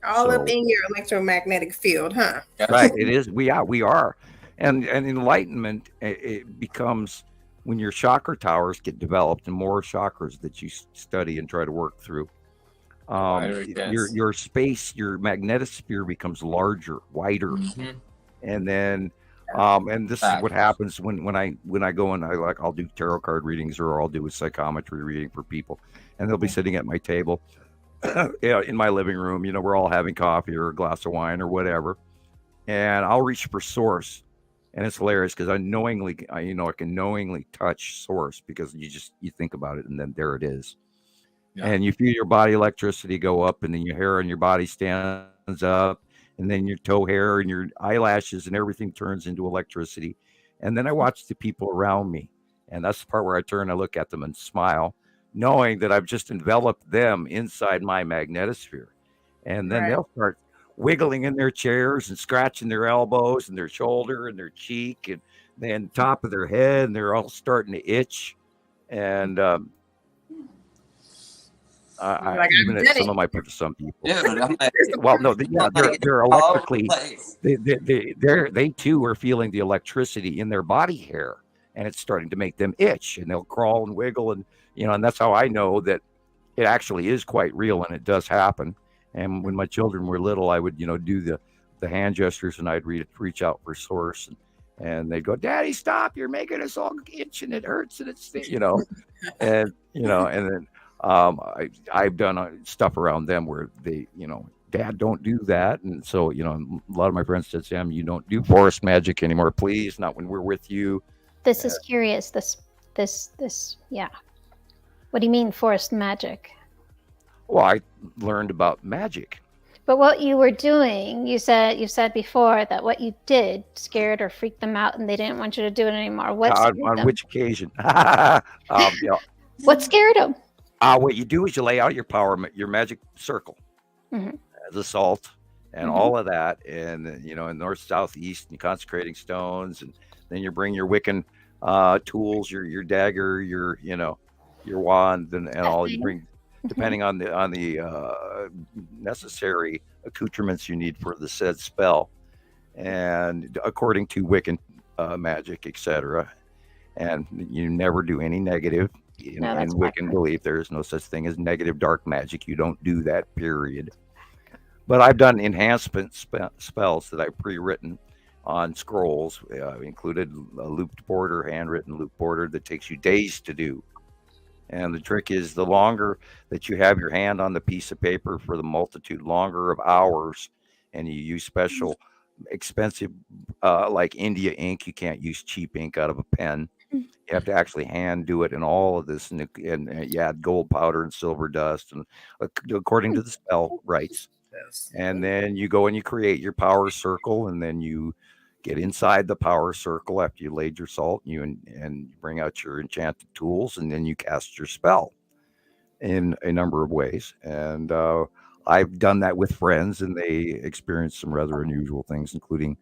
All up in your electromagnetic field, huh? Right. It is. We are. And enlightenment, it becomes when your chakra towers get developed and more chakras that you study and try to work through. Your space, your magnetosphere becomes larger, wider. And then and this is what happens when I go and I'll do tarot card readings, or I'll do a psychometry reading for people, and they'll be sitting at my table in my living room. We're all having coffee or a glass of wine or whatever, and I'll reach for source, and it's hilarious because I can knowingly touch source because you think about it, and then there it is. And you feel your body electricity go up, and then your hair on your body stands up, and then your toe hair and your eyelashes and everything turns into electricity. And then I watch the people around me, and that's the part where I turn, I look at them and smile, knowing that I've just enveloped them inside my magnetosphere. And then they'll start wiggling in their chairs and scratching their elbows and their shoulder and their cheek and then top of their head, and they're all starting to itch. And even at some of my some people. Well, no, they're electrically. They too are feeling the electricity in their body hair, and it's starting to make them itch, and they'll crawl and wiggle, and and that's how I know that it actually is quite real, and it does happen. And when my children were little, I would do the hand gestures, and I'd reach out for source, and they'd go, "Daddy, stop! You're making us all itch, and it hurts, and it's and then. I've done stuff around them where they, Dad, don't do that. And so, a lot of my friends said, Sam, you don't do forest magic anymore, please. Not when we're with you. This is curious. This. Yeah. What do you mean forest magic? Well, I learned about magic. But what you were doing, you said before that what you did scared or freaked them out, and they didn't want you to do it anymore. What on which occasion? What scared them? What you do is you lay out your magic circle as a salt, and Mhm. all of that, and you know, in north, south, east, and consecrating stones, and then you bring your Wiccan tools, your dagger, your you know, your wand, and all you bring, depending on the necessary accoutrements you need for the said spell, and according to Wiccan magic, etc. And you never do any negative. No, In that's Wiccan whack. belief, there is no such thing as negative dark magic. You don't do that, period. But I've done enhancement spells that I've pre-written on scrolls, included a looped border, handwritten loop border that takes you days to do. And the trick is, the longer that you have your hand on the piece of paper for the multitude longer of hours, and you use special expensive, like India ink, you can't use cheap ink out of a pen. You have to actually hand do it, and all of this, and you add gold powder and silver dust, and according to the spell rites. And then you go and you create your power circle, and then you get inside the power circle after you laid your salt, and you bring out your enchanted tools, and then you cast your spell in a number of ways. And I've done that with friends, and they experienced some rather unusual things, including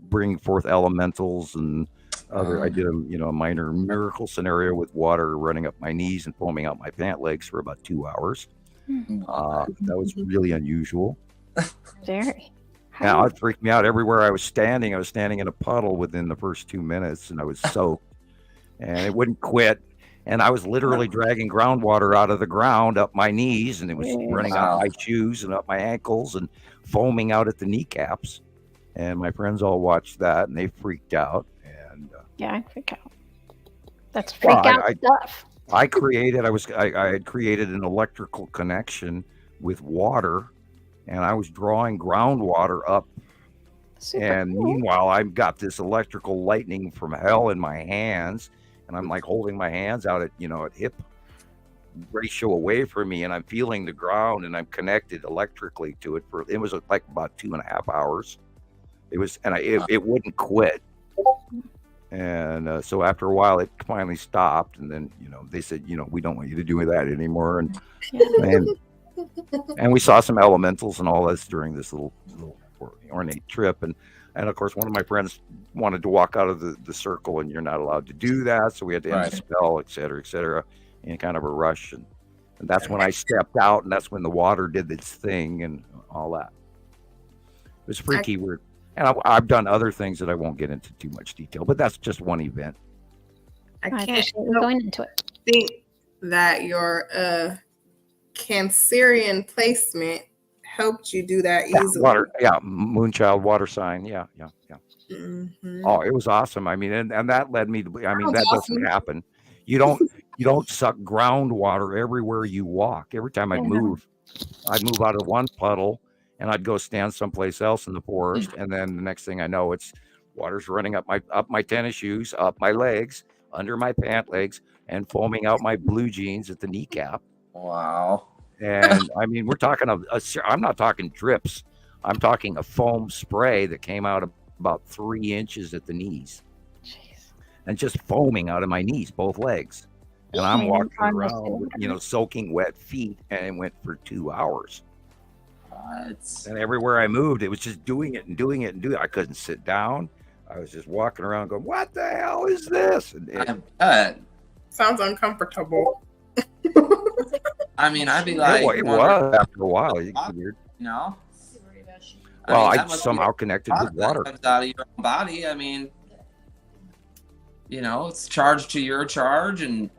bringing forth elementals and other. I did a minor miracle scenario with water running up my knees and foaming out my pant legs for about 2 hours. That was really unusual. Very. Now it freaked me out. Everywhere I was standing in a puddle within the first 2 minutes, and I was soaked, and it wouldn't quit. And I was literally dragging groundwater out of the ground up my knees, and it was running up my shoes and up my ankles and foaming out at the kneecaps. And my friends all watched that, and they freaked out. And Yeah, I freak out. That's freak Well, out stuff. I had created an electrical connection with water, and I was drawing groundwater up. Super And cool. meanwhile, I've got this electrical lightning from hell in my hands, and I'm like holding my hands out at hip ratio away from me, and I'm feeling the ground, and I'm connected electrically to it. It was like about 2.5 hours. It was, and it wouldn't quit. And so after a while, it finally stopped, and then they said, we don't want you to do that anymore, and we saw some elementals and all this during this little ornate trip, and of course one of my friends wanted to walk out of the circle, and you're not allowed to do that, so we had to end the spell, et cetera, in kind of a rush, and that's when I stepped out, and that's when the water did its thing and all that. It was freaky, weird. And I've done other things that I won't get into too much detail, but that's just one event. I I can't appreciate you going into it. think that your Cancerian placement helped you do that easily. Moonchild water sign. Yeah. Mhm. Oh, it was awesome. I mean, and that led me to, I mean, Sounds that awesome. doesn't happen. You don't suck groundwater everywhere you walk. Every time I'd move out of one puddle, and I'd go stand someplace else in the forest, and then the next thing I know, it's water's running up my tennis shoes, up my legs, under my pant legs, and foaming out my blue jeans at the kneecap. Wow. And I mean, we're talking I'm not talking drips. I'm talking a foam spray that came out about 3 inches at the knees, and just foaming out of my knees, both legs. And I'm walking around with, soaking wet feet, and it went for 2 hours. And everywhere I moved, it was just doing it and doing it and doing it. I couldn't sit down. I was just walking around going, what the hell is this? And Sounds uncomfortable. I mean, I'd be like, it was after a while. It was weird. No. Well, mean, I somehow connected with water. Comes out of your own body. I mean, it's charged to your charge, and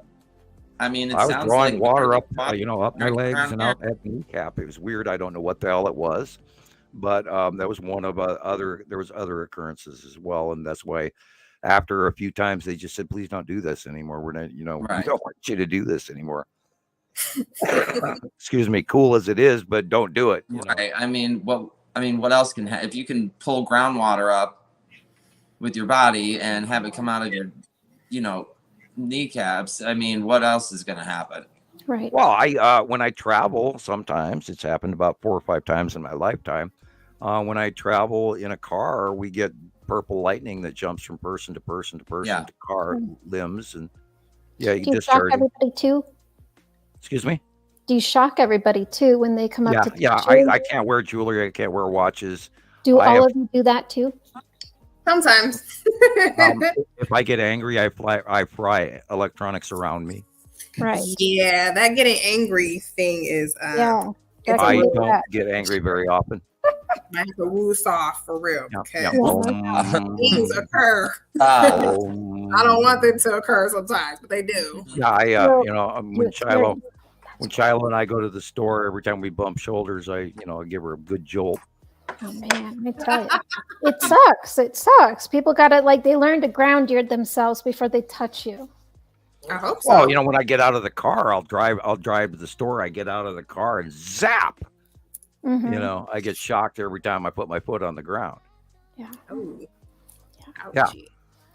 I mean, it I was sounds drawing like water up, up my legs and out at the kneecap. It was weird. I don't know what the hell it was, but that was one of there was other occurrences as well, and that's why after a few times they just said, please don't do this anymore. We're not, we don't want you to do this anymore. Excuse me, cool as it is, but don't do it. Right. I mean, what else can if you can pull groundwater up with your body and have it come out of your, kneecaps? I mean, what else is going to happen? Right. Well, I when I travel, sometimes it's happened about 4 or 5 times in my lifetime. When I travel in a car, we get purple lightning that jumps from person to person to person to car limbs, and you Do you shock discharge. everybody too? Excuse me. Do you shock everybody too when they come up Yeah, to yeah. touch you? I can't wear jewelry. I can't wear watches. Do I all have- of you do that too? Sometimes. If I get angry, I fry electronics around me. Right. Yeah, that getting angry thing is Yeah. it's I a little don't get angry very often. I have to woo off for real Yeah, because yeah. things occur. Ah, I don't want them to occur sometimes, but they do. Yeah, I Well, you know, when Shiloh and I go to the store, every time we bump shoulders, I give her a good jolt. Oh man, I tell you, it sucks. It sucks. People gotta they learn to ground themselves before they touch you. I hope so. Well, when I get out of the car, I'll drive to the store. I get out of the car and zap. Mhm. I get shocked every time I put my foot on the ground. Yeah. Ooh. Yeah. Ouchie.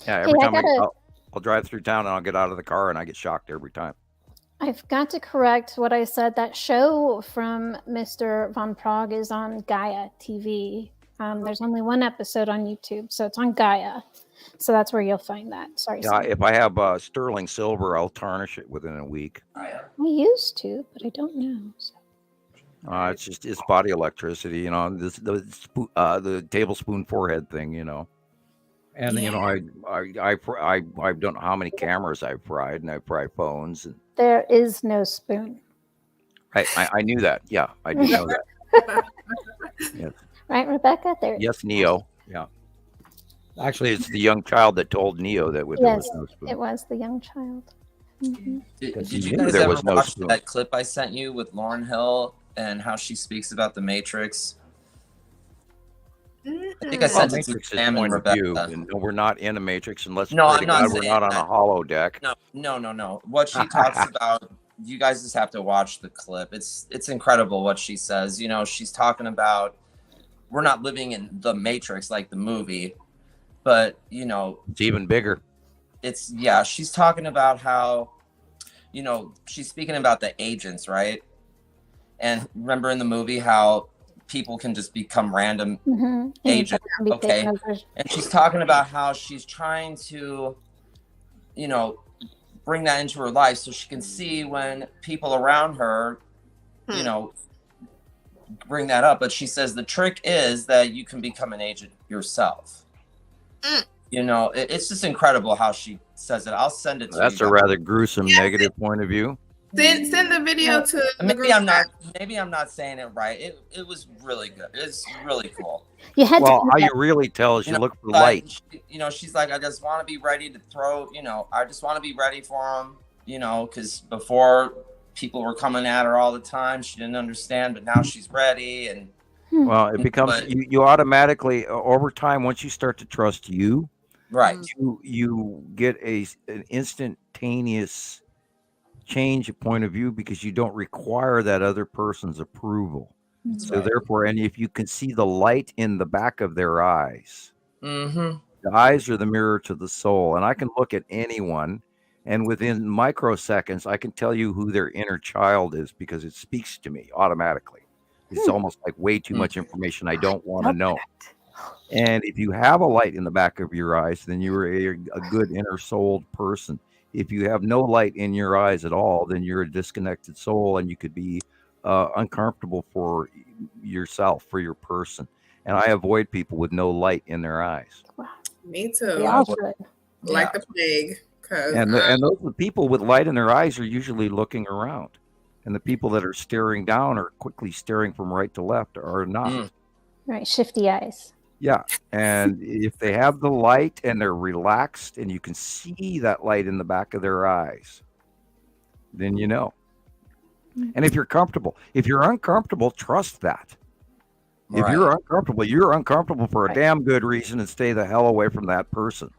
Yeah, every Hey, time I'll drive through town and I'll get out of the car and I get shocked every time. I've got to correct what I said. That show from Mr. Von Prague is on Gaia TV. There's only one episode on YouTube, so it's on Gaia. So that's where you'll find that. Sorry, Yeah, Sam. if I have sterling silver, I'll tarnish it within a week. I used to, but I don't know. So. It's body electricity, the tablespoon forehead thing, And I've done how many cameras I've fried, and I've fried phones. And There is no spoon. I knew that. Yeah, I do know that. Yes. Right, Rebecca? There. Yes, Neo. Yeah. Actually, it's the young child that told Neo that there Yes, was no spoon. it was the young child. Mhm. Did Because you he knew guys there ever was no watch spoon. that clip I sent you with Lauryn Hill and how she speaks about the Matrix? I think I Well, sent it to Matrix is Sam and point of view, Rebecca. and no, we're not in a Matrix unless No, pray I'm to not God we're saying not on that. a hollow deck. No. What she talks about, you guys just have to watch the clip. It's incredible what she says. She's talking about we're not living in the Matrix like the movie, but It's even bigger. she's talking about how she's speaking about the agents, right? And remember in the movie how people can just become random Mhm. agents. Can be Okay. taken over. And she's talking about how she's trying to bring that into her life so she can see when people around her bring that up. But she says the trick is that you can become an agent yourself. It's just incredible how she says it. I'll send it to That's you a guys. rather gruesome negative point of view. Send the video to the Maybe group I'm not. chat. Maybe I'm not saying it right. It was really good. It's really cool. You had Well, to. how you really tell is you look for Like, light. she's like, I just want to be ready to throw. I just want to be ready for him. Because before people were coming at her all the time, she didn't understand, but now she's ready. And Well, it becomes But- you automatically over time once you start to trust you, right, you get an instantaneous change of point of view because you don't require that other person's approval. So right. therefore, and if you can see the light in the back of their eyes, Mm-hmm. the eyes are the mirror to the soul, and I can look at anyone, and within microseconds, I can tell you who their inner child is because it speaks to me automatically. It's almost like way too much information I don't want to know. And if you have a light in the back of your eyes, then you're a good inner souled person. If you have no light in your eyes at all, then you're a disconnected soul, and you could be uncomfortable for yourself, for your person. And I avoid people with no light in their eyes. Me too. We all should. Like the plague. And those the people with light in their eyes are usually looking around, and the people that are staring down or quickly staring from right to left are not. Right, shifty eyes. Yeah, and if they have the light and they're relaxed, and you can see that light in the back of their eyes, then you know. And if you're comfortable, if you're uncomfortable, trust that. If you're uncomfortable for a damn good reason, and stay the hell away from that person.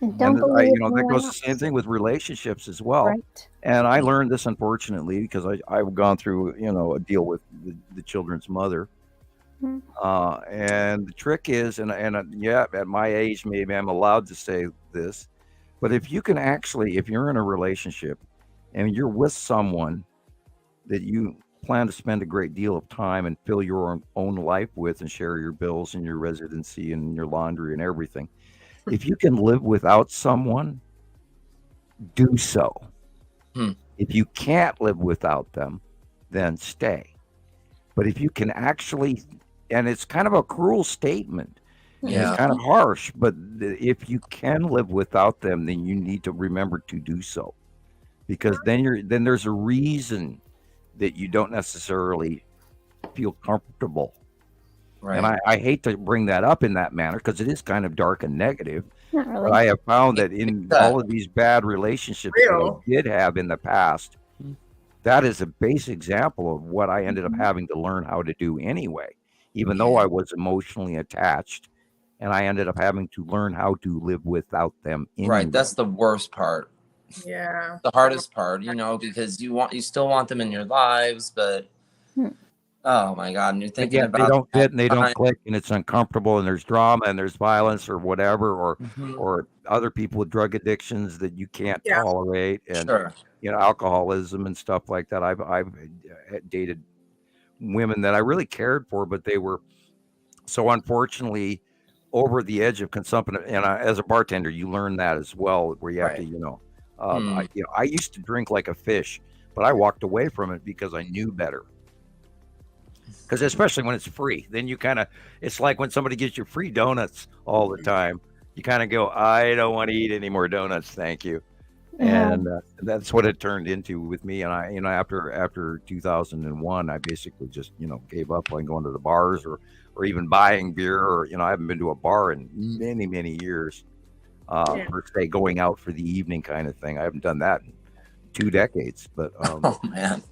And don't And believe that anyone goes the else. same thing with relationships as well. Right. And I learned this unfortunately because I've gone through a deal with the children's mother. Mhm. And the trick is, and yeah, at my age, maybe I'm allowed to say this, but if you can actually, if you're in a relationship and you're with someone that you plan to spend a great deal of time and fill your own life with and share your bills and your residency and your laundry and everything, if you can live without someone, do so. If you can't live without them, then stay. But if you can actually, and it's kind of a cruel statement, and Yeah. it's kind of harsh, but if you can live without them, then you need to remember to do so, because then there's a reason that you don't necessarily feel comfortable. Right. And I hate to bring that up in that manner because it is kind of dark and negative. Not But really. I have found that in all of these bad relationships that Real. I did have in the past, that is a base example of what I ended up having to learn how to do anyway, even though I was emotionally attached, and I ended up having to learn how to live without them anyway. Right. That's the worst part. Yeah. The hardest part, because you still want them in your lives, but oh my God, and you're thinking Again, about they don't that fit and they don't time. click, and it's uncomfortable, and there's drama and there's violence or whatever, Mhm. or other people with drug addictions that you can't Yeah. tolerate, and Sure. alcoholism and stuff like that. I've dated women that I really cared for, but they were so unfortunately over the edge of consumption. And as a bartender, you learn that as well, where you have to, Right. I used to drink like a fish, but I walked away from it because I knew better. Because especially when it's free, then you kind of, it's like when somebody gives you free donuts all the time, you kind of go, I don't want to eat any more donuts, thank you. Yeah. And that's what it turned into with me. And I, after 2001, I basically just, gave up on going to the bars or even buying beer, or, I haven't been to a bar in many, many years, per se, going out for the evening kind of thing. I haven't done that in 2 decades, but, Oh man.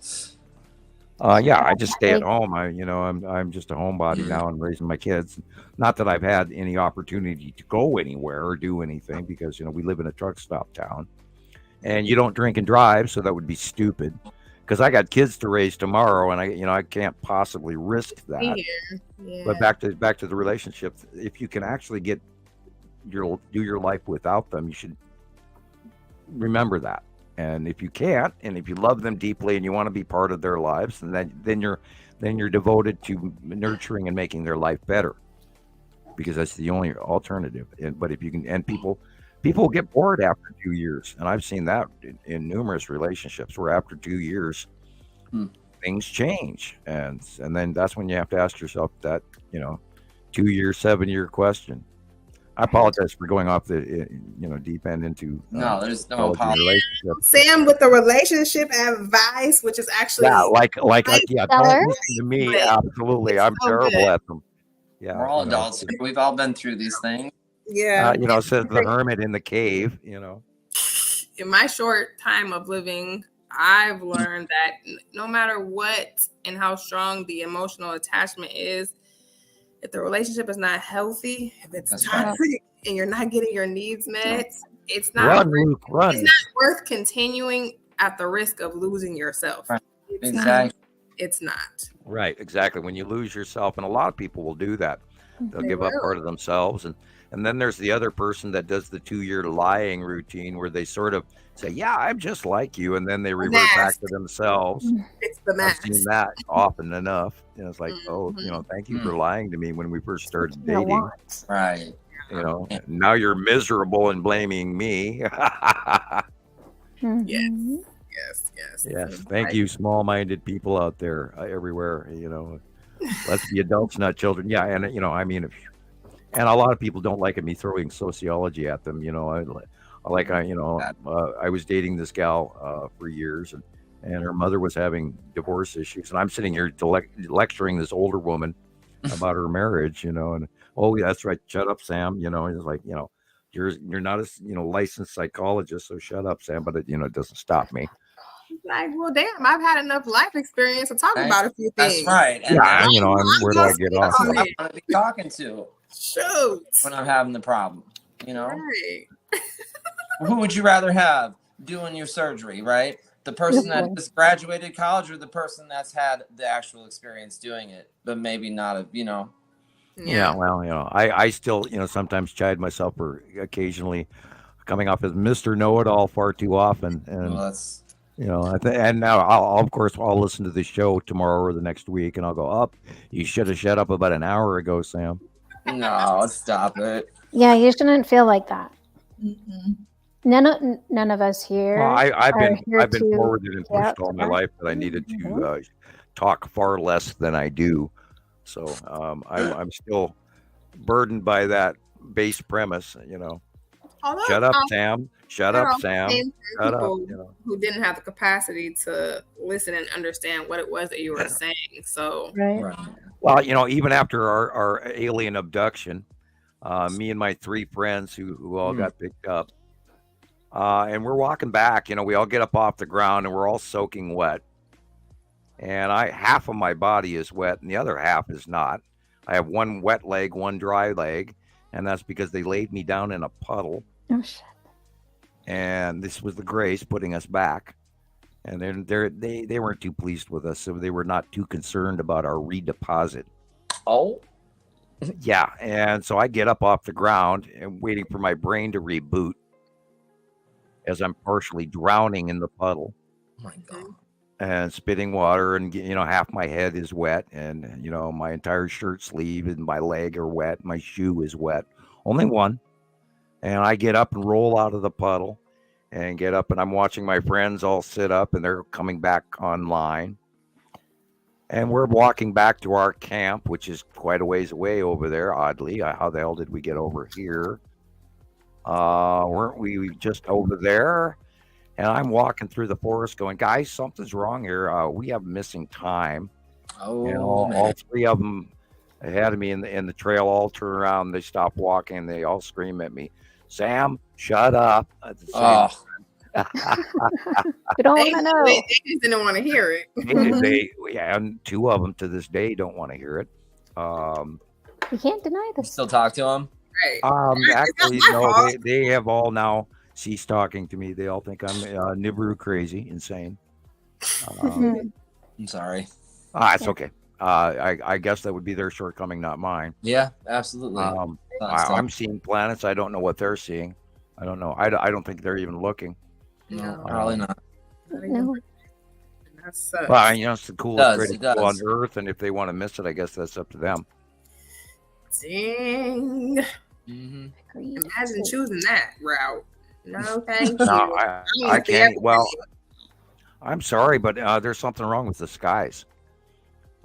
yeah, I just stay at home. I'm just a homebody now and raising my kids. Not that I've had any opportunity to go anywhere or do anything because, we live in a truck stop town. And you don't drink and drive, so that would be stupid. Because I got kids to raise tomorrow, and I can't possibly risk that. Yeah. But back to the relationship. If you can actually do your life without them, you should remember that. And if you can't, and if you love them deeply and you want to be part of their lives, then you're devoted to nurturing and making their life better, because that's the only alternative. But if you can, and people get bored after 2 years, and I've seen that in numerous relationships where after 2 years things change, and then that's when you have to ask yourself that 2-year, 7-year question. I apologize for going off the deep end into No, there's no apology. relationship. Sam with the relationship advice, which is actually Don't Stellar. listen to me. But Absolutely, it's I'm so terrible good. at them. Yeah, We're all adults. We've all been through these things. yeah. Says the hermit in the cave. In my short time of living, I've learned that no matter what and how strong the emotional attachment is, if the relationship is not healthy, if it's That's toxic and you're not getting your needs met, it's not Run, Luke, run. it's not worth continuing at the risk of losing yourself. Right. It's Exactly. It's not. Right, exactly. When you lose yourself, and a lot of people will do that. They'll They give up will. part of themselves, and then there's the other person that does the 2-year lying routine where they sort of say, "Yeah, I'm just like you," and then they revert back to themselves. It's the I've mask. seen that often enough. It's like, oh, Mhm. thank you for lying to me when we first started No dating. wants. Right. Now you're miserable and blaming me. Mhm. Yes. Thank you, small-minded people out there everywhere. Let's be adults, not children. Yeah, and and a lot of people don't like me throwing sociology at them. I was dating this gal for years, and her mother was having divorce issues, and I'm sitting here lecturing this older woman about her marriage. And oh, yeah, that's right. Shut up, Sam. It's like you're not a licensed psychologist, so shut up, Sam. But it doesn't stop me. Like, well, damn, I've had enough life experience to talk Right. about a few things. That's right. And Yeah, that's where do I get off? who I want to be talking to Shoot. when I'm having the problem. Right. Who would you rather have doing your surgery, right? The person that just graduated college or the person that's had the actual experience doing it, but maybe not Yeah, well, I still, sometimes chide myself for occasionally coming off as Mr. Know-It-All far too often, and Well, that's and now I'll listen to the show tomorrow or the next week, and I'll go up. You should have shut up about an hour ago, Sam. no, stop it. Yeah, you shouldn't feel like that. None of us here. Well, I've are been here I've been to forwarded and get out pushed all to my that. life that I needed to talk far less than I do. So I'm still burdened by that base premise. Although, Shut up, Sam. Shut there up, are Sam. also Shut up. people who didn't have the capacity to listen and understand what it was that you were saying. So Right. Right. Well, even after our alien abduction, me and my three friends who all got picked up, and we're walking back. We all get up off the ground and we're all soaking wet. And half of my body is wet and the other half is not. I have one wet leg, one dry leg, and that's because they laid me down in a puddle. Oh shit. And this was the Grace putting us back. And then they weren't too pleased with us, so they were not too concerned about our redeposit. Oh, Yeah, and so I get up off the ground and waiting for my brain to reboot as I'm partially drowning in the puddle my God. and spitting water, and half my head is wet, and my entire shirt sleeve and my leg are wet, my shoe is wet, only one. And I get up and roll out of the puddle and get up, and I'm watching my friends all sit up and they're coming back online. And we're walking back to our camp, which is quite a ways away over there, oddly. How the hell did we get over here? Weren't we just over there? And I'm walking through the forest going, guys, something's wrong here. We have missing time. Oh, And man. all three of them ahead of me in the trail all turn around. They stop walking and they all scream at me, Sam, shut up. At the same Oh, We don't they, want to know. they just didn't want to hear it. Yeah, and two of them to this day don't want to hear it. You can't deny you this. still talk to him? Right. Actually, It's not my no, fault. they have all now ceased talking to me. They all think I'm Nibiru crazy, insane. Mhm. I'm sorry. It's okay. I guess that would be their shortcoming, not mine. Yeah, absolutely. I'm seeing planets. I don't know what they're seeing. I don't know. I don't think they're even looking. No, probably not. No. That sucks. Well, it's the coolest, Does, greatest it does. people on Earth, and if they want to miss it, I guess that's up to them. Dang. Mm-hmm. Agreed. Imagine choosing that route. No, thank you. No, I I mean, can't. Well, I'm sorry, but there's something wrong with the skies.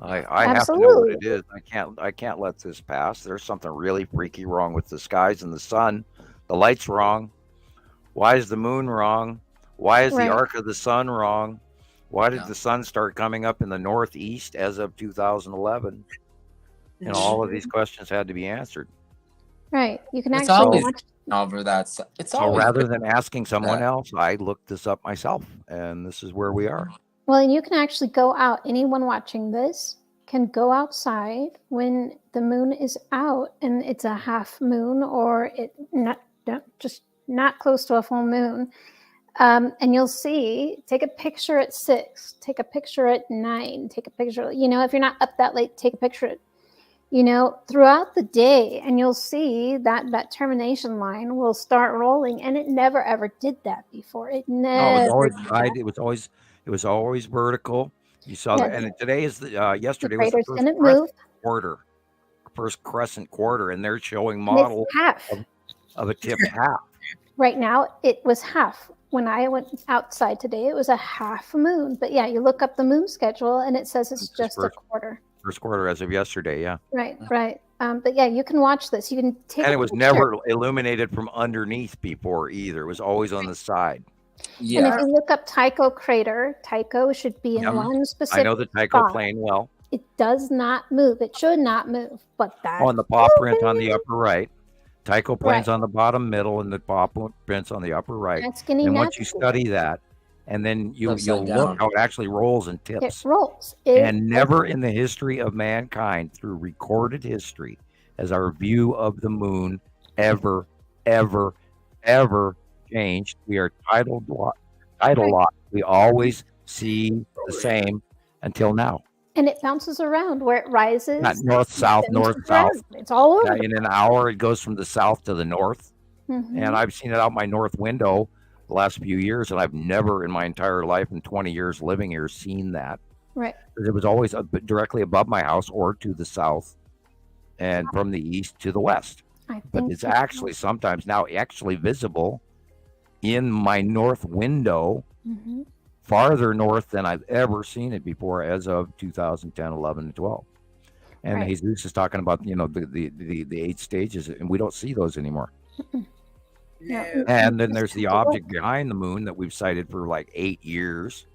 I have to know what it is. I can't let this pass. There's something really freaky wrong with the skies and the sun. The light's wrong. Why is the moon wrong? Why is Right. the arc of the sun wrong? Why did Yeah. the sun start coming up in the northeast as of 2011? All of these questions had to be answered. Right. You can It's actually always watch. over that. It's So always rather than asking someone that. else, I looked this up myself, and this is where we are. Well, and you can actually go out. Anyone watching this can go outside when the moon is out and it's a half moon or just not close to a full moon. And you'll see, take a picture at 6, take a picture at 9, take a picture, if you're not up that late, take a picture at, throughout the day, and you'll see that termination line will start rolling, and it never ever did that before. It No, never it was always did right. that. It was always vertical. You saw Yeah. that, and today is the The yesterday was the craters first didn't crescent move. first crescent quarter, and they're showing And model it's half. of a tipped half. Right now, it was half. When I went outside today, it was a half moon. But yeah, you look up the moon schedule and it says it's It's just a first- quarter. First quarter as of yesterday, yeah. Right, right. But yeah, you can watch this. You can take. And a it was picture. never illuminated from underneath before either. It was always on the side. And Yeah. if you look up Tycho crater, Tycho should be in Yep. one specific. I know the Tycho spot. plane well. It does not move. It should not move. But that. On the paw print on the upper right. Tycho plane's Right. on the bottom middle, and the paw print's on the upper right. That skinny And once you natural. study that, and then you'll Upside down. look how it actually rolls and It tips. rolls. And never in the history of mankind, through recorded history, has our view of the moon ever, ever, ever changed. We are tidal locked. We always see the same until now. And it bounces around where it rises. Not north, south, it north, bounces south. around. It's all over. In an hour, it goes from the south to the north. Mhm. And I've seen it out my north window the last few years, and I've never in my entire life in 20 years living here seen that. Right. 'Cause it was always directly above my house or to the south and from the east to the west. I But think it's that- actually sometimes now actually visible in my north window, Mm-hmm. farther north than I've ever seen it before as of 2010, 11, and 12. And Right. Jesus is talking about, you know, the 8 stages, and we don't see those anymore. No. And then there's the object behind the moon that we've cited for like 8 years,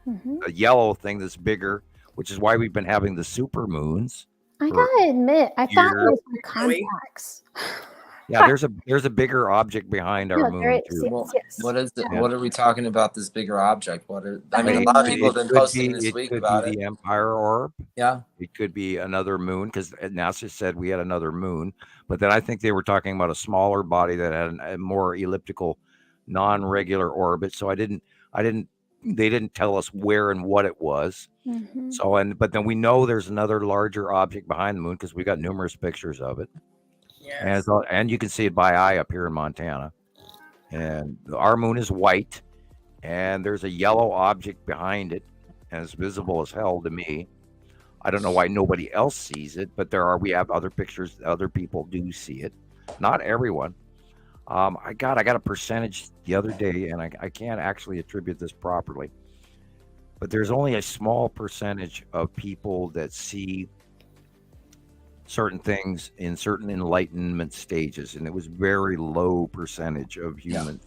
Mm-hmm. a yellow thing that's bigger, which is why we've been having the super moons. I for gotta admit, I thought it years. was my Really? contacts. Yeah, there's a bigger object behind our No, moon there is, too. Well, yes. what is it? Yeah. What are we talking about? This bigger object? What are? I mean, a It- lot of people have been could posting be, this it week could about be it. the Empire Orb. Yeah. It could be another moon because NASA said we had another moon. But then I think they were talking about a smaller body that had a more elliptical, non-regular orbit. So they didn't tell us where and what it was. Mhm. So but then we know there's another larger object behind the moon because we got numerous pictures of it. Yes. And you can see it by eye up here in Montana. And our moon is white, and there's a yellow object behind it, and it's visible as hell to me. I don't know why nobody else sees it, but we have other pictures. Other people do see it. Not everyone. I got a percentage the other day, and I can't actually attribute this properly, but there's only a small percentage of people that see certain things in certain enlightenment stages, and it was very low percentage of humans.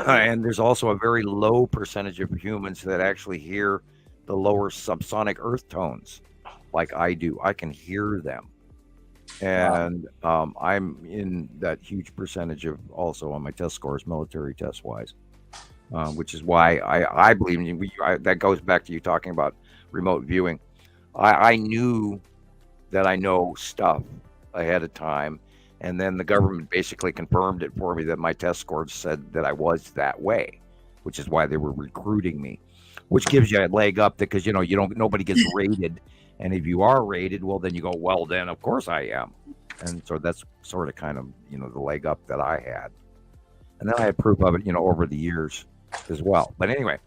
And there's also a very low percentage of humans that actually hear the lower subsonic earth tones like I do. I can hear them. And I'm in that huge percentage of also on my test scores, military test wise, which is why I believe that goes back to you talking about remote viewing. I knew that I know stuff ahead of time, and then the government basically confirmed it for me that my test scores said that I was that way, which is why they were recruiting me, which gives you a leg up because nobody gets rated, and if you are rated, well then you go, well then of course I am, and so that's sort of kind of the leg up that I had, and then I had proof of it over the years as well. But anyway,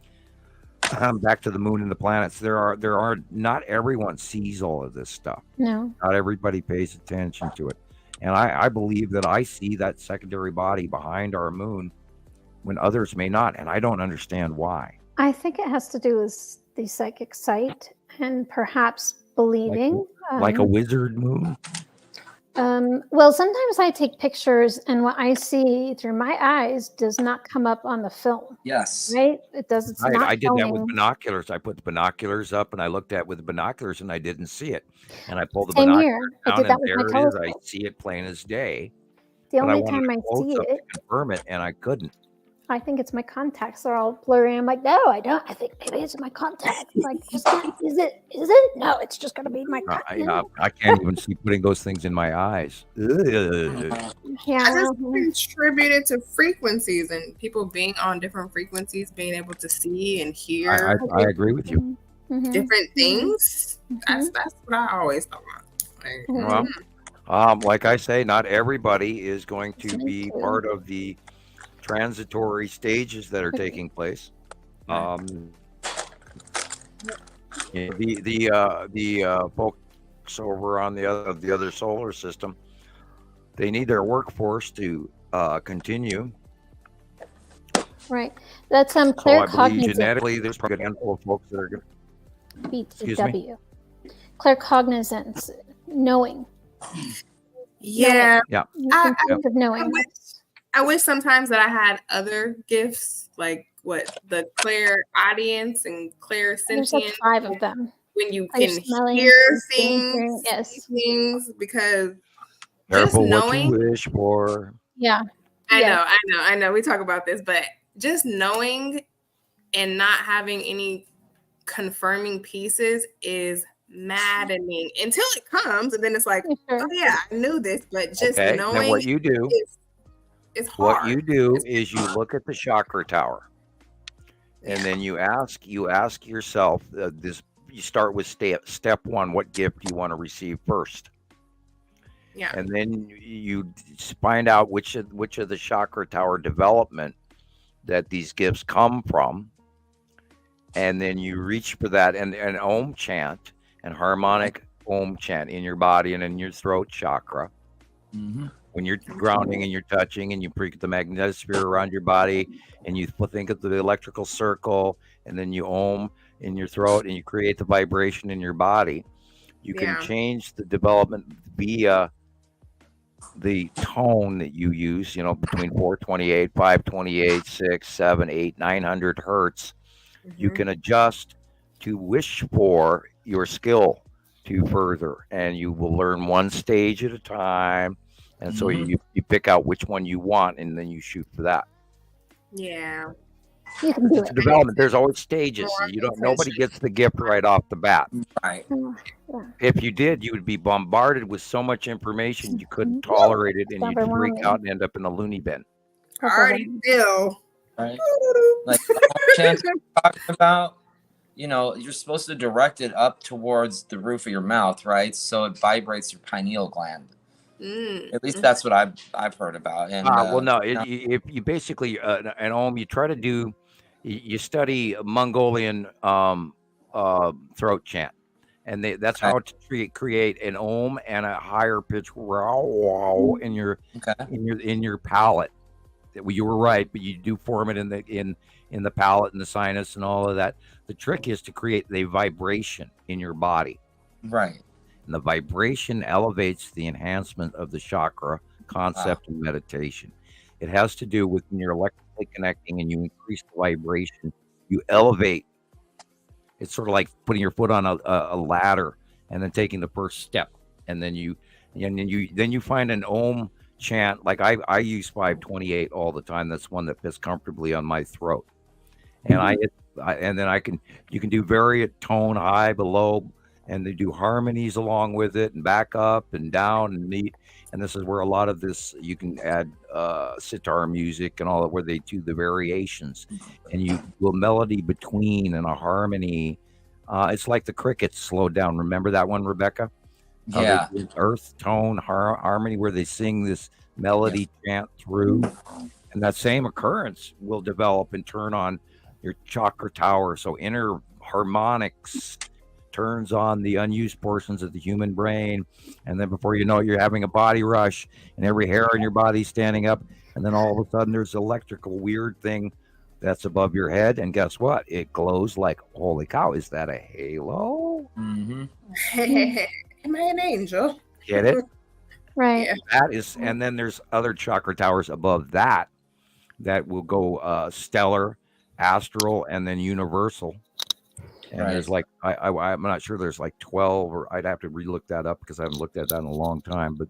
back to the moon and the planets. There are not everyone sees all of this stuff. No. Not everybody pays attention to it. And I believe that I see that secondary body behind our moon when others may not. And I don't understand why. I think it has to do with the psychic sight and perhaps believing. Like a wizard moon? Well, sometimes I take pictures and what I see through my eyes does not come up on the film. Yes. Right? It does. It's not I did that with showing. binoculars. I put the binoculars up and I looked at it with the binoculars and I didn't see it. And I pulled the Same binoculars here. I down did that and with there my it is. I telescope. see it plain as day. The But I only wanted time a I see close-up it, to confirm it, and I couldn't. I think it's my contacts. They're all blurry. I'm like, no, I don't. I think maybe it's my contacts. Like, is it? No, it's just gonna be my contacts. I can't even see putting those things in my eyes. Ugh. Yeah. I just well, contribute it to frequencies and people being on different frequencies, being able to see and hear I agree with you. mhm, different things. mhm. That's what I always thought about. Like, Well, like I say, not everybody is going to Me be too. part of the transitory stages that are taking place. The folks over on the other solar system, they need their workforce to continue. Right. That's So Claire I believe Cognizant. genetically, there's probably a handful of folks that are going to. Excuse me? BTW. Claire Cognizance, knowing. yeah, You I- can think of knowing. I wish sometimes that I had other gifts, like what the Claire audience and Claire There's sentient, like 5 of them. when you Claire can smelling, hear sensing, things, yes. see things, because Careful what knowing- you wish for. Yeah. I Yes. know. We talk about this, but just knowing and not having any confirming pieces is maddening until it comes, and then it's like, Sure. oh yeah, I knew this, but just Okay, then knowing what you do? is hard. What you do is you look at the chakra tower, and then you ask yourself this. You start with step 1. What gift do you want to receive first? Yeah. And then you find out which of the chakra tower development that these gifts come from, and then you reach for that and an Om chant and harmonic Om chant in your body and in your throat chakra. Mhm. when you're grounding and you're touching and you break the magnetosphere around your body and you think of the electrical circle and then you ohm in your throat and you create the vibration in your body, you can Yeah. change the development via the tone that you use, between 428, 528, 6, 7, 8, 900 hertz. You Mhm. can adjust to wish for your skill to further, and you will learn one stage at a time. And so you pick out which one you want, and then you shoot for that. Yeah. You can do It's a it. development. There's always stages. More You don't. intention. Nobody gets the gift right off the bat. Right. If you did, you would be bombarded with so much information you couldn't Mhm. tolerate it, and you'd freak Overwhelming. out and end up in a loony bin. I already feel. Right. Like chance talking about, you're supposed to direct it up towards the roof of your mouth, right? So it vibrates your pineal gland. At least that's what I've heard about. And Well, no. If you basically an ohm, you try to do, you study Mongolian throat chant, and that's how to create an ohm and a higher pitch wow in your in your palate. You were right, but you do form it in the palate and the sinus and all of that. The trick is to create the vibration in your body. Right. And the vibration elevates the enhancement of the chakra concept in meditation. It has to do with when you're electrically connecting and you increase the vibration, you elevate. It's sort of like putting your foot on a ladder and then taking the first step, and then you find an ohm chant. Like I use 528 all the time. That's one that fits comfortably on my throat, and and then you can do variant tone, high, below, and they do harmonies along with it, and back up and down and meet. And this is where a lot of this, you can add sitar music and all that, where they do the variations, and you will melody between and a harmony. It's like the crickets slowed down. Remember that one, Rebecca? Yeah. Earth tone harmony, where they sing this melody chant through, and that same occurrence will develop and turn on your chakra tower. So inner harmonics turns on the unused portions of the human brain, and then before you know it, you're having a body rush and every hair on your body standing up, and then all of a sudden there's electrical weird thing that's above your head, and guess what? It glows like, holy cow, is that a halo? Mm-hmm. Am I an angel? Get it? Right. That is, and then there's other chakra towers above that will go stellar, astral, and then universal. And there's like I'm not sure, there's like 12, or I'd have to relook that up because I haven't looked at that in a long time. But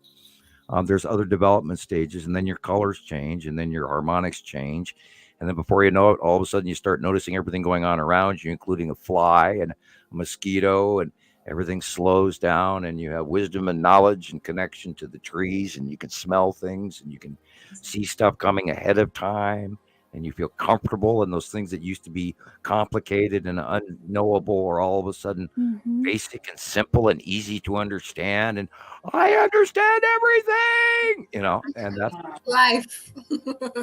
there's other development stages, and then your colors change, and then your harmonics change, and then before you know it, all of a sudden you start noticing everything going on around you, including a fly and a mosquito, and everything slows down, and you have wisdom and knowledge and connection to the trees, and you can smell things, and you can see stuff coming ahead of time, and you feel comfortable, and those things that used to be complicated and unknowable are all of a sudden basic and simple and easy to understand, and I understand everything, and that's Life.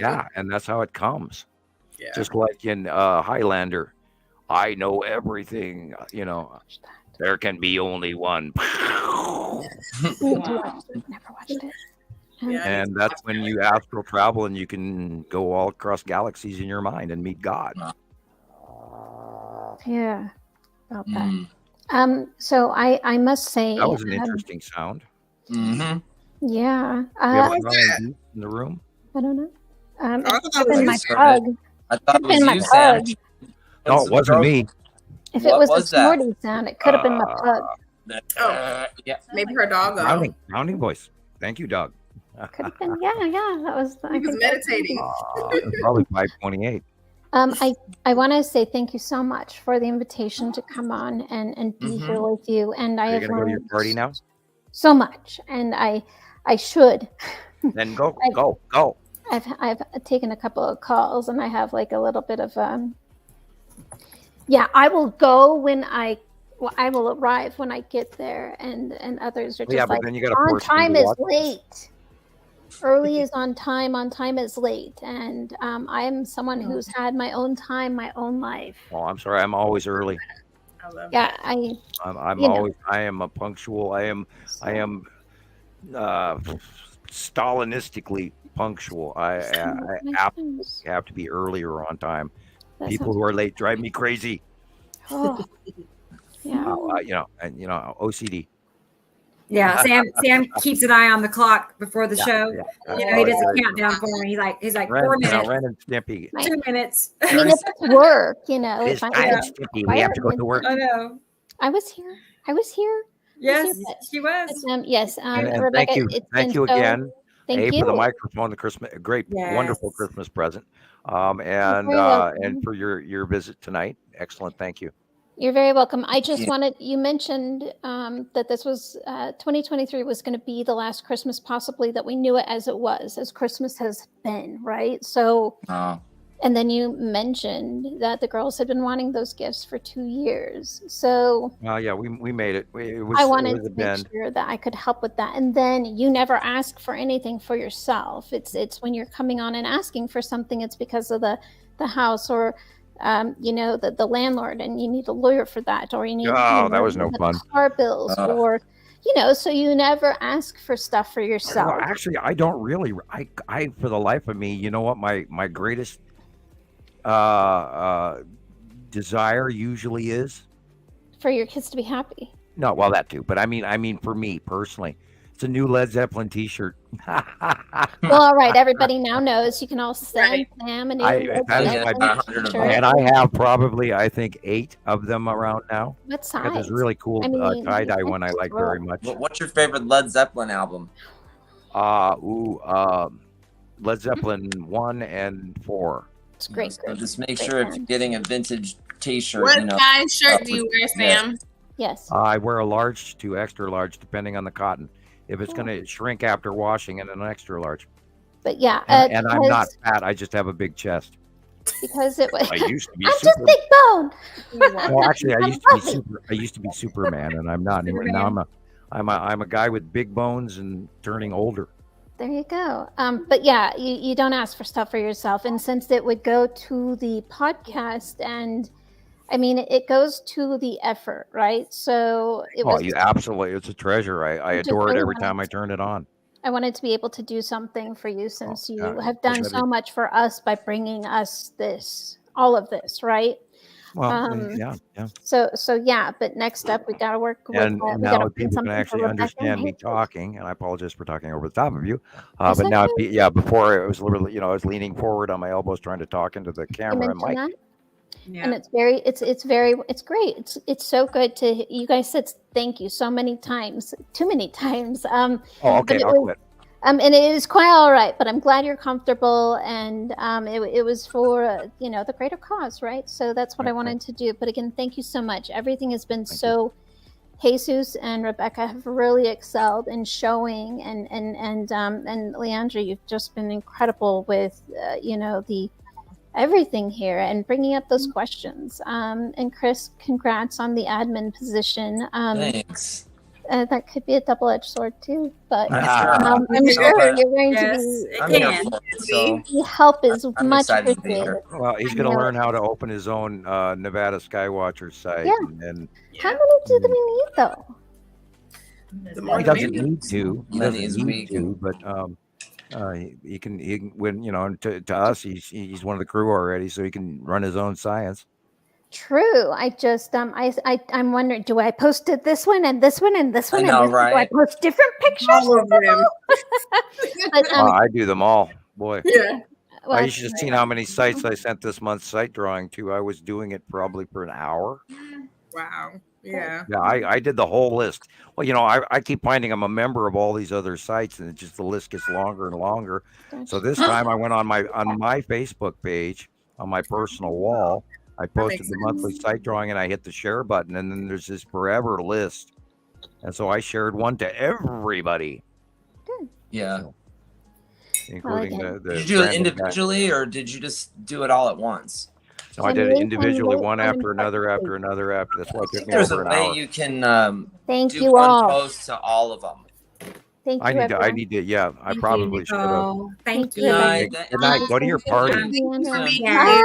yeah, and that's how it comes. Yeah. Just like in Highlander, I know everything, there can be only one. Never watched it. Yeah. And that's when you astral travel and you can go all across galaxies in your mind and meet God. Yeah. About that. So I must say That was an interesting sound. Mm-hmm. yeah. We have a was that? in the room. I don't know. I It thought could it have was been my you, pug. I thought it Could've been was my you, pug. Sam. No, it wasn't me. If What it was a was that? snorty sound, it could have been my pug. Yeah. Maybe her doggo. Rounding voice. Thank you, Doug. Could have been. Yeah. That was. He was meditating. It was probably 528. I want to say thank you so much for the invitation to come on and be here with you. And I Are you have going to go to your learned party now? so much, and I should. Then go. I've taken a couple of calls, and I have like a little bit of yeah. I will go when I will arrive when I get there, and others are just Yeah, but like then you got to on force time me to is watch this. late. Early is on time is late, and I am someone who's had my own time, my own life. Oh, I'm sorry. I'm always early. I love Yeah, I'm You know. always. I am a punctual. I am Stalinistically punctual. I absolutely have to be earlier on time. People who are late drive me crazy. Oh, yeah. OCD. Yeah, Sam keeps an eye on the clock before the show. Yeah. You know, he does a countdown for me. He's like 4 minutes, Ren and Stimpy. 2 minutes. I mean, if it's work, you know. It's If time, I, Stimpy. We have to go to work. I know. I was here. Yes, she was. Yes. And Rebecca, thank you again. Thank you For the microphone, the Christmas, great, wonderful Yes. Christmas present, and very welcome. and for your visit tonight. Excellent, thank you. You're very welcome. I just wanted, you mentioned that this was 2023 was going to be the last Christmas, possibly that we knew it as Christmas has been, right? So, and then you mentioned that the girls had been wanting those gifts for 2 years. So, Yeah, we made it. I wanted to make sure that I could help with that. And then you never ask for anything for yourself. It's when you're coming on and asking for something, it's because of the house or the landlord, and you need a lawyer for that, or you need that was no fun. Car bills, or so you never ask for stuff for yourself. Well, actually, I don't really. I for the life of me, you know what my greatest desire usually is? For your kids to be happy. No, well, that too. But I mean, for me personally, it's a new Led Zeppelin T-shirt. Well, all right. Everybody now knows you can all send Sam and and I have probably, I think, 8 of them around now. What size? There's really cool tie-dye one I like very much. What's your favorite Led Zeppelin album? Led Zeppelin 1 and 4. It's great. So just make sure if you're getting a vintage T-shirt. What size shirt do you wear, Sam? Yes. I wear a large to extra large, depending on the cotton. If it's going to shrink after washing, and an extra large. But yeah, and I'm not fat. I just have a big chest. Because it was. I used to be. I'm just big bone. Well, actually, I used to be Superman, and I'm not anymore. Now I'm a guy with big bones and turning older. There you go. But yeah, you don't ask for stuff for yourself, and since it would go to the podcast, and I mean, it goes to the effort, right? So it was. Oh, absolutely! It's a treasure. I adore it every time I turn it on. I wanted to be able to do something for you, since you have done so much for us by bringing us all of this, right? Well, yeah. So yeah, but next up we got to work. And now people can actually understand me talking, and I apologize for talking over the top of you. But now, before it was literally, I was leaning forward on my elbows trying to talk into the camera and mic. Yeah. And it's great. It's so good to, you guys said thank you so many times, too many times. Okay, I'll quit. And it is quite all right, but I'm glad you're comfortable, and it was for the greater cause, right? So that's what I wanted to do. But again, thank you so much. Everything has been so. Jesus and Rebecca have really excelled in showing, and Leandra, you've just been incredible with the everything here and bringing up those questions. And Chris, congrats on the admin position. Thanks. That could be a double-edged sword too, but I'm sure you're going to be. The help is much appreciated. Well, he's going to learn how to open his own Nevada Skywatcher site. Yeah. And how many do we need though? He doesn't need to. He doesn't need to, but he can when to us he's one of the crew already, so he can run his own science. True. I just I'm wondering, do I post it this one and this one and this one? I know, right? Do I post different pictures? All of them. But, I do them all. Boy. Yeah. well, You should have seen how many sites I sent this month's site drawing to. I was doing it probably for an hour. Wow. Yeah. Yeah, I did the whole list. Well, I keep finding I'm a member of all these other sites, and the list gets longer and longer. So this time I went on my Facebook page, on my personal wall. I posted the monthly site drawing, and I hit the share button, and then there's this forever list. And so I shared one to everybody. Yeah. Including the Did you do it individually, or did you just do it all at once? No, I did it individually, one after another. That's why it took me There's over a an way hour. you can thank do you one all. post to all of them. Thank you. I need to. Yeah, I probably should have. Thank you. you. Good night. Go to your party. Bye.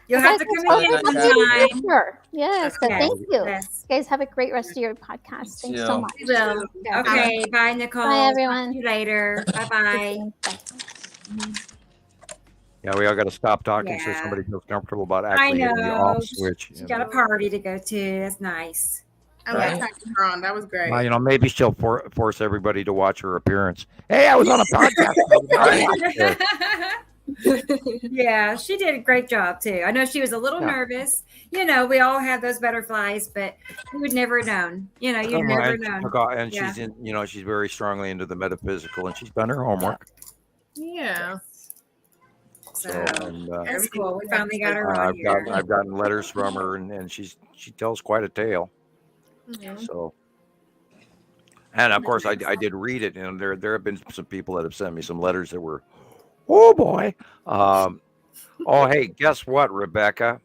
You'll have to come again sometime. Sure. Yes. So Okay. thank you. Yes. You guys have a great rest of your podcast. Thanks so too. much. We will. Yeah. Okay. Bye, Nicole. Bye, Talk everyone. to you later. Bye-bye. Yeah, we all got to stop talking so Yeah. somebody feels comfortable about I actually hitting the know. off switch. She got a party to go to. That's nice. I love having her on. That was great. Well, maybe she'll force everybody to watch her appearance. Hey, I was on a podcast. Yeah, she did a great job too. I know she was a little nervous. We all have those butterflies, but you would never have known. You never known. And Yeah. she's in, she's very strongly into the metaphysical, and she's done her homework. Yeah. So And, that's cool. We finally got her on here. I've gotten letters from her, and she tells quite a tale. Mhm. So, and of course, I did read it, and there have been some people that have sent me some letters that were, oh boy. Oh, hey, guess what, Rebecca?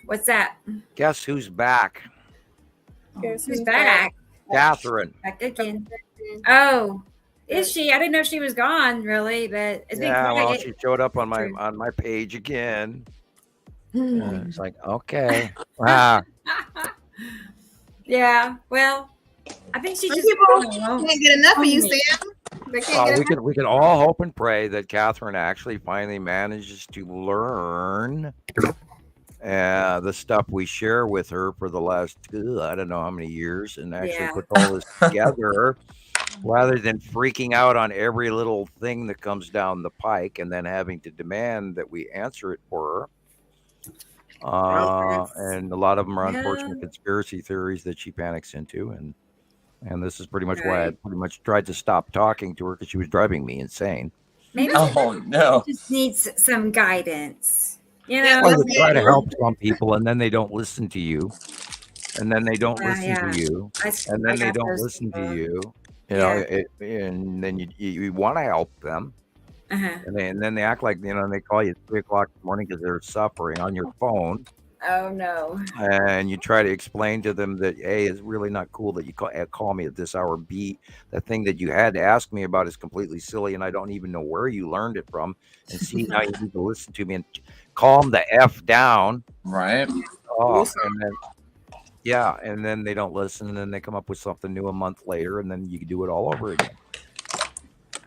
What's that? Guess who's back? Guess Who's who's back? Catherine. Back again. Oh, is she? I didn't know she was gone, really, but it's been Yeah, well, quiet. she showed up on my page again. It's like, okay. Yeah, well, I think she's Some just people alone. can't get enough of you, Sam. They can't get we can all hope and pray that Catherine actually finally manages to learn the stuff we share with her for the last I don't know how many years, and actually Yeah. put all this together rather than freaking out on every little thing that comes down the pike and then having to demand that we answer it for her. And a lot of them are unfortunate Yeah. conspiracy theories that she panics into, and this is pretty much why I Right. pretty much tried to stop talking to her because she was driving me insane. Maybe Oh no. she just needs some guidance. Yeah, Well, that's you try to it. help some people, and then they don't listen to you, and then they don't listen Yeah. to you, I and then they got don't those listen to people. you. Yeah. And then you want to help them, Uh-huh. and then they act like and they call you at 3:00 in the morning because they're suffering on your phone. Oh no. And you try to explain to them that A, it's really not cool that you call me at this hour. B, the thing that you had to ask me about is completely silly, and I don't even know where you learned it from. And C, now you need to listen to me and calm the F down. Right. Oh, and then and then they don't listen, and then they come up with something new a month later, and then you do it all over again.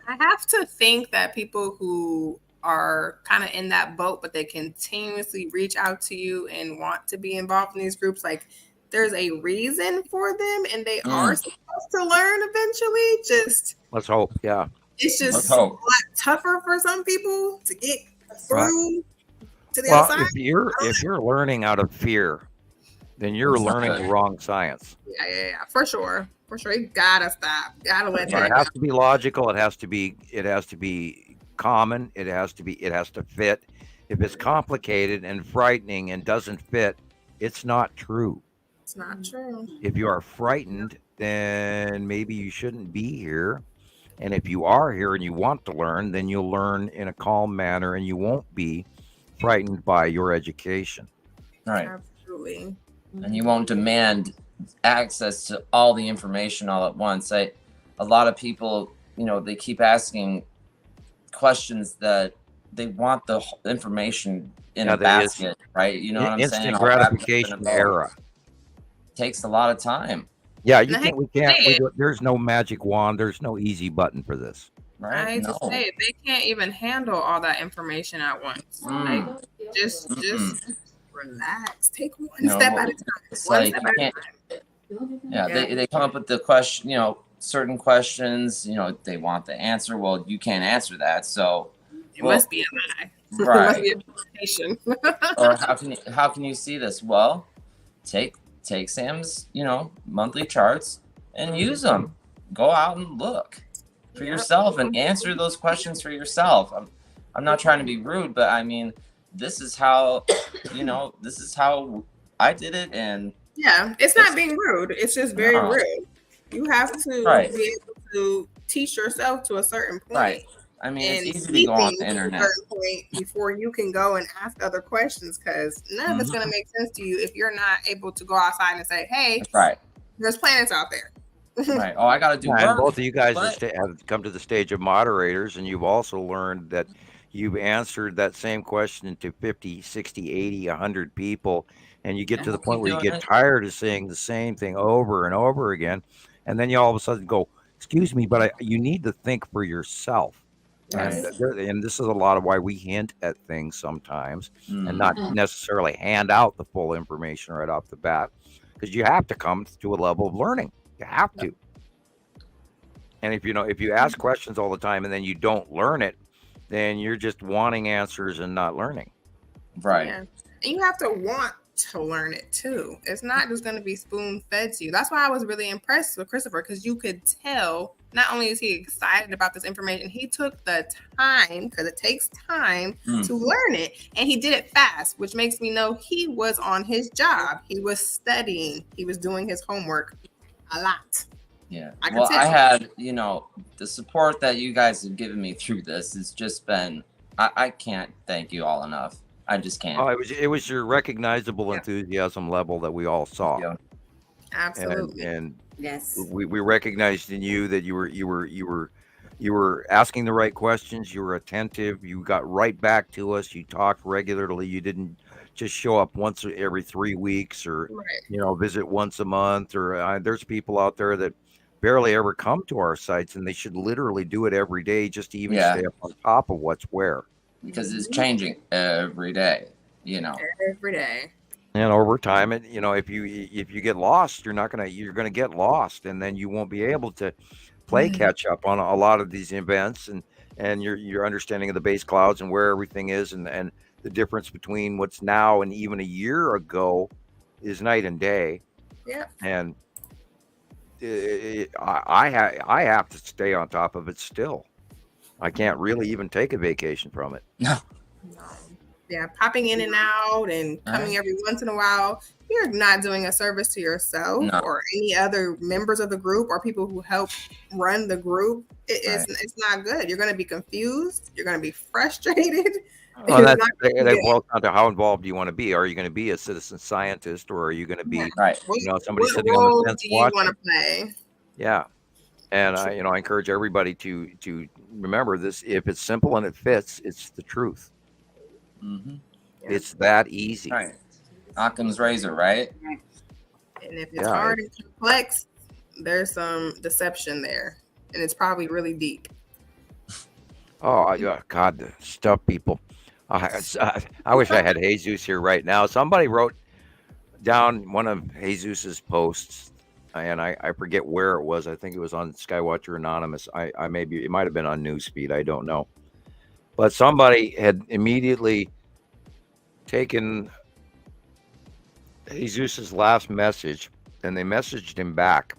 I have to think that people who are kind of in that boat, but they continuously reach out to you and want to be involved in these groups, like there's a reason for them, and they are supposed to learn eventually. Just Let's hope. Yeah. it's Let's just a hope. lot tougher for some people to get through to the Well, other side. if you're learning out of fear, then you're That's not learning good. the wrong science. Yeah, for sure. You gotta stop. Gotta let It that has to be logical. It has to be common. It has to fit. If it's complicated and frightening and doesn't fit, it's not true. It's not true. If you are frightened, then maybe you shouldn't be here. And if you are here and you want to learn, then you'll learn in a calm manner and you won't be frightened by your education. Right. Absolutely. And you won't demand access to all the information all at once. A lot of people, they keep asking questions that they want the information in a basket, right? You know what I'm saying? Instant All wrapped up in a gratification bow. era. Takes a lot of time, Yeah, And I hate to say it. there's no magic wand. There's no easy button for this. I right? hate to say it, they can't even handle all that information at once. Like, just relax. Take one No, step at a time. It's One like step you at a can't. time. Yeah, Yeah. they come up with the question, certain questions, they want the answer. Well, you can't answer that. So, It well, must be a lie. It must right. be a presentation. Or how can you see this? Well, take Sam's, monthly charts and use them. Go out and look for yourself and answer those questions for yourself. I'm not trying to be rude, but I mean, this is how, this is how I did it. And Yeah, it's not being rude. It's just very No. rude. You have to Right. be able to teach yourself to a certain point. right. I mean, And it's easy to go on see the things to internet. a certain point before you can go and ask other questions, because none of it's Mm-hmm. going to make sense to you if you're not able to go outside and say, hey, That's right. there's planets out there. Right. Oh, I got to do And work. both of you guys But- have come to the stage of moderators, and you've also learned that you've answered that same question to 50, 60, 80, 100 people, and you get And to the we'll point keep where you doing get it. tired of saying the same thing over and over again, and then you all of a sudden go, "Excuse me, but you need to think for yourself." And Right. this is a lot of why we hint at things sometimes, and not Mm. necessarily hand out the full information right off the bat, because you have to come to a level of learning. You have to. And if you ask questions all the time and then you don't learn it, then you're just wanting answers and not learning. Right. Yeah. And you have to want to learn it too. It's not just going to be spoon fed to you. That's why I was really impressed with Christopher, because you could tell not only is he excited about this information, he took the time, because it takes time to learn it, and he did it fast, which makes me know he was on his job. He was studying. He was doing his homework a lot. Yeah. I can Well, tell. I had, the support that you guys have given me through this has just been, I can't thank you all enough. I just can't. Oh, it was your recognizable Yeah. enthusiasm level that we all saw. Yeah. Absolutely. And Yes. we recognized in you that you were asking the right questions, you were attentive, you got right back to us, you talked regularly, you didn't just show up once every 3 weeks, or Right. visit once a month, or there's people out there that barely ever come to our sites, and they should literally do it every day just to even Yeah. stay up on top of what's where. Because it's changing every day, Every day. And over time, if you get lost, you're gonna get lost, and then you won't be able to play catch up on a lot of these events, and your understanding of the base clouds and where everything is, and the difference between what's now and even a year ago is night and day. Yep. And I have to stay on top of it still. I can't really even take a vacation from it. No. Yeah, popping in and out and coming every once in a while, you're not doing a service to yourself or any other members of the group or people who help run the group. It's not good. You're going to be confused. You're going to be frustrated. Well, that boils down to how involved do you want to be? Are you going to be a citizen scientist, or are you going to be, somebody sitting on the fence do you want to play? Yeah. And I encourage everybody to remember this. If it's simple and it fits, it's the truth. Mm-hmm. It's that easy. Right. Occam's razor, right? And if it's hard and complex, there's some deception there, and it's probably really deep. Oh, yeah, God, the stuff people. I wish I had Jesus here right now. Somebody wrote down one of Jesus's posts, and I forget where it was. I think it was on Skywatcher Anonymous. It might have been on Newsfeed. I don't know. But somebody had immediately taken Jesus's last message, and they messaged him back,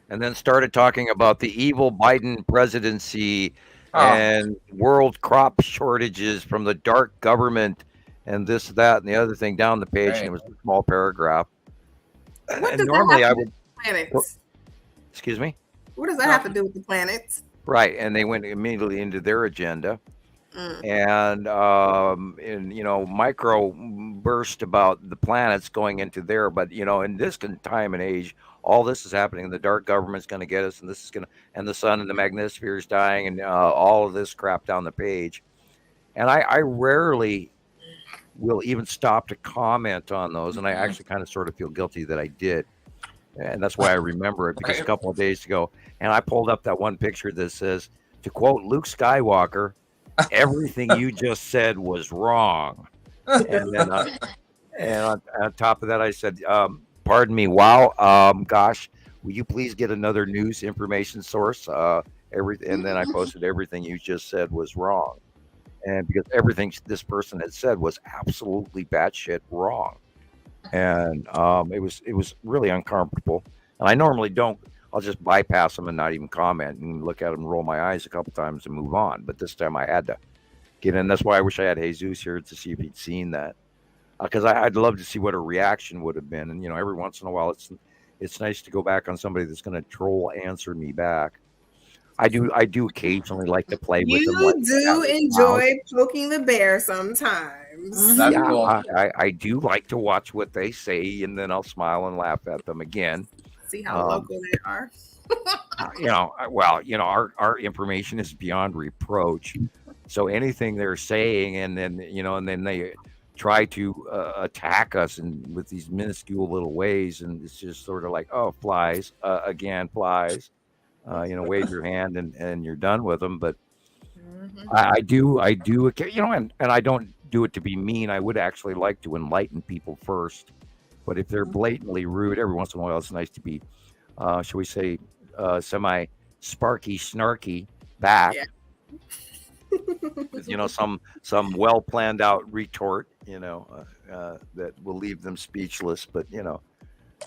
and then started talking about the evil Biden presidency and world crop shortages from the dark government and this, that, and the other thing down the page. And it was a small paragraph. What and normally I would. Planets? Excuse me? What does that have to do with the planets? Right. And they went immediately into their agenda. And micro burst about the planets going into there. But, in this time and age, all this is happening. The dark government's going to get us, and this is and the sun and the magnetosphere is dying, and all of this crap down the page. And I rarely will even stop to comment on those. And I actually kind of sort of feel guilty that I did. And that's why I remember it, because a couple of days ago, and I pulled up that one picture that says, to quote Luke Skywalker, everything you just said was wrong. And then and on top of that, I said, pardon me, wow, gosh, will you please get another news information source? And then I posted everything you just said was wrong. And because everything this person had said was absolutely batshit wrong. And it was really uncomfortable. And I normally don't. I'll just bypass them and not even comment and look at them and roll my eyes a couple times and move on. But this time I had to get in. That's why I wish I had Jesus here to see if he'd seen that, because I'd love to see what a reaction would have been. And every once in a while, it's nice to go back on somebody that's going to troll answer me back. I do occasionally like to play with them. You do enjoy poking the bear sometimes. That's cool. I do like to watch what they say, and then I'll smile and laugh at them again. See how local they are. Our information is beyond reproach. So anything they're saying, and then and then they try to attack us and with these minuscule little ways, and it's just sort of like, oh, flies again, flies. Wave your hand and you're done with them. But I do, and I don't do it to be mean. I would actually like to enlighten people first. But if they're blatantly rude, every once in a while, it's nice to be, shall we say, semi sparky, snarky back. Yeah. With, some well planned out retort, that will leave them speechless. But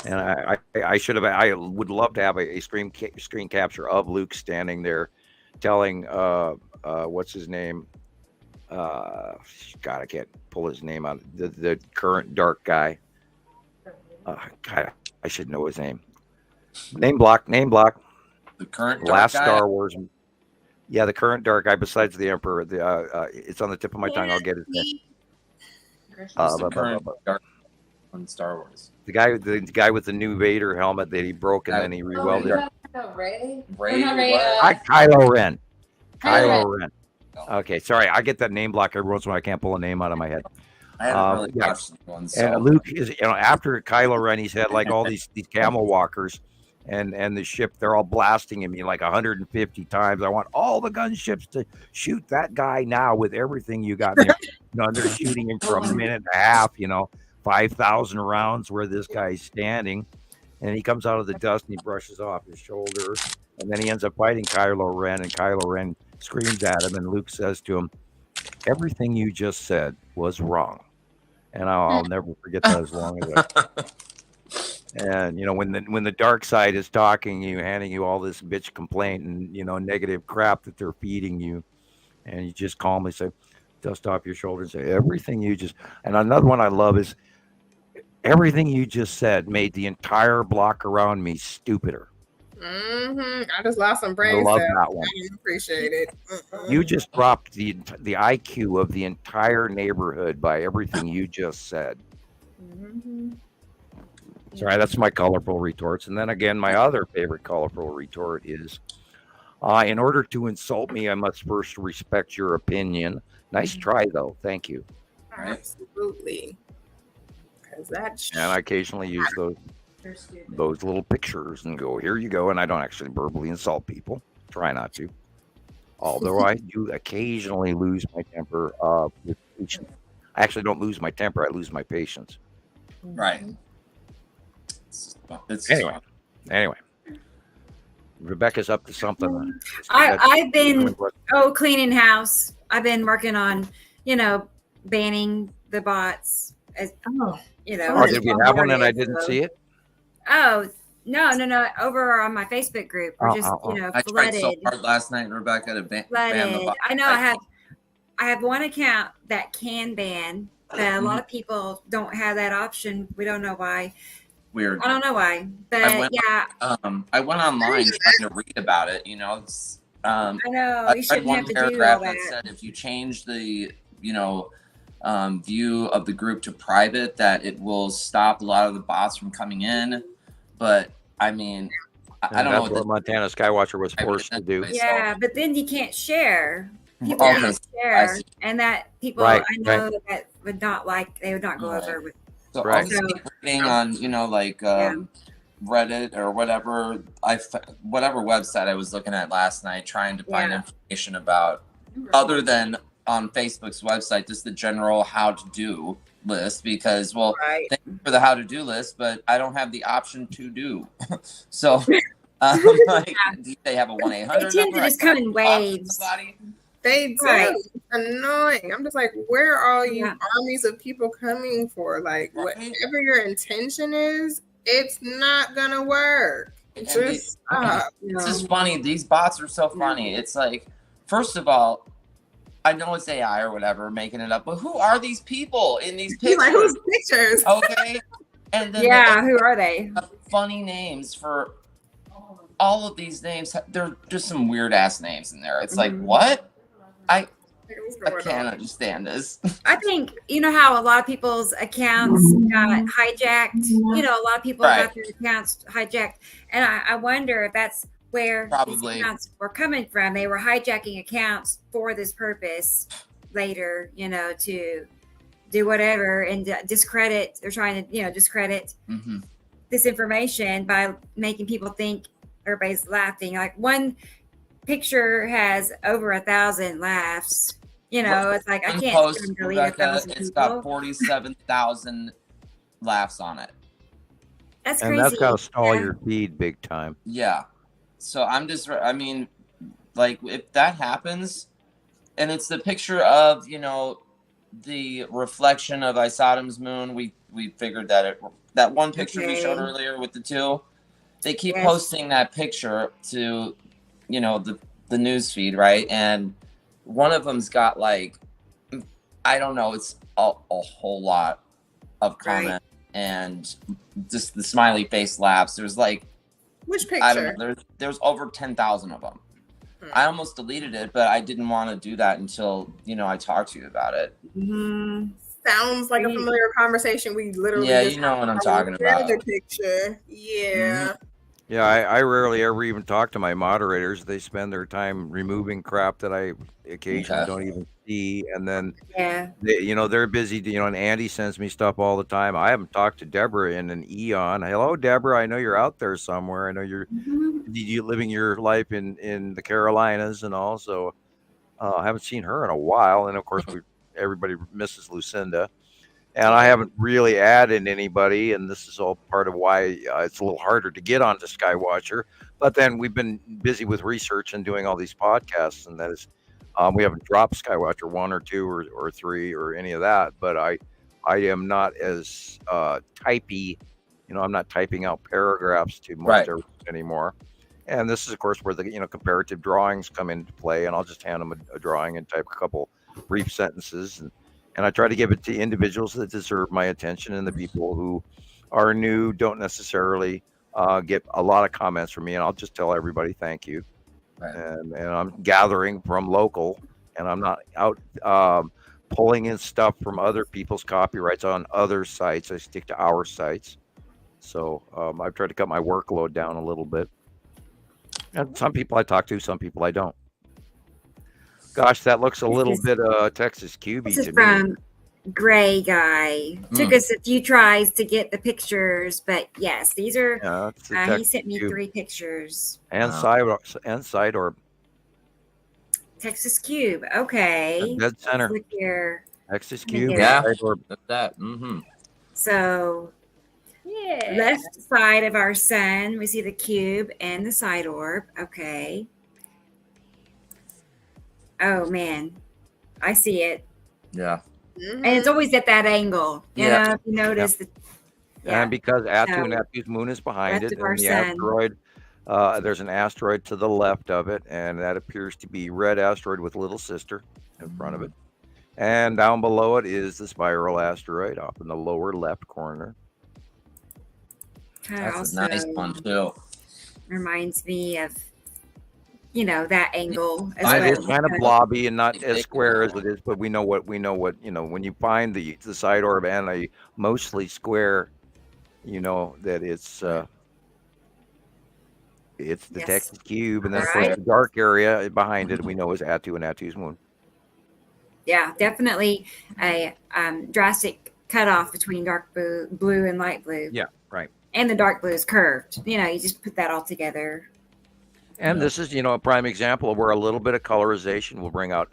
and I would love to have a screen capture of Luke standing there, telling what's his name? God, I can't pull his name out. The current dark guy. God, I should know his name. Name block. The current last dark guy? Star Wars. Yeah, the current dark guy besides the Emperor. It's on the tip of my tongue. I'll get his name. The current dark on Star Wars. The guy with the new Vader helmet that he broke and then he rewelded. Ray? Kylo Ren. Kylo Ren. Okay, sorry. I get that name block every once in a while. I can't pull a name out of my head. I haven't really watched one. So. And Luke is, after Kylo Ren, he's had like all these camel walkers, and the ship, they're all blasting him like 150 times. I want all the gunships to shoot that guy now with everything you got there. They're shooting him for a minute and a half. 5,000 rounds where this guy's standing, and he comes out of the dust and he brushes off his shoulder, and then he ends up fighting Kylo Ren, and Kylo Ren screams at him, and Luke says to him, "Everything you just said was wrong." And I'll never forget that as long as I. And when the dark side is talking, handing you all this bitch complaint and negative crap that they're feeding you, and you just calmly say, dust off your shoulder and say, everything you just. And another one I love is, everything you just said made the entire block around me stupider. I just lost some brain I love cells. that one. I appreciate it. You just dropped the IQ of the entire neighborhood by everything you just said. Sorry, that's my colorful retorts. And then again, my other favorite colorful retort is, in order to insult me, I must first respect your opinion. Nice try, though. Thank you. Absolutely. Because that's. And I occasionally use those little pictures and go, here you go. And I don't actually verbally insult people. Try not to. Although I do occasionally lose my temper with patience. I actually don't lose my temper. I lose my patience. Right. Anyway. Rebecca's up to something. I've been cleaning house. I've been working on, banning the bots. Oh, did we have one and I didn't see it? Oh, no. Over on my Facebook group, we're just I flooded. tried so hard last night, Rebecca, to ban the bot. I know. I have one account that can ban, but a lot of people don't have that option. We don't know why. Weird. I don't know why, but I went online trying to read about it. It's, I know you shouldn't have to do all paragraph that. that said if you change the view of the group to private, that it will stop a lot of the bots from coming in. But I mean, I don't know what Montana Skywatcher was forced to do. Yeah, but then you can't share. People can't share, and that people I know that would not like. They would not go over with. So obviously reading on Reddit or whatever whatever website I was looking at last night, trying to find information about, other than on Facebook's website, just the general how to do list, because thank you for the how to do list, but I don't have the option to do. So they have a 1-800 they tend to just come in waves. They do. Right. Annoying. I'm just like, where are all you armies of people coming for? Like, whatever your intention is, it's not gonna work. It's just It's just funny. These bots are so funny. It's like, first of all, I know it's AI or whatever making it up, but who are these people in these pictures? Like, whose pictures? Okay. And then who are they? Funny names for all of these names. They're just some weird ass names in there. It's like, what? I can't understand this. I think how a lot of people's accounts got hijacked. A lot of people got their accounts hijacked, and I wonder if that's where Probably. these accounts were coming from. They were hijacking accounts for this purpose later, to do whatever and discredit. They're trying to, discredit Mhm. this information by making people think everybody's laughing. Like one picture has over 1,000 laughs. It's like I One can't post, sit and delete Rebecca, 1,000 it's people. got 47,000 laughs on it. That's And crazy. that's got to stall Yeah. your feed big time. Yeah. So I mean, like if that happens, and it's the picture of, the reflection of Isatom's moon, we figured that that one picture we showed Okay. earlier with the two, they keep Yes. posting that picture to, the news feed, right? And one of them's got like, I don't know, it's a whole lot of Right. comments and just the smiley face laughs. There's like, Which I don't picture? know, there's over 10,000 of them. Hmm. I almost deleted it, but I didn't want to do that until, I talked to you about it. Mhm. Sounds like a familiar conversation. We literally Yeah, just you know what I'm had talking the other about. picture. Yeah. Yeah, I rarely ever even talk to my moderators. They spend their time removing crap that I occasionally Okay. don't even see, and then Yeah. they're busy. And Andy sends me stuff all the time. I haven't talked to Deborah in an eon. Hello, Deborah. I know you're out there somewhere. I know you're Mhm. living your life in the Carolinas and all. So I haven't seen her in a while. And of course, everybody misses Lucinda. And I haven't really added anybody, and this is all part of why it's a little harder to get onto Skywatcher. But then we've been busy with research and doing all these podcasts, and that is, we haven't dropped Skywatcher 1 or 2 or 3 or any of that. But I am not as typey, I'm not typing out paragraphs to most Right. everything anymore. And this is, of course, where the comparative drawings come into play, and I'll just hand them a drawing and type a couple brief sentences, and I try to give it to individuals that deserve my attention, and the people who are new don't necessarily get a lot of comments from me, and I'll just tell everybody thank you. Right. And I'm gathering from local, and I'm not out pulling in stuff from other people's copyrights on other sites. I stick to our sites. So I've tried to cut my workload down a little bit. And some people I talk to, some people I don't. Gosh, that looks a This little is- bit Texas Cubey This to is me. from Gray Guy. Took Mm. us a few tries to get the pictures, but yes, these are. Yeah, it's the He Texas sent me Cube. 3 pictures. And Wow. side orb, Texas Cube. Okay. dead center. Look here. Texas Let me Cube, get Yeah. side orb. Look at that. Mm-hmm. So Yeah. left side of our sun, we see the cube and the side orb. Okay. Oh man, I see it, Yeah. Mhm. and it's always at that angle. You Yeah. know, if you notice the. Yeah. And because Atu So, Neptune's moon is behind left it, of our and the sun. asteroid, there's an asteroid to the left of it, and that appears to be red asteroid with little sister in front of it. And down below it is the spiral asteroid off in the lower left corner. Kind of That's also a nice one too. reminds me of, that angle as I It well. is kind of blobby and not as square as it is, but we know what when you find the side orb and a mostly square, that it's the Yes. Texas Cube, and then of Alright. course the dark area behind it we know is Atu and Atu's moon. Yeah, definitely a drastic cutoff between dark blue and light blue. Yeah, right. And the dark blue is curved. You just put that all together. And this is, a prime example of where a little bit of colorization will bring out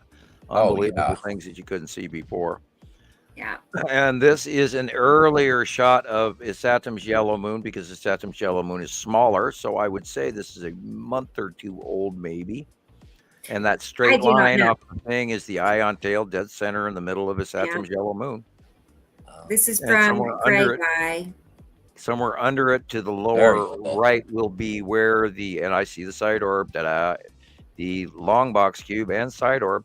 Oh, unbelievable yeah. things that you couldn't see before. Yeah. And this is an earlier shot of Isatum's yellow moon because Isatum's yellow moon is smaller. So I would say this is a month or 2 old, maybe. And that I straight do not line know. off the thing is the ion tail dead center in the middle of Isatum's yellow moon. This is And from somewhere Gray under it- Guy. Somewhere under it to the Very lower cool. right will be where and I see the side orb, the long box cube and side orb.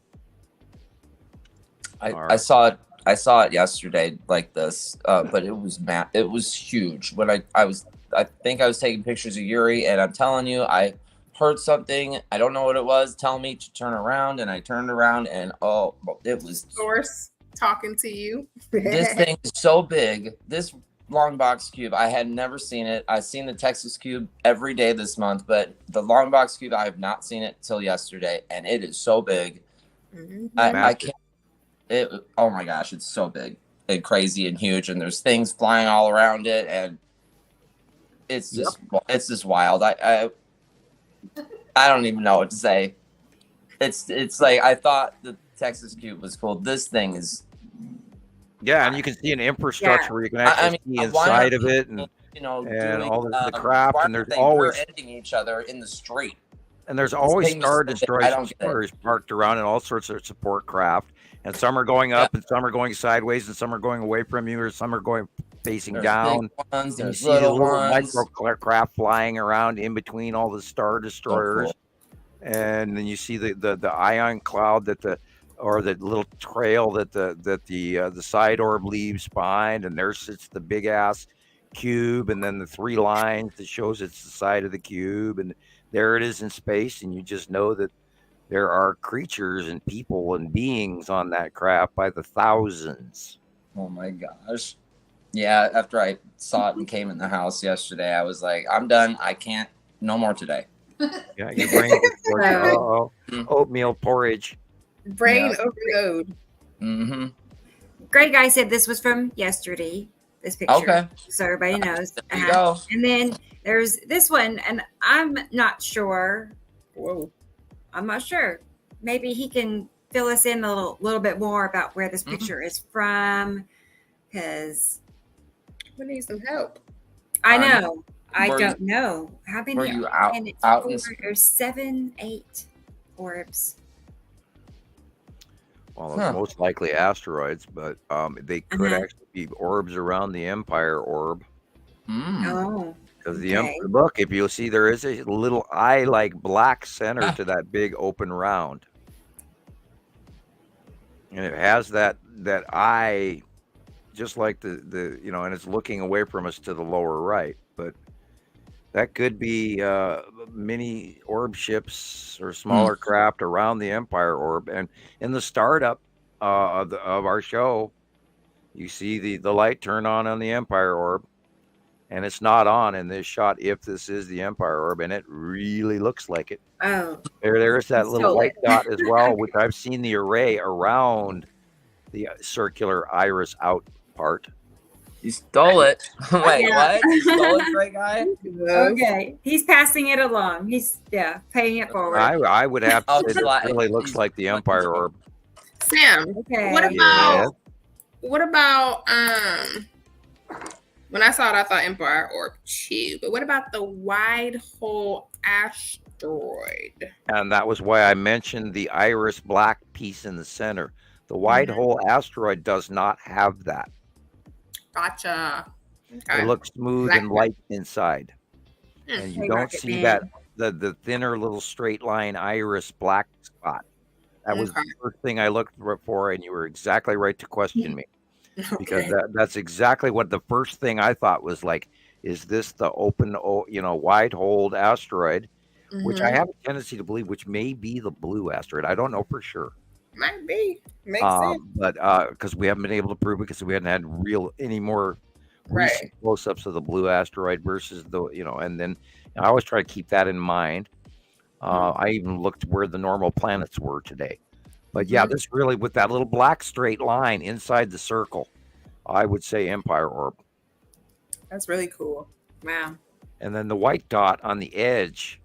I saw it yesterday like this, but it was it was huge. When I think I was taking pictures of Yuri, and I'm telling you, I heard something. I don't know what it was. Tell me to turn around, and I turned around, and it was Source talking to you. this thing is so big. This long box cube. I had never seen it. I've seen the Texas cube every day this month, but the long box cube, I have not seen it till yesterday, and it is so big. I can't. Oh my gosh, it's so big and crazy and huge, and there's things flying all around it, and it's just wild. I don't even know what to say. It's like I thought the Texas cube was cool. This thing is. Yeah, and you can see an infrastructure where you can actually see inside of it, and you know, and doing, all the craft, and there's they always ending each other in the street. and there's always thing is Star so big, Destroyers I don't get it. parked around, and all sorts of support craft, and some are going up, and some are going sideways, and some are going away from you, or some are going facing There's down. big ones, And you there's see the little little ones. micro craft flying around in between all the Star Destroyers. cool. And then you see the ion cloud or the little trail that the side orb leaves behind, and there sits the big ass cube, and then the 3 lines that shows it's the side of the cube, and there it is in space, and you just know that there are creatures and people and beings on that craft by the thousands. Oh my gosh. Yeah, after I saw it and came in the house yesterday, I was like, I'm done. I can't. No more today. Yeah, your brain gets oatmeal porridge. Brain overload. Mm-hmm. Great guy said this was from yesterday. This picture. Okay. So everybody knows. There you go. And then there's this one, and I'm not sure. Whoa. I'm not sure. Maybe he can fill us in a little bit more about where this picture is from, because We need some help. I Um, know. I were don't know. How many? were you out- And it's out in 4 or 7, 8 orbs. Well, it's most likely asteroids, but they could actually be orbs around the Empire orb. Oh. Because the Okay. look, if you'll see, there is a little eye-like black center to that big open round, and it has that eye, just like the and it's looking away from us to the lower right. But that could be mini orb ships or smaller craft around the Empire orb. And in the startup of our show, you see the light turn on the Empire orb. And it's not on in this shot if this is the Empire orb, and it really looks like it. Oh. There's that little Stole white it. dot as well, which I've seen the array around the circular iris out part. You stole it. Wait, Yeah. what? You stole it, great guy? Okay. He's passing it along. He's paying it forward. I would have to I'll say that slide- it really looks like the Empire orb. Sam, Okay. what Yeah. about when I saw it, I thought Empire Orb too. But what about the wide hole asteroid? And that was why I mentioned the iris black piece in the center. The wide hole asteroid does not have that. Gotcha. Okay. It looks smooth Black and light inside. And you Hey, don't Rocket see Man. that the thinner little straight line iris black spot. That was the Okay. first thing I looked for, and you were exactly right to question me, because Okay. that's exactly what the first thing I thought was like. Is this the open, wide hold asteroid, which I Mhm. have a tendency to believe, which may be the blue asteroid. I don't know for sure, Might be. Makes sense. but because we haven't been able to prove it, because we hadn't had any more Right. recent close-ups of the blue asteroid versus the, and then I always try to keep that in mind. I even looked where the normal planets were today. But yeah, this really, with that little black straight line inside the circle, I would say Empire orb. That's really cool. Wow. And then the white dot on the edge,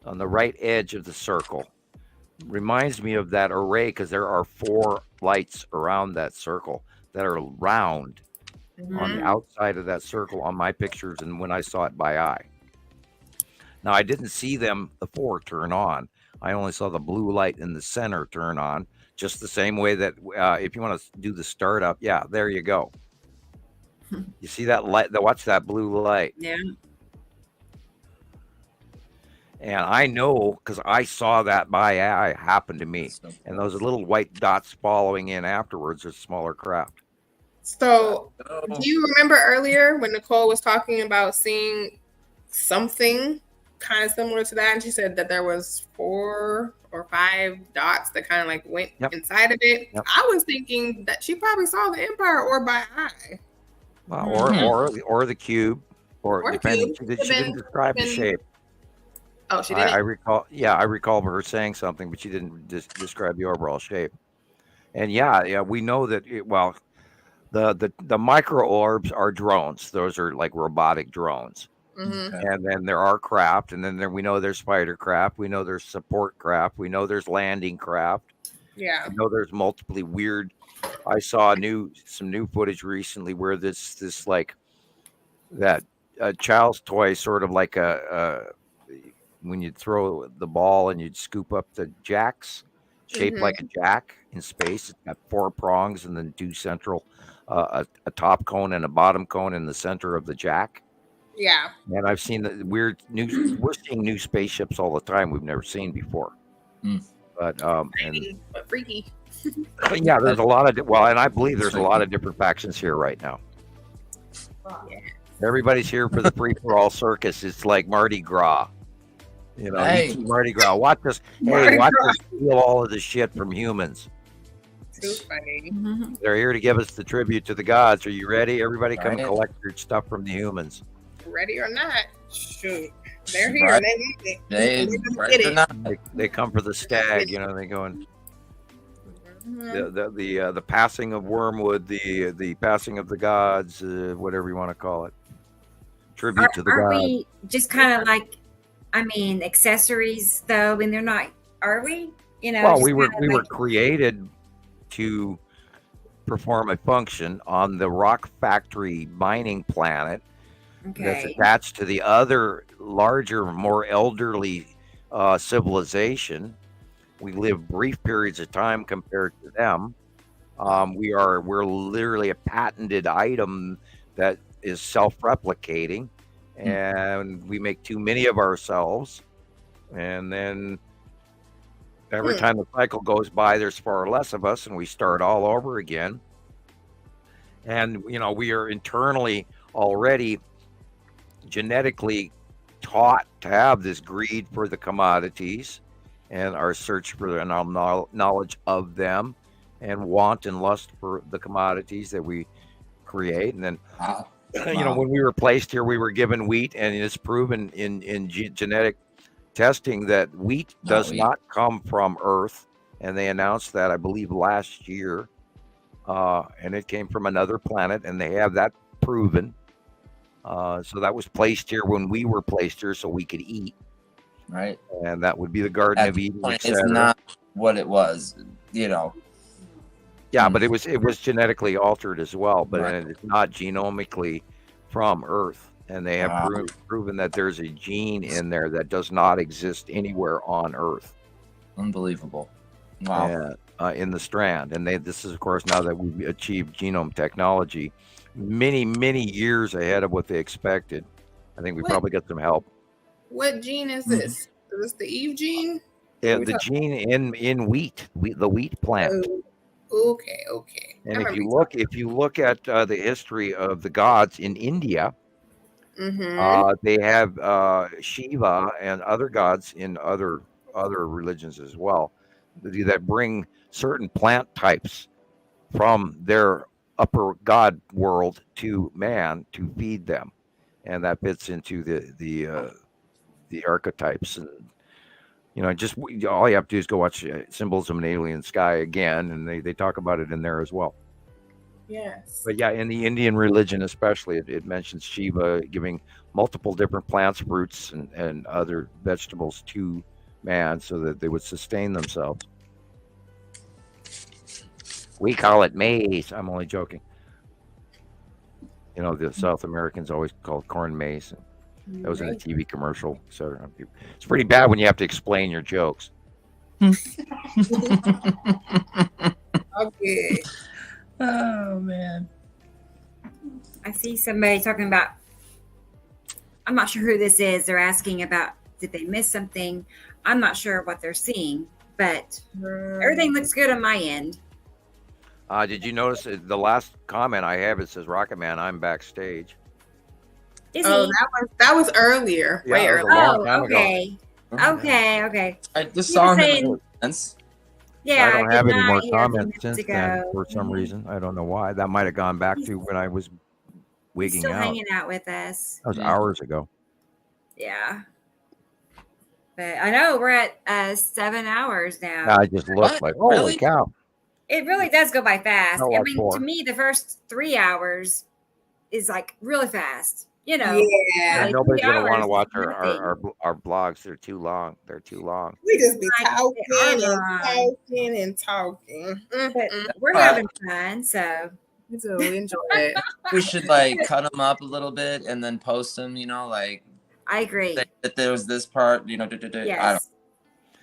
on the right edge of the circle, reminds me of that array, because there are 4 lights around that circle that are round on the outside of that circle on my pictures and when I saw it by eye. Now, I didn't see the 4 turn on. I only saw the blue light in the center turn on, just the same way that if you want to do the startup, yeah, there you go. You see that light? Watch that blue light. Yeah. And I know, because I saw that by eye happen to me. And those little white dots following in afterwards are smaller craft. So, do you remember earlier when Nicole was talking about seeing something kind of similar to that, and she said that there was 4 or 5 dots that kind of like went inside of it? Yep. I was thinking that she probably saw the Empire orb by eye. Well, Mhm. or the cube, or Or depending. cube. She didn't describe the Been- shape. Oh, she I didn't. recall. Yeah, I recall her saying something, but she didn't describe the overall shape. And yeah, we know that. Well, the micro orbs are drones. Those are like robotic drones. Mm-hmm. Okay. And then there are craft, and then we know there's spider craft. We know there's support craft. We know there's landing craft. Yeah. I know there's multiply weird. I saw some new footage recently where this like that child's toy, sort of like a when you'd throw the ball and you'd scoop up the jacks, shaped Mhm. like a jack in space. It's got 4 prongs and then 2 central, a top cone and a bottom cone in the center of the jack. Yeah. And I've seen the weird new. We're seeing new spaceships all the time we've never seen before. Mm. But But freaky. but yeah, there's a lot of and I believe there's a lot of different factions here right now. Yeah. Everybody's here for the free for all circus. It's like Mardi Gras. You know, Hey. ET Mardi Gras. Watch us. Mardi Hey, watch us steal all of the shit from humans. Too funny. Mhm. They're here to give us the tribute to the gods. Are you ready? Everybody come Right. collect your stuff from the humans. Ready or not, shoot, they're here. Right. They need it. They, They're gonna right get or it. not, They come for the stag, you know, they go and Mhm. the passing of Wormwood, the passing of the gods, whatever you want to call it. Tribute to the Aren't gods. we just kind of like, I mean, accessories though? And they're not, are we? You know, Well, just we were kinda like- created to perform a function on the rock factory mining planet that's okay. attached to the other larger, more elderly civilization. We live brief periods of time compared to them. We're literally a patented item that is self-replicating, and we make too many of ourselves, and then every time the cycle goes by, there's far less of us, and we start all over again. And you know, we are internally already genetically taught to have this greed for the commodities and our search for the knowledge of them, and want and lust for the commodities that we create. And then wow. you know, when we were placed here, we were given wheat, and it's proven in genetic testing that wheat does wheat. not come from Earth. And they announced that, I believe, last year. And it came from another planet, and they have that proven. So that was placed here when we were placed here so we could eat. Right. And that would be the Garden At of this Eden, point, it's etc. not what it was, you know. Yeah, but it was genetically altered as well, but Right. it's not genomically from Earth. And they have Wow. proven that there's a gene in there that does not exist anywhere on Earth. Unbelievable. Wow. In the strand. And this is, of course, now that we've achieved genome technology, many years ahead of what they expected. I think we What? probably got some help. What gene is this? Is this the Eve gene? Yeah, we the talking- gene in wheat, the wheat plant. Oh, okay. And if you look at the history of the gods in India, they have Shiva and other gods in other religions as well, that bring certain plant types from their upper god world to man to feed them, and that fits into the archetypes. And you know, just all you have to do is go watch Symbols of an Alien Sky again, and they talk about it in there as well. Yes. But yeah, in the Indian religion especially, it mentions Shiva giving multiple different plants, fruits, and other vegetables to man so that they would sustain themselves. We call it maize. I'm only joking. You know, the South Americans always call it corn maize. That was in a TV commercial. So it's pretty bad when you have to explain your jokes. Okay. Oh man. I see somebody talking about, I'm not sure who this is. They're asking about, did they miss something? I'm not sure what they're seeing, but everything looks good on my end. Did you notice the last comment I have? It says, "Rocket Man, I'm backstage." Is Oh, he? that was earlier. Yeah, Way that was a earlier. long Oh, time ago. okay. Okay. This You song were has saying- no sense. Yeah. I don't have did any not more hear a few comments minutes since then ago. for some Mhm. reason. I don't know why. That might have gone back to when I was wigging still out. hanging out with us. That was hours ago. Yeah. But I know we're at 7 hours now. I just looked What? like, holy Really? cow. It really does go by fast. No, I like mean, 4. to me, the first 3 hours is like really fast. You know, Yeah, like Nobody's 3 going to want to hours watch is nothing. our blogs. They're too long. They're too long. we just be Like, talking they and are. talking and talking. But we're having fun. So We do enjoy it. We should like cut them up a little bit and then post them. You know, like I agree. that there was this part. You know, I don't. Yes.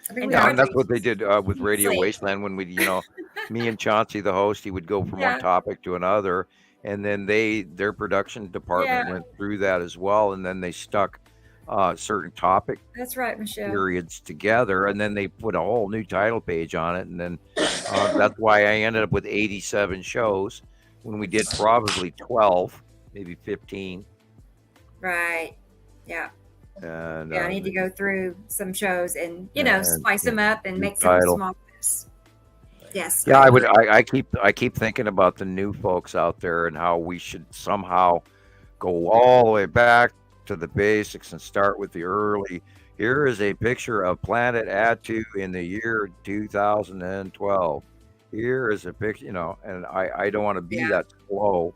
I think And we Yeah, are and that's doing what they did with Radio Sleep. Wasteland when we, me and Chauncey, the host, he would go from Yeah. one topic to another, and then their production department Yeah. went through that as well, and then they stuck certain topic That's right, Michelle. periods together, and then they put a whole new title page on it, and then that's why I ended up with 87 shows when we did probably 12, maybe 15. Right. Yeah. And Yeah. I need to go through some shows and, and- spice them up and new make some title. small clips. Yes. Yeah, I would. I keep thinking about the new folks out there and how we should somehow go all the way back to the basics and start with the early. Here is a picture of Planet Atu in the year 2012. Here is a picture, and I don't want to be Yeah. that slow,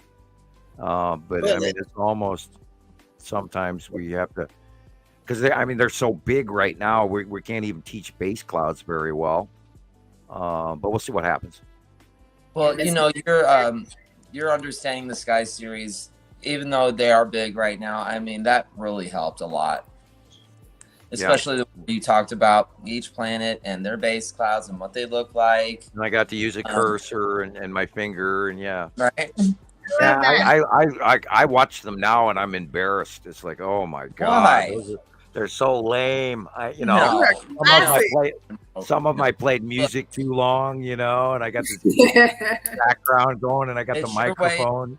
but I Really? mean it's almost sometimes we have to because they're so big right now. We can't even teach base clouds very well. But we'll see what happens. Well, you're understanding the Sky series, even though they are big right now. I mean, that really helped a lot, especially the way you talked about each planet and their base clouds and what they look like. And I got to use a cursor and my finger, and yeah. Right? Yeah, I watch them now and I'm embarrassed. It's like, oh my god, Why? they're so lame. No. Some of them I played music too long, and I got this background going, and I got the It's your way. microphone.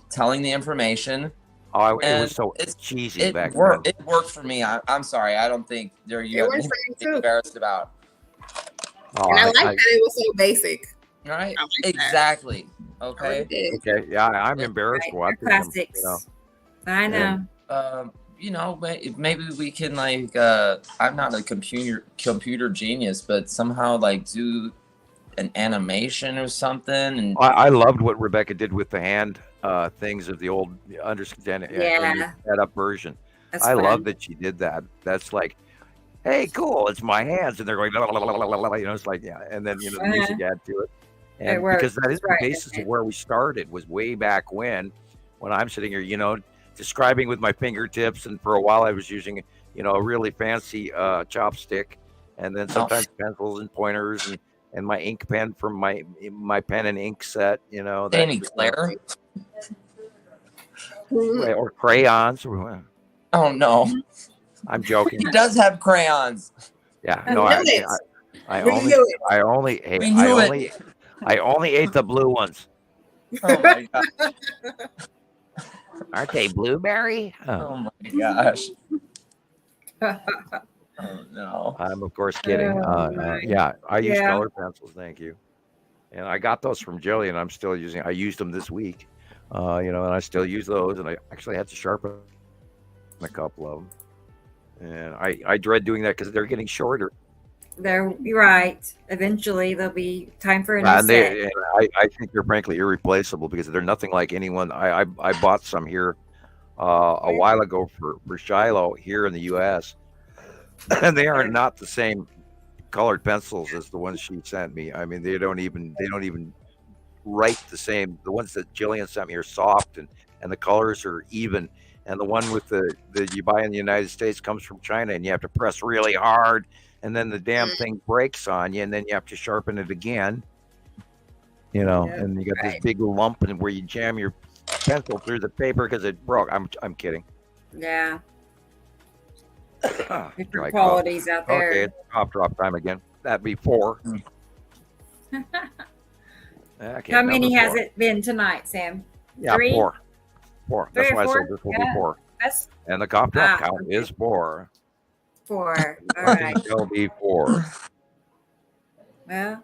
Telling the information. Oh, it And was so it's- cheesy It back worked. then. It worked for me. I'm sorry. I don't think you It have worked anything for me to be too. embarrassed about. Oh, And I like that it was so basic. Right? I like that. Exactly. I Okay. really did. okay, yeah, I'm embarrassed Right. watching them. Classics. I know. Maybe we can I'm not a computer genius, but somehow do an animation or something. And I loved what Rebecca did with the hand things of the old understand Yeah. set up version. That's I fun. love that she did that. That's like, hey, cool, it's my hands, and they're going, la, la, la, la, la, la, it's like, yeah, and then the music add to it, and works. because that is the Right. basis of where we started was way back when I'm sitting here, describing with my fingertips, and for a while I was using, a really fancy chopstick, and then sometimes pencils and pointers and my ink pen from my pen and ink set, Danny Claire. or crayons. Oh no, I'm joking. he does have crayons. Yeah, I no, knew it. I We only, knew it. I only, ate, We knew I only ate the blue ones. Oh my god. Aren't they blueberry? Oh my gosh. Oh no. I'm of course kidding. Oh, Yeah, I use Yeah. colored pencils. Thank you. And I got those from Jillian. I'm still using. I used them this week. And I still use those. And I actually had to sharpen a couple of them. And I dread doing that because they're getting shorter. You're right. Eventually, there'll be time for a new And set. and I think they're frankly irreplaceable because they're nothing like anyone. I bought some here a while ago for Shiloh here in the U.S. and they are not the same colored pencils as the ones she sent me. I mean, they don't even write the same. The ones that Jillian sent me are soft and the colors are even. And the one with the you buy in the United States comes from China, and you have to press really hard, and then the damn thing breaks on you, and then you have to sharpen it again. And you got this big lump, and where you jam your pencil through the paper because it broke. I'm kidding. Yeah. Dry Different cough. qualities out there. Okay, it's cough drop time again. That'd be 4. Okay, How many number has 4. it been tonight, Sam? Yeah, 3? 4. 4. That's 3 or why I 4? said this will Yeah. be 4. That's And the cough drop Ah, count okay. is 4. 4. All I right. think it'll be 4. Well,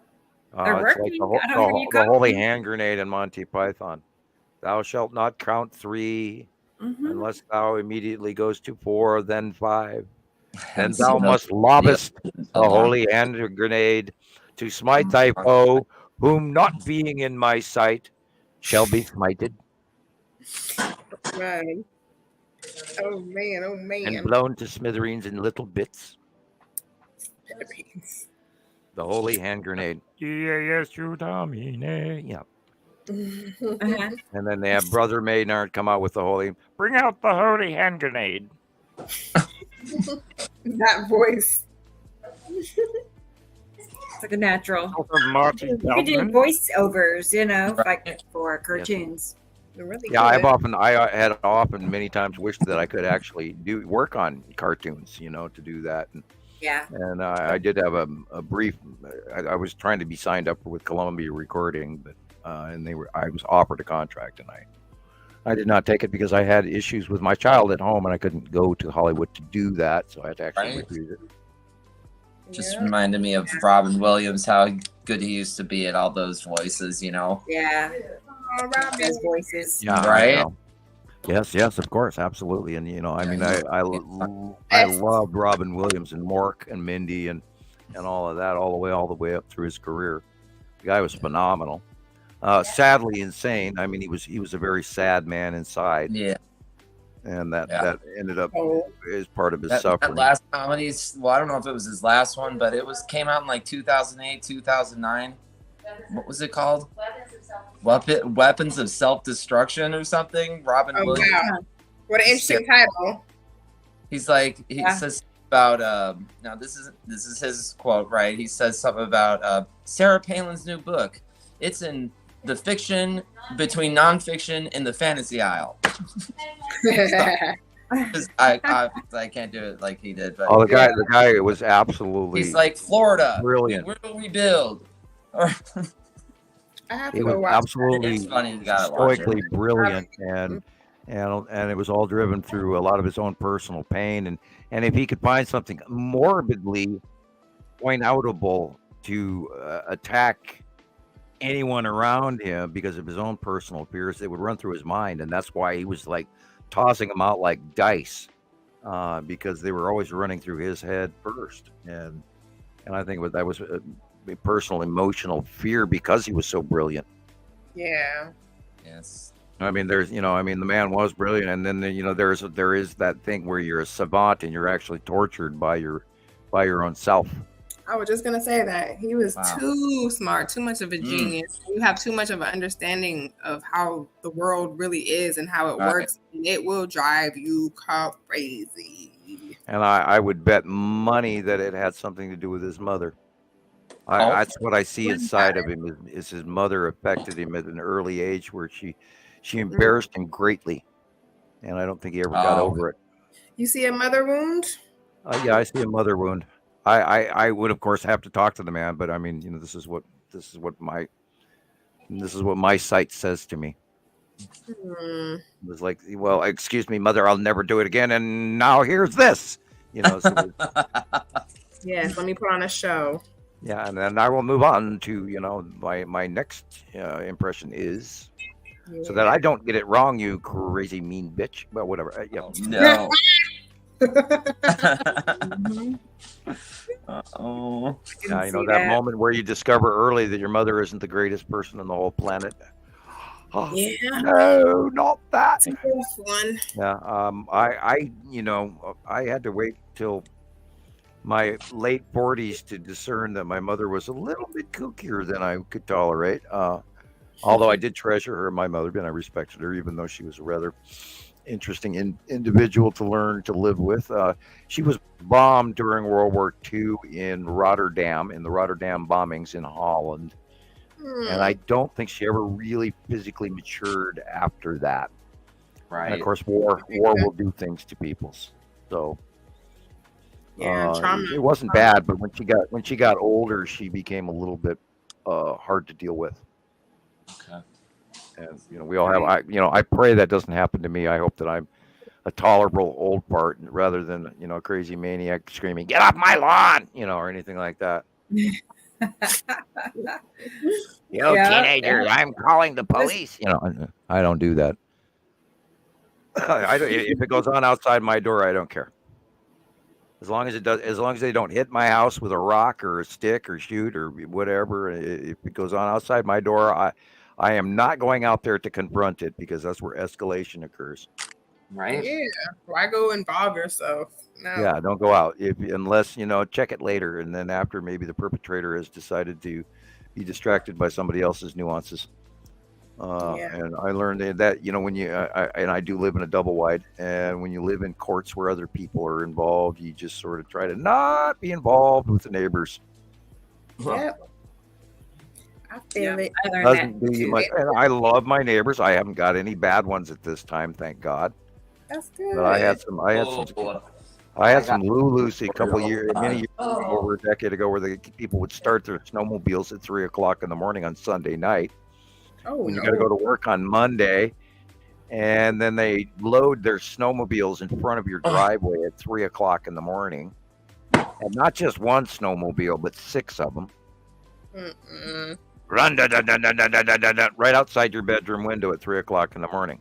They're It's like working. the, I don't hear you the holy coughing. hand grenade in Monty Python. Thou shalt not count 3 Mhm. unless thou immediately goes to 4, then 5. Then And thou so must lobest the alarm. holy hand grenade to smite thy foe, whom not being in my sight shall be smited Man. Oh man, oh and man. blown to smithereens in little bits. Philippines. The holy hand grenade. Yes, you domine. Yeah. Uh-huh. And then they have Brother Maynard come out with the holy, bring out the holy hand grenade. That voice. It's like a natural. Marty You could do voiceovers, you know, like for cartoons. Really Yeah, I good. had often many times wished that I could actually work on cartoons, to do that. Yeah. And I did have a brief. I was trying to be signed up with Columbia Recording, but and I was offered a contract, and I did not take it because I had issues with my child at home, and I couldn't go to Hollywood to do that, so I had to actually Right. refuse it. Just Yeah. reminded me of Robin Williams, how good he used to be at all those voices, Yeah. Oh, Robin. Those voices. Yeah, Right? I know. Yes, of course, absolutely, and I mean, I Yes. loved Robin Williams and Mork and Mindy and all of that all the way up through his career. The guy was phenomenal. Sadly insane. I mean, he was a very sad man inside, Yeah. and that Yeah. ended up Oh. as part of his That suffering. last comedy, well, I don't know if it was his last one, but it came out in like 2008, 2009. What was it called? Weapons of Self-Destruction or something. Robin Oh, Williams. wow. What an interesting title. He's like he Yeah. says about now this is his quote, right? He says something about Sarah Palin's new book. It's in the fiction between nonfiction and the fantasy aisle. 'Cause I can't do it like he did, but Oh, the guy was absolutely. he's like Florida. brilliant. Where do we build? Or I have He to was go watch. absolutely it's funny. You gotta watch it. stoically brilliant, and it was all driven through a lot of his own personal pain, and if he could find something morbidly point outable to attack anyone around him because of his own personal fears, it would run through his mind, and that's why he was like tossing them out like dice, because they were always running through his head first, and I think that was a personal emotional fear because he was so brilliant. Yeah. Yes. I mean, the man was brilliant, and then there is that thing where you're a savant and you're actually tortured by your own self. I was just gonna say that he was Wow. too smart, too much of a genius. You have too much of an understanding of how the world really is and how it Right. works, and it will drive you crazy. And I would bet money that it had something to do with his mother. Oh. That's what I see inside of him is his mother affected him at an early age where she embarrassed him greatly, and I don't think he ever got Oh. over it. You see a mother wound? Yeah, I see a mother wound. I would of course have to talk to the man, but I mean, this is what my sight says to me. Hmm. It was like, well, excuse me, mother, I'll never do it again, and now here's this. So Yes, let me put on a show. yeah, and then I will move on to my next impression is so that I don't get it wrong, you crazy mean bitch. Well, whatever. Yeah. No. Mhm. Oh. Yeah, see that moment where you discover early that your mother isn't the greatest person on the whole planet. Oh, Yeah, no, not that. it's a rough one. Yeah. I had to wait till my late 40s to discern that my mother was a little bit kookier than I could tolerate. Although I did treasure her, my mother, and I respected her, even though she was a rather interesting individual to learn to live with. She was bombed during World War II in Rotterdam, in the Rotterdam bombings in Holland. And I don't think she ever really physically matured after that. Right. And of course, war will do things to people. So Yeah, trauma. it wasn't bad, but when she got older, she became a little bit hard to deal with. Okay. And we all have. I pray that doesn't happen to me. I hope that I'm a tolerable old part rather than a crazy maniac screaming "Get off my lawn," or anything like that. You Yeah, teenagers, I'm calling the police. You know, I don't do that. I don't, if it goes on outside my door, I don't care. As long as it does, as long as they don't hit my house with a rock or a stick or shoot or whatever. If it goes on outside my door, I am not going out there to confront it because that's where escalation occurs. Right? Yeah. Why go involve yourself? No. Yeah, don't go out unless check it later, and then after maybe the perpetrator has decided to be distracted by somebody else's nuances. Yeah. And I learned that when I do live in a double wide, and when you live in courts where other people are involved, you just sort of try to not be involved with the neighbors. Yep. I feel it. I learned Doesn't that do you too. much. And I love my neighbors. I haven't got any bad ones at this time, thank God. That's good. But I had some Lulu's a couple years, many years ago, over a decade ago, where the people would start their snowmobiles at 3:00 in the morning on Sunday night. Oh, When you no. got to go to work on Monday, and then they load their snowmobiles in front of your driveway at 3:00 in the morning, and not just one snowmobile, but 6 of them. Mm-mm. Run right outside your bedroom window at 3:00 in the morning.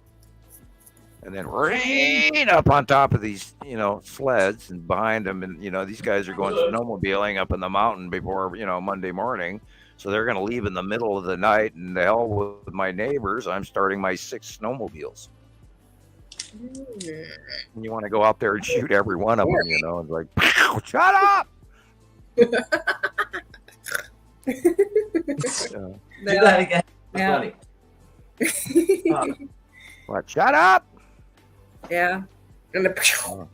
And then right up on top of these, sleds and behind them. And, these guys are going snowmobiling up in the mountain before, Monday morning. So they're going to leave in the middle of the night. And the hell with my neighbors, I'm starting my 6 snowmobiles. And you want to go out there and shoot every one of them, It's like, shut up. Do that again. Yeah. What? Shut up. Yeah. And the Oh,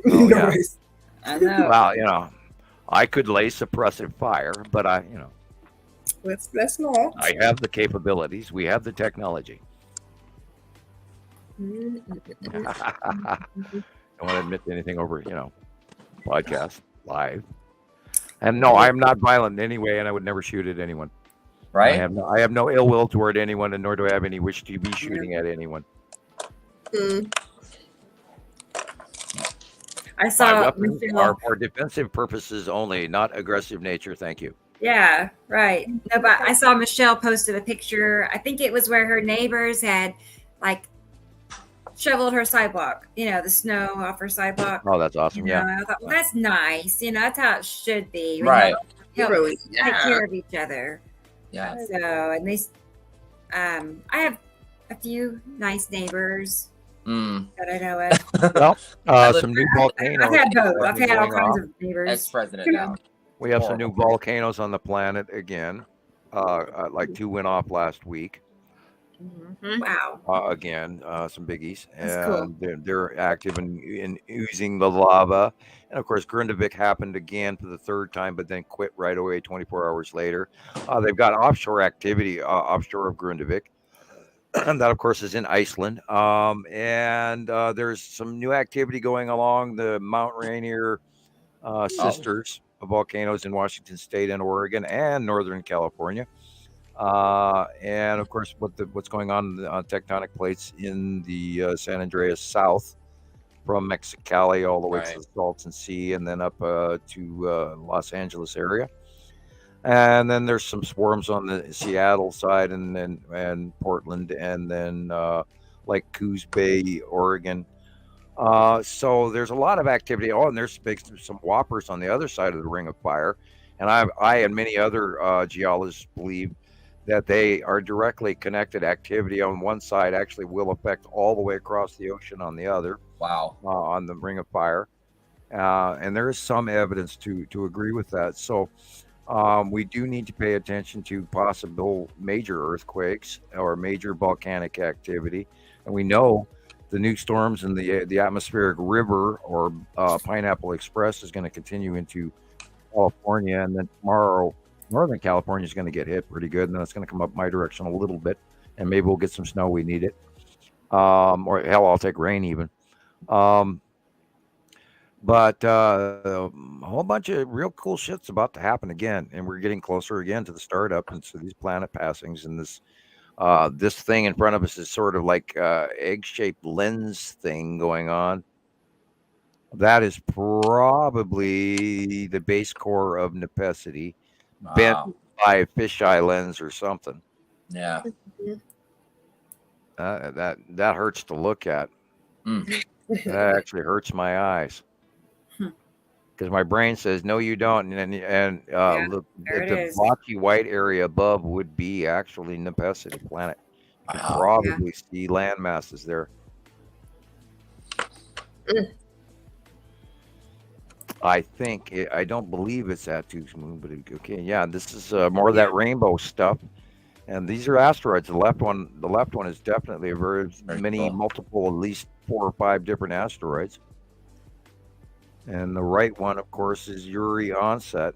yeah. noise. I know. Well, I could lay suppressive fire, but Let's not. I have the capabilities. We have the technology. Mm-mm. Don't want to admit to anything over, podcast live. And no, I'm not violent in any way, and I would never shoot at anyone. Right? I have no ill will toward anyone, and nor do I have any wish to be shooting at anyone. Mm. I My saw weapons Michelle. are for defensive purposes only, not aggressive nature. Thank you. Yeah, right. No, but I saw Michelle posted a picture. I think it was where her neighbors had shoveled her sidewalk, the snow off her sidewalk. Oh, that's awesome. Yeah. I thought, well, that's nice. That's how it should be. We Right. help Really? take Yeah. care of each other. Yeah. So, and I have a few nice neighbors that I know of. Well, some new volcanoes. I've had both. I've had all going kinds off. of neighbors. Ex-president now. We have some new volcanoes on the planet again. Like 2 went off last week. Mhm. Wow. Again, some biggies, That's cool. and they're active in oozing the lava. And of course, Grundavik happened again for the 3rd time, but then quit right away 24 hours later. They've got offshore activity offshore of Grundavik. And that, of course, is in Iceland. And there's some new activity going along the Mount Rainier sisters of volcanoes in Washington State and Oregon and Northern California. And of course, what's going on tectonic plates in the San Andreas South from Mexicali all the way to the Salton Sea and then up to Los Angeles area. And then there's some swarms on the Seattle side and Portland and then like Coos Bay, Oregon. So there's a lot of activity. Oh, and there's some whoppers on the other side of the Ring of Fire. And I and many other geologists believe that they are directly connected. Activity on one side actually will affect all the way across the ocean on the other. Wow. On the Ring of Fire. And there is some evidence to agree with that. So we do need to pay attention to possible major earthquakes or major volcanic activity. And we know the new storms in the atmospheric river or Pineapple Express is going to continue into California. And then tomorrow, Northern California is going to get hit pretty good. And then it's going to come up my direction a little bit. And maybe we'll get some snow. We need it. Or hell, I'll take rain even. But a whole bunch of real cool shit's about to happen again, and we're getting closer again to the startup. And so these planet passings and this thing in front of us is sort of like egg-shaped lens thing going on. That is probably the base core of Nepesity, bent Wow. by a fisheye lens or something. Yeah. That hurts to look at. Mm. That actually hurts my eyes Hmm. because my brain says no, you don't. And Yeah, look, there it the is. blotchy white area above would be actually Nepenthe planet. You can Wow. probably see land masses there. I think I don't believe it's Attu's moon, but okay, yeah, this is more of that rainbow stuff. And these are asteroids. The left one is definitely a very many cool. multiple, at least 4 or 5 different asteroids. And the right one, of course, is Uri onset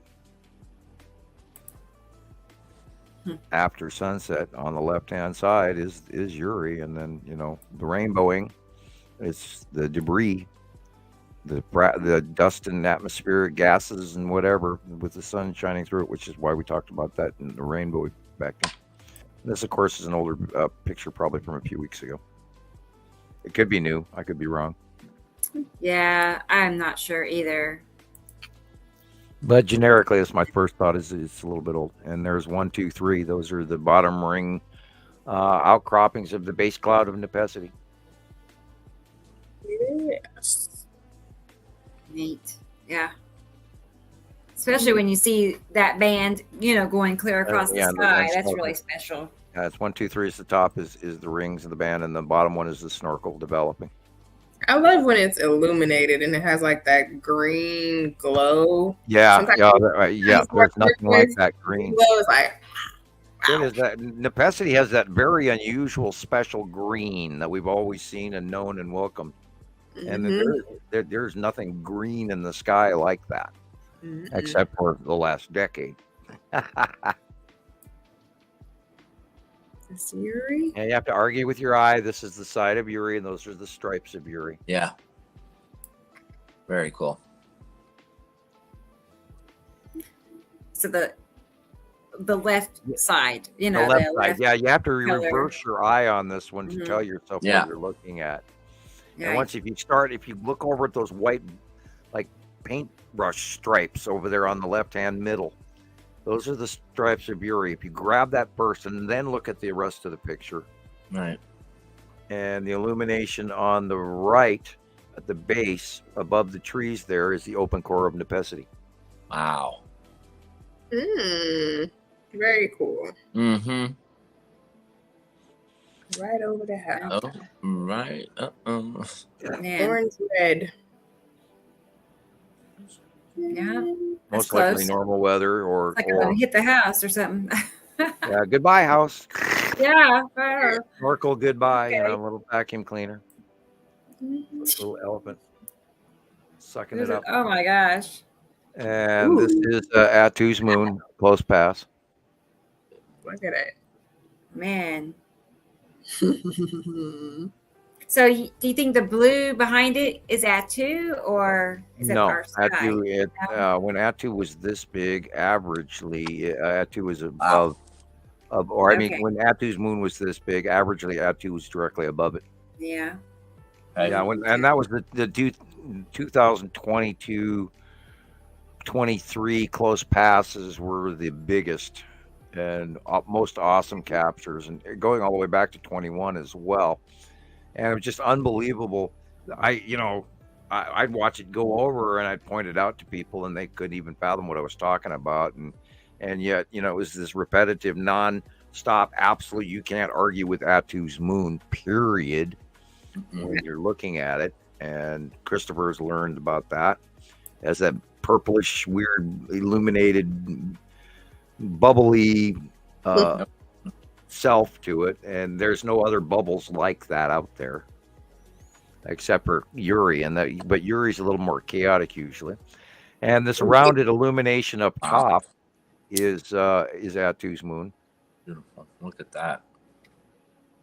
after sunset. On the left-hand side is Uri, and then the rainbowing is the debris, the dust and atmospheric gases and whatever with the sun shining through it, which is why we talked about that in the rainbow back then. This, of course, is an older picture, probably from a few weeks ago. It could be new. I could be wrong. Yeah, I'm not sure either. But generically, that's my first thought. Is it's a little bit old. And there's 1, 2, 3. Those are the bottom ring outcroppings of the base cloud of Nepenthe. Yes. Neat. Yeah. Especially when you see that band, going clear across the yeah, sky. that's That's really special. It's 1, 2, 3 is the top is the rings of the band, and the bottom one is the snorkel developing. I love when it's illuminated and it has like that green glow. Yeah, Sometimes yeah. There's nothing like that green. Glow is like, It is that Nepenthe has that very unusual, special green that we've always seen and known and welcomed. And there's nothing green in the sky like that, except for the last decade. It's Uri. And you have to argue with your eye. This is the side of Uri, and those are the stripes of Uri. Yeah. Very cool. So the left side, The left side. left Yeah, you have to color. reverse your eye on this one to tell yourself Yeah. what you're looking at. And Right. once if you look over at those white, like paintbrush stripes over there on the left-hand middle, those are the stripes of Uri. If you grab that first and then look at the rest of the picture, Right. and the illumination on the right at the base above the trees there is the open core of Nepenthe. Wow. Very cool. Mm-hmm. Right over the house. Oh, right. Man. Orange red. Yeah. Most That's likely close. normal weather or Like I'm gonna hit the house or something. yeah, goodbye house. Yeah. Snorkel goodbye, Okay. a little vacuum cleaner. Little elephant sucking it up. Oh my gosh. And this is Attu's moon, close pass. Look at it. Man. So do you think the blue behind it is Attu or is it No, our sky? Attu. When Attu was this big, averagely, Attu was above. Okay. When Attu's moon was this big, averagely Attu was directly above it. Yeah. Yeah, and that was the 2022, 23 close passes were the biggest and most awesome captures, and going all the way back to 21 as well. And it was just unbelievable. I'd watch it go over and I'd point it out to people and they couldn't even fathom what I was talking about. And yet, it was this repetitive, non-stop, absolute, you can't argue with Attu's moon, period, when you're looking at it. And Christopher's learned about that as that purplish, weird, illuminated, bubbly self to it, and there's no other bubbles like that out there except for Uri, but Uri's a little more chaotic usually. And this rounded illumination up top is Attu's moon. Beautiful. Look at that.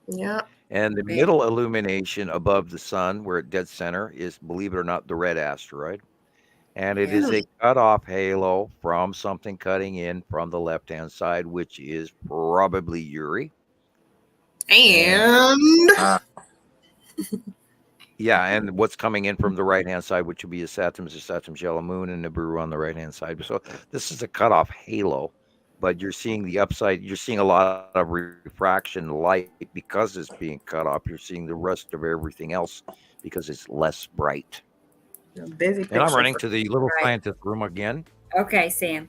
Yeah. And the middle illumination above the sun, where at dead center, is, believe it or not, the red asteroid. And it is a cutoff halo from something cutting in from the left-hand side, which is probably Uri. And Yeah, and what's coming in from the right-hand side, which would be Saturn's yellow moon, and Nibiru on the right-hand side. So this is a cutoff halo but you're seeing the upside. You're seeing a lot of refraction light because it's being cut off. You're seeing the rest of everything else because it's less bright. Busy And I'm picture running for- to the little Right. scientist room again. Okay, Sam.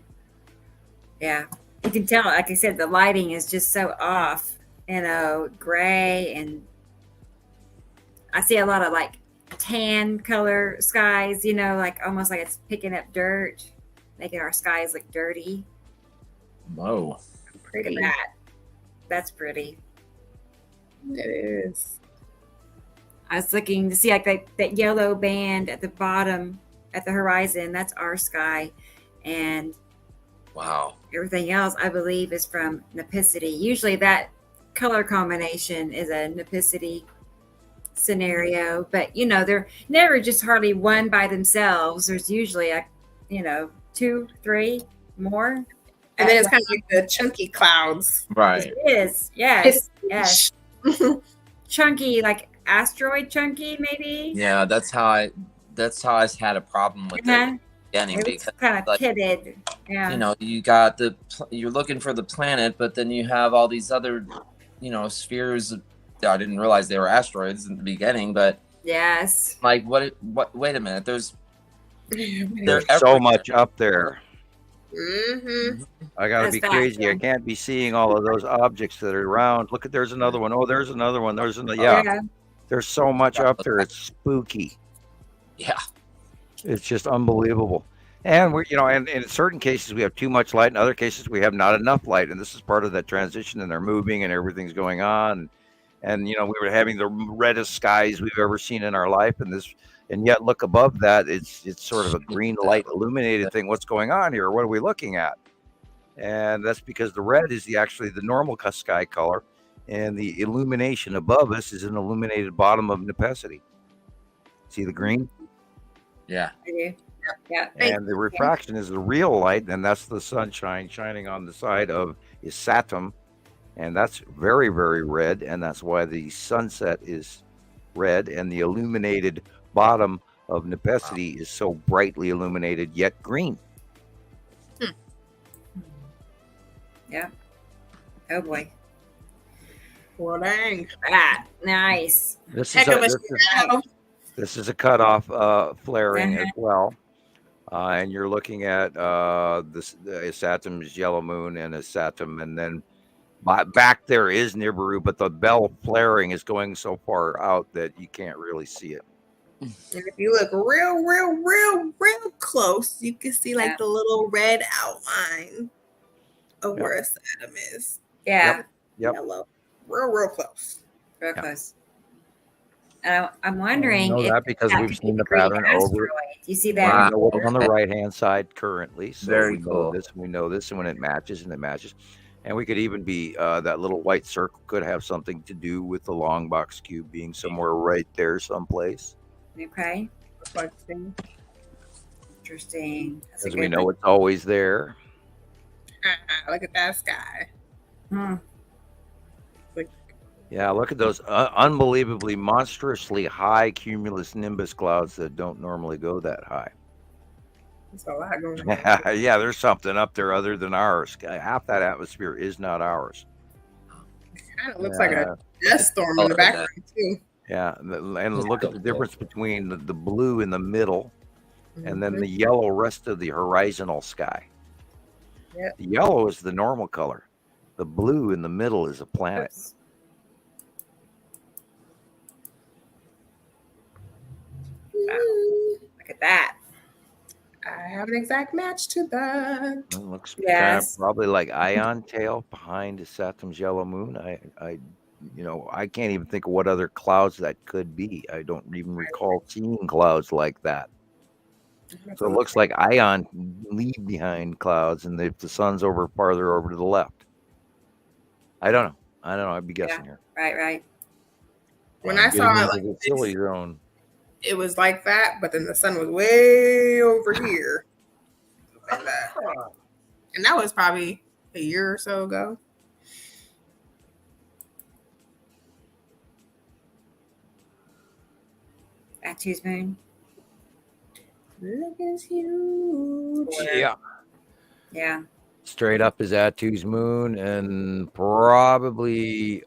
Yeah. You can tell, like I said, the lighting is just so off, gray, and I see a lot of like tan color skies, like almost like it's picking up dirt, making our skies look dirty. Whoa. Look at pretty. that. That's pretty. It is. I was looking to see like that yellow band at the bottom at the horizon. That's our sky. And Wow. everything else, I believe, is from Nipicity. Usually that color combination is a Nipicity scenario, but they're never just hardly one by themselves. There's usually two, three more. And then it's kind of like the chunky clouds. Right. It is. Yes. Yes. Chunky, like asteroid chunky, maybe. Yeah, that's how I had a problem with Uh-huh. it beginning It's because kind of like, pitted. Yeah. you got you're looking for the planet, but then you have all these other spheres. I didn't realize they were asteroids in the beginning, but Yes. like what wait a minute, there's There's so everywhere. much up there. Mm-hmm. I gotta That's be fact, crazy. I yeah. can't be seeing all of those objects that are around. Look at there's another one. Oh, there's another one. There's another. Yeah, there's so much up there. It's spooky. Yeah. It's just unbelievable. And we're, and in certain cases we have too much light. In other cases we have not enough light. And this is part of that transition. And they're moving and everything's going on. And we were having the reddest skies we've ever seen in our life. And yet look above that. It's sort of a green light illuminated thing. What's going on here? What are we looking at? And that's because the red is actually the normal sky color, and the illumination above us is an illuminated bottom of Nipicity. See the green? Yeah. I do. Yeah. And the refraction is the real light, and that's the sunshine shining on the side of Isatum, and that's very, very red, and that's why the sunset is red, and the illuminated bottom of Nipicity is so brightly illuminated yet green. Yeah. Oh boy. Well, dang. Ah, nice. This is Heck a, of a this is, shadow. this is a cutoff flaring as Uh-huh. well. And you're looking at this Isatum's yellow moon and Isatum, and then back there is Nibiru, but the bell flaring is going so far out that you can't really see it. And if you look real close, you can see like Yeah. the little red outline of where a Saturn is. Yeah. Yep. Yellow. Real close. Real Yeah. close. And I'm wondering know if that because that we've could seen be the a green pattern over. asteroid. You see We that? know what's on the right hand side currently, so Very we know cool. this. We know this, and when it matches, and we could even be that little white circle could have something to do with the long box cube being somewhere right there, someplace, Okay. Reflecting. Interesting. That's a because we good know one. it's always there. Look at that sky. Hmm. Yeah, look at those unbelievably monstrously high cumulus nimbus clouds that don't normally go that high. There's a lot going on. Yeah, there's something up there other than ours. Half that atmosphere is not ours. Kind of looks like a dust storm in the background too. Yeah, and look at the difference between the blue in the middle and then the yellow rest of the horizontal sky. Yep. The yellow is the normal color. The blue in the middle is a planet. Oops. Look at that. I have an exact match to that. It looks Yes. probably like Ion Tail behind Saturn's yellow moon. I can't even think of what other clouds that could be. I don't even recall seeing clouds like that. So it looks like Ion leave behind clouds, and if the sun's farther over to the left. I don't know. I'd be guessing here. Right. When I'm I saw getting it into like the silly zone. it was like that, but then the sun was way over here. Like that. And that was probably a year or so ago. Batu's moon. Look, it's huge. Yeah. Yeah. Straight up is Attu's moon, and probably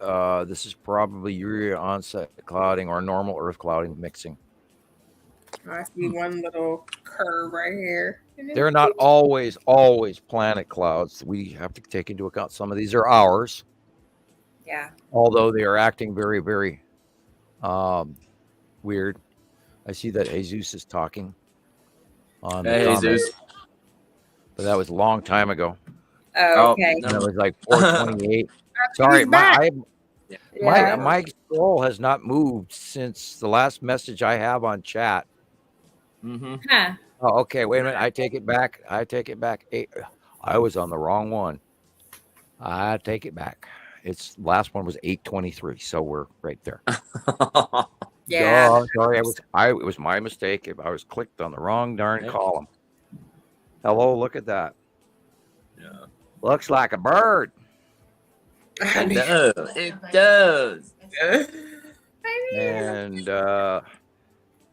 this is probably Urea onset clouding or normal Earth clouding mixing. I see one little curve right here. And then- They're not always planet clouds. We have to take into account some of these are ours, Yeah. although they are acting very, very weird. I see that Jesus is talking on the Hey, comments, Jesus. but that was a long time ago. Oh, okay. That was like 428. Sorry, He's back. Yeah. my scroll has not moved since the last message I have on chat. Mm-hmm. Huh. Oh, okay. Wait a minute. I take it back. I was on the wrong one. I take it back. It's last one was 823, so we're right there. Yeah. Duh, sorry, it was my mistake. If I was clicked on the wrong darn Yep. column. Hello, look at that. Yeah. Looks like a bird. It does. It does. And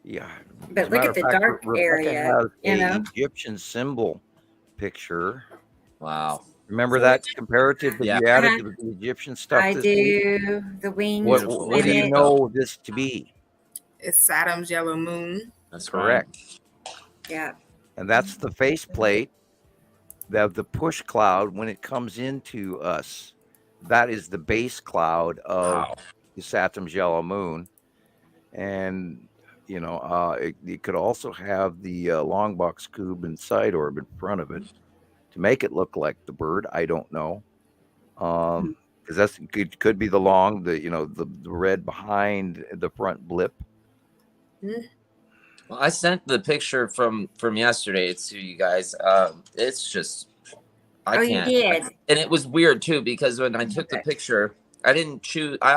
yeah. But as a look matter at of the fact, dark Rebecca area, has you a know? Egyptian symbol picture. Wow. Remember that comparative that Yeah. you added to the Egyptian stuff I this week? do. The wings. What Beautiful. do you in it. know this to be? It's Saturn's yellow moon. That's Correct. Yeah. And that's the faceplate of the push cloud when it comes into us. That is the base cloud of Wow. the Saturn's yellow moon. And, you know, it could also have the long box cube and side orb in front of it to make it look like the bird. I don't know. Because that's could be the long, the red behind the front blip. Well, I sent the picture from yesterday to you guys. It's just I Oh, can't. you did. And it was weird too because when I took the picture, I didn't choose. I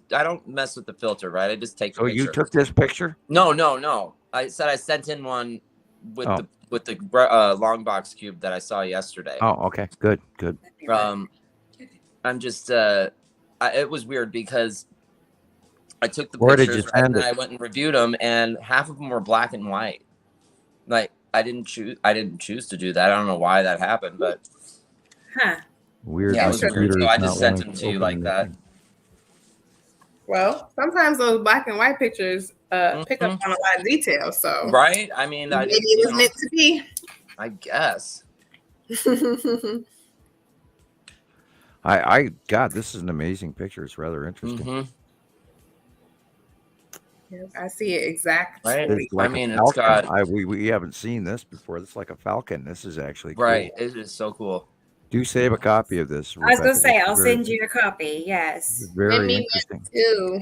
don't mess with the filter, right? I just take the So picture. you took this picture? No. I said I sent in one with Oh. the long box cube that I saw yesterday. Oh, okay. Good. I'm just it was weird because I took the Where did pictures you right, send and it? I went and reviewed them, and half of them were black and white. Like I didn't choose to do that. I don't know why that happened, but Huh. Weird. yeah, it my was weird. computer So is I not just sent wanting them to you open like that. anything. Well, sometimes those black and white pictures pick up on a lot of detail. So Right? I mean, maybe it was meant to be. I guess. God, this is an amazing picture. It's rather interesting. Mhm. Yes, I see it exactly. Right. It's like I mean, a it's falcon. got We haven't seen this before. It's like a falcon. This is actually cool. right. It is so cool. Do save a copy of this. I was going Rebecca. to say, This I'll is very- send you a copy. Yes. this is very me interesting. Too.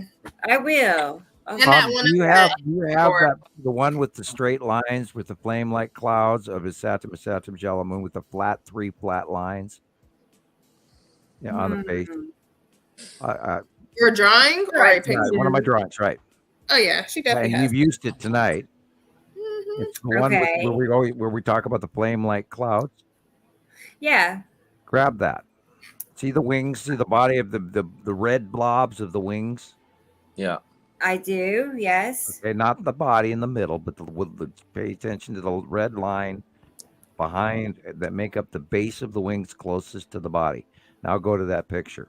I will. And Okay. that one Do you of have or- that the one with the straight lines with the flame-like clouds of his Saturn yellow moon with the three flat lines? Yeah, on the face. Your drawing or a picture? Yeah, one of my drawings, right? Oh yeah, she definitely And has. you've used it tonight. Mhm. It's the one Okay. where we talk about the flame-like clouds. Yeah. Grab that. See the wings. See the body of the red blobs of the wings. Yeah. I do. Yes. Okay, not the body in the middle, but pay attention to the red line behind that make up the base of the wings closest to the body. Now go to that picture.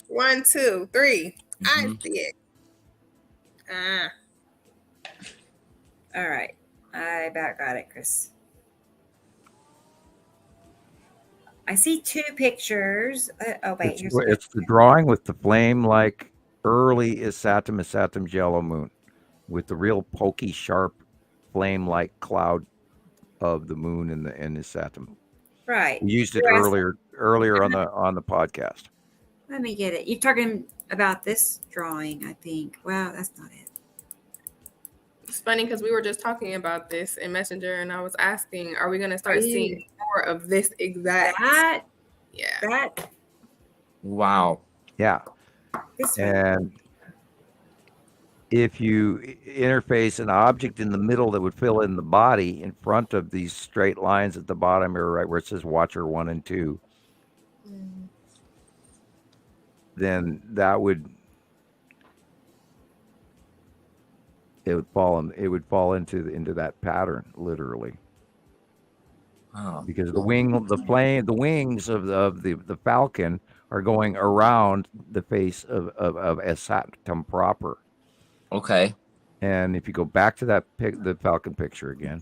1, 2, 3. Mhm. I see it. Ah, All right. I about got it, Chris. I see two pictures. Oh, wait. It's the drawing with the flame-like early Saturn yellow moon with the real pokey, sharp, flame-like cloud of the moon in the Saturn. Right. We used it Yes. earlier on the podcast. Let me get it. You're talking about this drawing, I think. Wow, that's not it. it's funny because we were just talking about this in Messenger, and I was asking, are we going to start Are you- seeing more of this exact? That, Yeah. that, Wow. Yeah. this one. And if you interface an object in the middle that would fill in the body in front of these straight lines at the bottom or right where it says Watcher 1 and 2, then that would fall into that pattern literally. Oh. because the wings of the falcon are going around the face of Esatum proper. Okay. And if you go back to the falcon picture again,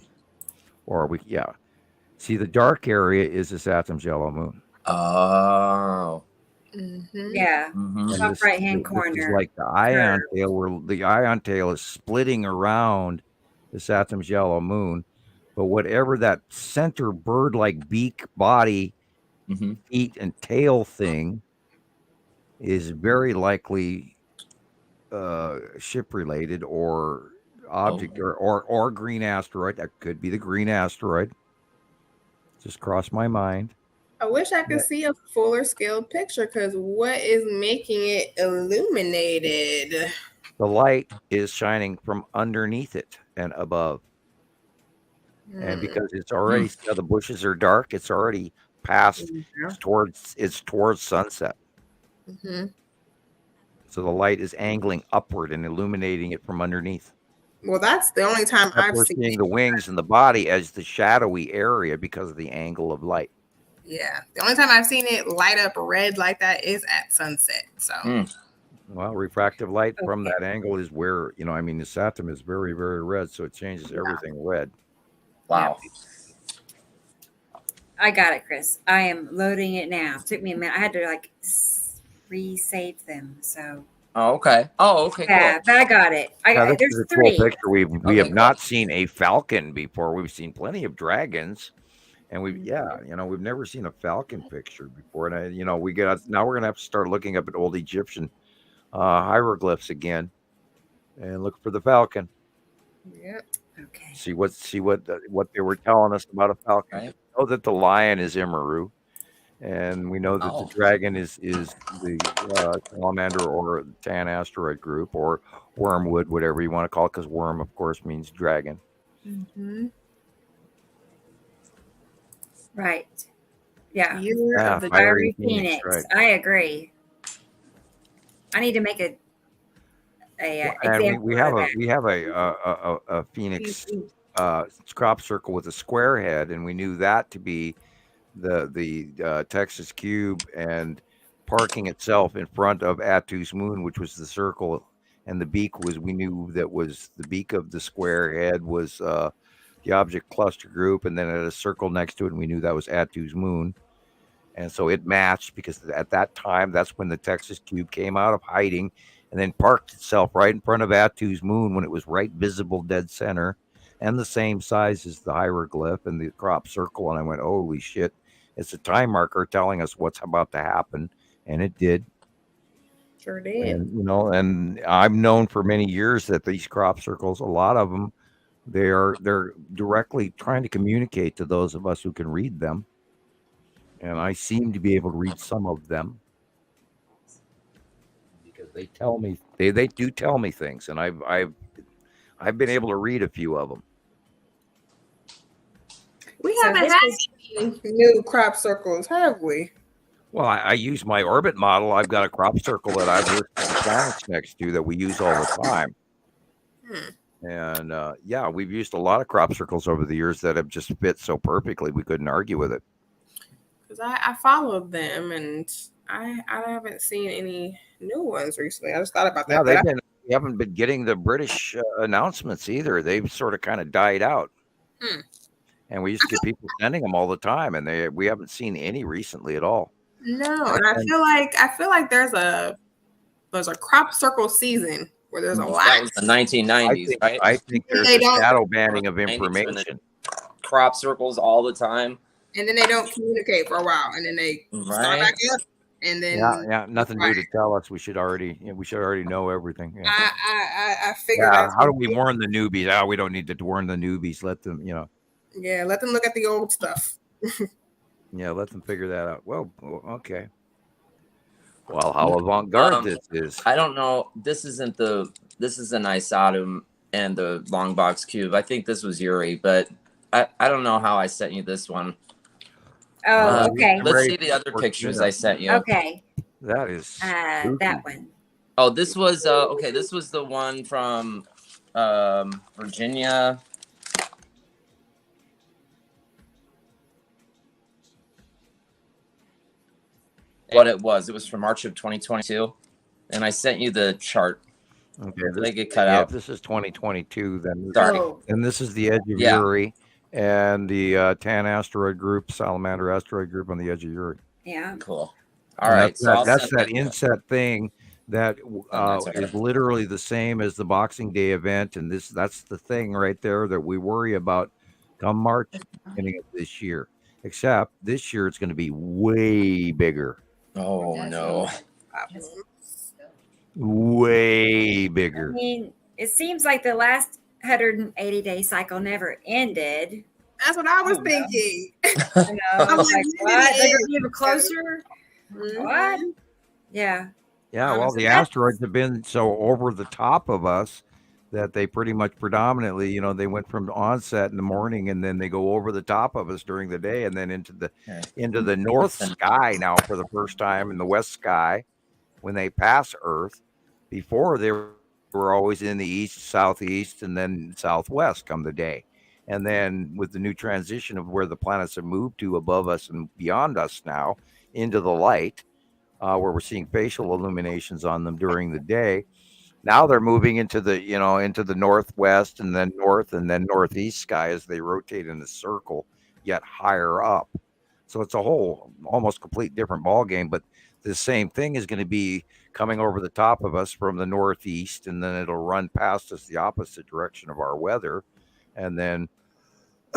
see the dark area is Esatum's yellow moon. Oh. Mm-hmm. Yeah. Mhm. And Top right-hand this is corner. like the ion tail, where the ion tail is splitting around the Saturn's yellow moon. But whatever that center bird-like beak, body, Mhm. feet, and tail thing is very likely ship-related or object or green asteroid. That could be the green asteroid. Just crossed my mind. I wish I could see a fuller scale picture because what is making it illuminated? The light is shining from underneath it and above. And because it's already the bushes are dark, it's already past it's towards sunset. Mm-hmm. So the light is angling upward and illuminating it from underneath. Well, that's the only time I've We're seen seeing the wings and the body as the shadowy area because of the angle of light. Yeah, the only time I've seen it light up red like that is at sunset. So, well, refractive light from that angle is where the Saturn is very, very red, so it changes everything red. Wow. I got it, Chris. I am loading it now. It took me a minute. I had to resave them. So. Oh, okay. Oh, okay. Yeah, cool. but I got it. This There's is a three. cool picture. We have not seen a falcon before. We've seen plenty of dragons, and we've never seen a falcon picture before. And now we're gonna have to start looking up at old Egyptian hieroglyphs again, and look for the falcon. Yep. Okay. See what they were telling us about a falcon. Right. We know that the lion is Imaru, and we know that the dragon is the salamander or tan asteroid group or wormwood, whatever you want to call it, because worm, of course, means dragon. Mm-hmm. Right. Yeah. Year of the Fiery Phoenix. right. I agree. I need to make a example. We have a phoenix crop circle with a square head, and we knew that to be the Texas cube, and parking itself in front of Attu's moon, which was the circle, and the beak we knew that was the beak of the square head was the object cluster group, and then it had a circle next to it, and we knew that was Attu's moon. And so it matched because at that time, that's when the Texas cube came out of hiding and then parked itself right in front of Attu's moon when it was right visible dead center and the same size as the hieroglyph and the crop circle. And I went, holy shit, it's a time marker telling us what's about to happen. And it did. Sure did. And, and I've known for many years that these crop circles, a lot of them, they're directly trying to communicate to those of us who can read them. And I seem to be able to read some of them because they tell me they do tell me things, and I've been able to read a few of them. We haven't had any new crop circles, have we? Well, I use my orbit model. I've got a crop circle that I've listed the planets next to that we use all the time. And we've used a lot of crop circles over the years that have just fit so perfectly we couldn't argue with it. Because I followed them, and I haven't seen any new ones recently. I just thought about that. Yeah, we haven't been getting the British announcements either. They've sort of kind of died out. And we used to get people sending them all the time, and we haven't seen any recently at all. No, and I feel like there's a crop circle season where there's a lot. That was the 1990s, right? I think there's a shadow banning of information. Crop circles all the time. And then they don't communicate for a while, and then they start back up, and then nothing new to tell us. We should already know everything. Yeah. I figured. How do we warn the newbies? We don't need to warn the newbies. Let them, Yeah, let them look at the old stuff. Yeah, let them figure that out. Well, okay. Well, how avant-garde this is. I don't know. This is an Isatum and the long box cube. I think this was Yuri, but I don't know how I sent you this one. Oh, okay. Let's see the other pictures I sent you. Okay. That is that one. Oh, this was okay. This was the one from Virginia. what it was. It was from March of 2022, and I sent you the chart. Okay, Did I get cut yeah, out? if this is 2022, then Sorry. Oh, and this is the edge of Yeah. Uri and the Tan asteroid group, Salamander asteroid group on the edge of Uri. yeah. Cool. All And right. So I'll that's send that it. inset thing that that's all is right. literally the same as the Boxing Day event, and that's the thing right there that we worry about come March, beginning of this year. Except this year it's going to be way bigger, Oh no. way I bigger. mean, it seems like the last 180-day cycle never ended. That's what I was Oh, no. thinking. You know, I'm it's like, like, maybe what? it They're is. gonna be even closer. What? Mhm. Yeah. Yeah, well, Honestly, the that's- asteroids have been so over the top of us that they pretty much predominantly, they went from onset in the morning and then they go over the top of us during the day and then into the north sky now for the first time in the west sky when they pass Earth. Before they were always in the east, southeast, and then southwest come the day. And then with the new transition of where the planets have moved to above us and beyond us now into the light, where we're seeing facial illuminations on them during the day. Now they're moving into the northwest and then north and then northeast sky as they rotate in a circle, yet higher up. So it's a whole almost complete different ball game. But the same thing is going to be coming over the top of us from the northeast, and then it'll run past us the opposite direction of our weather, and then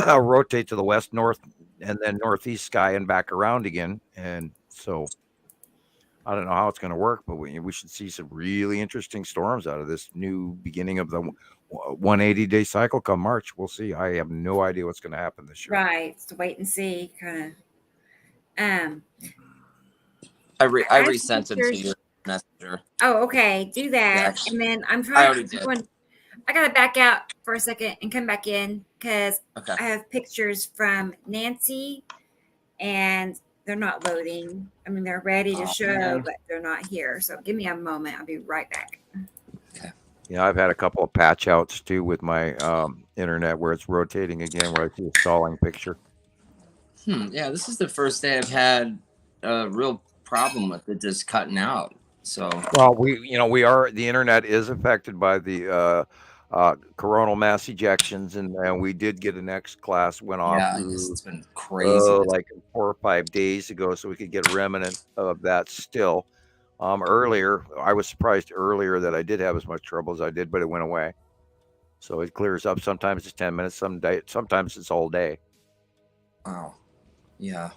rotate to the west, north, and then northeast sky and back around again. And so I don't know how it's going to work, but we should see some really interesting storms out of this new beginning of the 180-day cycle come March. We'll see. I have no idea what's going to happen this year. Right. So wait and see, kind of. I resent them to your messenger. Oh, okay. Do that, Yes. and then I'm I trying. already did. I gotta back out for a second and come back in because Okay. I have pictures from Nancy, and they're not loading. I mean, they're ready to Oh, show, man. but they're not here. So give me a moment. I'll be right back. Yeah, I've had a couple of patch outs too with my internet where it's rotating again, where I see a stalling picture. Yeah, this is the first day I've had a real problem with it just cutting out. So Well, the internet is affected by the coronal mass ejections, and we did get an X class went off yeah, through, it's been crazy. like 4 or 5 days ago, so we could get a remnant of that still. Earlier, I was surprised earlier that I did have as much trouble as I did, but it went away. So it clears up. Sometimes it's 10 minutes, sometimes it's all day. Wow. Yeah.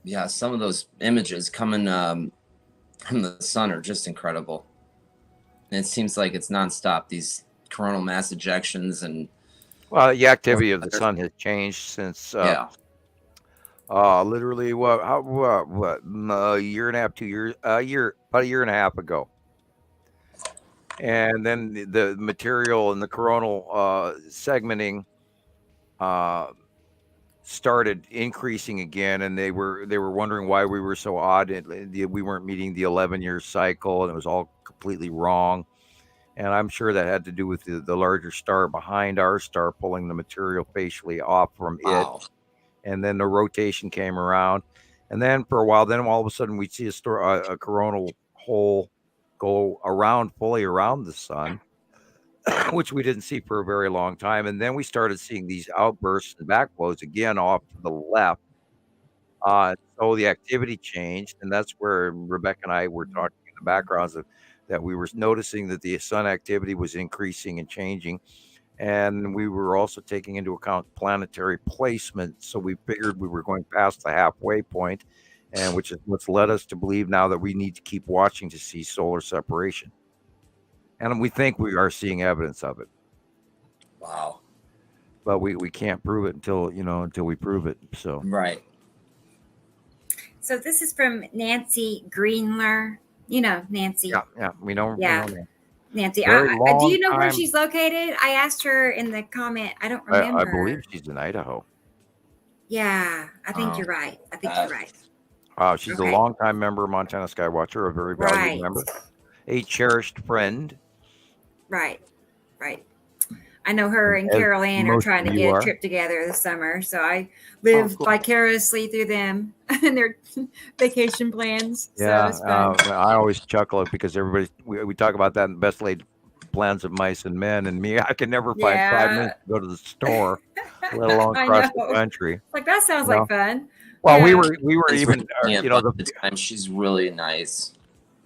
Yeah, some of those images coming from the sun are just incredible. And it seems like it's nonstop, these coronal mass ejections and Well, the activity of the sun has changed since yeah. literally a year and a half, 2 years, about a year and a half ago. And then the material and the coronal segmenting started increasing again, and they were wondering why we were so odd. We weren't meeting the 11-year cycle, and it was all completely wrong. And I'm sure that had to do with the larger star behind our star pulling the material facially off from Wow. it. And then the rotation came around, and then for a while, then all of a sudden we'd see a coronal hole go fully around the sun, which we didn't see for a very long time. And then we started seeing these outbursts and backflows again off to the left. So the activity changed, and that's where Rebecca and I were talking in the backgrounds that we were noticing that the sun activity was increasing and changing. And we were also taking into account planetary placement. So we figured we were going past the halfway point, and which is what's led us to believe now that we need to keep watching to see solar separation. And we think we are seeing evidence of it. Wow. But we can't prove it until we prove it. So Right. So this is from Nancy Greenler. You know Nancy. yeah, we know. Yeah. We know Nancy. Very Do you know long where time. she's located? I asked her in the comment. I don't that. remember. I believe she's in Idaho. Yeah, I think Oh. you're right. I think you're right. She's Okay. a longtime member of Montana Skywatcher, a very valued Right. member, a cherished friend. Right. I know her and As Carol Ann are most trying to of you get are. a trip together this summer. So I live cool. vicariously through them and their vacation plans. Yeah, So it's fun. I always chuckle because we talk about that in the best laid plans of mice and men, and me, I can never find 5 Yeah. minutes to go to the store, let alone I cross the know. country. Like that sounds You know? like fun. Well, Yeah. we were It's even really you know a bunch of times. She's really nice.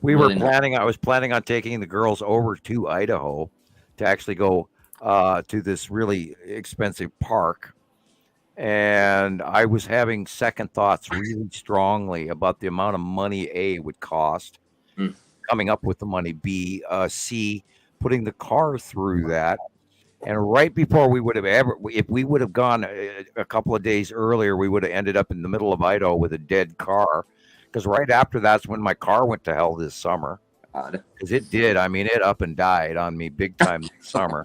we were Really nice. planning. I was planning on taking the girls over to Idaho to actually go to this really expensive park. And I was having second thoughts really strongly about the amount of money A would cost, Mm. coming up with the money, B, C, putting the car through that. And right before we would have if we would have gone a couple of days earlier, we would have ended up in the middle of Idaho with a dead car. Because right after that's when my car went to hell this summer. God. Because it did. I mean, it up and died on me big time this summer.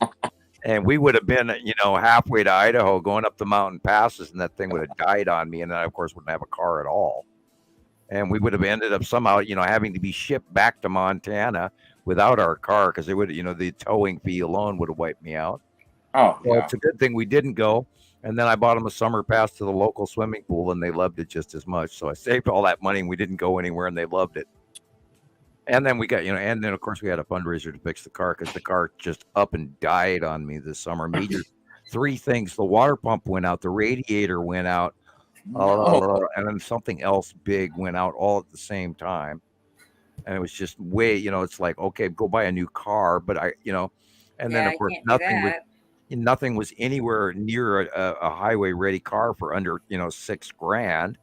And we would have been, halfway to Idaho going up the mountain passes, and that thing would have died on me. And then I, of course, wouldn't have a car at all. And we would have ended up somehow, having to be shipped back to Montana without our car because they would, the towing fee alone would have wiped me out. Oh, So yeah. it's a good thing we didn't go. And then I bought them a summer pass to the local swimming pool, and they loved it just as much. So I saved all that money, and we didn't go anywhere, and they loved it. And then we got, and then of course we had a fundraiser to fix the car because the car just up and died on me this summer. Major 3 things: the water pump went out, the radiator went out, and then something else big went out all at the same time. And it was just way, it's like, okay, go buy a new car, but and then Yeah, of course I can't do nothing was anywhere near a highway ready car for under $6,000.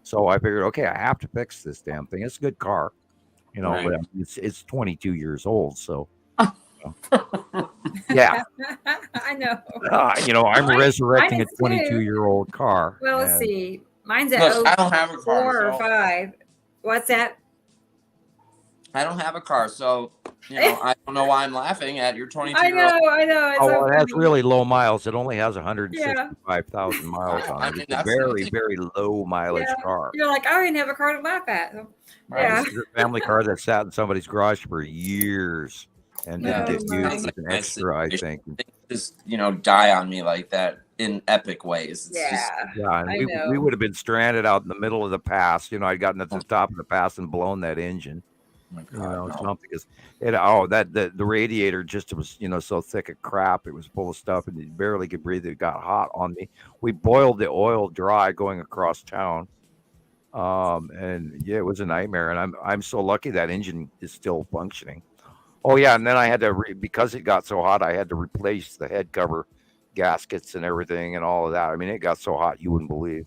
So I figured, okay, I have to fix this damn thing. It's a good car. Right. But it's 22 years old, so yeah. I know. I'm resurrecting mine a is too. 22-year-old car. Well, let's and see. Mine's at Look, I don't have a car, 4 or so- 5. What's that? I don't have a car, so I don't know why I'm laughing at your 22-year-old. I know. It's Oh, so well, that's funny. really low miles. It only has 165,000 miles on I it. mean, It's a that's very, something. very low mileage Yeah. car. You're like, I didn't have a car to laugh at. So, yeah. This is a family car that sat in somebody's garage for years and didn't Oh, get my. used as an extra, I think. Just die on me like that in epic ways. It's just, Yeah. Yeah, and I we know. would have been stranded out in the middle of the pass. I'd gotten at the top of the pass and blown that engine. oh my God, no. Something is the radiator just was so thick of crap. It was full of stuff and you barely could breathe. It got hot on me. We boiled the oil dry going across town, and yeah, it was a nightmare. And I'm so lucky that engine is still functioning. Oh yeah, and then I had to because it got so hot, I had to replace the head cover gaskets and everything and all of that. I mean, it got so hot you wouldn't believe.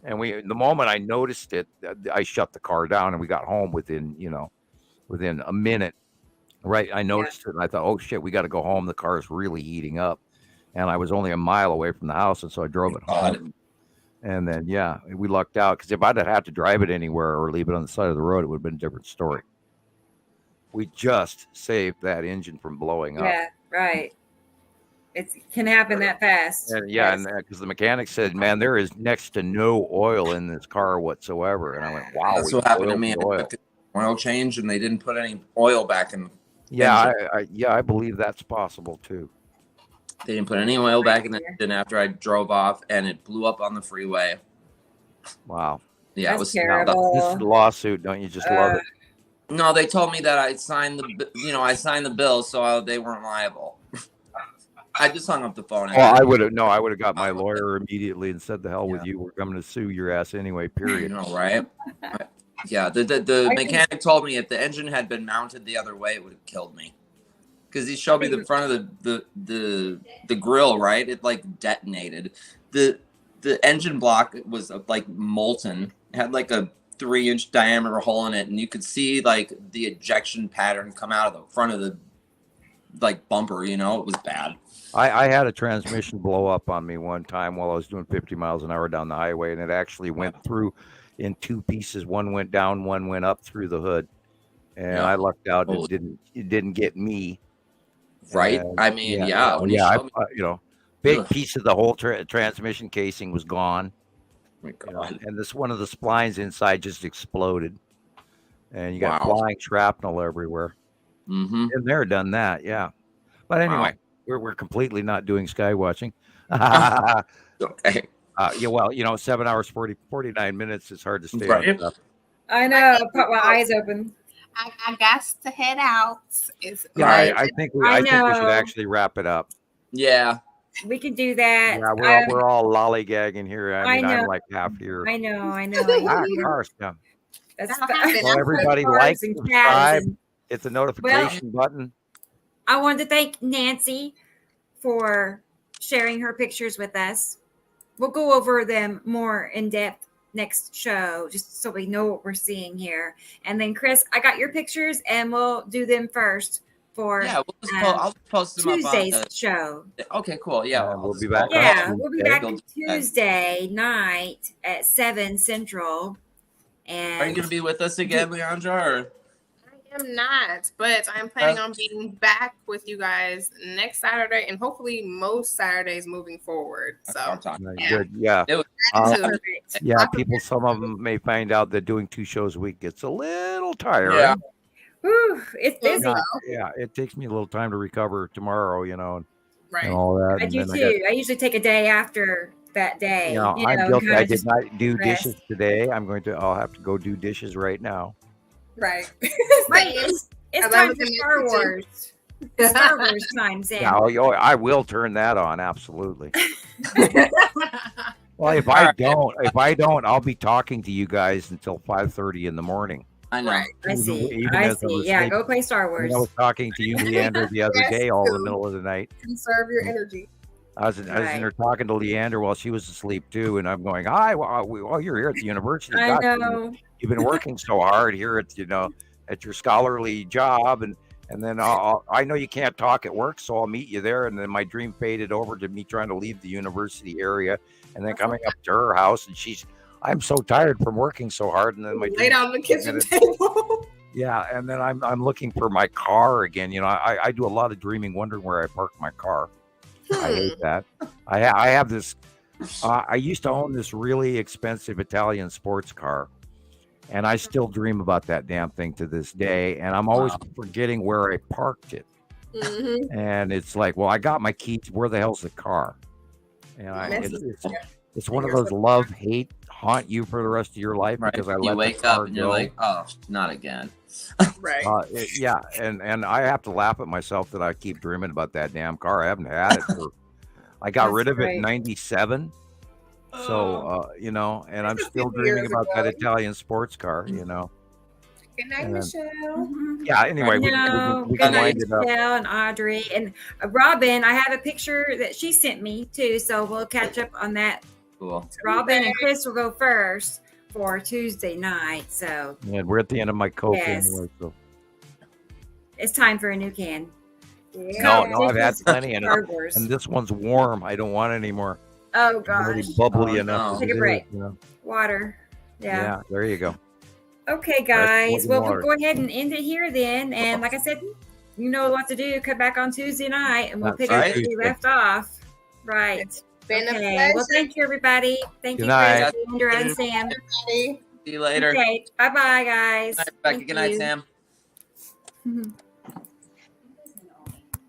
And the moment I noticed it, I shut the car down and we got home within a minute. Right. I noticed it and I thought, oh shit, we got to go home. The car is really heating up. And I was only a mile away from the house. And so I drove it home. And then, we lucked out because if I'd have had to drive it anywhere or leave it on the side of the road, it would have been a different story. We just saved that engine from blowing up. Yeah, right. It can happen that fast. And Yes. because the mechanic said, man, there is next to no oil in this car whatsoever. And I went, wow. That's we what happened to boiled me. the I oil. took an oil change and they didn't put any oil back in. Yeah, I believe that's possible too. They didn't put any oil back in the engine after I drove off, and it blew up on the freeway. Wow. Yeah, That's it was terrible. This is a lawsuit, don't you just love it? No, they told me that I signed the bill, so they weren't liable. I just hung up the phone. Well, I would have got my lawyer immediately and said, the hell with you. We're coming to sue your ass anyway, You period. know, right? Yeah, the mechanic told me if the engine had been mounted the other way, it would have killed me. Because he showed me the front of the grill, right? It like detonated. The engine block was like molten. It had like a 3-inch diameter hole in it, and you could see like the ejection pattern come out of the front of the like bumper. It was bad. I had a transmission blow up on me one time while I was doing 50 miles an hour down the highway, and it actually went through in 2 pieces. One went down, one went up through the hood, and I lucked out. Oh. It didn't get me. Right? And, I mean, when you showed me- big Ugh. piece of the whole transmission casing was gone. Oh my God. And one of the splines inside just exploded, and you got Wow. flying shrapnel everywhere. Mm-hmm. Been there, done that, yeah. But anyway, we're completely not doing sky watching. Yeah, Okay. well, 7 hours 49 minutes is hard to stay Right. on stuff. I know. Put my eyes open. I got to head out. It's Yeah, Right. I think we I should know. actually wrap it up. Yeah. We can do that. Yeah, we're all lollygagging here. I I mean, I'm know. like half here. I know. Ah, I gosh, yeah. That's That'll happen. Well, everybody Cars like, and subscribe, cabs and- hit the notification button. I wanted to thank Nancy for sharing her pictures with us. We'll go over them more in depth next show, just so we know what we're seeing here. And then, Chris, I got your pictures, and we'll do them first for Yeah. We'll just I'll post them Tuesday's up on show. Okay. Cool. Yeah. And we'll be back. Yeah, on we'll be Tuesday. back on Tuesday night at 7 Central. Are you And going to be with us again, Leandra? Or? I am not, but I'm planning on being back with you guys next Saturday and hopefully most Saturdays moving forward. That's what I'm So talking Right, good. Yeah. to- perfect. Yeah. People, some of them may find out that doing 2 shows a week gets a little tiring. Yeah. Whew, it's busy. Yeah, it takes me a little time to recover tomorrow, and right. all that. I and do then too. I usually take a day after that day. I'm kinda guilty. I did just not do rest. dishes today. I'll have to go do dishes right now. Right. Right, it's As I time was for in the Star kitchen. Wars. Star Wars time, Sam. Yeah, I will turn that on. Absolutely. Well, if I don't, I'll be talking to you guys until 5:30 in the morning. I know. Right. I see. Even I as I see. was Yeah, sleeping. go play Star I Wars. was talking to you, Leander, the other Yes, day, all in the too. middle of the night. Conserve your energy. I was in Right. there talking to Leander while she was asleep too, and I'm going, "Hi, well, you're here at the university. I God, know. You've been working so hard here at at your scholarly job, and then I know you can't talk at work, so I'll meet you there." And then my dream faded over to me trying to leave the university area, and then coming up to her house, and I'm so tired from working so hard, and then my Lay dream down on the kitchen minutes. table. Yeah, and then I'm looking for my car again. I do a lot of dreaming, wondering where I park my car. I hate that. I have this. I used to own this really expensive Italian sports car, and I still dream about that damn thing to this day. And I'm always forgetting where I parked it. Mhm. And it's like, well, I got my keys. Where the hell's the car? And it's one of those love hate haunt you for the rest of your life Right. because I You let wake the car up and you're go. like, oh, not again. Right. Yeah, and I have to laugh at myself that I keep dreaming about that damn car. I haven't had it for. I got That's rid of it great. in '97, so and I'm That's a still few dreaming years about that ago. Italian sports car. Good night, And- Michelle. Mhm. Yeah. Anyway, we No, can good wind night, it up. Michelle and Audrey and Robin. I have a picture that she sent me too, so we'll catch up on that. Cool. Robin and Chris will go first for Tuesday night, so And we're at the end of my Coke Yes. anyway. So it's time for a new can. no, I've had plenty, and Star Wars. this one's warm. I don't want any more. Oh It's already gosh, bubbly Oh, enough. no. as Take a it is, break. you know? water. Yeah. There you go. Okay, Right, guys. Well, water. we'll go ahead and end it here then. And like I said, you know what to do. Come back on Tuesday night, and we'll That's pick up right. where we left off. Right. Been a Okay. pleasure. Well, thank you, everybody. Thank Good you, night. Chris, Andrew, and Sam. Everybody. See you later. Okay. Bye, bye, guys. Bye, Rebecca. Thank Good night, you. Sam. Mhm.